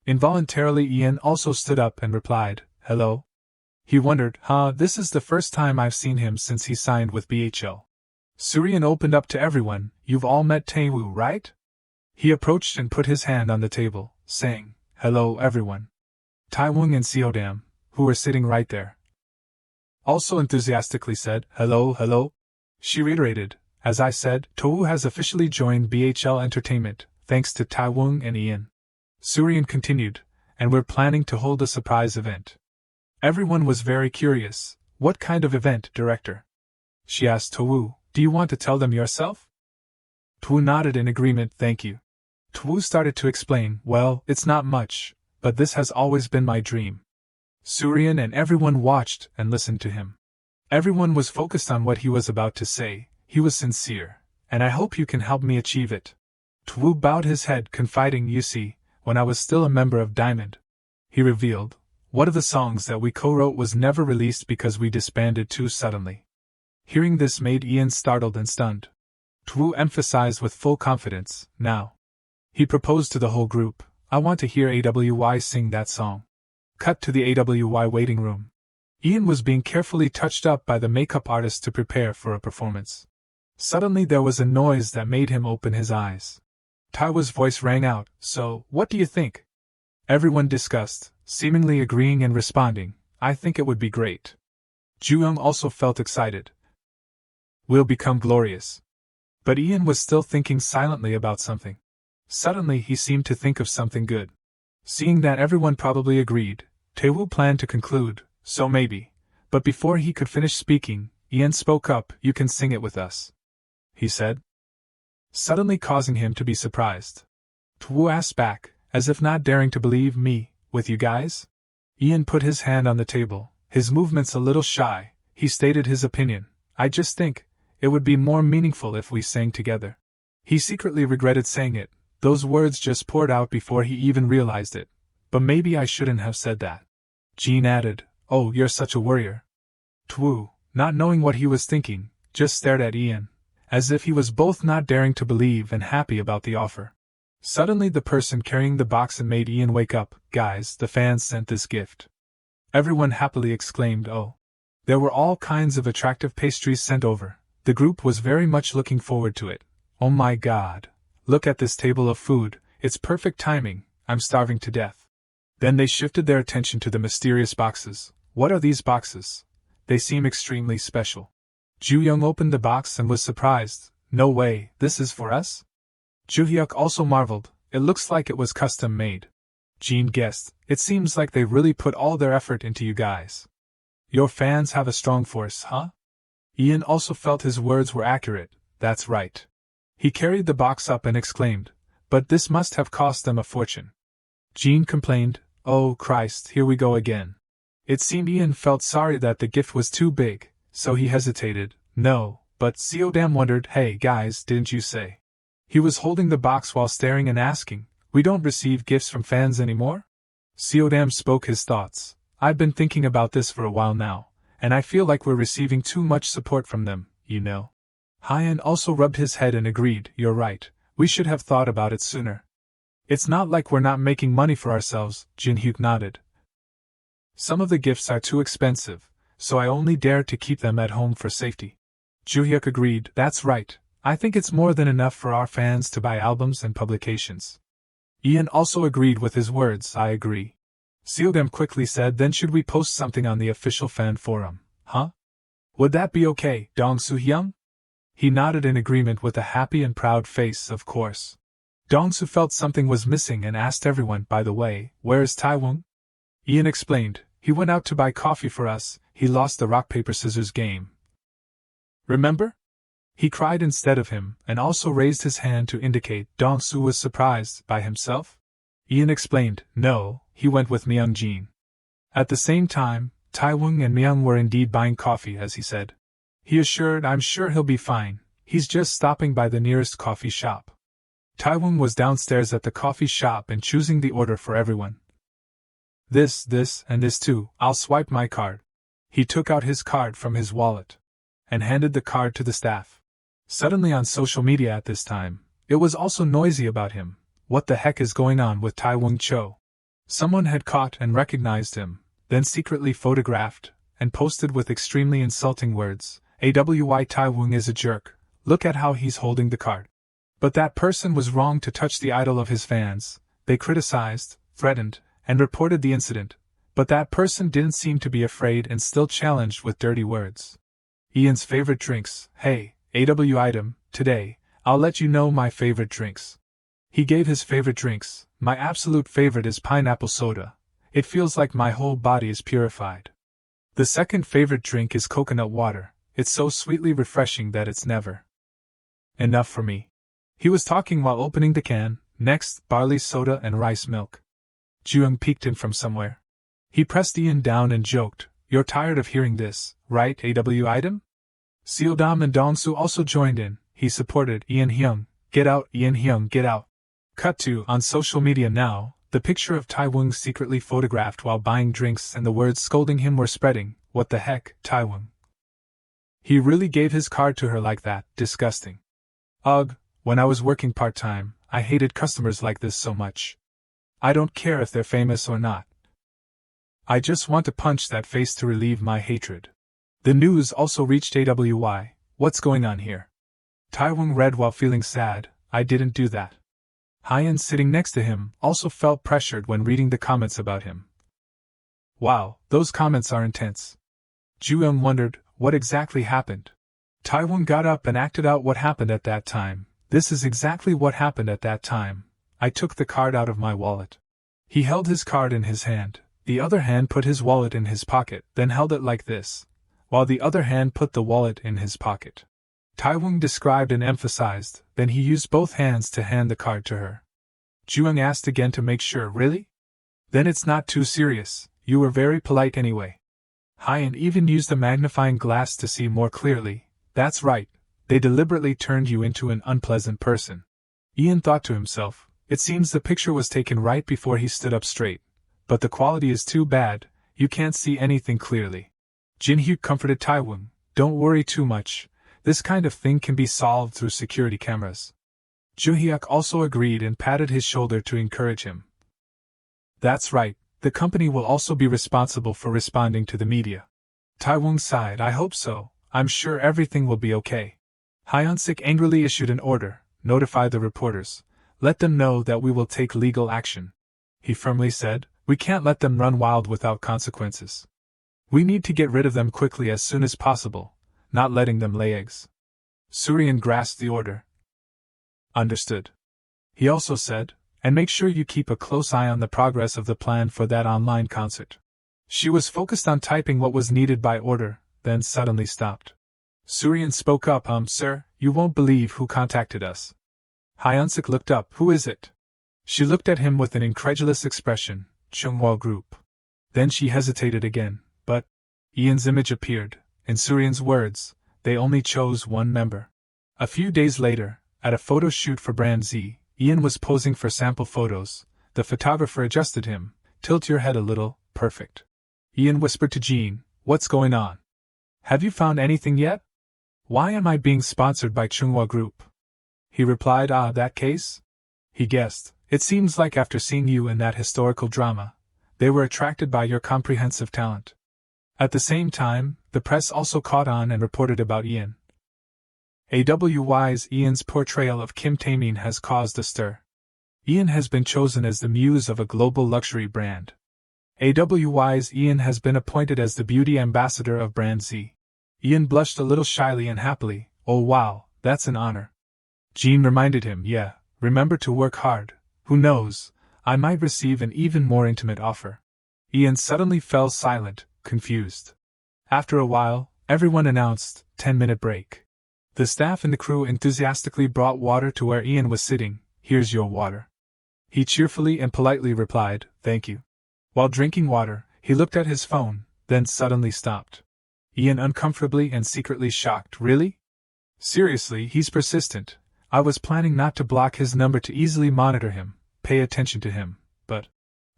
Speaker 1: Involuntarily Ian also stood up and replied, hello? He wondered, this is the first time I've seen him since he signed with BHL. Surian opened up to everyone, you've all met Tae-woo, right? He approached and put his hand on the table, saying, hello everyone. Tae-woong and Seodam, who were sitting right there, also enthusiastically said, hello, hello. She reiterated, as I said, Tae-woo has officially joined BHL Entertainment, thanks to Tae-woong and Ian. Surian continued, and we're planning to hold a surprise event. Everyone was very curious. What kind of event, Director? She asked Tae-woo, do you want to tell them yourself? Tae-woo nodded in agreement, thank you. Tae-woo started to explain, well, it's not much, but this has always been my dream. Surian and everyone watched and listened to him. Everyone was focused on what he was about to say. He was sincere, and I hope you can help me achieve it. Tae-woo bowed his head, confiding, you see, when I was still a member of Diamond, he revealed, one of the songs that we co-wrote was never released because we disbanded too suddenly. Hearing this made Ian startled and stunned. Tae-woo emphasized with full confidence, now. He proposed to the whole group, I want to hear AWY sing that song. Cut to the AWY waiting room. Ian was being carefully touched up by the makeup artist to prepare for a performance. Suddenly there was a noise that made him open his eyes. Taewoo's voice rang out, so, what do you think? Everyone discussed, seemingly agreeing and responding, I think it would be great. Joo-young also felt excited. We'll become glorious. But Ian was still thinking silently about something. Suddenly he seemed to think of something good. Seeing that everyone probably agreed, Taewoo planned to conclude, so maybe. But before he could finish speaking, Ian spoke up. You can sing it with us, he said, suddenly causing him to be surprised. Taewoo asked back, as if not daring to believe. Me, with you guys? Ian put his hand on the table, his movements a little shy. He stated his opinion. I just think it would be more meaningful if we sang together. He secretly regretted saying it. Those words just poured out before he even realized it. But maybe I shouldn't have said that. Jean added, oh, you're such a worrier. Taewoo, not knowing what he was thinking, just stared at Ian, as if he was both not daring to believe and happy about the offer. Suddenly the person carrying the box made Ian wake up. Guys, the fans sent this gift. Everyone happily exclaimed, oh. There were all kinds of attractive pastries sent over. The group was very much looking forward to it. Oh my god. Look at this table of food, it's perfect timing, I'm starving to death. Then they shifted their attention to the mysterious boxes. What are these boxes? They seem extremely special. Ju-young opened the box and was surprised. No way, this is for us? Ju-hyuk also marveled. It looks like it was custom made. Jean guessed, it seems like they really put all their effort into you guys. Your fans have a strong force, huh? Ian also felt his words were accurate. That's right. He carried the box up and exclaimed, but this must have cost them a fortune. Jean complained, oh Christ, here we go again. It seemed Ian felt sorry that the gift was too big, so he hesitated. No, but Seodam wondered, hey guys, didn't you say? He was holding the box while staring and asking, we don't receive gifts from fans anymore? Seodam spoke his thoughts. I've been thinking about this for a while now, and I feel like we're receiving too much support from them, you know. Hyan also rubbed his head and agreed, you're right, we should have thought about it sooner. It's not like we're not making money for ourselves, Jin-hyuk nodded. Some of the gifts are too expensive, so I only dare to keep them at home for safety. Ju-hyuk agreed, that's right, I think it's more than enough for our fans to buy albums and publications. Ian also agreed with his words, I agree. Seodam quickly said, then should we post something on the official fan forum, huh? Would that be okay, Dong Soo-hyung? He nodded in agreement with a happy and proud face, of course. Dong-soo felt something was missing and asked everyone, by the way, where is Taewoo? Ian explained, he went out to buy coffee for us, he lost the rock-paper-scissors game. Remember? He cried instead of him, and also raised his hand to indicate Dong-soo was surprised by himself. Ian explained, no, he went with Myung-jin. At the same time, Taewoo and Myung were indeed buying coffee, as he said. He assured, I'm sure he'll be fine, he's just stopping by the nearest coffee shop. Taewoo was downstairs at the coffee shop and choosing the order for everyone. This, and this too, I'll swipe my card. He took out his card from his wallet and handed the card to the staff. Suddenly on social media at this time, it was also noisy about him. What the heck is going on with Taewoo Cho? Someone had caught and recognized him, then secretly photographed and posted with extremely insulting words, AWY Taewoo is a jerk, look at how he's holding the card. But that person was wrong to touch the idol of his fans. They criticized, threatened, and reported the incident, but that person didn't seem to be afraid and still challenged with dirty words. Ian's favorite drinks, hey, AW item, today, I'll let you know my favorite drinks. He gave his favorite drinks, my absolute favorite is pineapple soda, it feels like my whole body is purified. The second favorite drink is coconut water, it's so sweetly refreshing that it's never enough for me. He was talking while opening the can. Next, barley soda and rice milk. Ju-young peeked in from somewhere. He pressed Ian down and joked, you're tired of hearing this, right, AW item? Seodam and Dong-soo also joined in. He supported Ian Hyung, get out, Ian Hyung, get out. Cut to, on social media now, the picture of Taewoo secretly photographed while buying drinks and the words scolding him were spreading, what the heck, Taewoo? He really gave his card to her like that, disgusting. Ugh. When I was working part-time, I hated customers like this so much. I don't care if they're famous or not. I just want to punch that face to relieve my hatred. The news also reached AWY, what's going on here? Taewoo read while feeling sad, I didn't do that. Hyan sitting next to him also felt pressured when reading the comments about him. Wow, those comments are intense. Ju-young wondered, what exactly happened? Taewon got up and acted out what happened at that time. This is exactly what happened at that time. I took the card out of my wallet. He held his card in his hand, the other hand put his wallet in his pocket, then held it like this, while the other hand put the wallet in his pocket. Taewon described and emphasized, then he used both hands to hand the card to her. Jooyoung asked again to make sure. Really? Then it's not too serious, you were very polite anyway. Hyun even used a magnifying glass to see more clearly. That's right, they deliberately turned you into an unpleasant person. Ian thought to himself, it seems the picture was taken right before he stood up straight. But the quality is too bad, you can't see anything clearly. Jin-hyuk comforted Taewon, don't worry too much, this kind of thing can be solved through security cameras. Joo-hyuk also agreed and patted his shoulder to encourage him. That's right, the company will also be responsible for responding to the media. Taewon sighed. I hope so, I'm sure everything will be okay. Hyun-sik angrily issued an order, notify the reporters, let them know that we will take legal action. He firmly said, we can't let them run wild without consequences. We need to get rid of them quickly as soon as possible, not letting them lay eggs. Suryan grasped the order. Understood. He also said, and make sure you keep a close eye on the progress of the plan for that online concert. She was focused on typing what was needed by order, then suddenly stopped. Suryan spoke up. Sir, you won't believe who contacted us. Hyun-sik looked up. Who is it? She looked at him with an incredulous expression. Chunghwa Group. Then she hesitated again, but Ian's image appeared. In Suryan's words, they only chose one member. A few days later, at a photo shoot for Brand Z, Ian was posing for sample photos. The photographer adjusted him. Tilt your head a little, perfect. Ian whispered to Jean, what's going on? Have you found anything yet? Why am I being sponsored by Chunghwa Group? He replied, that case? He guessed, it seems like after seeing you in that historical drama, they were attracted by your comprehensive talent. At the same time, the press also caught on and reported about Ian. Ian's portrayal of Kim Taemin has caused a stir. Ian has been chosen as the muse of a global luxury brand. Ian has been appointed as the beauty ambassador of Brand Z. Ian blushed a little shyly and happily. Oh wow, that's an honor. Jean reminded him, yeah, remember to work hard. Who knows, I might receive an even more intimate offer. Ian suddenly fell silent, confused. After a while, everyone announced, 10-minute break. The staff and the crew enthusiastically brought water to where Ian was sitting. Here's your water. He cheerfully and politely replied, thank you. While drinking water, he looked at his phone, then suddenly stopped. Ian uncomfortably and secretly shocked. Really? Seriously, he's persistent. I was planning not to block his number to easily monitor him, pay attention to him, but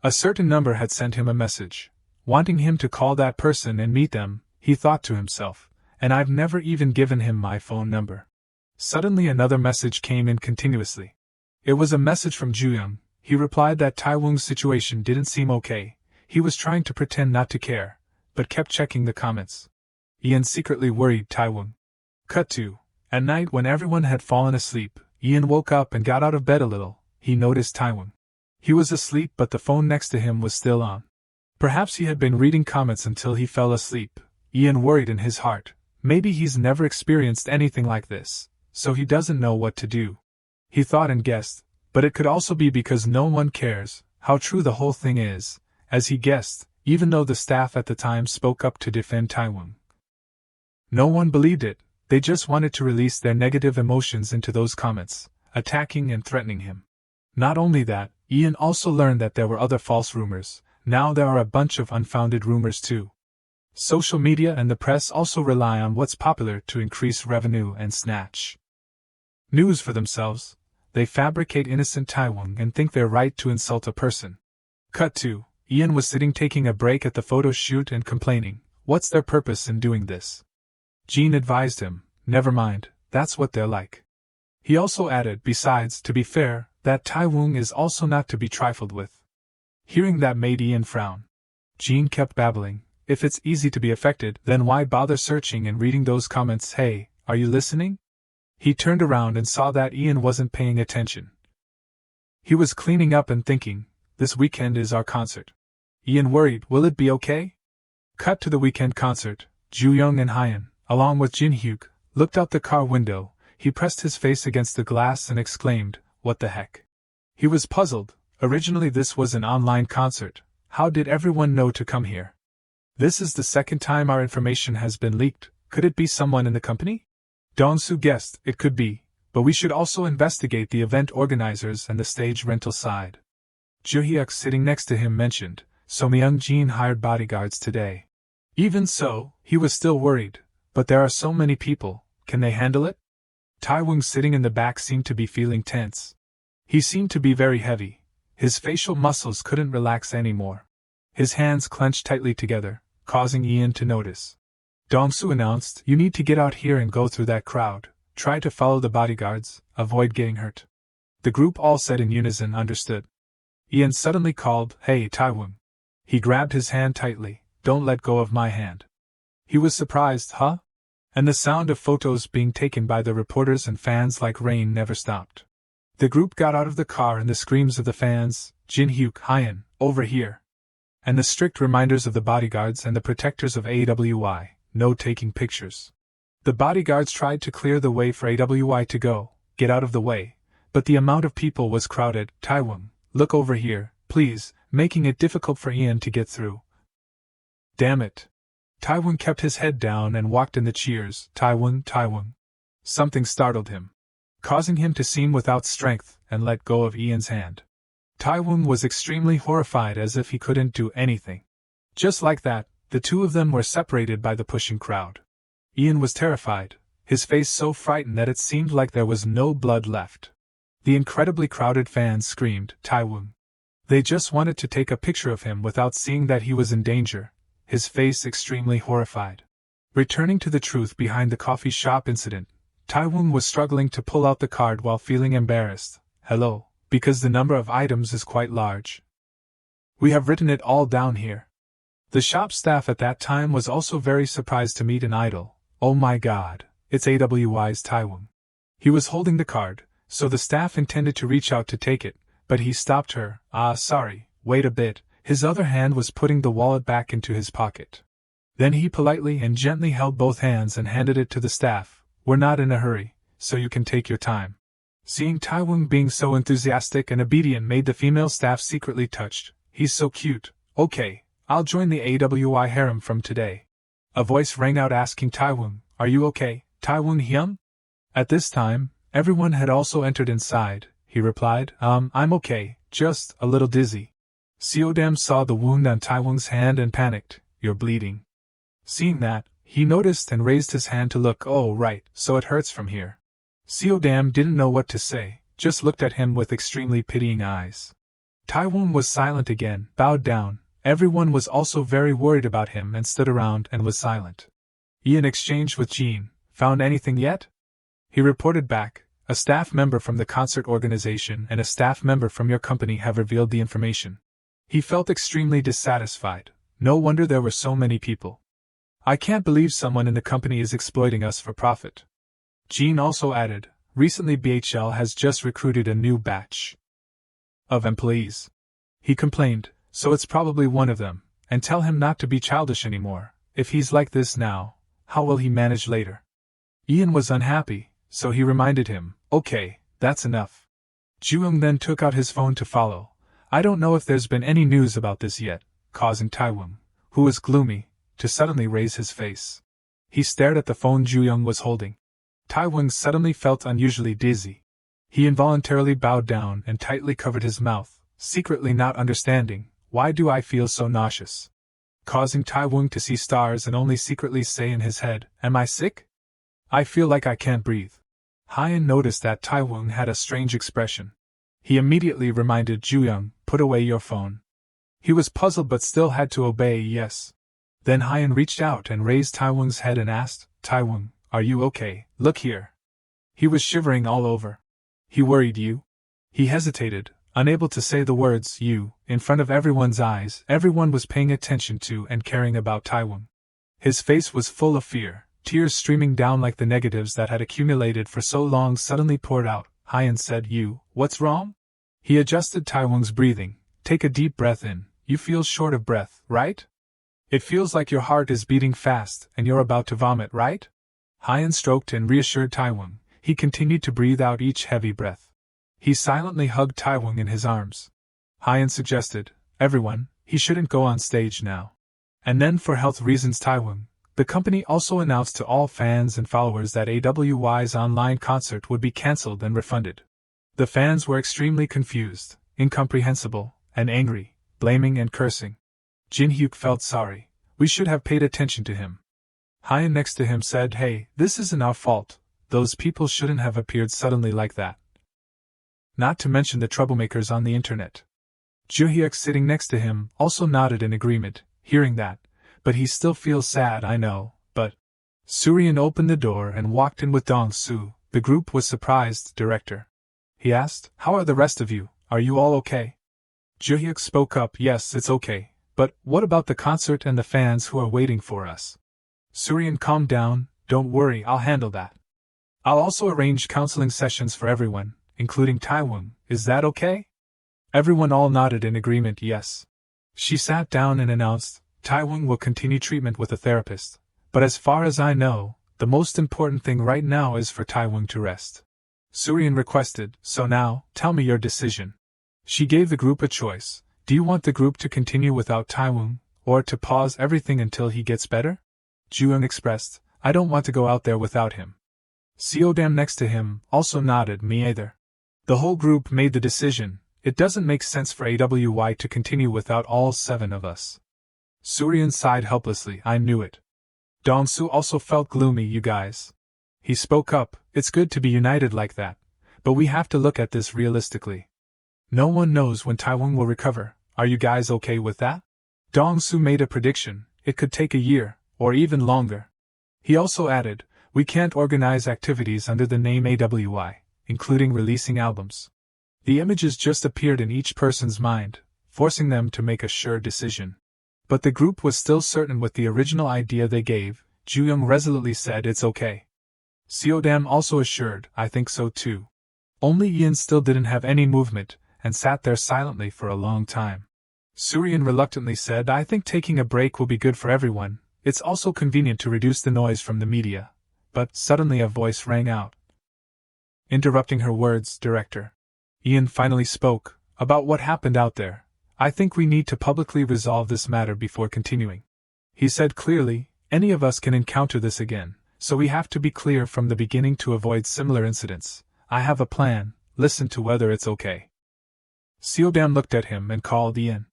Speaker 1: a certain number had sent him a message, wanting him to call that person and meet them, he thought to himself, and I've never even given him my phone number. Suddenly another message came in continuously. It was a message from Jooyoung. He replied that Taewon's situation didn't seem okay. He was trying to pretend not to care, but kept checking the comments. Ian secretly worried Taewon. Cut to, at night when everyone had fallen asleep, Ian woke up and got out of bed a little. He noticed Taewon. He was asleep but the phone next to him was still on. Perhaps he had been reading comments until he fell asleep. Ian worried in his heart. Maybe he's never experienced anything like this, so he doesn't know what to do. He thought and guessed, but it could also be because no one cares how true the whole thing is, as he guessed, even though the staff at the time spoke up to defend Taewon. No one believed it, they just wanted to release their negative emotions into those comments, attacking and threatening him. Not only that, Ian also learned that there were other false rumors. Now there are a bunch of unfounded rumors too. Social media and the press also rely on what's popular to increase revenue and snatch news for themselves. They fabricate innocent Taewon and think they're right to insult a person. Cut to, Ian was sitting taking a break at the photo shoot and complaining, what's their purpose in doing this? Jean advised him, never mind, that's what they're like. He also added, besides, to be fair, that Taewon is also not to be trifled with. Hearing that made Ian frown. Jean kept babbling, if it's easy to be affected, then why bother searching and reading those comments? Hey, are you listening? He turned around and saw that Ian wasn't paying attention. He was cleaning up and thinking, this weekend is our concert. Ian worried, will it be okay? Cut to the weekend concert. Jooyoung and Hyun, along with Jin-hyuk, looked out the car window. He pressed his face against the glass and exclaimed, "What the heck?" He was puzzled. Originally this was an online concert. How did everyone know to come here? This is the second time our information has been leaked. Could it be someone in the company? Dong-soo guessed it could be, but we should also investigate the event organizers and the stage rental side. Joo-hyuk sitting next to him mentioned, So Myung-jin hired bodyguards today. Even so, he was still worried. But there are so many people, can they handle it? Taewon sitting in the back seemed to be feeling tense. He seemed to be very heavy. His facial muscles couldn't relax anymore. His hands clenched tightly together, causing Ian to notice. Dong-soo announced, "You need to get out here and go through that crowd. Try to follow the bodyguards, avoid getting hurt." The group all said in unison, "Understood." Ian suddenly called, "Hey, Taewon." He grabbed his hand tightly, "Don't let go of my hand." He was surprised, "Huh?" And the sound of photos being taken by the reporters and fans like rain never stopped. The group got out of the car and the screams of the fans, "Jin-hyuk, Hyun, over here!" And the strict reminders of the bodyguards and the protectors of AWI, no taking pictures. The bodyguards tried to clear the way for AWI to go, get out of the way, but the amount of people was crowded. "Taewon, look over here, please," making it difficult for Ian to get through. "Damn it." Taewon kept his head down and walked in the cheers. "Taewon, Taewon." Something startled him, causing him to seem without strength and let go of Ian's hand. Taewon was extremely horrified, as if he couldn't do anything. Just like that, the two of them were separated by the pushing crowd. Ian was terrified, his face so frightened that it seemed like there was no blood left. The incredibly crowded fans screamed, "Taewon." They just wanted to take a picture of him without seeing that he was in danger, his face extremely horrified. Returning to the truth behind the coffee shop incident, Taewon was struggling to pull out the card while feeling embarrassed. "Hello," because the number of items is quite large. "We have written it all down here." The shop staff at that time was also very surprised to meet an idol. "Oh my god, it's AWI's Taewon." He was holding the card, so the staff intended to reach out to take it, but he stopped her. Sorry, wait a bit." His other hand was putting the wallet back into his pocket. Then he politely and gently held both hands and handed it to the staff. "We're not in a hurry, so you can take your time." Seeing Taewon being so enthusiastic and obedient made the female staff secretly touched. "He's so cute." "Okay, I'll join the AWI harem from today." A voice rang out asking Taewon, "Are you okay, Taewon Hyun?" At this time, everyone had also entered inside. He replied, I'm okay, just a little dizzy." Seodam saw the wound on Taewon's hand and panicked, "You're bleeding." Seeing that, he noticed and raised his hand to look. "Oh right, so it hurts from here." Seodam didn't know what to say, just looked at him with extremely pitying eyes. Taewon was silent again, bowed down. Everyone was also very worried about him and stood around and was silent. Ian exchanged with Jean, "Found anything yet?" He reported back, "A staff member from the concert organization and a staff member from your company have revealed the information." He felt extremely dissatisfied. No wonder there were so many people. "I can't believe someone in the company is exploiting us for profit." Jean also added, "Recently BHL has just recruited a new batch of employees." He complained, "So it's probably one of them, and tell him not to be childish anymore. If he's like this now, how will he manage later?" Ian was unhappy, so he reminded him, "Okay, that's enough." Joo-young then took out his phone to follow. "I don't know if there's been any news about this yet," causing Taewon, who was gloomy, to suddenly raise his face. He stared at the phone Joo-young was holding. Taewon suddenly felt unusually dizzy. He involuntarily bowed down and tightly covered his mouth, secretly not understanding, "Why do I feel so nauseous?" Causing Taewon to see stars and only secretly say in his head, "Am I sick? I feel like I can't breathe." Hyun noticed that Taewon had a strange expression. He immediately reminded Joo-young, "Put away your phone." He was puzzled but still had to obey. "Yes." Then Hyun reached out and raised Taewon's head and asked, "Taewon, are you okay? Look here." He was shivering all over. "He worried you?" He hesitated, unable to say the words "you," in front of everyone's eyes. Everyone was paying attention to and caring about Taewon. His face was full of fear, tears streaming down like the negatives that had accumulated for so long suddenly poured out. Hyun said, "You, what's wrong?" He adjusted Taewon's breathing. "Take a deep breath in. You feel short of breath, right? It feels like your heart is beating fast and you're about to vomit, right?" Hyan stroked and reassured Taiwung. He continued to breathe out each heavy breath. He silently hugged Taiwung in his arms. Hyan suggested, everyone, he shouldn't go on stage now. And then for health reasons Taiwung, the company also announced to all fans and followers that AWY's online concert would be cancelled and refunded. The fans were extremely confused, incomprehensible, and angry, blaming and cursing. Jin Hyuk felt sorry. We should have paid attention to him. Hyan next to him said, hey, this isn't our fault. Those people shouldn't have appeared suddenly like that. Not to mention the troublemakers on the internet. Joo-hyuk sitting next to him also nodded in agreement, hearing that, but he still feels sad, I know, but... Suryan opened the door and walked in with Dong-soo. The group was surprised, director. He asked, how are the rest of you, are you all okay? Joo-hyuk spoke up, yes, it's okay, but what about the concert and the fans who are waiting for us? Suryan calmed down, don't worry, I'll handle that. I'll also arrange counseling sessions for everyone, including Taiwung, is that okay? Everyone all nodded in agreement, yes. She sat down and announced, Taiwung will continue treatment with a therapist, but as far as I know, the most important thing right now is for Taiwung to rest. Suryan requested, so now, tell me your decision. She gave the group a choice, do you want the group to continue without Taiwung, or to pause everything until he gets better? Joo-young expressed, I don't want to go out there without him. Seodam next to him also nodded, me either. The whole group made the decision, it doesn't make sense for AWY to continue without all 7 of us. Suryan sighed helplessly, I knew it. Dong-soo also felt gloomy, you guys. He spoke up, it's good to be united like that, but we have to look at this realistically. No one knows when Taiwung will recover, are you guys okay with that? Dong-soo made a prediction, it could take a year, or even longer. He also added, we can't organize activities under the name AWY, including releasing albums. The images just appeared in each person's mind, forcing them to make a sure decision. But the group was still certain with the original idea they gave. Joo-young resolutely said it's okay. Seodam also assured, I think so too. Only Ian still didn't have any movement, and sat there silently for a long time. Suryan reluctantly said, I think taking a break will be good for everyone, it's also convenient to reduce the noise from the media. But suddenly a voice rang out. Interrupting her words, director. Ian finally spoke, about what happened out there. I think we need to publicly resolve this matter before continuing. He said clearly, any of us can encounter this again, so we have to be clear from the beginning to avoid similar incidents. I have a plan, listen to whether it's okay. Seodam looked at him and called Ian.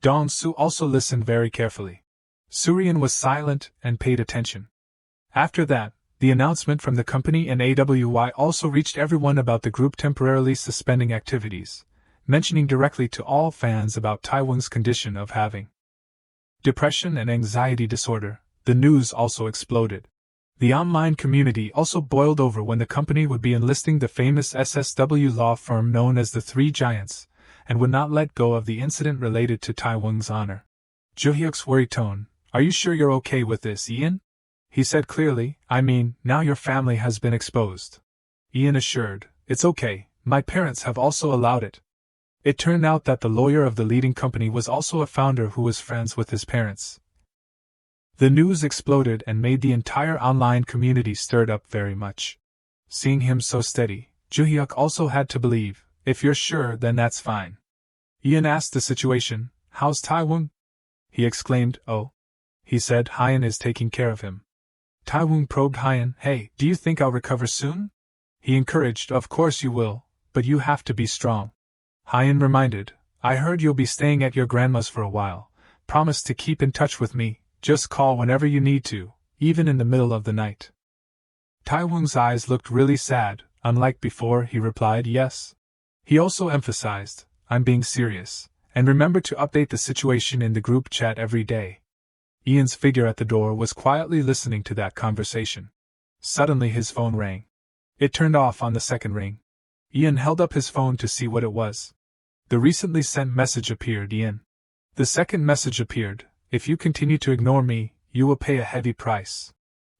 Speaker 1: Dong-soo also listened very carefully. Suryan was silent and paid attention. After that, the announcement from the company and AWY also reached everyone about the group temporarily suspending activities, mentioning directly to all fans about Taiwung's condition of having depression and anxiety disorder. The news also exploded. The online community also boiled over when the company would be enlisting the famous SSW law firm known as the Three Giants, and would not let go of the incident related to Taiwung's honor. Joo-hyuk's worried tone, are you sure you're okay with this, Ian? He said clearly, I mean, now your family has been exposed. Ian assured, it's okay, my parents have also allowed it. It turned out that the lawyer of the leading company was also a founder who was friends with his parents. The news exploded and made the entire online community stirred up very much. Seeing him so steady, Joo-hyuk also had to believe, if you're sure then that's fine. Ian asked the situation, how's Taiwung? He exclaimed, oh. He said Hyan is taking care of him. Taiwung probed Hyan, hey, do you think I'll recover soon? He encouraged, of course you will, but you have to be strong. Hyan reminded, I heard you'll be staying at your grandma's for a while. Promise to keep in touch with me, just call whenever you need to, even in the middle of the night. Taiwung's eyes looked really sad, unlike before he replied yes. He also emphasized, I'm being serious, and remember to update the situation in the group chat every day. Ian's figure at the door was quietly listening to that conversation. Suddenly his phone rang. It turned off on the second ring. Ian held up his phone to see what it was. The recently sent message appeared, Ian. The second message appeared, if you continue to ignore me, you will pay a heavy price.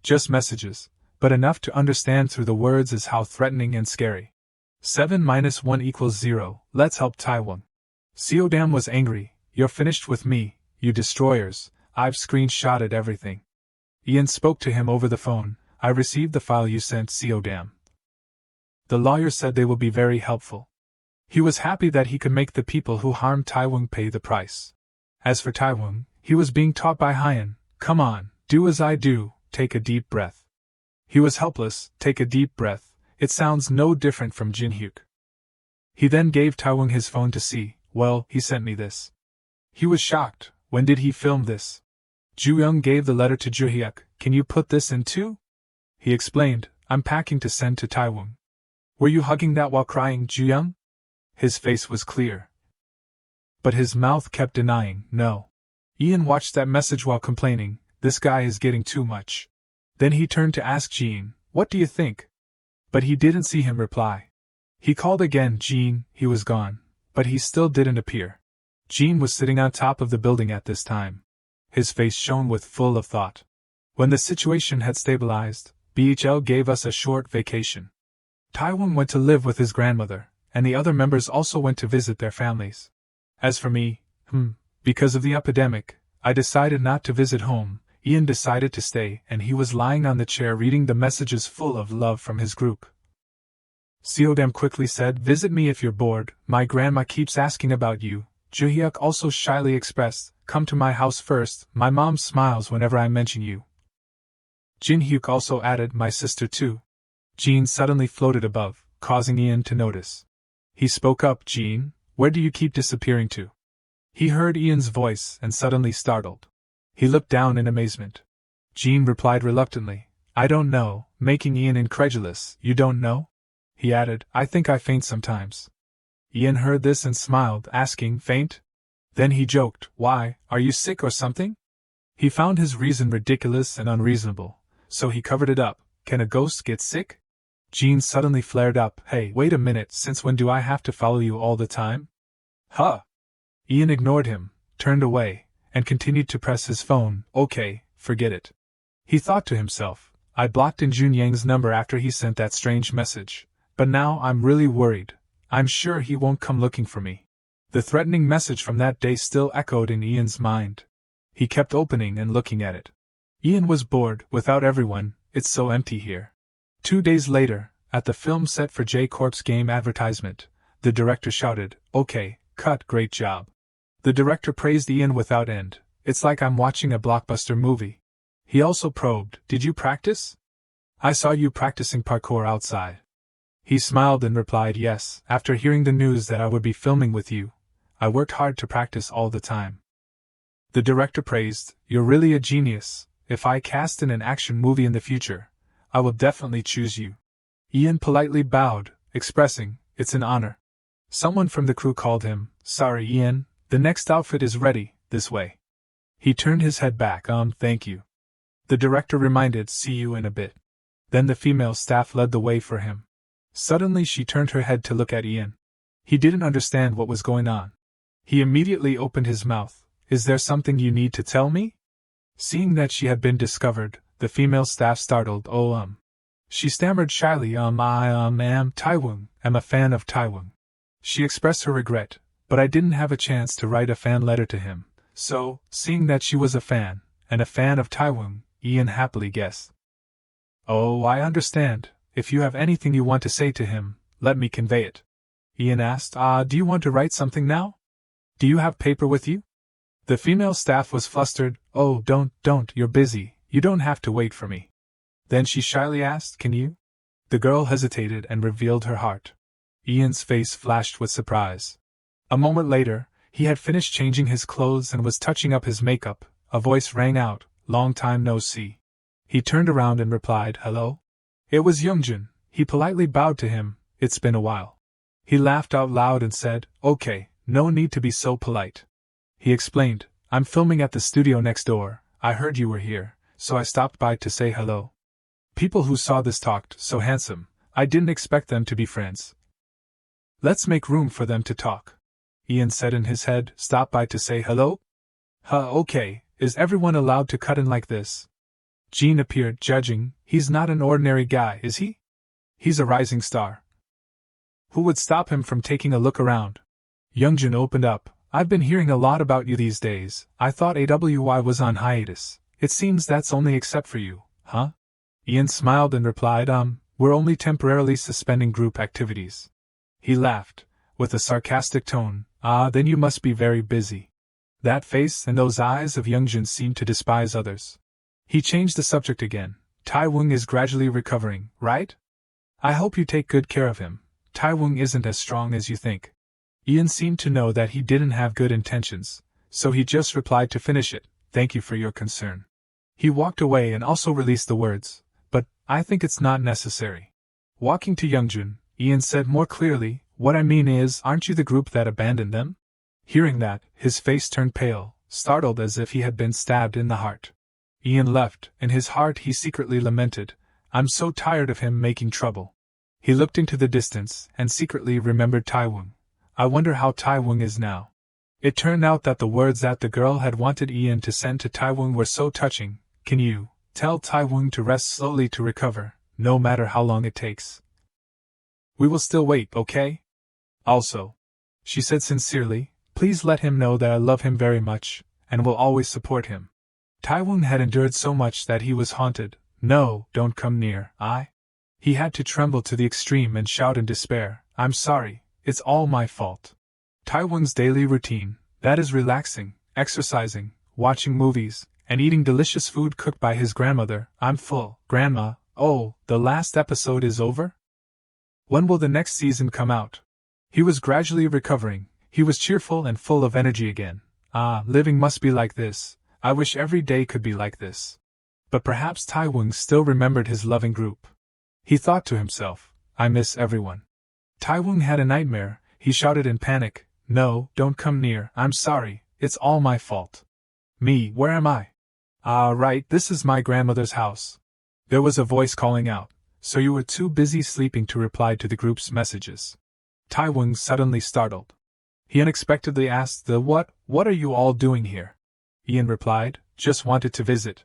Speaker 1: Just messages, but enough to understand through the words is how threatening and scary. 7 minus 1 equals 0, let's help Taiwung. Seodam was angry, you're finished with me, you destroyers. I've screenshotted everything. Ian spoke to him over the phone, I received the file you sent, Stardom. The lawyer said they will be very helpful. He was happy that he could make the people who harmed Taiwan pay the price. As for Taiwan, he was being taught by Hyen. Come on, do as I do, take a deep breath. He was helpless, take a deep breath, it sounds no different from Jin-hyuk. He then gave Taiwan his phone to see. Well, he sent me this. He was shocked. When did he film this? Ju-young gave the letter to Ju-hyuk. Can you put this in too? He explained, I'm packing to send to Taiwan. Were you hugging that while crying, Ju-young? His face was clear. But his mouth kept denying, no. Ian watched that message while complaining, this guy is getting too much. Then he turned to ask Jean, what do you think? But he didn't see him reply. He called again, Jean, he was gone, but he still didn't appear. Jean was sitting on top of the building at this time. His face shone with full of thought. When the situation had stabilized, BHL gave us a short vacation. Taiwan went to live with his grandmother, and the other members also went to visit their families. As for me, because of the epidemic, I decided not to visit home. Ian decided to stay, and he was lying on the chair reading the messages full of love from his group. Seodam quickly said, visit me if you're bored, my grandma keeps asking about you. Ju-hyuk also shyly expressed, come to my house first, my mom smiles whenever I mention you. Jin-hyuk also added, my sister too. Jean suddenly floated above, causing Ian to notice. He spoke up, Jean, where do you keep disappearing to? He heard Ian's voice and suddenly startled. He looked down in amazement. Jean replied reluctantly, I don't know, making Ian incredulous. You don't know? He added, I think I faint sometimes. Ian heard this and smiled, asking, faint? Then he joked, why, are you sick or something? He found his reason ridiculous and unreasonable, so he covered it up. Can a ghost get sick? Jean suddenly flared up, hey, wait a minute, since when do I have to follow you all the time? Huh? Ian ignored him, turned away, and continued to press his phone. Okay, forget it. He thought to himself, I blocked in Jun Yang's number after he sent that strange message, but now I'm really worried. I'm sure he won't come looking for me. The threatening message from that day still echoed in Ian's mind. He kept opening and looking at it. Ian was bored, without everyone, it's so empty here. 2 days later, at the film set for J-Corp's game advertisement, the director shouted, okay, cut, great job. The director praised Ian without end, it's like I'm watching a blockbuster movie. He also probed, did you practice? I saw you practicing parkour outside. He smiled and replied, yes, after hearing the news that I would be filming with you, I worked hard to practice all the time. The director praised, you're really a genius, if I cast in an action movie in the future, I will definitely choose you. Ian politely bowed, expressing, it's an honor. Someone from the crew called him, sorry Ian, the next outfit is ready, this way. He turned his head back, thank you. The director reminded, see you in a bit. Then the female staff led the way for him. Suddenly she turned her head to look at Ian. He didn't understand what was going on. He immediately opened his mouth, is there something you need to tell me? Seeing that she had been discovered, the female staff startled, She stammered shyly, I am Taiwan, am a fan of Taiwan. She expressed her regret, but I didn't have a chance to write a fan letter to him, so, seeing that she was a fan, and a fan of Taiwan, Ian happily guessed. Oh, I understand, if you have anything you want to say to him, let me convey it. Ian asked, do you want to write something now? Do you have paper with you? The female staff was flustered, oh, don't, you're busy, you don't have to wait for me. Then she shyly asked, can you? The girl hesitated and revealed her heart. Ian's face flashed with surprise. A moment later, he had finished changing his clothes and was touching up his makeup. A voice rang out, long time no see. He turned around and replied, hello? It was Youngjun. He politely bowed to him, it's been a while. He laughed out loud and said, okay, no need to be so polite. He explained, I'm filming at the studio next door, I heard you were here, so I stopped by to say hello. People who saw this talked, so handsome, I didn't expect them to be friends. Let's make room for them to talk. Ian said in his head, stop by to say hello? Okay, is everyone allowed to cut in like this? Jean appeared, judging, he's not an ordinary guy, is he? He's a rising star. Who would stop him from taking a look around? Youngjun opened up, I've been hearing a lot about you these days, I thought AWY was on hiatus, it seems that's only except for you, huh? Ian smiled and replied, we're only temporarily suspending group activities. He laughed, with a sarcastic tone. Ah, then you must be very busy. That face and those eyes of Youngjun seemed to despise others. He changed the subject again. Taewung is gradually recovering, right? I hope you take good care of him. Taewung isn't as strong as you think. Ian seemed to know that he didn't have good intentions, so he just replied to finish it, thank you for your concern. He walked away and also released the words, but I think it's not necessary. Walking to Youngjun, Ian said more clearly, what I mean is, aren't you the group that abandoned them? Hearing that, his face turned pale, startled as if he had been stabbed in the heart. Ian left. In his heart he secretly lamented, I'm so tired of him making trouble. He looked into the distance and secretly remembered Taewung. I wonder how Taewung is now. It turned out that the words that the girl had wanted Ian to send to Taewung were so touching. Can you tell Taewung to rest slowly to recover, no matter how long it takes? We will still wait, okay? Also, she said sincerely, please let him know that I love him very much, and will always support him. Taewung had endured so much that he was haunted. No, don't come near, He had to tremble to the extreme and shout in despair, I'm sorry, it's all my fault. Taewung's daily routine, that is relaxing, exercising, watching movies, and eating delicious food cooked by his grandmother. I'm full, Grandma. Oh, the last episode is over? When will the next season come out? He was gradually recovering. He was cheerful and full of energy again. Ah, living must be like this. I wish every day could be like this. But perhaps Taewung still remembered his loving group. He thought to himself, I miss everyone. Taewung had a nightmare. He shouted in panic, no, don't come near, I'm sorry, it's all my fault. Me, where am I? Ah, right, this is my grandmother's house. There was a voice calling out, so you were too busy sleeping to reply to the group's messages. Taewung suddenly startled. He unexpectedly asked what are you all doing here? Ian replied, just wanted to visit.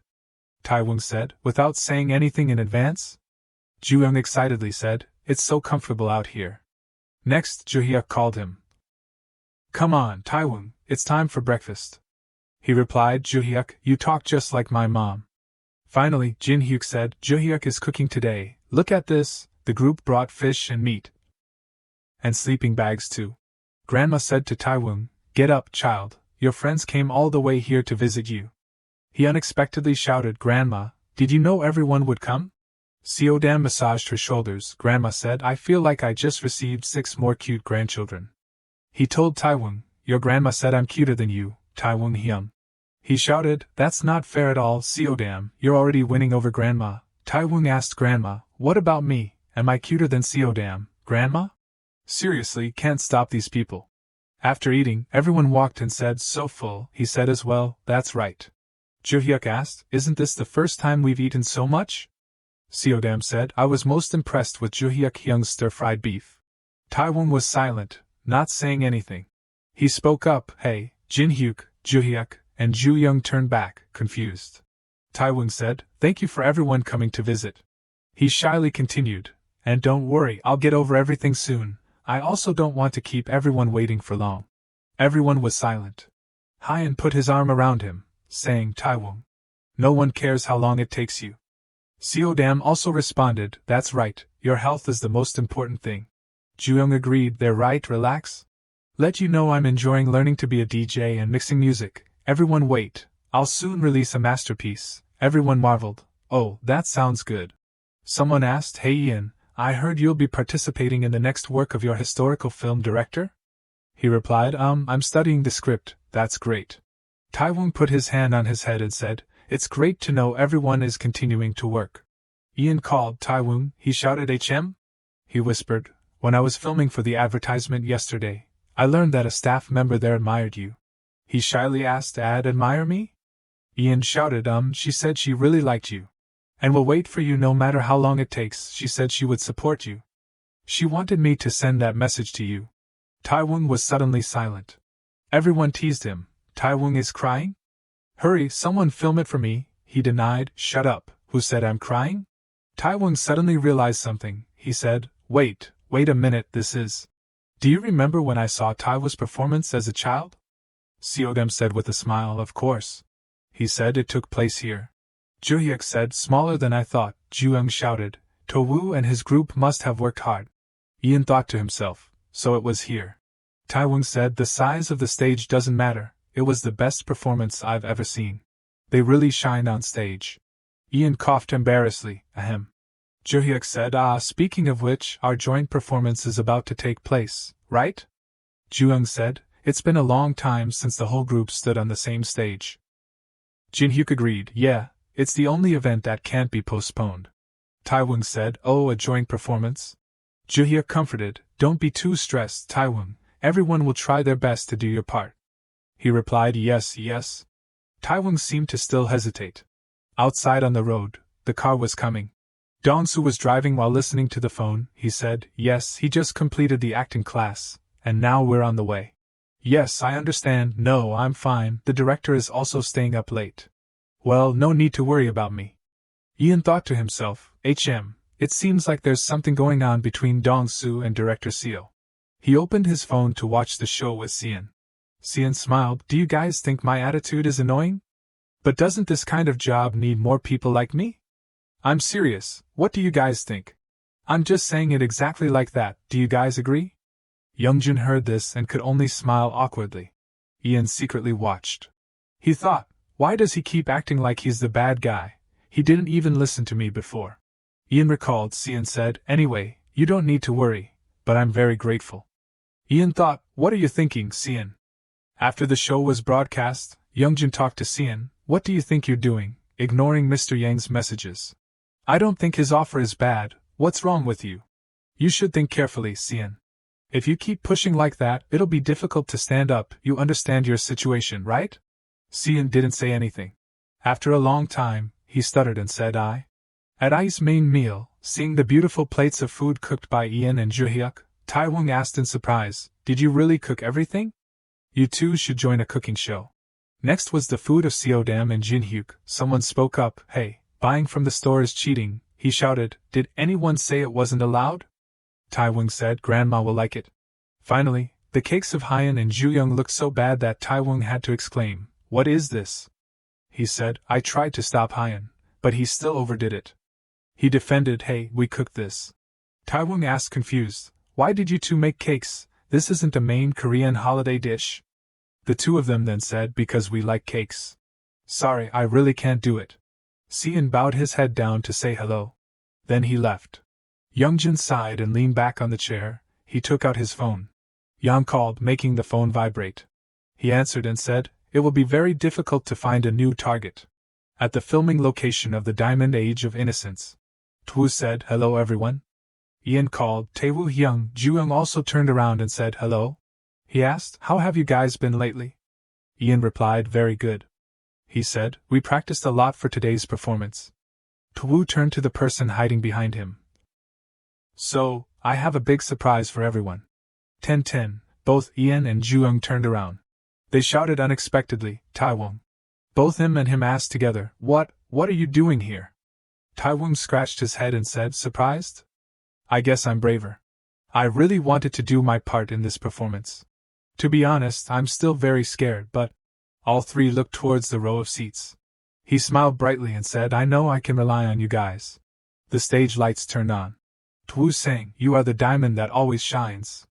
Speaker 1: Taewung said, without saying anything in advance. Ju-young excitedly said, it's so comfortable out here. Next, Ju-hyuk called him. Come on, Taewung, it's time for breakfast. He replied, Ju-hyuk, you talk just like my mom. Finally, Jin-hyuk said, Ju-hyuk is cooking today, look at this, the group brought fish and meat. And sleeping bags too. Grandma said to Taewung, get up, child, your friends came all the way here to visit you. He unexpectedly shouted, Grandma, did you know everyone would come? Seodam massaged her shoulders. Grandma said, I feel like I just received 6 more cute grandchildren. He told Taewung, your grandma said I'm cuter than you, Taewung Hyum. He shouted, that's not fair at all, Seodam, you're already winning over Grandma. Taewung asked Grandma, what about me, am I cuter than Seodam, Grandma? Seriously, can't stop these people. After eating, everyone walked and said, so full, he said as well, that's right. Ju-hyuk asked, isn't this the first time we've eaten so much? Seodam said, I was most impressed with Ju-hyuk Hyung's stir-fried beef. Taewung was silent, not saying anything. He spoke up, hey, Jin-hyuk, Ju-hyuk, and Ju-young turned back, confused. Taewung said, thank you for everyone coming to visit. He shyly continued, and don't worry, I'll get over everything soon. I also don't want to keep everyone waiting for long. Everyone was silent. Hyan put his arm around him, saying, Taewung, no one cares how long it takes you. Seodam also responded, that's right, your health is the most important thing. Ju-young agreed, they're right, relax. Let you know I'm enjoying learning to be a DJ and mixing music. Everyone wait, I'll soon release a masterpiece. Everyone marveled, oh, that sounds good. Someone asked, hey Ian, I heard you'll be participating in the next work of your historical film director? He replied, I'm studying the script, that's great. Taewung put his hand on his head and said, it's great to know everyone is continuing to work. Ian called Taewung, he shouted HM? He whispered, when I was filming for the advertisement yesterday, I learned that a staff member there admired you. He shyly asked, admire me? Ian shouted, she said she really liked you. And will wait for you no matter how long it takes, she said she would support you. She wanted me to send that message to you. Taewung was suddenly silent. Everyone teased him, Taewung is crying? Hurry, someone film it for me, he denied, shut up, who said I'm crying? Taewung suddenly realized something, he said, wait a minute, this is... Do you remember when I saw Taewa's performance as a child? Seodam said with a smile, of course. He said it took place here. Ju-hyuk said, smaller than I thought, Ju-young shouted. To-woo and his group must have worked hard. Ian thought to himself, so it was here. Taewon said, the size of the stage doesn't matter, it was the best performance I've ever seen. They really shined on stage. Ian coughed embarrassedly, ahem. Ju-hyuk said, speaking of which, our joint performance is about to take place, right? Ju-young said, it's been a long time since the whole group stood on the same stage. Jin-hyuk agreed, yeah, it's the only event that can't be postponed. Taewon said, oh, a joint performance? Ju-hyuk comforted, don't be too stressed, Taewon, everyone will try their best to do your part. He replied, yes, yes. Taewon seemed to still hesitate. Outside on the road, the car was coming. Dong-soo was driving while listening to the phone. He said, yes, he just completed the acting class, and now we're on the way. Yes, I understand, no, I'm fine, the director is also staying up late. Well, no need to worry about me. Ian thought to himself, it seems like there's something going on between Dong-soo and Director Seo. He opened his phone to watch the show with Seon. Seon smiled, do you guys think my attitude is annoying? But doesn't this kind of job need more people like me? I'm serious, what do you guys think? I'm just saying it exactly like that, do you guys agree? Youngjun heard this and could only smile awkwardly. Ian secretly watched. He thought, why does he keep acting like he's the bad guy? He didn't even listen to me before. Ian recalled, Seon said, anyway, you don't need to worry, but I'm very grateful. Ian thought, what are you thinking, Seon? After the show was broadcast, Youngjun talked to Seon, what do you think you're doing, ignoring Mr. Yang's messages? I don't think his offer is bad, what's wrong with you? You should think carefully, Seon. If you keep pushing like that, it'll be difficult to stand up, you understand your situation, right? Seon didn't say anything. After a long time, he stuttered and said, At I's main meal, seeing the beautiful plates of food cooked by Ian and Ju-hyuk, Taewon asked in surprise, did you really cook everything? You two should join a cooking show. Next was the food of Seodam and Jin-hyuk. Someone spoke up, hey, buying from the store is cheating, he shouted, did anyone say it wasn't allowed? Taewon said, Grandma will like it. Finally, the cakes of Hyun and Ju-young looked so bad that Taewon had to exclaim, what is this? He said, I tried to stop Hyun, but he still overdid it. He defended, hey, we cooked this. Taewon asked confused, why did you two make cakes? This isn't a main Korean holiday dish. The two of them then said, because we like cakes. Sorry, I really can't do it. Seon bowed his head down to say hello. Then he left. Youngjun sighed and leaned back on the chair. He took out his phone. Yang called, making the phone vibrate. He answered and said, it will be very difficult to find a new target. At the filming location of the Diamond Age of Innocence. Tu said, hello everyone. Ian called, Taewoo Hyung. Ju-young also turned around and said, hello? He asked, how have you guys been lately? Ian replied, very good. He said, we practiced a lot for today's performance. Tu turned to the person hiding behind him. So, I have a big surprise for everyone. 10-10, both Ian and Ju-young turned around. They shouted unexpectedly, Taewon. Both him and him asked together, what are you doing here? Taewon scratched his head and said, surprised? I guess I'm braver. I really wanted to do my part in this performance. To be honest, I'm still very scared, but... All three looked towards the row of seats. He smiled brightly and said, I know I can rely on you guys. The stage lights turned on. Tu sang, you are the diamond that always shines.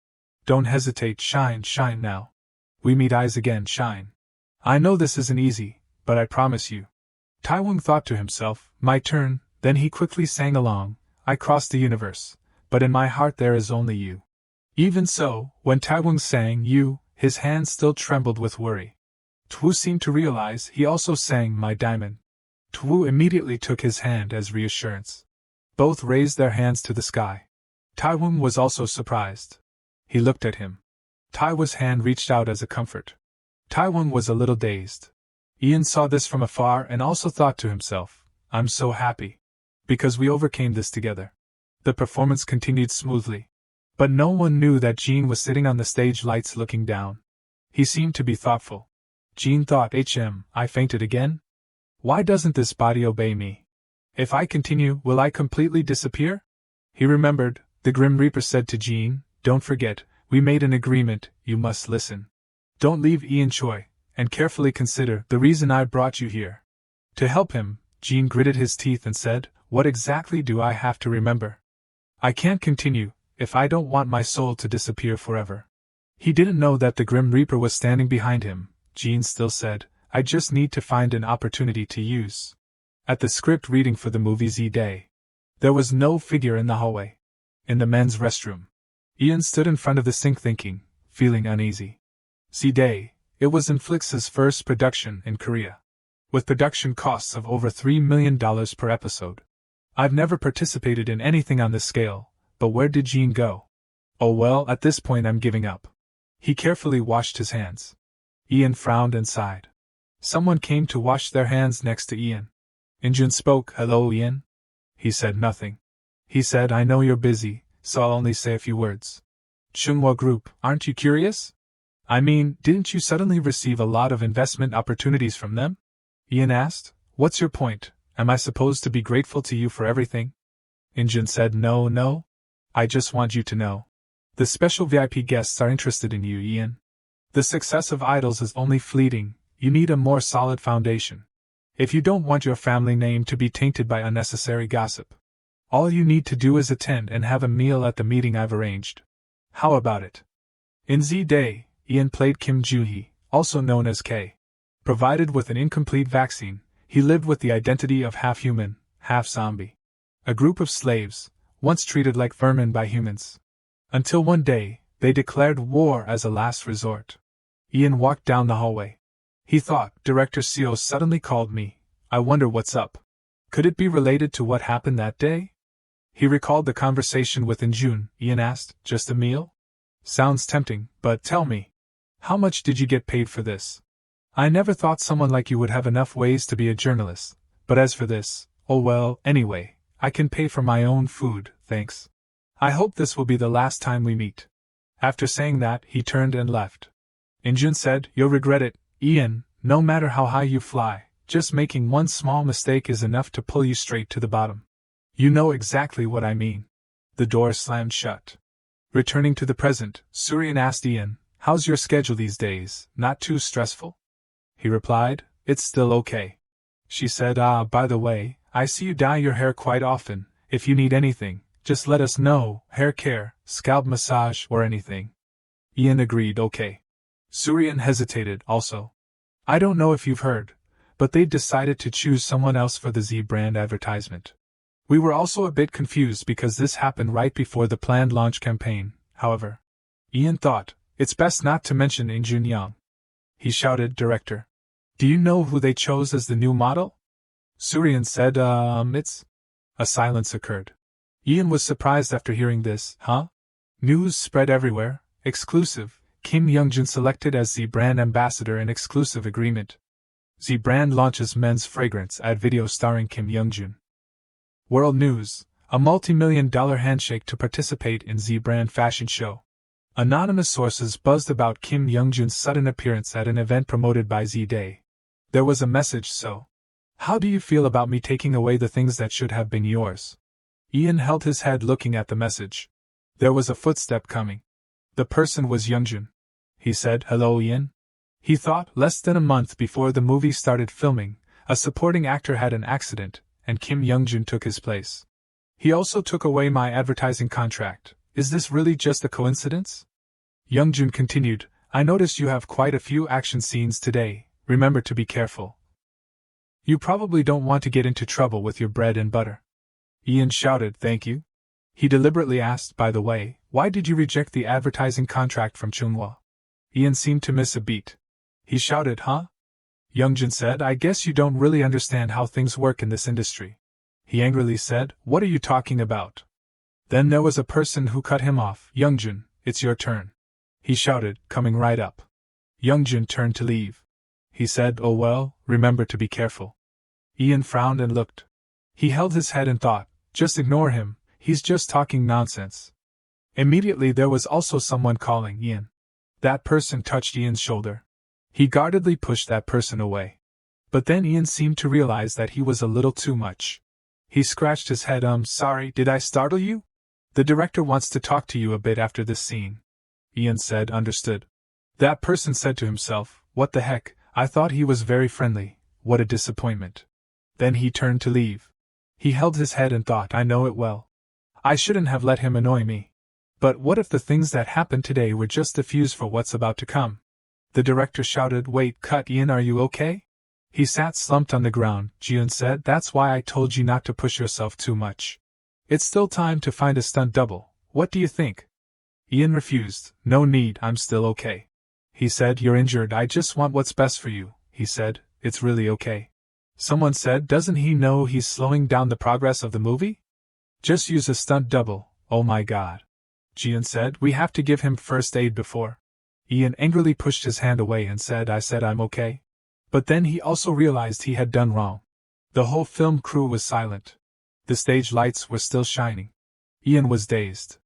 Speaker 1: Don't hesitate, shine, shine now. We meet eyes again, shine. I know this isn't easy, but I promise you. Taewon thought to himself, my turn, then he quickly sang along, I crossed the universe, but in my heart there is only you. Even so, when Taewon sang you, his hands still trembled with worry. Tu seemed to realize he also sang my diamond. Tu immediately took his hand as reassurance. Both raised their hands to the sky. Taewon was also surprised. He looked at him. Taewo's hand reached out as a comfort. Taewon was a little dazed. Ian saw this from afar and also thought to himself, I'm so happy. Because we overcame this together. The performance continued smoothly. But no one knew that Jean was sitting on the stage lights looking down. He seemed to be thoughtful. Jean thought, I fainted again? Why doesn't this body obey me? If I continue, will I completely disappear? He remembered, the Grim Reaper said to Jean, don't forget, we made an agreement, you must listen. Don't leave Ian Choi, and carefully consider the reason I brought you here. To help him, Jean gritted his teeth and said, what exactly do I have to remember? I can't continue, if I don't want my soul to disappear forever. He didn't know that the Grim Reaper was standing behind him. Jean still said, I just need to find an opportunity to use. At the script reading for the movie Z-Day, there was no figure in the hallway. In the men's restroom, Ian stood in front of the sink thinking, feeling uneasy. Z-Day, it was Netflix's first production in Korea, with production costs of over $3 million per episode. I've never participated in anything on this scale, but where did Jean go? Oh well, at this point I'm giving up. He carefully washed his hands. Ian frowned and sighed. Someone came to wash their hands next to Ian. Injun spoke. Hello, Ian? He said nothing. He said, I know you're busy, so I'll only say a few words. Chunghwa Group, aren't you curious? I mean, didn't you suddenly receive a lot of investment opportunities from them? Ian asked. What's your point? Am I supposed to be grateful to you for everything? Injun said, No. I just want you to know. The special VIP guests are interested in you, Ian. The success of idols is only fleeting, you need a more solid foundation. If you don't want your family name to be tainted by unnecessary gossip, all you need to do is attend and have a meal at the meeting I've arranged. How about it? In Z-Day, Ian played Kim Joo-hee, also known as K. Provided with an incomplete vaccine, he lived with the identity of half human, half zombie. A group of slaves, once treated like vermin by humans. Until one day, they declared war as a last resort. Ian walked down the hallway. He thought, Director Seo suddenly called me. I wonder what's up. Could it be related to what happened that day? He recalled the conversation with Injun. Ian asked, just a meal? Sounds tempting, but tell me. How much did you get paid for this? I never thought someone like you would have enough ways to be a journalist, but as for this, oh well, anyway, I can pay for my own food, thanks. I hope this will be the last time we meet. After saying that, he turned and left. Injun said, You'll regret it, Ian, no matter how high you fly, just making one small mistake is enough to pull you straight to the bottom. You know exactly what I mean. The door slammed shut. Returning to the present, Surian asked Ian, How's your schedule these days, not too stressful? He replied, It's still okay. She said, By the way, I see you dye your hair quite often. If you need anything, just let us know, hair care, scalp massage, or anything. Ian agreed, okay. Surian hesitated, also. I don't know if you've heard, but they've decided to choose someone else for the Z brand advertisement. We were also a bit confused because this happened right before the planned launch campaign, however. Ian thought, it's best not to mention Injun Yang. He shouted, Director. Do you know who they chose as the new model? Surian said, it's... A silence occurred. Ian was surprised after hearing this, huh? News spread everywhere, exclusive, Kim Youngjun selected as Z brand ambassador in exclusive agreement. Z brand launches men's fragrance ad video starring Kim Youngjun. World News, a multi-million-dollar handshake to participate in Z brand fashion show. Anonymous sources buzzed about Kim Youngjun's sudden appearance at an event promoted by Z-Day. There was a message, so. How do you feel about me taking away the things that should have been yours? Ian held his head looking at the message. There was a footstep coming. The person was Youngjun. He said, Hello, Ian. He thought, less than a month before the movie started filming, a supporting actor had an accident, and Kim Youngjun took his place. He also took away my advertising contract. Is this really just a coincidence? Youngjun continued, I noticed you have quite a few action scenes today, remember to be careful. You probably don't want to get into trouble with your bread and butter. Ian shouted, Thank you. He deliberately asked, By the way, why did you reject the advertising contract from Chunghwa? Ian seemed to miss a beat. He shouted, Huh? Youngjun said, I guess you don't really understand how things work in this industry. He angrily said, What are you talking about? Then there was a person who cut him off. Youngjun, it's your turn. He shouted, coming right up. Youngjun turned to leave. He said, Oh well, remember to be careful. Ian frowned and looked. He held his head and thought, Just ignore him, he's just talking nonsense. Immediately there was also someone calling Ian. That person touched Ian's shoulder. He guardedly pushed that person away. But then Ian seemed to realize that he was a little too much. He scratched his head. Sorry, did I startle you? The director wants to talk to you a bit after this scene. Ian said, Understood. That person said to himself, What the heck, I thought he was very friendly, what a disappointment. Then he turned to leave. He held his head and thought, I know it well. I shouldn't have let him annoy me. But what if the things that happened today were just a fuse for what's about to come? The director shouted, Wait, cut, Ian, are you okay? He sat slumped on the ground. Jiun said, That's why I told you not to push yourself too much. It's still time to find a stunt double. What do you think? Ian refused. No need, I'm still okay. He said, You're injured, I just want what's best for you. He said, It's really okay. Someone said, Doesn't he know he's slowing down the progress of the movie? Just use a stunt double. Oh my god. Jiun said, We have to give him first aid before. Ian angrily pushed his hand away and said, I said I'm okay. But then he also realized he had done wrong. The whole film crew was silent. The stage lights were still shining. Ian was dazed.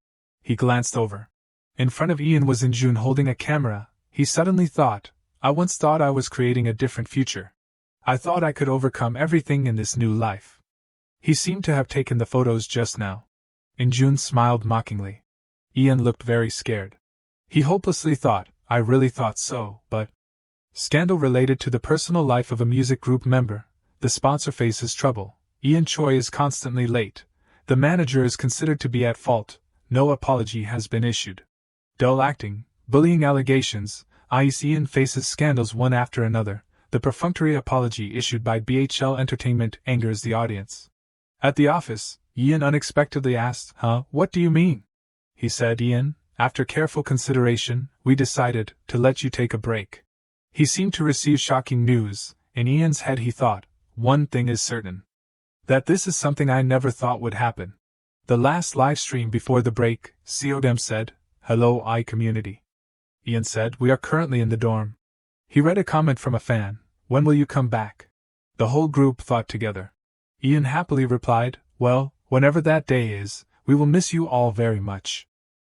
Speaker 1: He glanced over. In front of Ian was Injun holding a camera. He suddenly thought, I once thought I was creating a different future. I thought I could overcome everything in this new life. He seemed to have taken the photos just now. Injun smiled mockingly. Ian looked very scared. He hopelessly thought, I really thought so, but... Scandal related to the personal life of a music group member. The sponsor faces trouble. Ian Choi is constantly late. The manager is considered to be at fault. No apology has been issued. Dull acting, bullying allegations. Ian faces scandals one after another. The perfunctory apology issued by BHL Entertainment angers the audience. At the office, Ian unexpectedly asked, What do you mean? He said, Ian, after careful consideration, we decided to let you take a break. He seemed to receive shocking news. In Ian's head he thought, one thing is certain. That this is something I never thought would happen. The last live stream before the break, Seodem said, Hello community. Ian said, We are currently in the dorm. He read a comment from a fan, When will you come back? The whole group thought together. Ian happily replied, Well, whenever that day is, we will miss you all very much.